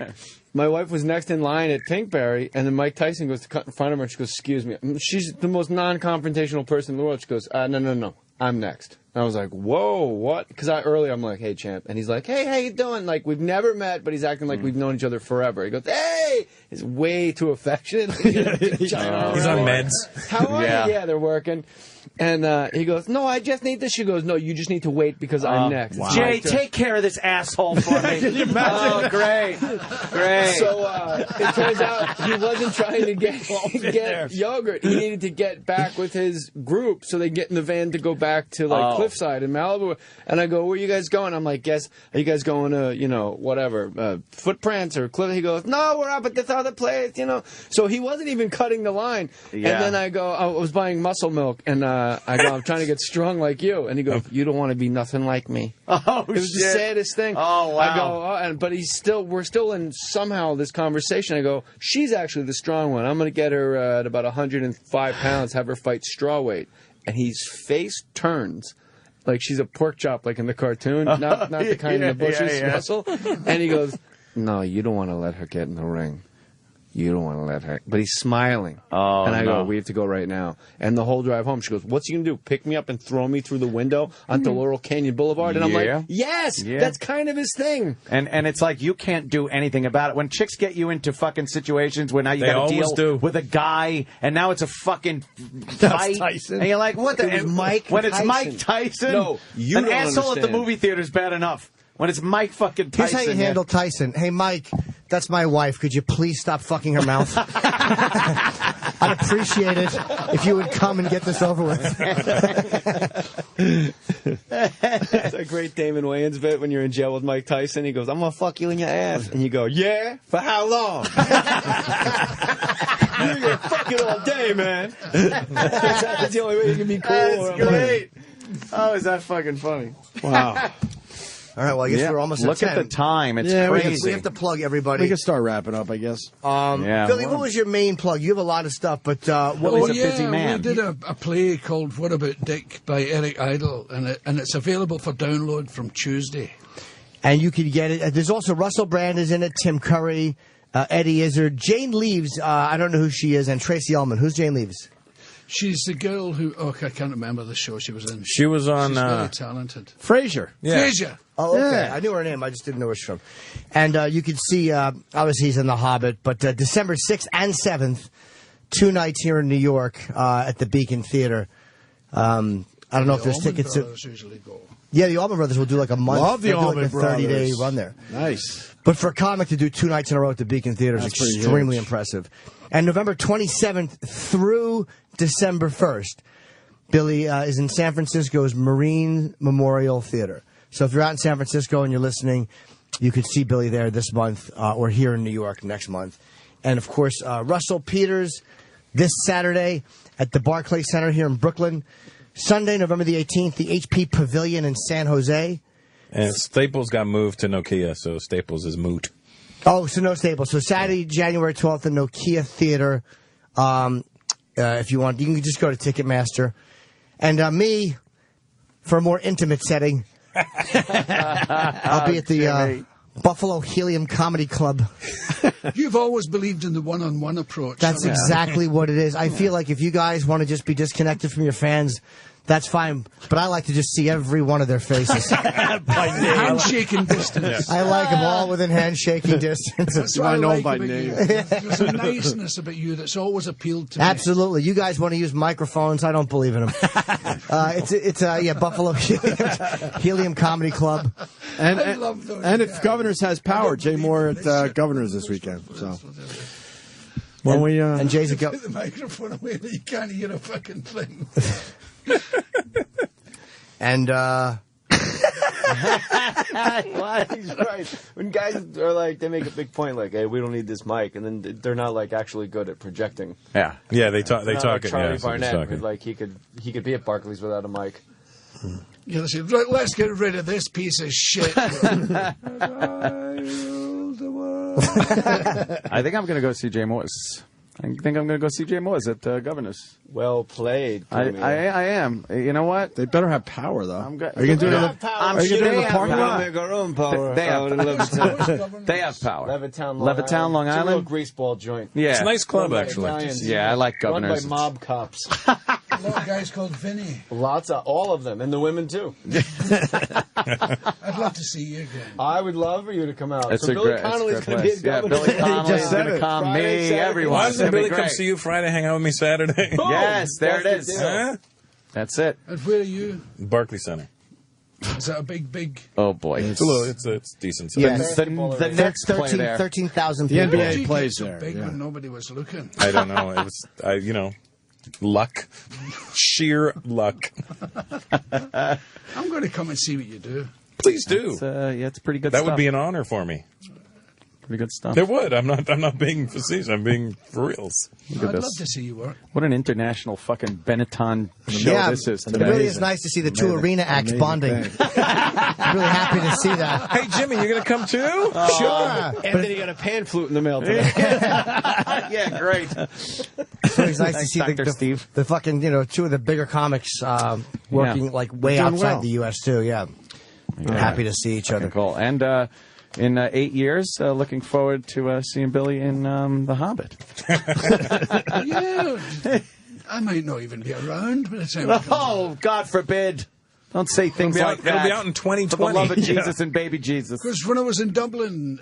My wife was next in line at Pinkberry, and then Mike Tyson goes to cut in front of her, and she goes, "Excuse me." She's the most non-confrontational person in the world. She goes, "No, I'm next." And I was like, "Whoa, what?" Because I'm like, "Hey, champ," and he's like, "Hey, how you doing?" Like we've never met, but he's acting like we've known each other forever. He goes, "Hey," he's way too affectionate. He's
on meds.
How are you? Yeah, they're working. And he goes, "No, I just need this." She goes, "No, you just need to wait because I'm next."
Wow. Jay, take care of this asshole for me.
Can you imagine?
Oh, great.
So it turns out he wasn't trying to get yogurt. He needed to get back with his group so they get in the van to go back to Cliffside in Malibu. And I go, "Where are you guys going?" I'm like, "Are you guys going to, Footprints or Cliff?" He goes, "No, we're up at this other place, So he wasn't even cutting the line.
Yeah.
And then I go, I was buying muscle milk, and I go, "I'm trying to get strong like you." And he goes, "You don't want to be nothing like me."
Oh,
it was the saddest thing.
Oh, wow.
I go, but we're still in somehow this conversation. I go, "She's actually the strong one. I'm going to get her at about 105 pounds, have her fight straw weight." And his face turns like she's a pork chop, like in the cartoon, not the kind in the bushes muscle. And he goes, "No, you don't want to let her get in the ring. You don't want to let her." But he's smiling.
Oh,
and I go, "We have to go right now." And the whole drive home, she goes, "What's he going to do? Pick me up and throw me through the window onto Laurel Canyon Boulevard?" And I'm like, "Yes, that's kind of his thing."
And it's like you can't do anything about it. When chicks get you into fucking situations where now you got to deal with a guy, and now it's a fucking fight,
Tyson.
and you're like, "What the?"
Mike
when
Tyson.
It's Mike Tyson,
No, you
an
don't
asshole at the
understand.
movie theater is bad enough. When it's Mike fucking
Here's
Tyson,
how you handle Tyson. "Hey, Mike, that's my wife. Could you please stop fucking her mouth?" I'd appreciate it if you would come and get this over with.
It's a great Damon Wayans bit when you're in jail with Mike Tyson. He goes, "I'm going to fuck you in your ass." And you go, "Yeah? For how long?" You're going to fuck it all day, man. That's the only way you can be cool.
That's great. Oh, is that fucking funny?
Wow.
All right, well, I guess we're almost
Look
at
at
10.
the time. It's
Yeah,
crazy.
We have to plug everybody.
We can start wrapping up, I guess.
Billy, what was your main plug? You have a lot of stuff, but what was
Oh,
a
yeah,
busy man?
we did a play called What About Dick by Eric Idle, and it's available for download from Tuesday.
And you can get it. There's also Russell Brand is in it, Tim Curry, Eddie Izzard, Jane Leaves, I don't know who she is, and Tracy Ullman. Who's Jane Leaves?
She's the girl who... Oh, I can't remember the show she was in.
She was on...
She's very talented.
Frasier.
Yeah.
Frasier.
Oh, okay.
Yeah.
I knew her name. I just didn't know where she's from. And you can see, obviously he's in The Hobbit, but December 6th and 7th, 2 nights here in New York at the Beacon Theater. I don't know if there's tickets.
Brothers usually go.
Yeah, the Allman Brothers will do like a month.
Love the
They'll do
Allman
like a 30-day
Brothers.
run there.
Nice.
But for a comic to do 2 nights in a row at the Beacon Theater is
That's pretty
extremely
huge.
impressive. And November 27th through December 1st, Billy is in San Francisco's Marine Memorial Theater. So if you're out in San Francisco and you're listening, you could see Billy there this month or here in New York next month. And, of course, Russell Peters this Saturday at the Barclays Center here in Brooklyn. Sunday, November the 18th, the HP Pavilion in San Jose.
And Staples got moved to Nokia, so Staples is moot.
Oh, so no Staples. So Saturday, January 12th, the Nokia Theater. If you want, you can just go to Ticketmaster. And me, for a more intimate setting, I'll be at the Buffalo Helium Comedy Club.
You've always believed in the one-on-one approach.
That's exactly what it is. I feel like if you guys want to just be disconnected from your fans, that's fine. But I like to just see every one of their faces.
Handshaking distance.
I like them all within handshaking distance.
That's what I like about you. There's a niceness about you that's always appealed to me.
Absolutely. You guys want to use microphones? I don't believe in them. It's Buffalo Helium Comedy Club.
And,
I love those
and if
guys.
Governors has power, Jay Moore at Governors this weekend. So when we
and Jay's a
Put the microphone away that you can't hear a fucking thing.
and
He's right. When guys are like, they make a big point, like, "Hey, we don't need this mic," and then they're not like actually good at projecting.
Yeah.
Yeah, they talk. They
Not
talk
like
it.
Charlie
Yeah, so he's
Barnett,
talking.
but, like he could be at Barclays without a mic.
Yeah, they say, right, let's get rid of this piece of shit.
I think I'm going to go see Jay Morris I think I'm going to go see Jay Moores at Governor's.
Well played.
I am. You know what?
They better have power, though.
I'm good.
Are you going to do it in the,
I'm
are you
sure
gonna do it in
they
the parking
have
lot?
Make our own power.
They have-
out in Levittown.
They have power.
Levittown,
Long
It's a real
Island.
greaseball joint.
Yeah.
It's a nice club,
Run by
actually.
Italians.
Yeah, I like Governor's.
Run by mob cops.
A lot of guys called Vinny.
Lots of, all of them, and the women too.
I'd love to see you again.
I would love for you to come out.
It's
so
a
Billy
great,
Connolly's
it's a
going
great
to be
place.
a
Yeah,
governor.
Billy Connolly's going to come.
Friday,
Me,
Saturday.
everyone.
Why
It's
doesn't
gonna be
Billy come
great.
see you Friday, hang out with me Saturday?
Yes, there it
That's
is.
the deal.
Huh?
That's it.
And where are you?
Barclay Center.
Is that a big...
Oh boy,
It's a little. It's decent. Size.
Yes.
The Knicks play there.
13,000
The
people.
NBA
Gee,
plays
so
there.
big
yeah.
when nobody was looking.
I don't know. It was. Luck, sheer luck.
I'm going to come and see what you do.
Please do.
It's pretty good
That
stuff.
would be an honor for me.
Pretty good stuff.
There would. I'm not being facetious. I'm being for reals.
Look
I'd
at
love
this.
to see you work.
What an international fucking Benetton show
Yeah,
this is
it
today.
really is nice to see the two arena acts bonding. I'm really happy to see that.
Hey, Jimmy, you're going to come too?
Sure.
Anthony got a pan flute in the mail today.
Yeah, great.
It's always nice to see
Dr. Steve.
the fucking, two of the bigger comics working like way
Doing
outside
well.
the U.S. too. Yeah. Happy to see each other.
Cool. And in 8 years, looking forward to seeing Billy in The Hobbit.
Yeah. I might not even be around by the time it comes out.
Oh, God forbid. Don't say things
It'll be
like
out-
that.
it'll be out in 2020.
For the love of
Yeah.
Jesus and baby Jesus.
Because when I was in Dublin,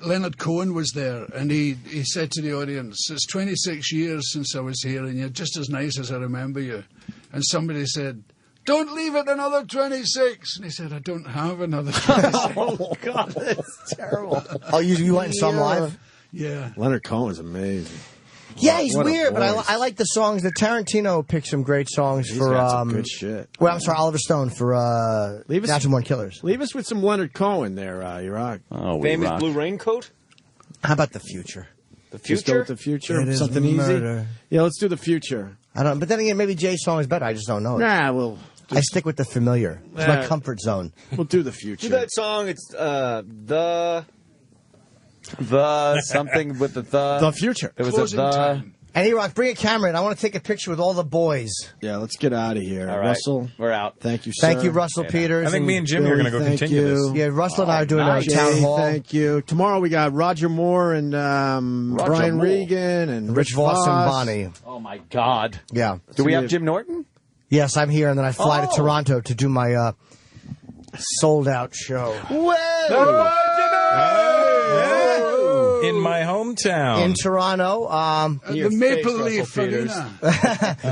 Leonard Cohen was there, and he said to the audience, "It's 26 years since I was here, and you're just as nice as I remember you." And somebody said, "Don't leave it another 26." And he said, "I don't have another 26."
Oh, God, that's terrible.
Oh, you went and saw him live?
Yeah.
Leonard Cohen's amazing.
Yeah, he's
What a
weird, but
voice.
I like the songs. The Tarantino picked some great songs
He's
for
got some good shit.
Well, I'm sorry, Oliver Stone for
Leave us-
Natural Born Killers.
Leave us with some Leonard Cohen there, Iraq.
Oh,
Famous blue raincoat?
How about the future?
The
Just go
future?
with the future.
It is
Something
murder.
easy. Yeah, let's do the future.
I don't. But then again, maybe Jay's song is better. I just don't know.
Nah, we'll
I stick with the familiar. It's my
Uh,
comfort zone.
we'll do the future.
Do that song. It's the
something with the
The future.
There was
Closing
a the.
time.
And E-Rock, bring a camera in. I want to take a picture with all the boys.
Yeah, let's get out of here.
All right,
Russell,
we're out.
thank you, sir.
Thank you, Russell Peters.
I think me and Jimmy are going to go
Billy, thank
continue
you.
this.
Yeah, Russell and I are doing
nice.
a town
Jay,
hall.
thank you. Tomorrow we got Roger Moore and Brian
Moore.
Regan and
Rich Voss and
Voss.
Bonnie.
Oh, my God.
Yeah.
Do we
See
have
you.
Jim Norton?
Yes, I'm here, and then I fly to
Oh.
Toronto to do my sold-out show.
In my hometown.
In Toronto.
The Maple Leaf Arena.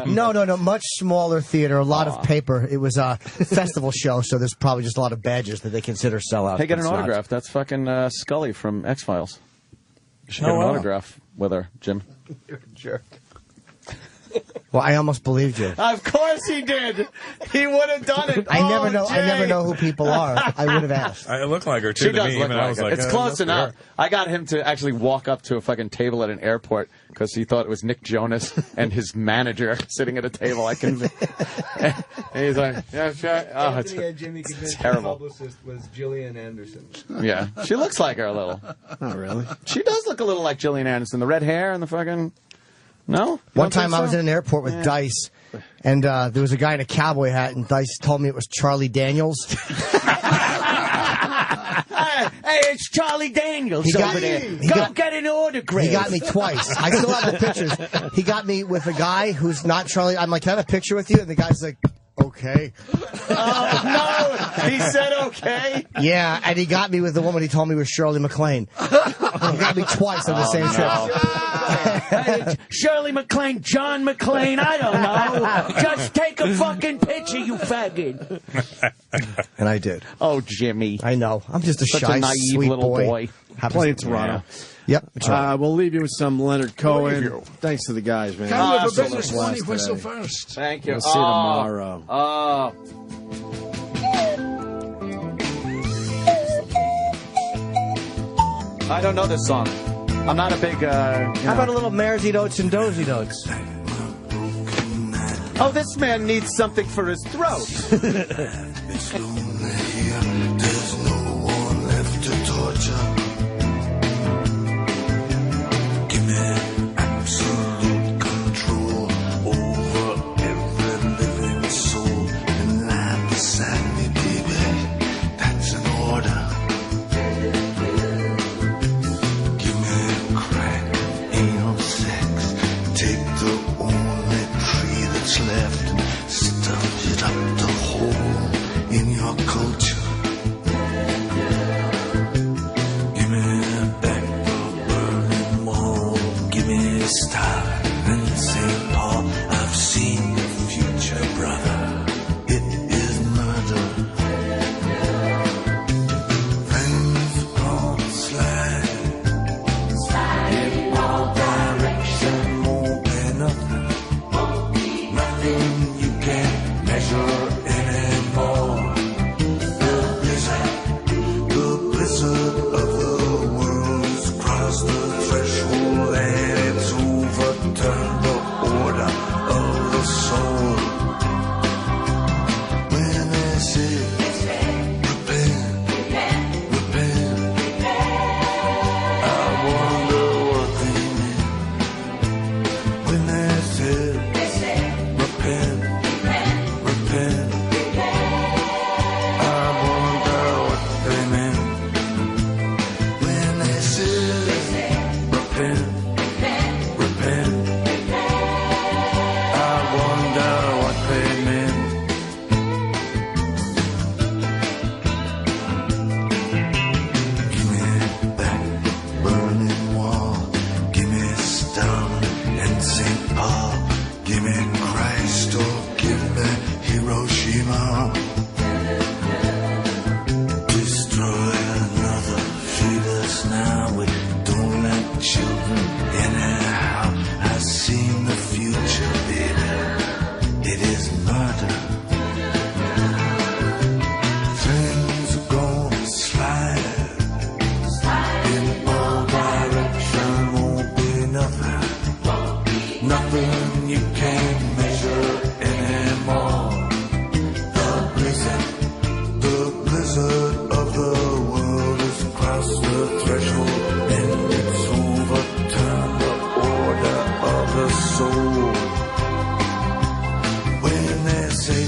No. Much smaller theater, a lot of paper. It was a festival show, so there's probably just a lot of badges that they consider sellouts.
Hey, get
but
an
it's not.
autograph. That's fucking Scully from X-Files. You should get
Oh,
an
wow.
autograph with her, Jim.
You're a jerk. Well, I almost believed you.
Of course he did. He would have done it.
I never know who people are. I would have asked.
I look like her too
She
to
does
me.
look
Even I
like
was
her.
like,
It's
oh,
close
must be
enough.
her.
I got him to actually walk up to a fucking table at an airport because he thought it was Nick Jonas and his manager sitting at a table. I can. And he's like, yeah, sure. Oh, it's terrible.
publicist was Gillian Anderson.
Yeah, she looks like her a little.
Not really.
She does look a little like Gillian Anderson. The red hair and the fucking. No.
One time I was in an airport with Dice, and there was a guy in a cowboy hat, and Dice told me it was Charlie Daniels.
Hey, it's Charlie Daniels
He got-
over there.
he
Go
got-
get an autograph.
He got me twice. I still have the pictures. He got me with a guy who's not Charlie. I'm like, can I have a picture with you? And the guy's like, okay.
Oh, no. He said okay.
Yeah, and he got me with the woman he told me was Shirley MacLaine. He got me twice on the same trip.
Shirley MacLaine, John McClane, I don't know. Just take a fucking picture, you faggot.
And I did.
Oh, Jimmy.
I know. I'm just a
Such
shy,
a naive
sweet
little boy.
Play in Toronto.
Yep. That's right.
We'll leave you with some Leonard Cohen. Thanks to the guys, man.
Can we have a
So
business
much
money
last
whistle
today.
first?
Thank you.
We'll see you tomorrow.
I don't know this song. I'm not a big.
How about a little Maresy Notes and Dozy Notes?
Oh, this man needs something for his throat.
There's no one left to torture. Give me absolute
in St. Paul. I've seen the future, brother. It is murder. Friends on slide in all directions. Won't be nothing. Nothing you can't measure anymore. The blizzard of the world's crossed the threshold and it's overturned the order of the soul. When they say, repent, repent, I wonder what they mean. When they say, repent, repent, I wonder what they mean. When they say, repent, repent, I wonder what they mean. Give me that burning wall. Give me Stalin and St. Paul. Give me Christ or give me Hiroshima. Destroy another, feed us now. We don't like children anyhow. I've seen the future, baby. It is murder. Things are gonna slide in all directions. Won't be nothing. Nothing you can't measure anymore. The blizzard of the world has crossed the threshold and it's overturned the order of the soul. When they say,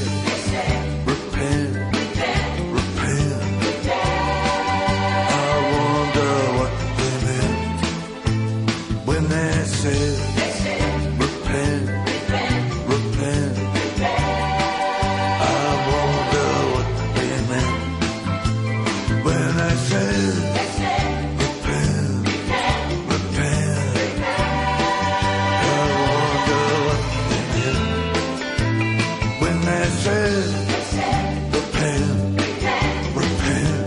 repent, repent, I wonder what they meant. When they say, repent, repent, I wonder what they meant. When I say, repent, repent, I wonder what they meant. When they say, repent, repent.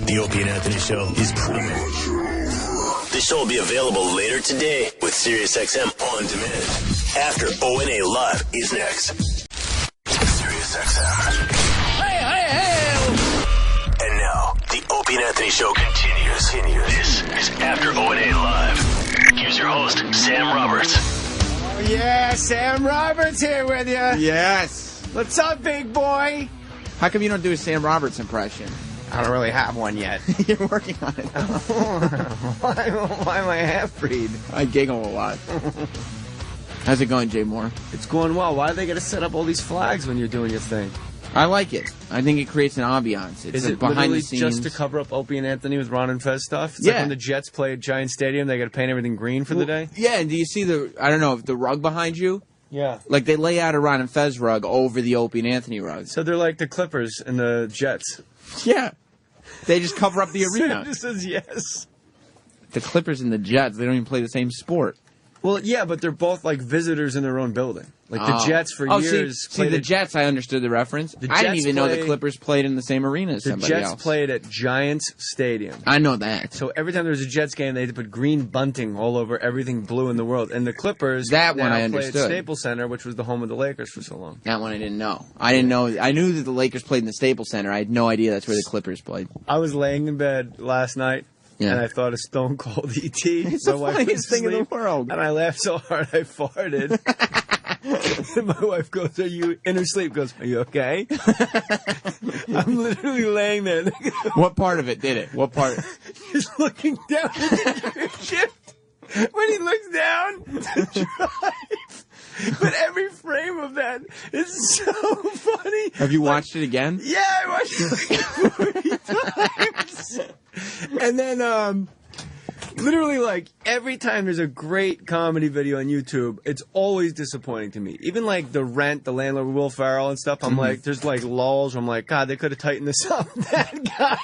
The Opie and Anthony Show is proven. The show will be available later today with SiriusXM On Demand. After O&A Live is next. SiriusXM. And now, the Opie and Anthony Show continues. This is After O&A Live. Here's your host, Sam Roberts.
Yeah, Sam Roberts here with you.
Yes.
What's up, big boy?
How come you don't do a Sam Roberts impression?
I don't really have one yet.
You're working on it.
Why am I half-breed?
I giggle a lot. How's it going, Jay Moore?
It's going well. Why do they got to set up all these flags when you're doing your thing?
I like it. I think it creates an ambiance. It's
Is it
behind
literally
the scenes.
just to cover up Opie and Anthony with Ron and Fez stuff? It's like
Yeah.
when the Jets play at Giant Stadium, they got to paint everything green for the day?
Yeah, and do you see I don't know, the rug behind you?
Yeah.
Like, they lay out a Ron and Fez rug over the Opie and Anthony rug.
So they're like the Clippers and the Jets.
Yeah. They just cover up the arena.
Sam just says yes.
The Clippers and the Jets, they don't even play the same sport.
Well, yeah, but they're both like visitors in their own building. Like the Jets for years.
See the Jets, I understood the reference. I didn't even know the Clippers played in the same arena as somebody
Jets
else.
played at Giants Stadium.
I know that.
So every time there was a Jets game, they had to put green bunting all over everything blue in the world. And the Clippers
That one
now
I
play at
understood.
Staples Center, which was the home of the Lakers for so long.
That one I didn't know. I didn't know. I knew that the Lakers played in the Staples Center. I had no idea that's where the Clippers played.
I was laying in bed last night.
Yeah.
And I thought of Stone Cold E.T.
It's the funniest thing in the world.
And I laughed so hard I farted. And my wife goes, "Are you in her sleep?" Goes, "Are you okay?" I'm literally laying there.
What part of it did it? What part?
He's looking down at the shift. When he looks down to drive. But every frame of that is so funny.
Have you watched it again?
Yeah, I watched it like 40 times. And then, Literally, like, every time there's a great comedy video on YouTube, it's always disappointing to me. Even, like, The Rent, The Landlord with Will Ferrell and stuff, I'm like, there's, like, lulls where I'm like, God, they could have tightened this up. That guy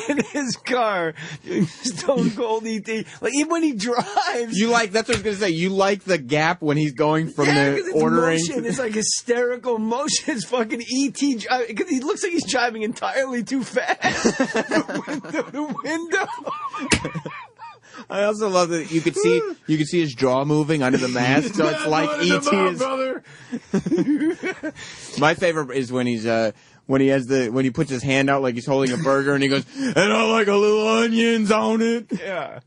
in his car doing Stone Cold E.T. Like, even when he drives.
You like, that's what I was going to say, you like the gap when he's going from
Yeah,
the
'cause it's
ordering.
motion. It's like hysterical motion. It's fucking E.T. driving. Because he looks like he's driving entirely too fast. the window.
I also love that you could see his jaw moving under the mask, so it's like E.T. is.
Brother.
My favorite is when he's when he puts his hand out like he's holding a burger and he goes, and I like a little onions on it.
Yeah.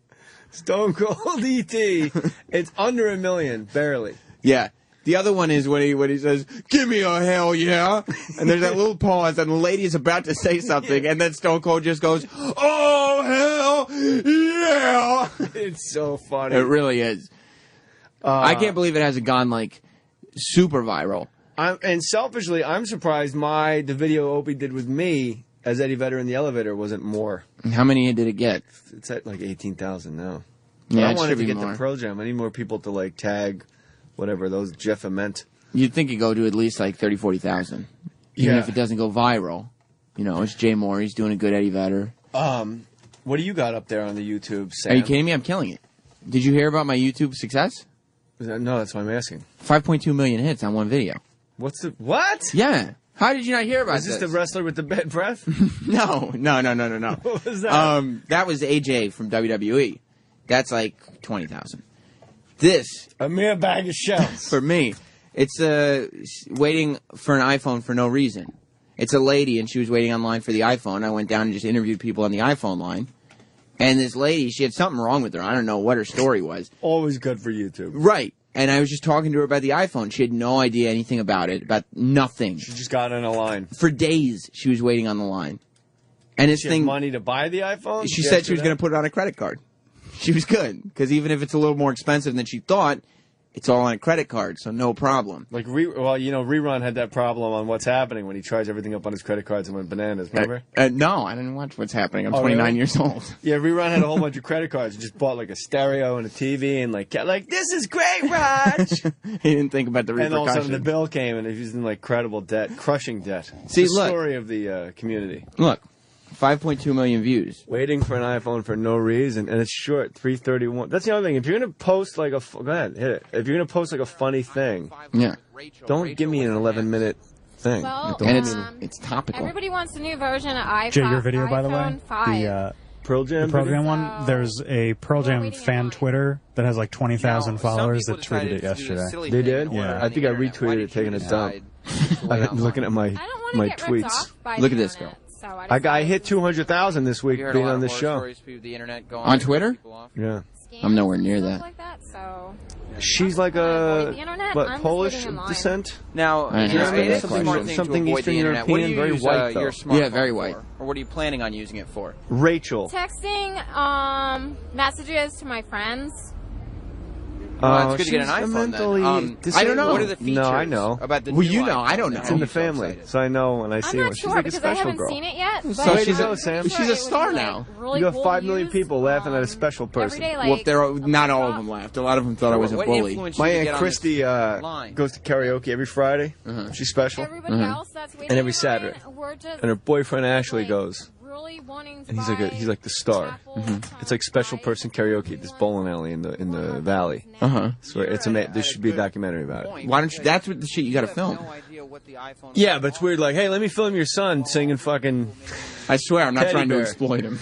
Stone Cold E.T. It's under $1 million, barely.
Yeah. The other one is when he says, "Give me a hell yeah," and there's that little pause, and the lady is about to say something, and then Stone Cold just goes, "Oh hell yeah!"
It's so funny.
It really is. I can't believe it hasn't gone like super viral.
And selfishly, I'm surprised the video Opie did with me as Eddie Vedder in the elevator wasn't more.
How many did it get?
It's at like 18,000 now.
Yeah,
I
it
wanted
should
to
be
get
more.
the Pearl Jam. I need more people to like tag whatever those Jeff Ament.
You'd think it'd go to at least like 30,000, 40,000. Even if it doesn't go viral. You know, it's Jay Moore. He's doing a good Eddie Vedder.
What do you got up there on the YouTube, Sam?
Are you kidding me? I'm killing it. Did you hear about my YouTube success?
No, that's what I'm asking.
5.2 million hits on one video.
What?
Yeah. How did you not hear about
Is this the wrestler with the bad breath?
No.
What was that?
That was AJ from WWE. That's like 20,000. This
a mere bag of shells
for me. It's waiting for an iPhone for no reason. It's a lady and she was waiting online for the iPhone. I went down and just interviewed people on the iPhone line. And this lady, she had something wrong with her. I don't know what her story was.
Always good for YouTube.
Right. And I was just talking to her about the iPhone. She had no idea anything about it, about nothing.
She just got on a line.
For days, she was waiting on the line. And this
She had
thing,
money to buy the iPhone?
she said she was going to put it on a credit card. She was good, because even if it's a little more expensive than she thought, it's all on a credit card, so no problem.
Like, Rerun had that problem on What's Happening when he tries everything up on his credit cards and went bananas, remember?
No, I didn't watch What's Happening. I'm 29
really?
years old.
Yeah, Rerun had a whole bunch of credit cards. He just bought like a stereo and a TV and like this is great, Raj!
He didn't think about the
And all of a sudden the
repercussions.
bill came and he was in like credible debt, crushing debt.
See,
the
look.
story of the community.
Look, 5.2 million views.
Waiting for an iPhone for no reason, and it's short, 331. That's the other thing. If you're gonna post like go ahead, hit it. If you're gonna post like a funny thing,
yeah,
don't give me an 11-minute thing.
Well,
Don't-
it's topical.
Everybody wants a new version of iPhone.
Jay, your video, by the way,
iPhone 5.
the
Pearl Jam,
the Pearl Jam
video?
one. There's a Pearl Jam fan Twitter that has like 20,000 followers that tweeted it yesterday.
They did?
Yeah.
I think I retweeted it, taking a dump. I'm looking at my tweets.
Look at this girl.
I hit 200,000 this week being on this show.
On Twitter?
Yeah.
I'm nowhere near that.
She's like
the internet,
what,
I'm
Polish
just waiting in line.
descent?
Now,
I didn't ask her that
something,
question.
Something
to avoid
Eastern
the internet. What do
European,
you
very
use,
white, though.
your smartphone
Yeah, very white.
for? Or what are you planning on using it for?
Rachel.
Texting messages to my friends.
Well, it's good to get an
she's
iPhone
mentally
then.
I don't know.
What are the features
No, I know.
about the
Well,
new
you know,
iPhone
I don't
that
know.
It's in
make
the
you so
family,
excited?
so I know when I see
I'm
her.
not
She's
sure
like a
because I
special
haven't
girl.
seen it yet. But
So
Way to
she's
go,
a-
Sam.
she's a star now.
Really
You have
cool
5 million
views,
people laughing at a special person.
everyday,
Well,
like,
not all of them laughed. A lot of them thought I was a
What
bully.
influenced you
My
to
Aunt
get on
Christy
this line?
goes to karaoke every Friday. She's special.
everybody else that's waiting
And every
in
Saturday.
line, we're just
And her boyfriend Ashley goes.
really wanting to
And
buy
he's like the star. It's like special person karaoke at this bowling alley in the valley. So it's there should be a documentary about it.
Why don't you? That's what the shit you got to film.
Yeah, but it's weird. Like, hey, let me film your son singing fucking.
I swear, I'm not
Teddy
trying to
bear.
exploit him.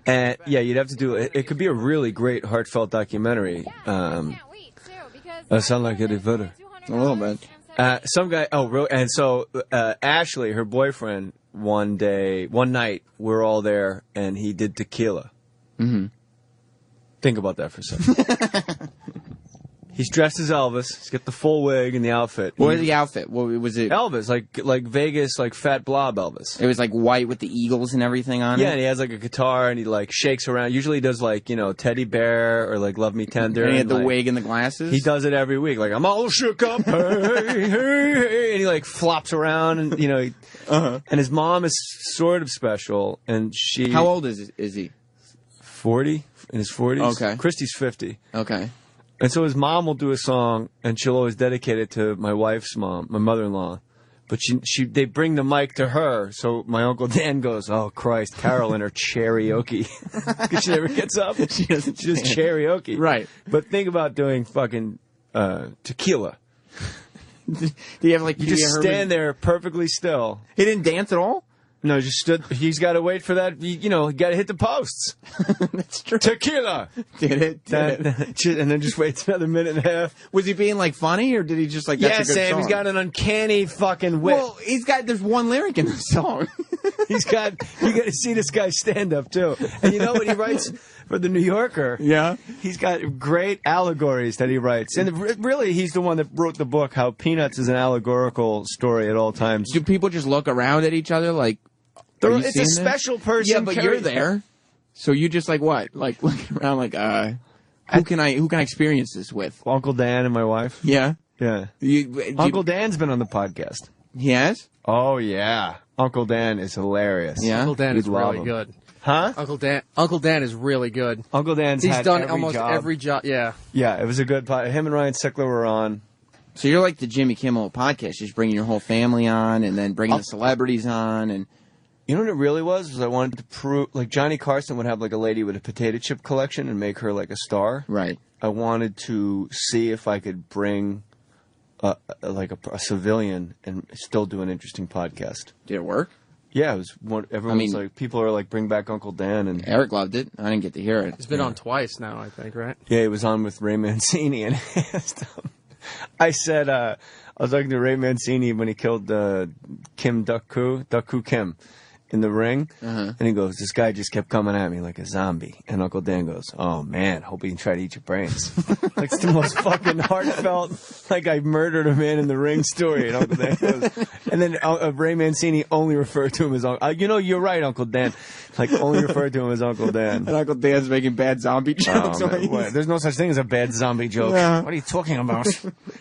And yeah, you'd have to do it. It could be a really great heartfelt documentary. I sound like Eddie Vedder.
A little bit.
Some guy. Oh, really? And so Ashley, her boyfriend, one night, we're all there, and he did tequila. Think about that for a second. He's dressed as Elvis. He's got the full wig and the outfit.
What was the outfit? What was it?
Elvis, like Vegas, like fat blob Elvis.
It was like white with the eagles and everything on
Yeah,
it.
and he has like a guitar and he like shakes around. Usually he does like, Teddy Bear or like Love Me Tender.
And he had the
like,
wig and the glasses.
He does it every week. Like, I'm all shook up. Hey, hey, hey. And he like flops around and, and his mom is sort of special and she.
How old is he?
40, in his 40s.
Okay.
Christy's 50.
Okay.
And so his mom will do a song, and she'll always dedicate it to my wife's mom, my mother-in-law. But they bring the mic to her, so my Uncle Dan goes, "Oh Christ, Carol and her karaoke." Because she never gets up. She does karaoke.
Right.
But think about doing fucking tequila.
Do you have like
you just stand there perfectly still?
He didn't dance at all?
No, just stood. He's got to wait for that. You know, got to hit the posts.
That's true.
Tequila.
Did it?
And then just waits another minute and a half.
Was he being like funny, or did he just like? That's
Yeah,
a good
Sam.
song?
He's got an uncanny fucking wit.
Well, there's one lyric in the song.
You got to see this guy stand up too. And you know what he writes for the New Yorker?
Yeah.
He's got great allegories that he writes. And really, he's the one that wrote the book, How Peanuts is an allegorical story at all times.
Do people just look around at each other like?
It's a special person.
Yeah, but you're there. So you just like what? Like looking around like, who can I experience this with?
Uncle Dan and my wife.
Yeah.
Yeah. Uncle Dan's been on the podcast.
He has?
Oh, yeah. Uncle Dan is hilarious.
Yeah?
Uncle Dan
You'd
is
love
really
him.
good.
Huh?
Uncle Dan is really good.
Uncle Dan's
He's
had
done
every
almost
job.
every job. Yeah.
Yeah, it was a good podcast. Him and Ryan Sickler were on.
So you're like the Jimmy Kimmel podcast, just bringing your whole family on and then bringing the celebrities on and...
You know what it really was I wanted to prove, like Johnny Carson would have like a lady with a potato chip collection and make her like a star.
Right.
I wanted to see if I could bring a civilian and still do an interesting podcast.
Did it work?
Yeah, it was. Everyone was like, people are like, bring back Uncle Dan, and
Eric loved it. I didn't get to hear it.
He's been on twice now, I think, right?
Yeah, he was on with Ray Mancini, and I said, I was talking to Ray Mancini when he killed Kim Duk-Koo Kim in the ring, and he goes, "This guy just kept coming at me like a zombie." And Uncle Dan goes, "Oh man, hope he can try to eat your brains." Like it's the most fucking heartfelt, like I murdered a man in the ring story. And Uncle Dan goes, and then Ray Mancini only referred to him as Uncle. You're right, Uncle Dan. Like only referred to him as Uncle Dan.
And Uncle Dan's making bad zombie jokes.
There's no such thing as a bad zombie joke.
Yeah.
What are you talking about?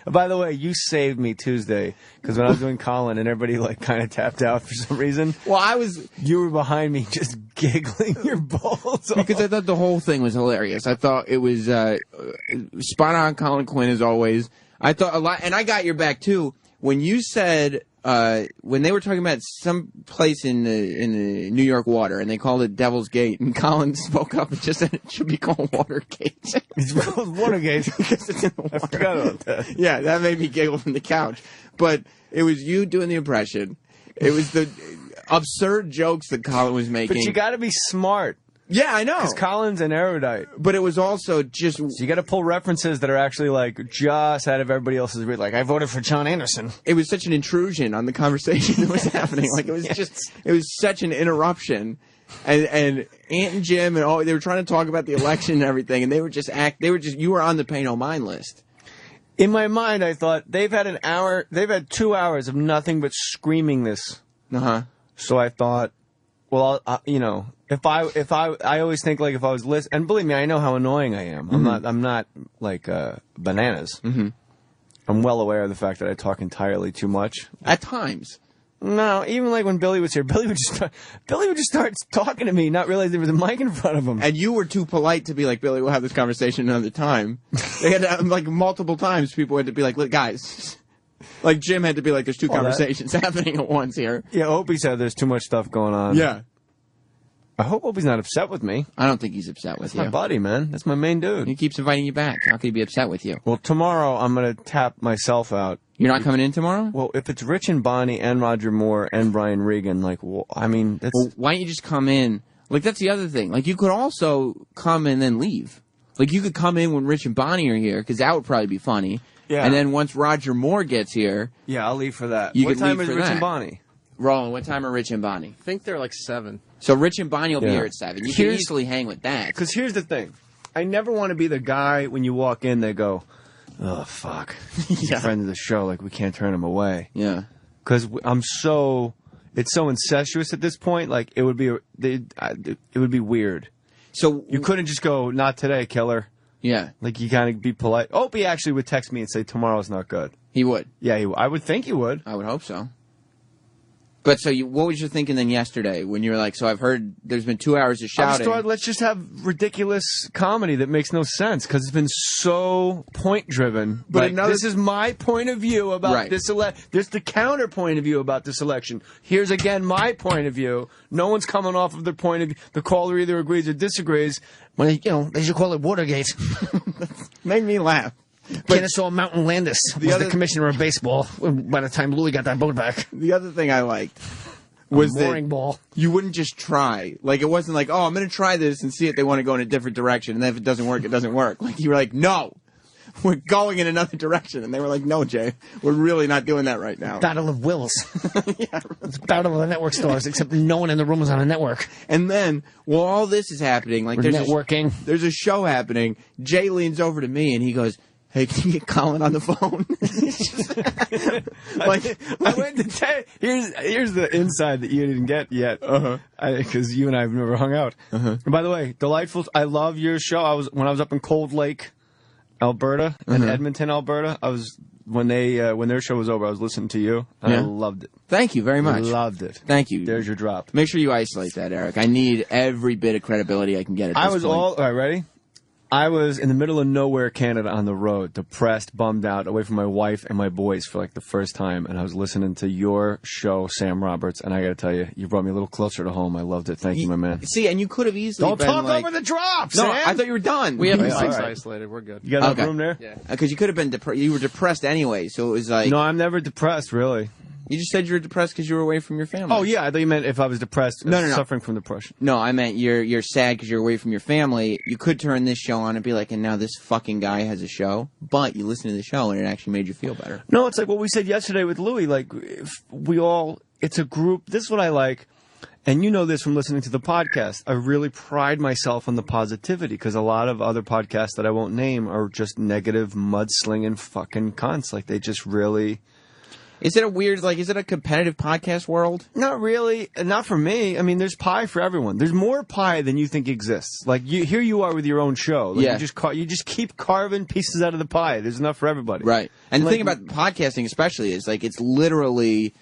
By the way, you saved me Tuesday because when I was doing Colin and everybody like kind of tapped out for some reason.
Well,
you were behind me just giggling your balls off.
Because I thought the whole thing was hilarious. I thought it was spot on Colin Quinn as always. I thought a lot, and I got your back too when you said when they were talking about some place in the New York water and they called it Devil's Gate, and Colin spoke up and just said it should be called Watergate.
It's called Watergate because it's in the water. I forgot about that.
Yeah, that made me giggle from the couch. But it was you doing the impression. It was the absurd jokes that Colin was making.
But you got to be smart.
Yeah, I know.
Because Colin's an erudite.
But it was also just...
So you got to pull references that are actually, like, just out of everybody else's read. Like, I voted for John Anderson.
It was such an intrusion on the conversation that was happening. Like, it was just... It was such an interruption. And Ant and Jim and all... They were trying to talk about the election and everything, and they were just... You were on the pay no mind list.
In my mind, I thought, they've had 2 hours of nothing but screaming this.
Uh-huh.
So I thought, well, you know, I always think like if I was listening, and believe me, I know how annoying I am. I'm not like bananas.
Mm-hmm.
I'm well aware of the fact that I talk entirely too much.
At times.
No, even like when Billy was here, Billy would just start talking to me, not realize there was a mic in front of him.
And you were too polite to be like, Billy, we'll have this conversation another time. They had to, like multiple times, people had to be like, look, guys. Like Jim had to be like, there's two conversations happening at once here.
Yeah, Opie said there's too much stuff going on.
Yeah.
I hope Opie's not upset with me.
I don't think he's upset with
That's
you.
my buddy, man. That's my main dude.
He keeps inviting you back. How could he be upset with you?
Well, tomorrow I'm going to tap myself out.
You're not coming in tomorrow?
Well, if it's Rich and Bonnie and Roger Moore and Brian Regan, like, well, I mean, that's...
Well, why don't you just come in? Like, that's the other thing. Like, you could also come and then leave. Like, you could come in when Rich and Bonnie are here, because that would probably be funny.
Yeah.
And then once Roger Moore gets here...
Yeah, I'll leave for that.
You
what
could
time
leave
is
for
Rich
that.
and Bonnie?
Roland, what time are Rich and Bonnie?
I think they're like 7.
So Rich and Bonnie will be
Yeah.
here at 7. You can easily hang with that.
Because here's the thing. I never want to be the guy when you walk in, they go, oh, fuck. He's a friend of the show. Like, we can't turn him away.
Yeah.
Because it's so incestuous at this point. Like, it would be weird.
So
you couldn't just go, not today, killer.
Yeah.
Like, you kind of be polite. Opie actually would text me and say, tomorrow's not good.
He would?
Yeah, I would think he would.
I would hope so. But so, what was your thinking then yesterday when you were like, so I've heard there's been 2 hours of shouting.
Let's just have ridiculous comedy that makes no sense because it's been so point driven. But this is my point of view about this election. There's the counter point of view about this election. Here's again my point of view. No one's coming off of their point of view. The caller either agrees or disagrees.
Well, they should call it Watergate.
Made me laugh.
Kennesaw Mountain Landis was the commissioner of baseball by the time Louis got that boat back.
The other thing I liked was
mooring
that
ball.
You wouldn't just try. Like, it wasn't like, oh, I'm going to try this and see if they want to go in a different direction. And then if it doesn't work, it doesn't work. Like, you were like, no, we're going in another direction. And they were like, no, Jay, we're really not doing that right now.
Battle of Wills. It's Battle of the Network Stars, except no one in the room was on a network.
And then, while all this is happening, like,
We're networking.
There's a show happening. Jay leans over to me and he goes, hey, can you get Colin on the phone?
I went to tell you, here's the inside that you didn't get yet, because you and I have never hung out. And by the way, delightful. I love your show. When I was up in Cold Lake, Alberta, in Edmonton, Alberta. When their show was over, I was listening to you, and I loved it.
Thank you very much.
Loved it.
Thank you.
There's your drop.
Make sure you isolate that, Eric. I need every bit of credibility I can get at this point.
All right, ready? I was in the middle of nowhere, Canada, on the road, depressed, bummed out, away from my wife and my boys for like the first time, and I was listening to your show, Sam Roberts, and I got to tell you, you brought me a little closer to home. I loved it. Thank you, my man.
See, and you could have easily
Don't
been
talk
like,
over the drop,
No,
Sam.
I thought you were done.
We have the
All
mics
right.
isolated. We're good.
You got enough room there?
Yeah.
Because you could have been you were depressed anyway, so it was like...
No, I'm never depressed, really.
You just said you were depressed because you were away from your family.
Oh, yeah, I thought you meant if I was depressed,
No.
suffering from depression.
No, I meant you're sad because you're away from your family. You could turn this show on and be like, and now this fucking guy has a show. But you listen to the show and it actually made you feel better.
No, it's like what we said yesterday with Louis. Like, if it's a group. This is what I like. And you know this from listening to the podcast. I really pride myself on the positivity because a lot of other podcasts that I won't name are just negative, mudslinging fucking cunts. Like, they just really...
Is it a competitive podcast world?
Not really. Not for me. I mean, there's pie for everyone. There's more pie than you think exists. Like, here you are with your own show. Like, you just keep carving pieces out of the pie. There's enough for everybody.
Right. And the thing about podcasting especially is, like, it's literally...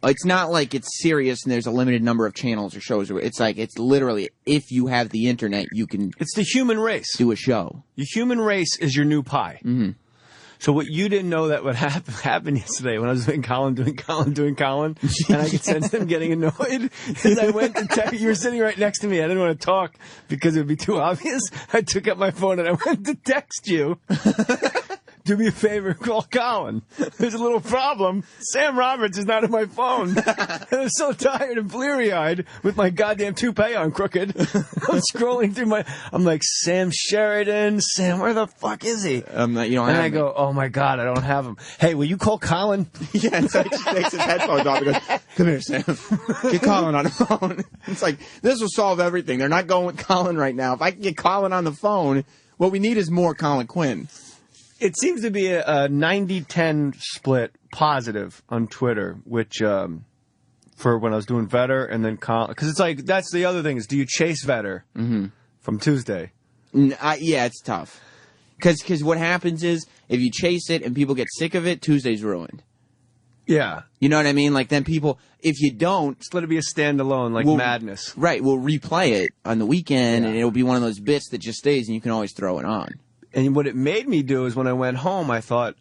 It's not like it's serious and there's a limited number of channels or shows. It's like, it's literally, if you have the internet, you can...
It's the human race.
Do a show.
The human race is your new pie.
Mm-hmm.
So what you didn't know that would happen yesterday when I was doing Colin, and I could sense him getting annoyed, is I went to text, you were sitting right next to me, I didn't want to talk because it would be too obvious. I took up my phone and I went to text you. Do me a favor, call Colin. There's a little problem. Sam Roberts is not on my phone. I'm so tired and bleary-eyed with my goddamn toupee on crooked. I'm scrolling through I'm like, Sam Sheridan, Sam, where the fuck is he?
And I
go, oh my God, I don't have him. Hey, will you call Colin?
Yeah, and so he just takes his headphones off and goes, come here, Sam. Get Colin on the phone. It's like, this will solve everything. They're not going with Colin right now. If I can get Colin on the phone, what we need is more Colin Quinn.
It seems to be a 90-10 split positive on Twitter, which for when I was doing Vetter and then because it's like that's the other thing is do you chase Vetter from Tuesday?
Yeah, it's tough because what happens is if you chase it and people get sick of it, Tuesday's ruined.
Yeah,
you know what I mean. Like then people, if you don't,
just let it be a standalone like madness.
Right, we'll replay it on the weekend and it'll be one of those bits that just stays and you can always throw it on.
And what it made me do is when I went home, I thought,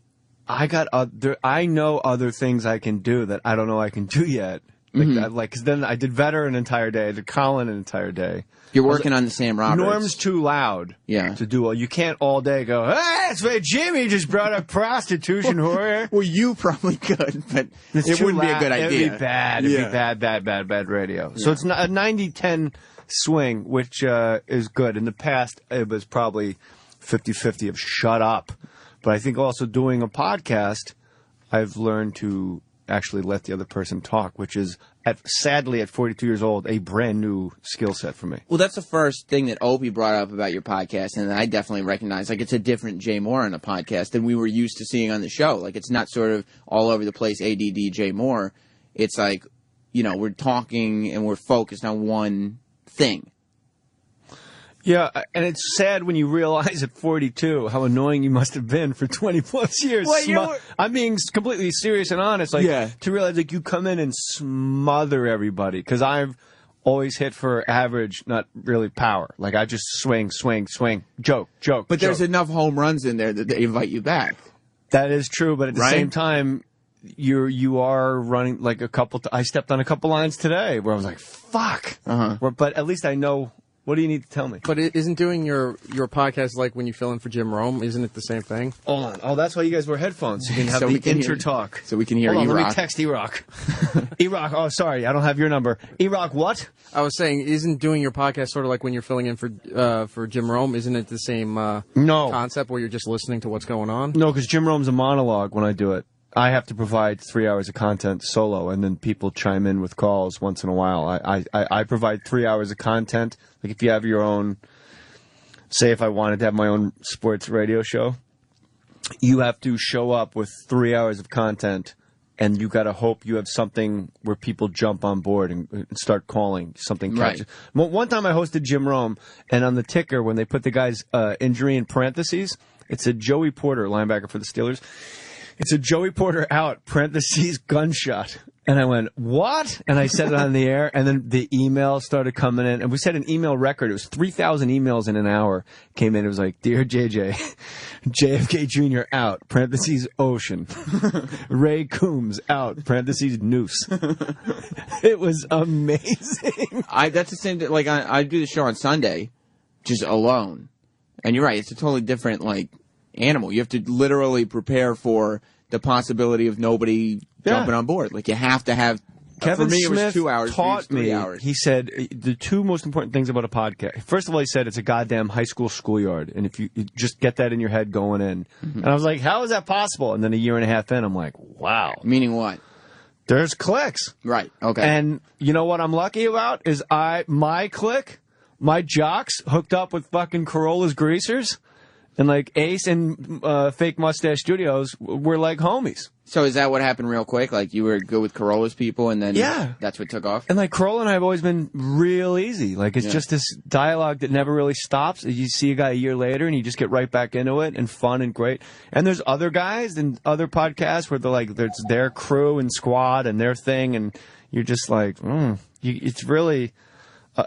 I know other things I can do that I don't know I can do yet. Because then I did Vetter an entire day, I did Colin an entire day.
You're working on the Sam Roberts.
Norm's too loud to do all. You can't all day go, hey, it's why Jimmy just brought up prostitution whore.
Well, you probably could, but it wouldn't be a good idea.
It'd be bad. It'd be bad radio. Yeah. So it's a 90-10 swing, which is good. In the past, it was probably 50-50 of shut up. But I think also doing a podcast, I've learned to actually let the other person talk, which is, sadly, at 42 years old, a brand new skill set for me.
Well, that's the first thing that Opie brought up about your podcast, and I definitely recognize, like, it's a different Jay Moore on a podcast than we were used to seeing on the show. Like, it's not sort of all over the place ADD Jay Moore. It's like, we're talking and we're focused on one thing.
Yeah, and it's sad when you realize at 42 how annoying you must have been for 20 plus years.
Well,
I'm being completely serious and honest. Like, to realize like you come in and smother everybody, because I've always hit for average, not really power. Like I just swing, joke.
But there's enough home runs in there that they invite you back.
That is true, but at the same time, you are running like a couple. I stepped on a couple lines today where I was like, "Fuck!" But at least I know. What do you need to tell me?
But isn't doing your podcast like when you fill in for Jim Rome? Isn't it the same thing?
Hold on. Oh, that's why you guys wear headphones. So you can have the inter-talk.
So we can hear
Hold on,
E-Rock.
let me text E-Rock. E-Rock, oh, sorry. I don't have your number. E-Rock, what?
I was saying, isn't doing your podcast sort of like when you're filling in for Jim Rome? Isn't it the same concept where you're just listening to what's going on?
No, because Jim Rome's a monologue when I do it. I have to provide 3 hours of content solo, and then people chime in with calls once in a while. I provide 3 hours of content. Like if you have your own, say if I wanted to have my own sports radio show, you have to show up with 3 hours of content, and you got to hope you have something where people jump on board and start calling, something catches. One time I hosted Jim Rome, and on the ticker, when they put the guy's injury in parentheses, it said Joey Porter, linebacker for the Steelers. It's a Joey Porter out, parentheses, gunshot. And I went, what? And I said it on the air, and then the email started coming in. And we set an email record. It was 3,000 emails in an hour came in. It was like, Dear JJ, JFK Jr. out, parentheses, ocean. Ray Coombs out, parentheses, noose. It was amazing.
That's the same, like, I do the show on Sunday, just alone. And you're right, it's a totally different, like, animal. You have to literally prepare for the possibility of nobody jumping on board. Like you have to have.
Kevin
for me,
Smith
it was 2 hours.
taught
for you, 3
me.
hours.
He said the two most important things about a podcast. First of all, he said it's a goddamn high school schoolyard, and if you just get that in your head going in. And I was like, how is that possible? And then a year and a half in, I'm like, wow.
Meaning what?
There's clicks.
Right. Okay.
And you know what I'm lucky about is my click, my jocks hooked up with fucking Corolla's greasers. And like Ace and Fake Mustache Studios were like homies.
So is that what happened real quick? Like you were good with Corolla's people and then that's what took off?
And like Corolla and I have always been real easy. Like it's just this dialogue that never really stops. You see a guy a year later and you just get right back into it and fun and great. And there's other guys and other podcasts where they're like, there's their crew and squad and their thing. And you're just like, it's really...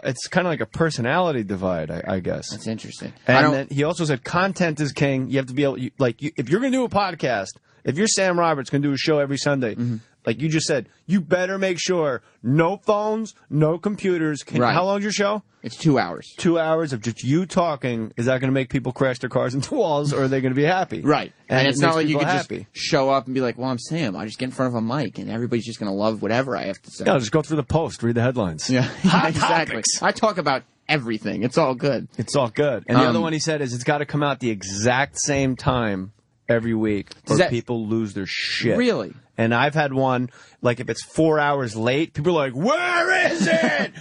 it's kind of like a personality divide, I guess.
That's interesting.
And then he also said content is king. You have to be able, if you're going to do a podcast, if you're Sam Roberts going to do a show every Sunday, like you just said, you better make sure no phones, no computers. How long's your show?
It's 2 hours.
2 hours of just you talking. Is that going to make people crash their cars into walls, or are they going to be happy?
Right. And it's not like you can just
happy.
show up and be like, well, I'm Sam. I just get in front of a mic, and everybody's just going to love whatever I have to say.
No, just go through the Post, read the headlines.
Yeah, exactly. I talk about everything. It's all good.
It's all good. And the other one he said is it's got to come out the exact same time every week, or people lose their shit.
Really?
And I've had one, like if it's 4 hours late, people are like, where is it?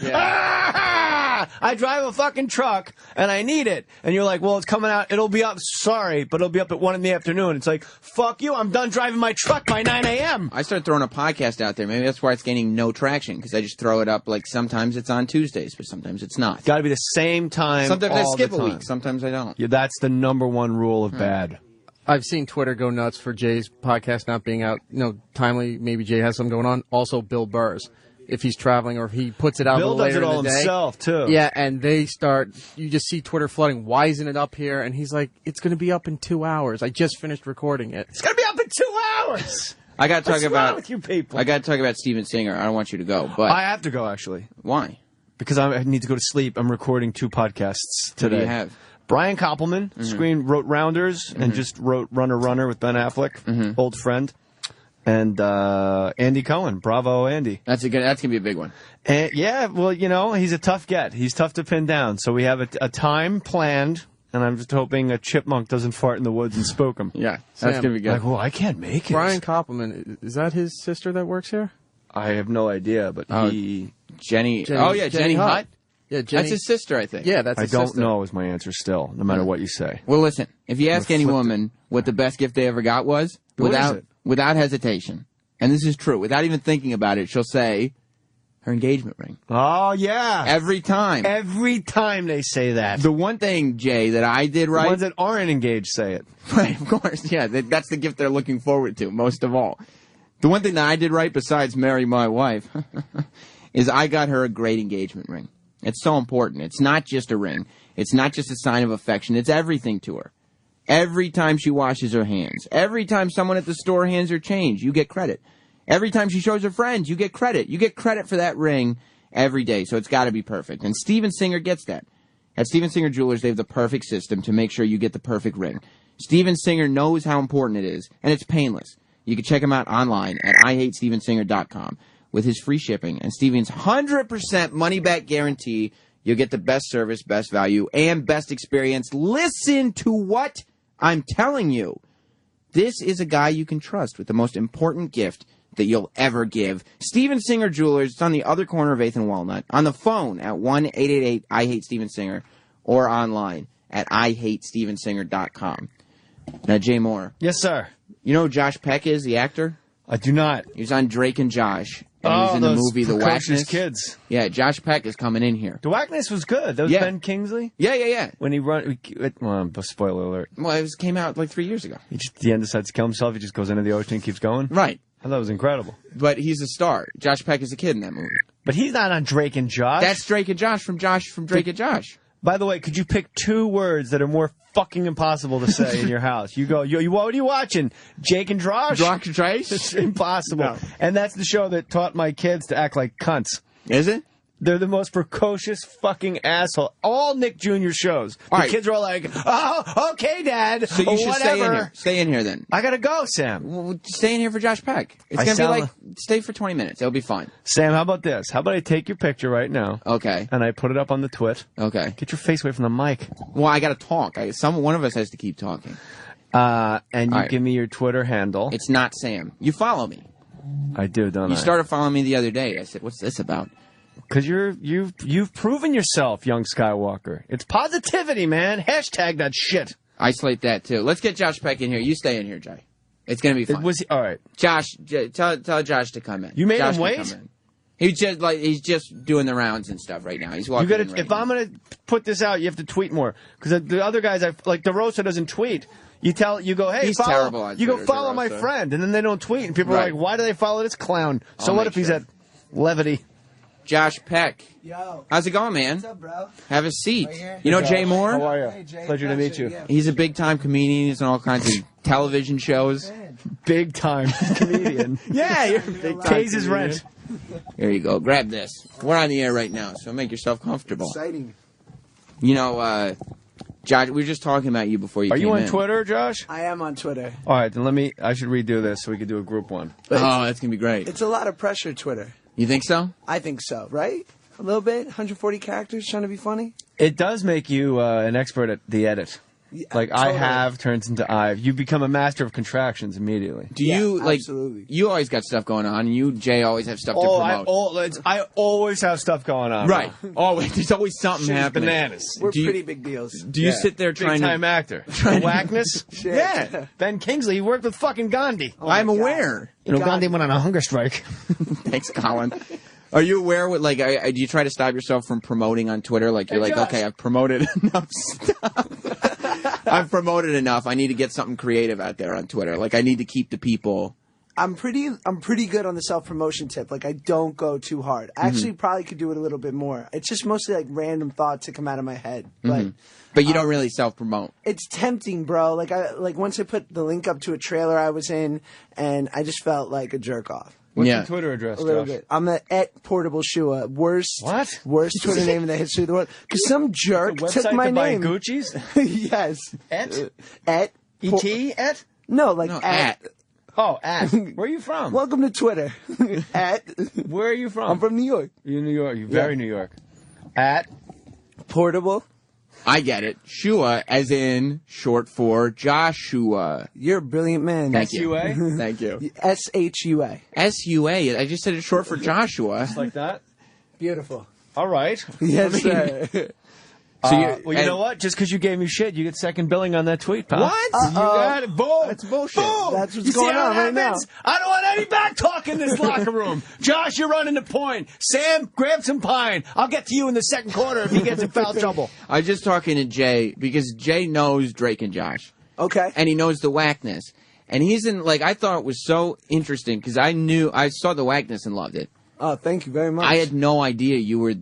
I drive a fucking truck and I need it. And you're like, well, it's coming out. It'll be up. Sorry, but it'll be up at 1 PM. It's like, fuck you. I'm done driving my truck by 9 a.m.
I started throwing a podcast out there. Maybe that's why it's gaining no traction, because I just throw it up. Like sometimes it's on Tuesdays, but sometimes it's not.
Got to be the same time.
Sometimes I skip
a
week. Sometimes I don't.
Yeah, that's the number one rule of bad.
I've seen Twitter go nuts for Jay's podcast not being out, timely. Maybe Jay has something going on. Also, Bill Burr's, if he's traveling or if he puts it out
Bill
a little later
does it all
in the day.
himself, too.
Yeah, and they start, you just see Twitter flooding. Why isn't it up here? And he's like, it's going to be up in 2 hours. I just finished recording it.
It's going to be up in 2 hours.
I got to talk
What's
about
wrong with you people?
I got to talk about Steven Singer. I don't want you to go, but
I have to go actually.
Why?
Because I need to go to sleep. I'm recording 2 podcasts today.
What do you have?
Brian Koppelman, wrote Rounders and just wrote Runner with Ben Affleck, old friend, and Andy Cohen. Bravo, Andy.
That's gonna be a big one.
And yeah, well, he's a tough get. He's tough to pin down. So we have a time planned. And I'm just hoping a chipmunk doesn't fart in the woods and spook him.
Yeah, that's going to be good.
Like, well, I can't make it.
Brian Koppelman, is that his sister that works here?
I have no idea, but
Jenny
Jenny
Hutt.
Yeah, Jenny.
That's his sister, I think.
Yeah, that's his
sister.
sister.
I don't know is my answer still, no matter what you say.
Well, listen, if you ask any woman what the best gift they ever got was, without hesitation, and this is true, without even thinking about it, she'll say Her engagement ring.
Oh, yeah.
Every time.
Every time they say that.
The one thing, Jay, that I did right...
The ones that aren't engaged say it.
Right, of course, yeah. That's the gift they're looking forward to, most of all. The one thing that I did right, besides marry my wife, is I got her a great engagement ring. It's so important. It's not just a ring. It's not just a sign of affection. It's everything to her. Every time she washes her hands, every time someone at the store hands her change, you get credit. Every time she shows her friends, you get credit. You get credit for that ring every day, so it's got to be perfect. And Steven Singer gets that. At Steven Singer Jewelers, they have the perfect system to make sure you get the perfect ring. Steven Singer knows how important it is, and it's painless. You can check him out online at IHateStevenSinger.com. With his free shipping and Steven's 100% money-back guarantee, you'll get the best service, best value, and best experience. Listen to what I'm telling you. This is a guy you can trust with the most important gift that you'll ever give. Steven Singer Jewelers. It's on the other corner of 8th and Walnut. On the phone at 1-888-I-HATE-STEVEN-SINGER or online at IHateStevenSinger.com. Now, Jay Moore.
Yes, sir.
You know who Josh Peck is, the actor?
I do not.
He was on Drake and Josh. And he was in the movie The Wackness.
Kids.
Yeah, Josh Peck is coming in here.
The Wackness was good. That was Ben Kingsley?
Yeah.
When he spoiler alert.
Well, it came out like 3 years ago.
The end decides to kill himself. He just goes into the ocean and keeps going?
Right.
I thought it was incredible.
But he's a star. Josh Peck is a kid in that movie.
But he's not on Drake and Josh.
That's Drake and Josh from Drake and Josh.
By the way, could you pick 2 words that are more fucking impossible to say in your house? You go, what are you watching? Jake and Josh?
Josh?
It's impossible.
No.
And that's the show that taught my kids to act like cunts.
Is it?
They're the most precocious fucking asshole. All Nick Jr. shows. The kids are all like, oh, okay, Dad.
So you should
whatever.
stay in here. Stay in here then.
I gotta go, Sam.
Well, stay in here for Josh Peck. It's going to be like, stay for 20 minutes. It'll be fine.
Sam, how about this? How about I take your picture right now?
Okay.
And I put it up on the twit.
Okay.
Get your face away from the mic.
Well, I got to talk. One of us has to keep talking.
And you give me your Twitter handle.
It's not Sam. You follow me.
I do, don't I?
You started following me the other day. I said, what's this about?
Because you've proven yourself, young Skywalker. It's positivity, man. Hashtag that shit.
Isolate that too. Let's get Josh Peck in here. You stay in here, Jay. It's gonna be fun.
All right.
Josh, tell Josh to come in.
You made
Josh
him wait?
He's just doing the rounds and stuff right now. He's walking. in right
if I'm gonna put this out, you have to tweet more. Because the other guys, like DeRosa doesn't tweet. You go, hey,
he's
follow,
terrible on
you
Twitter,
go follow
DeRosa.
my friend, and then they don't tweet, and people are like, why do they follow this clown? So
I'll
what
make
if he's
sure.
at Levity?
Josh Peck.
Yo.
How's it going, man?
What's up, bro?
Have a seat.
Right here.
You know Jay Moore?
How are you?
Hey, Jay.
Pleasure to meet you.
Yeah.
He's a big-time comedian. He's on all kinds of television shows.
Big time comedian.
Yeah, you're a big-time
Pays his
comedian.
rent.
Here you go. Grab this. We're on the air right now, so make yourself comfortable.
Exciting.
You know, Josh, we were just talking about you before you
Are
came
you on
in.
Twitter, Josh?
I am on Twitter.
All right, then I should redo this so we could do a group one.
Oh, that's going to be great.
It's a lot of pressure, Twitter.
You think so?
I think so, right? A little bit? 140 characters trying to be funny?
It does make you an expert at the edit. Like I
totally.
have turns into I've. You become a master of contractions immediately.
Do you, like,
absolutely.
you always got stuff going on, and you, Jay, always have stuff to promote.
I always have stuff going on.
Right. Always. There's always something
Shit is
happening.
bananas.
We're
Do you-
pretty big deals.
Do you sit there trying
Big time
to...
actor. Wackness?
Shit.
Yeah. Ben Kingsley, he worked with fucking Gandhi.
I'm aware.
Gandhi went on a hunger strike.
Thanks, Colin. Are you aware what, like, do you try to stop yourself from promoting on Twitter? Like, you're
Hey,
like,
Josh.
okay, I've promoted enough stuff. I've promoted enough. I need to get something creative out there on Twitter. Like, I need to keep the people...
I'm pretty good on the self-promotion tip. Like, I don't go too hard. I actually probably could do it a little bit more. It's just mostly like random thoughts that come out of my head.
But you don't really self-promote.
It's tempting, bro. Like once I put the link up to a trailer I was in, and I just felt like a jerk off.
What's
Yeah.
your Twitter address,
A little
Josh?
bit. I'm at Portable Shua. Worst Twitter name in the history of the world. Because some jerk
Website
took my
to buy
name.
Gucci's?
Yes.
At?
At.
E.T. At?
No, like
No,
at.
Oh, at. Where are you from?
Welcome to Twitter. At.
Where are you from?
I'm from New York.
You're New York. You're very New York. At?
Portable.
I get it. Shua, as in short for Joshua.
You're a brilliant man.
Thank you.
S-U-A?
Thank you.
S-H-U-A.
S-U-A. I just said it short for Joshua.
Just like that?
Beautiful.
All right.
Yes, sir.
Well, you know what? Just because you gave me shit, you get second billing on that tweet, pal.
What?
You got it. Boom.
That's bullshit.
Boom.
That's what's
You see
going
how
on
it
right now.
happens? I don't want any back talk in this locker room. Josh, you're running the point. Sam, grab some pine. I'll get to you in the second quarter if he gets in foul trouble.
I was just talking to Jay because Jay knows Drake and Josh.
Okay.
And he knows the whackness. And he's in, like, I thought it was so interesting because I saw the whackness and loved it.
Oh, thank you very much.
I had no idea you were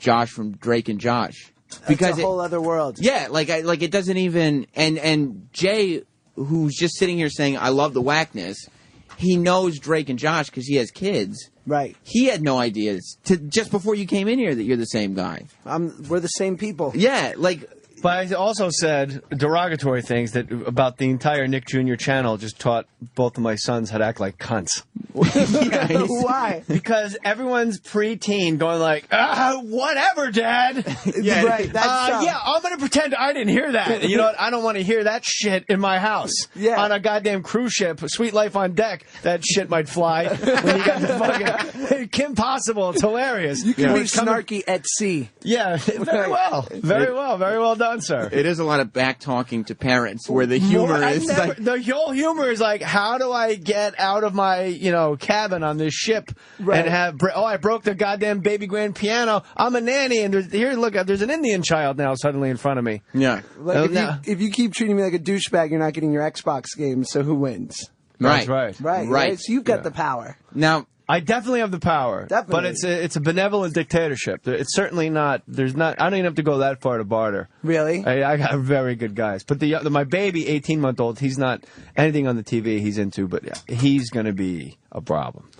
Josh from Drake and Josh. Because
That's a whole other world.
Yeah, like it doesn't even and Jay, who's just sitting here saying I love the whackness, he knows Drake and Josh because he has kids.
Right.
He had no idea just before you came in here that you're the same guy.
We're the same people.
Yeah, like.
But I also said derogatory things about the entire Nick Jr. channel. Just taught both of my sons how to act like cunts.
Why?
Because everyone's preteen going like, whatever, Dad.
Yeah, right. That's
yeah, I'm going to pretend I didn't hear that. And you know what? I don't want to hear that shit in my house.
Yeah.
On a goddamn cruise ship, Sweet Life on Deck, that shit might fly. When you got the fucking Kim Possible, it's hilarious.
You can be snarky at sea.
Yeah, very well. Very well. Very well done, sir.
It is a lot of back talking to parents where the humor is like.
The whole humor is like, how do I get out of my, cabin on this ship and have, I broke the goddamn baby grand piano. I'm a nanny and there's an Indian child now suddenly in front of me.
Yeah.
Like if you keep treating me like a douchebag, you're not getting your Xbox game, so who wins?
That's
Right.
Right. So you've got the power.
Now,
I definitely have the power, but it's a benevolent dictatorship. It's certainly not. I don't even have to go that far to barter.
Really?
I got very good guys, but my baby, 18-month-old, he's not anything on the TV he's into, but he's going to be a problem.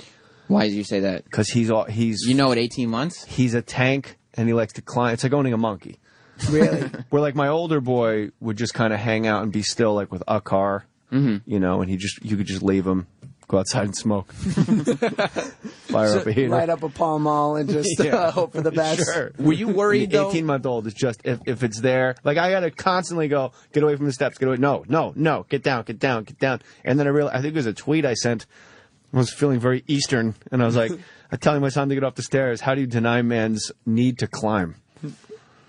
Why did you say that?
Because he's
at 18 months
he's a tank and he likes to climb. It's like owning a monkey.
Really?
Where like my older boy would just kind of hang out and be still, like with a car, and you could just leave him. Go outside and smoke. Fire up a heater.
Light up a Pall Mall and just hope for the best.
Sure.
Were you worried,
the
though?
18-month-old is just, if it's there, like I got to constantly go, get away from the steps, get away. No, get down. And then I think it was a tweet I sent. I was feeling very Eastern, and I was like, I'm telling my son to get off the stairs. How do you deny man's need to climb?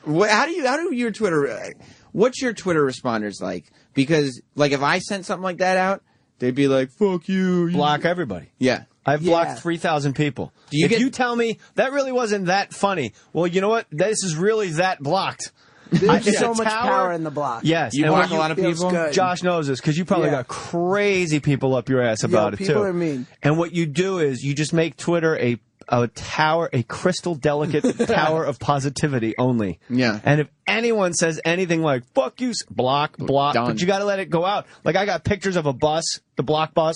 How do your Twitter, what's your Twitter responders like? Because, like, if I sent something like that out, they'd be like, fuck you.
Block everybody.
Yeah.
I've blocked 3,000 people. If you tell me that really wasn't that funny, well, you know what? This is really that blocked.
There's so much power in the block.
Yes.
You block a lot of people?
Josh knows this because you probably got crazy people up your ass about it, too.
People are mean.
And what you do is you just make Twitter a tower, a crystal delicate tower of positivity only.
Yeah.
And if anyone says anything like, fuck you, block,
Done.
but you got to let it go out. Like I got pictures of a bus, the block bus.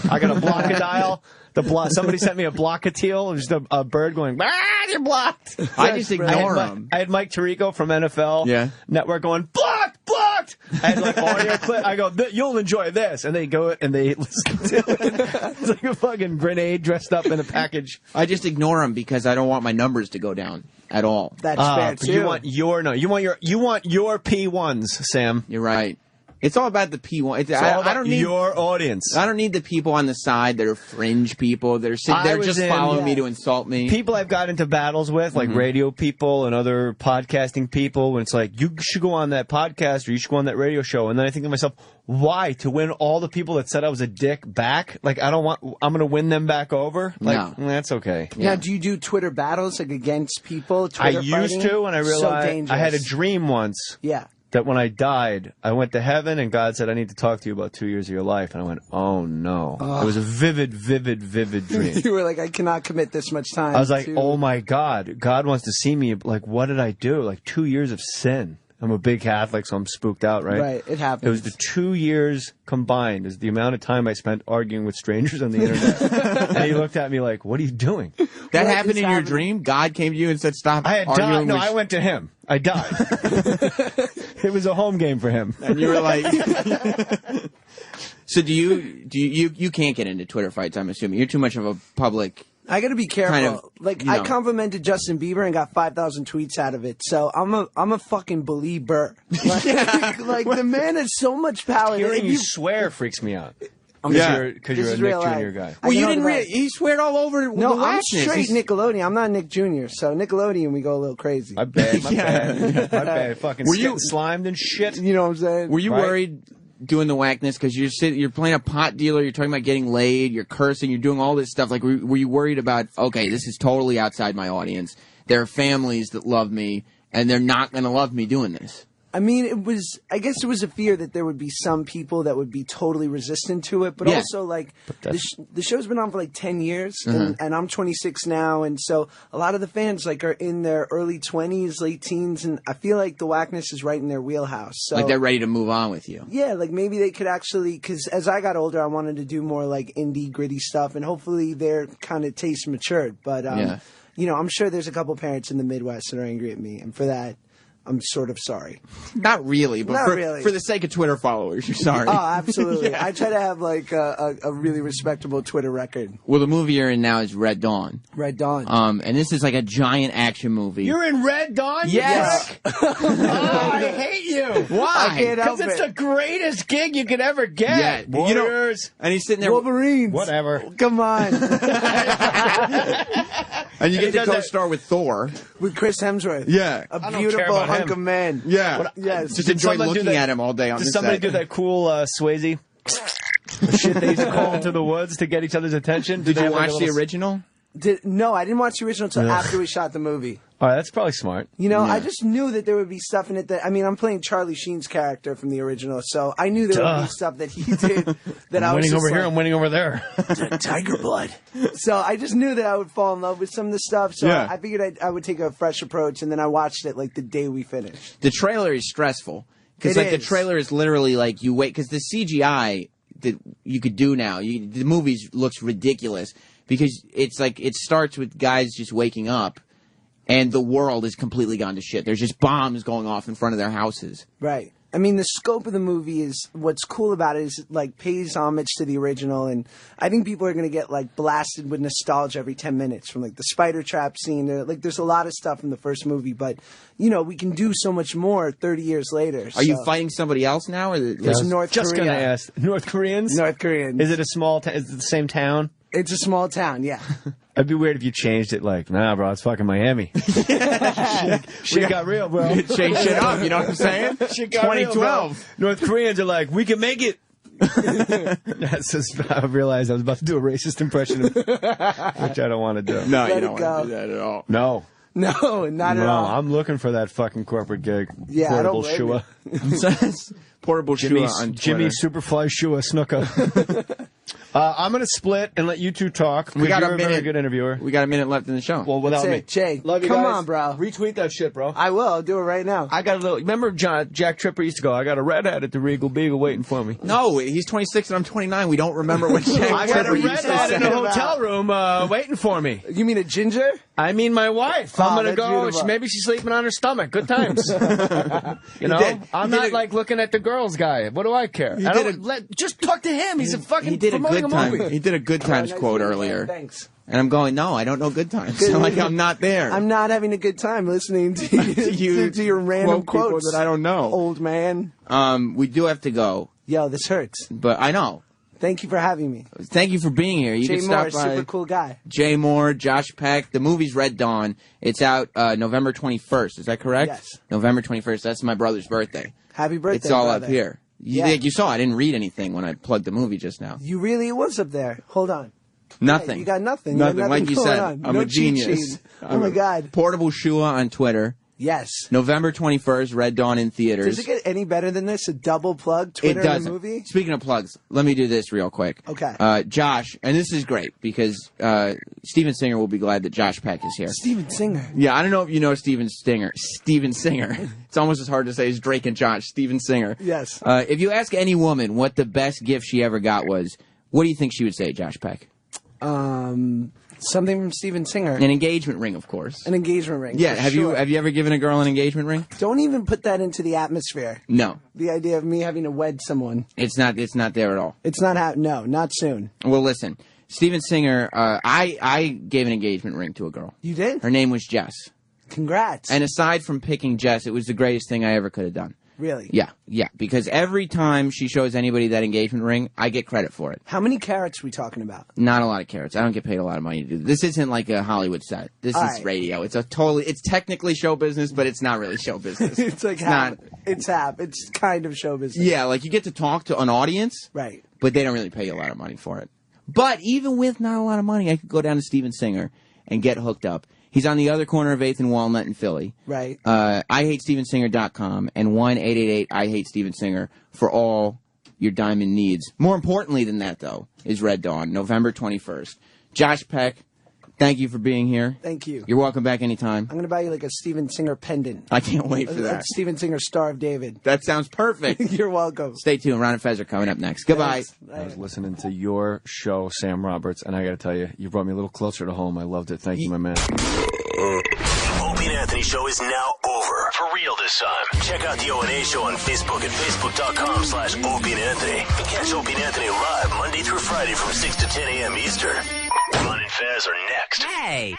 I got a blockadile. Somebody sent me a blockatile, just a bird going, you're blocked.
I just ignore them.
I had Mike Tirico from NFL Network going, blocked. I had like audio clip. I go, you'll enjoy this. And they go and they listen to it. It's like a fucking grenade dressed up in a package.
I just ignore them because I don't want my numbers to go down at all.
That's fair, too.
You want your P1s, Sam.
You're right. It's all about the P1.
I don't need your audience.
I don't need the people on the side that are fringe people that are sitting there just following me to insult me.
People I've got into battles with, like radio people and other podcasting people, when it's like, you should go on that podcast or you should go on that radio show. And then I think to myself, why? To win all the people that said I was a dick back? Like, I'm going to win them back over? Like, that's okay.
Now, do you do Twitter battles, like against people? Twitter
I used to, and I realized I had a dream once.
Yeah.
That when I died, I went to heaven and God said, I need to talk to you about 2 years of your life. And I went, oh no. It was a vivid dream.
You were like, I cannot commit this much time.
I was like, oh my God. God wants to see me. Like, what did I do? Like 2 years of sin. I'm a big Catholic, so I'm spooked out, right?
Right, it happens.
It was the 2 years combined is the amount of time I spent arguing with strangers on the internet. And he looked at me like, what are you doing?
That happened in your dream? God came to you and said, stop
I had
arguing
died. No,
with...
I went to him. I died. It was a home game for him.
And you were like... So do you can't get into Twitter fights, I'm assuming. You're too much of a public...
I got to be careful.
Kind of,
I complimented Justin Bieber and got 5,000 tweets out of it. So I'm a fucking believer. Like the man has so much power.
Hearing you swear freaks me out. Because
This
you're a
is
Nick
real
Jr.
life.
guy.
Well,
I
you
know
didn't
the
read.
vibe.
He sweared all over.
No,
the
I'm
whackness.
straight Nickelodeon. I'm not Nick Jr. So Nickelodeon, we go a little crazy.
My bad. My bad. Fucking
Were you-
getting slimed and shit.
You know what I'm saying?
Were you
Right.
worried doing the whackness because you're playing a pot dealer, you're talking about getting laid, you're cursing, you're doing all this stuff? Like, were you worried about, okay, this is totally outside my audience. There are families that love me, and they're not going to love me doing this.
I mean, I guess it was a fear that there would be some people that would be totally resistant to it, but
Yeah.
also, like, the show's been on for like 10 years,
Uh-huh.
and I'm 26 now, and so a lot of the fans, like, are in their early 20s, late teens, and I feel like the whackness is right in their wheelhouse. So,
Like, they're ready to move on with you.
yeah, like maybe they could actually, because as I got older, I wanted to do more like indie, gritty stuff, and hopefully their kind of taste matured. But,
Yeah.
you know, I'm sure there's a couple parents in the Midwest that are angry at me, and for that, I'm sort of sorry.
Not really, but
Not
for,
really.
for the sake of Twitter followers, you're sorry.
Oh, absolutely.
Yeah.
I try to have like a really respectable Twitter record.
Well, the movie you're in now is Red Dawn.
Red Dawn.
And this is like a giant action movie.
You're in Red Dawn?
Yes.
Oh, I hate you.
Why?
I can't help
Because it's
it.
the greatest gig you could ever get.
Yeah, you know-
Warriors.
And he's sitting there.
Wolverines.
Whatever.
Come on.
And you get
He
to
does that-
co-star with Thor.
With Chris Hemsworth.
Yeah.
A
don't care
beautiful
about
hunk
him.
of man.
Yeah.
Yes.
Just
Did
enjoy
someone do
looking
that-
at him all day on
Does
the
somebody
set.
do that cool Swayze? The shit they used to call into the woods to get each other's attention?
Did
they
you
have, like,
watch
a
the
little-
original?
No, I didn't watch the original until
Ugh.
after we shot the movie.
All right, that's probably smart.
You know,
Yeah.
I just knew that there would be stuff in it that, I mean, I'm playing Charlie Sheen's character from the original, so I knew there would
Duh.
be stuff that he did that I
I'm
was
winning
just
over here,
like,
I'm winning over there.
Tiger blood. So I just knew that I would fall in love with some of the stuff, so
Yeah.
I figured I would take a fresh approach, and then I watched it like the day we finished.
The trailer is stressful. Because
It
like the
is.
trailer is literally like you wait, because the CGI that you could do now, the movie looks ridiculous. Because it's like, it starts with guys just waking up, and the world is completely gone to shit. There's just bombs going off in front of their houses.
Right. I mean, the scope of the movie is, what's cool about it is it, like, pays homage to the original, and I think people are going to get, like, blasted with nostalgia every 10 minutes from, like, the spider trap scene. Like, there's a lot of stuff from the first movie, but, you know, we can do so much more 30 years later.
Are you fighting somebody else now? Or
There's North
Just
Korea.
gonna ask. North Koreans?
North Koreans.
Is it a small town? Is it the same town?
It's a small town, yeah.
It'd be weird if you changed it like, nah, bro, it's fucking Miami. Shit got real, bro.
Change shit up, you know what I'm saying?
Shit got real, bro.
2012.
North Koreans are like, we can make it. That's just, I realized I was about to do a racist impression, of, which I don't want to do.
No,
Let
you
it
don't
go.
want to do that at all.
No.
No, not at
No,
all.
I'm looking for that fucking corporate gig.
Yeah, I don't
Portable
blame
Shua.
Portable
Jimmy,
Shua on
Jimmy
Twitter.
Superfly Shua Snuka. I'm going to split and let you two talk.
We got
you're
a
very
minute.
good interviewer.
We got a minute left in the show.
Well, without
That's
me.
it. Jay,
Love you
come
guys.
on, bro.
Retweet that shit, bro.
I will. I'll do it right now.
I got a little. Remember, Jack Tripper used to go, I got a redhead at the Regal Beagle waiting for me.
No, he's 26 and I'm 29. We don't remember what Jack
I got a
Tripper used to
redhead in
say.
a hotel room waiting for me.
You mean a ginger?
I mean my wife.
Oh,
I'm going to
that's
go.
beautiful.
Maybe she's sleeping on her stomach. Good times. You know?
did.
I'm
He did
not
a-
like looking at the girls guy. What do I care? I
did
don't, just talk to him. He's a fucking
He did a
promoting
good
a movie.
time. He did a good times
Nice
quote
meeting you,
earlier.
man. Thanks.
And I'm going, no, I don't know good times. So like I'm not there.
I'm not having a good time listening to
You
to your random
quote people
quotes
that I don't know.
Old man.
We do have to go,
Yo, this hurts.
but I know.
Thank you for having me.
Thank you for being here. You
Jay
can stop
Moore,
by.
super cool guy.
Jay Moore, Josh Peck. The movie's Red Dawn. It's out November 21st. Is that correct?
Yes.
November 21st. That's my brother's birthday.
Happy birthday,
It's all
brother.
up here. You,
Yeah.
like you saw, I didn't read anything when I plugged the movie just now.
You really was up there. Hold on.
Nothing.
Yeah, you got nothing. You
Nothing.
got
Like you
going
said,
on.
I'm
No
a
cheat
genius.
sheet. Oh my God.
Portable Shua on Twitter.
Yes.
November 21st, Red Dawn in theaters.
Does it get any better than this? A double plug Twitter
It
and
doesn't.
a movie?
Speaking of plugs, let me do this real quick.
Okay.
Josh, and this is great because Steven Singer will be glad that Josh Peck is here.
Steven Singer.
Yeah, I don't know if you know Steven Singer. It's almost as hard to say as Drake and Josh. Steven Singer.
Yes.
If you ask any woman what the best gift she ever got was, what do you think she would say, Josh Peck?
Something from Steven Singer.
An engagement ring, of course.
An engagement ring.
Yeah,
for
have
sure.
you ever given a girl an engagement ring?
Don't even put that into the atmosphere.
No,
The idea of me having to wed someone.
it's not there at all.
It's not no, not soon.
Well, listen, Steven Singer, I gave an engagement ring to a girl.
You did?
Her name was Jess.
Congrats.
And aside from picking Jess, it was the greatest thing I ever could have done.
Really?
Yeah, because every time she shows anybody that engagement ring, I get credit for it.
How many carats we talking about?
Not a lot of carats. I don't get paid a lot of money to do this. This isn't like a Hollywood set. This
All
is
right.
radio. It's technically show business, but it's not really show business.
It's like it's kind of show business.
Yeah, like you get to talk to an audience,
Right.
but they don't really pay you a lot of money for it. But even with not a lot of money, I could go down to Steven Singer and get hooked up. He's on the other corner of 8th and Walnut in Philly.
Right.
IHateStevenSinger.com and 1-888-I-HATE-StevenSinger for all your diamond needs. More importantly than that, though, is Red Dawn, November 21st. Josh Peck, thank you for being here.
Thank you.
You're welcome back anytime.
I'm going to buy you like a Steven Singer pendant.
I can't wait for that.
Steven Singer Star of David.
That sounds perfect.
You're welcome.
Stay tuned. Ron and Fez are coming up next. Goodbye.
I was listening to your show, Sam Roberts, and I got to tell you, you brought me a little closer to home. I loved it. Thank you, my man.
The Opie and Anthony Show is now over. For real this time. Check out the O&A Show on Facebook at facebook.com/Opie and Anthony. And catch Opie and Anthony live Monday through Friday from 6 to 10 a.m. Eastern. Ron and Fez are next.
Hey!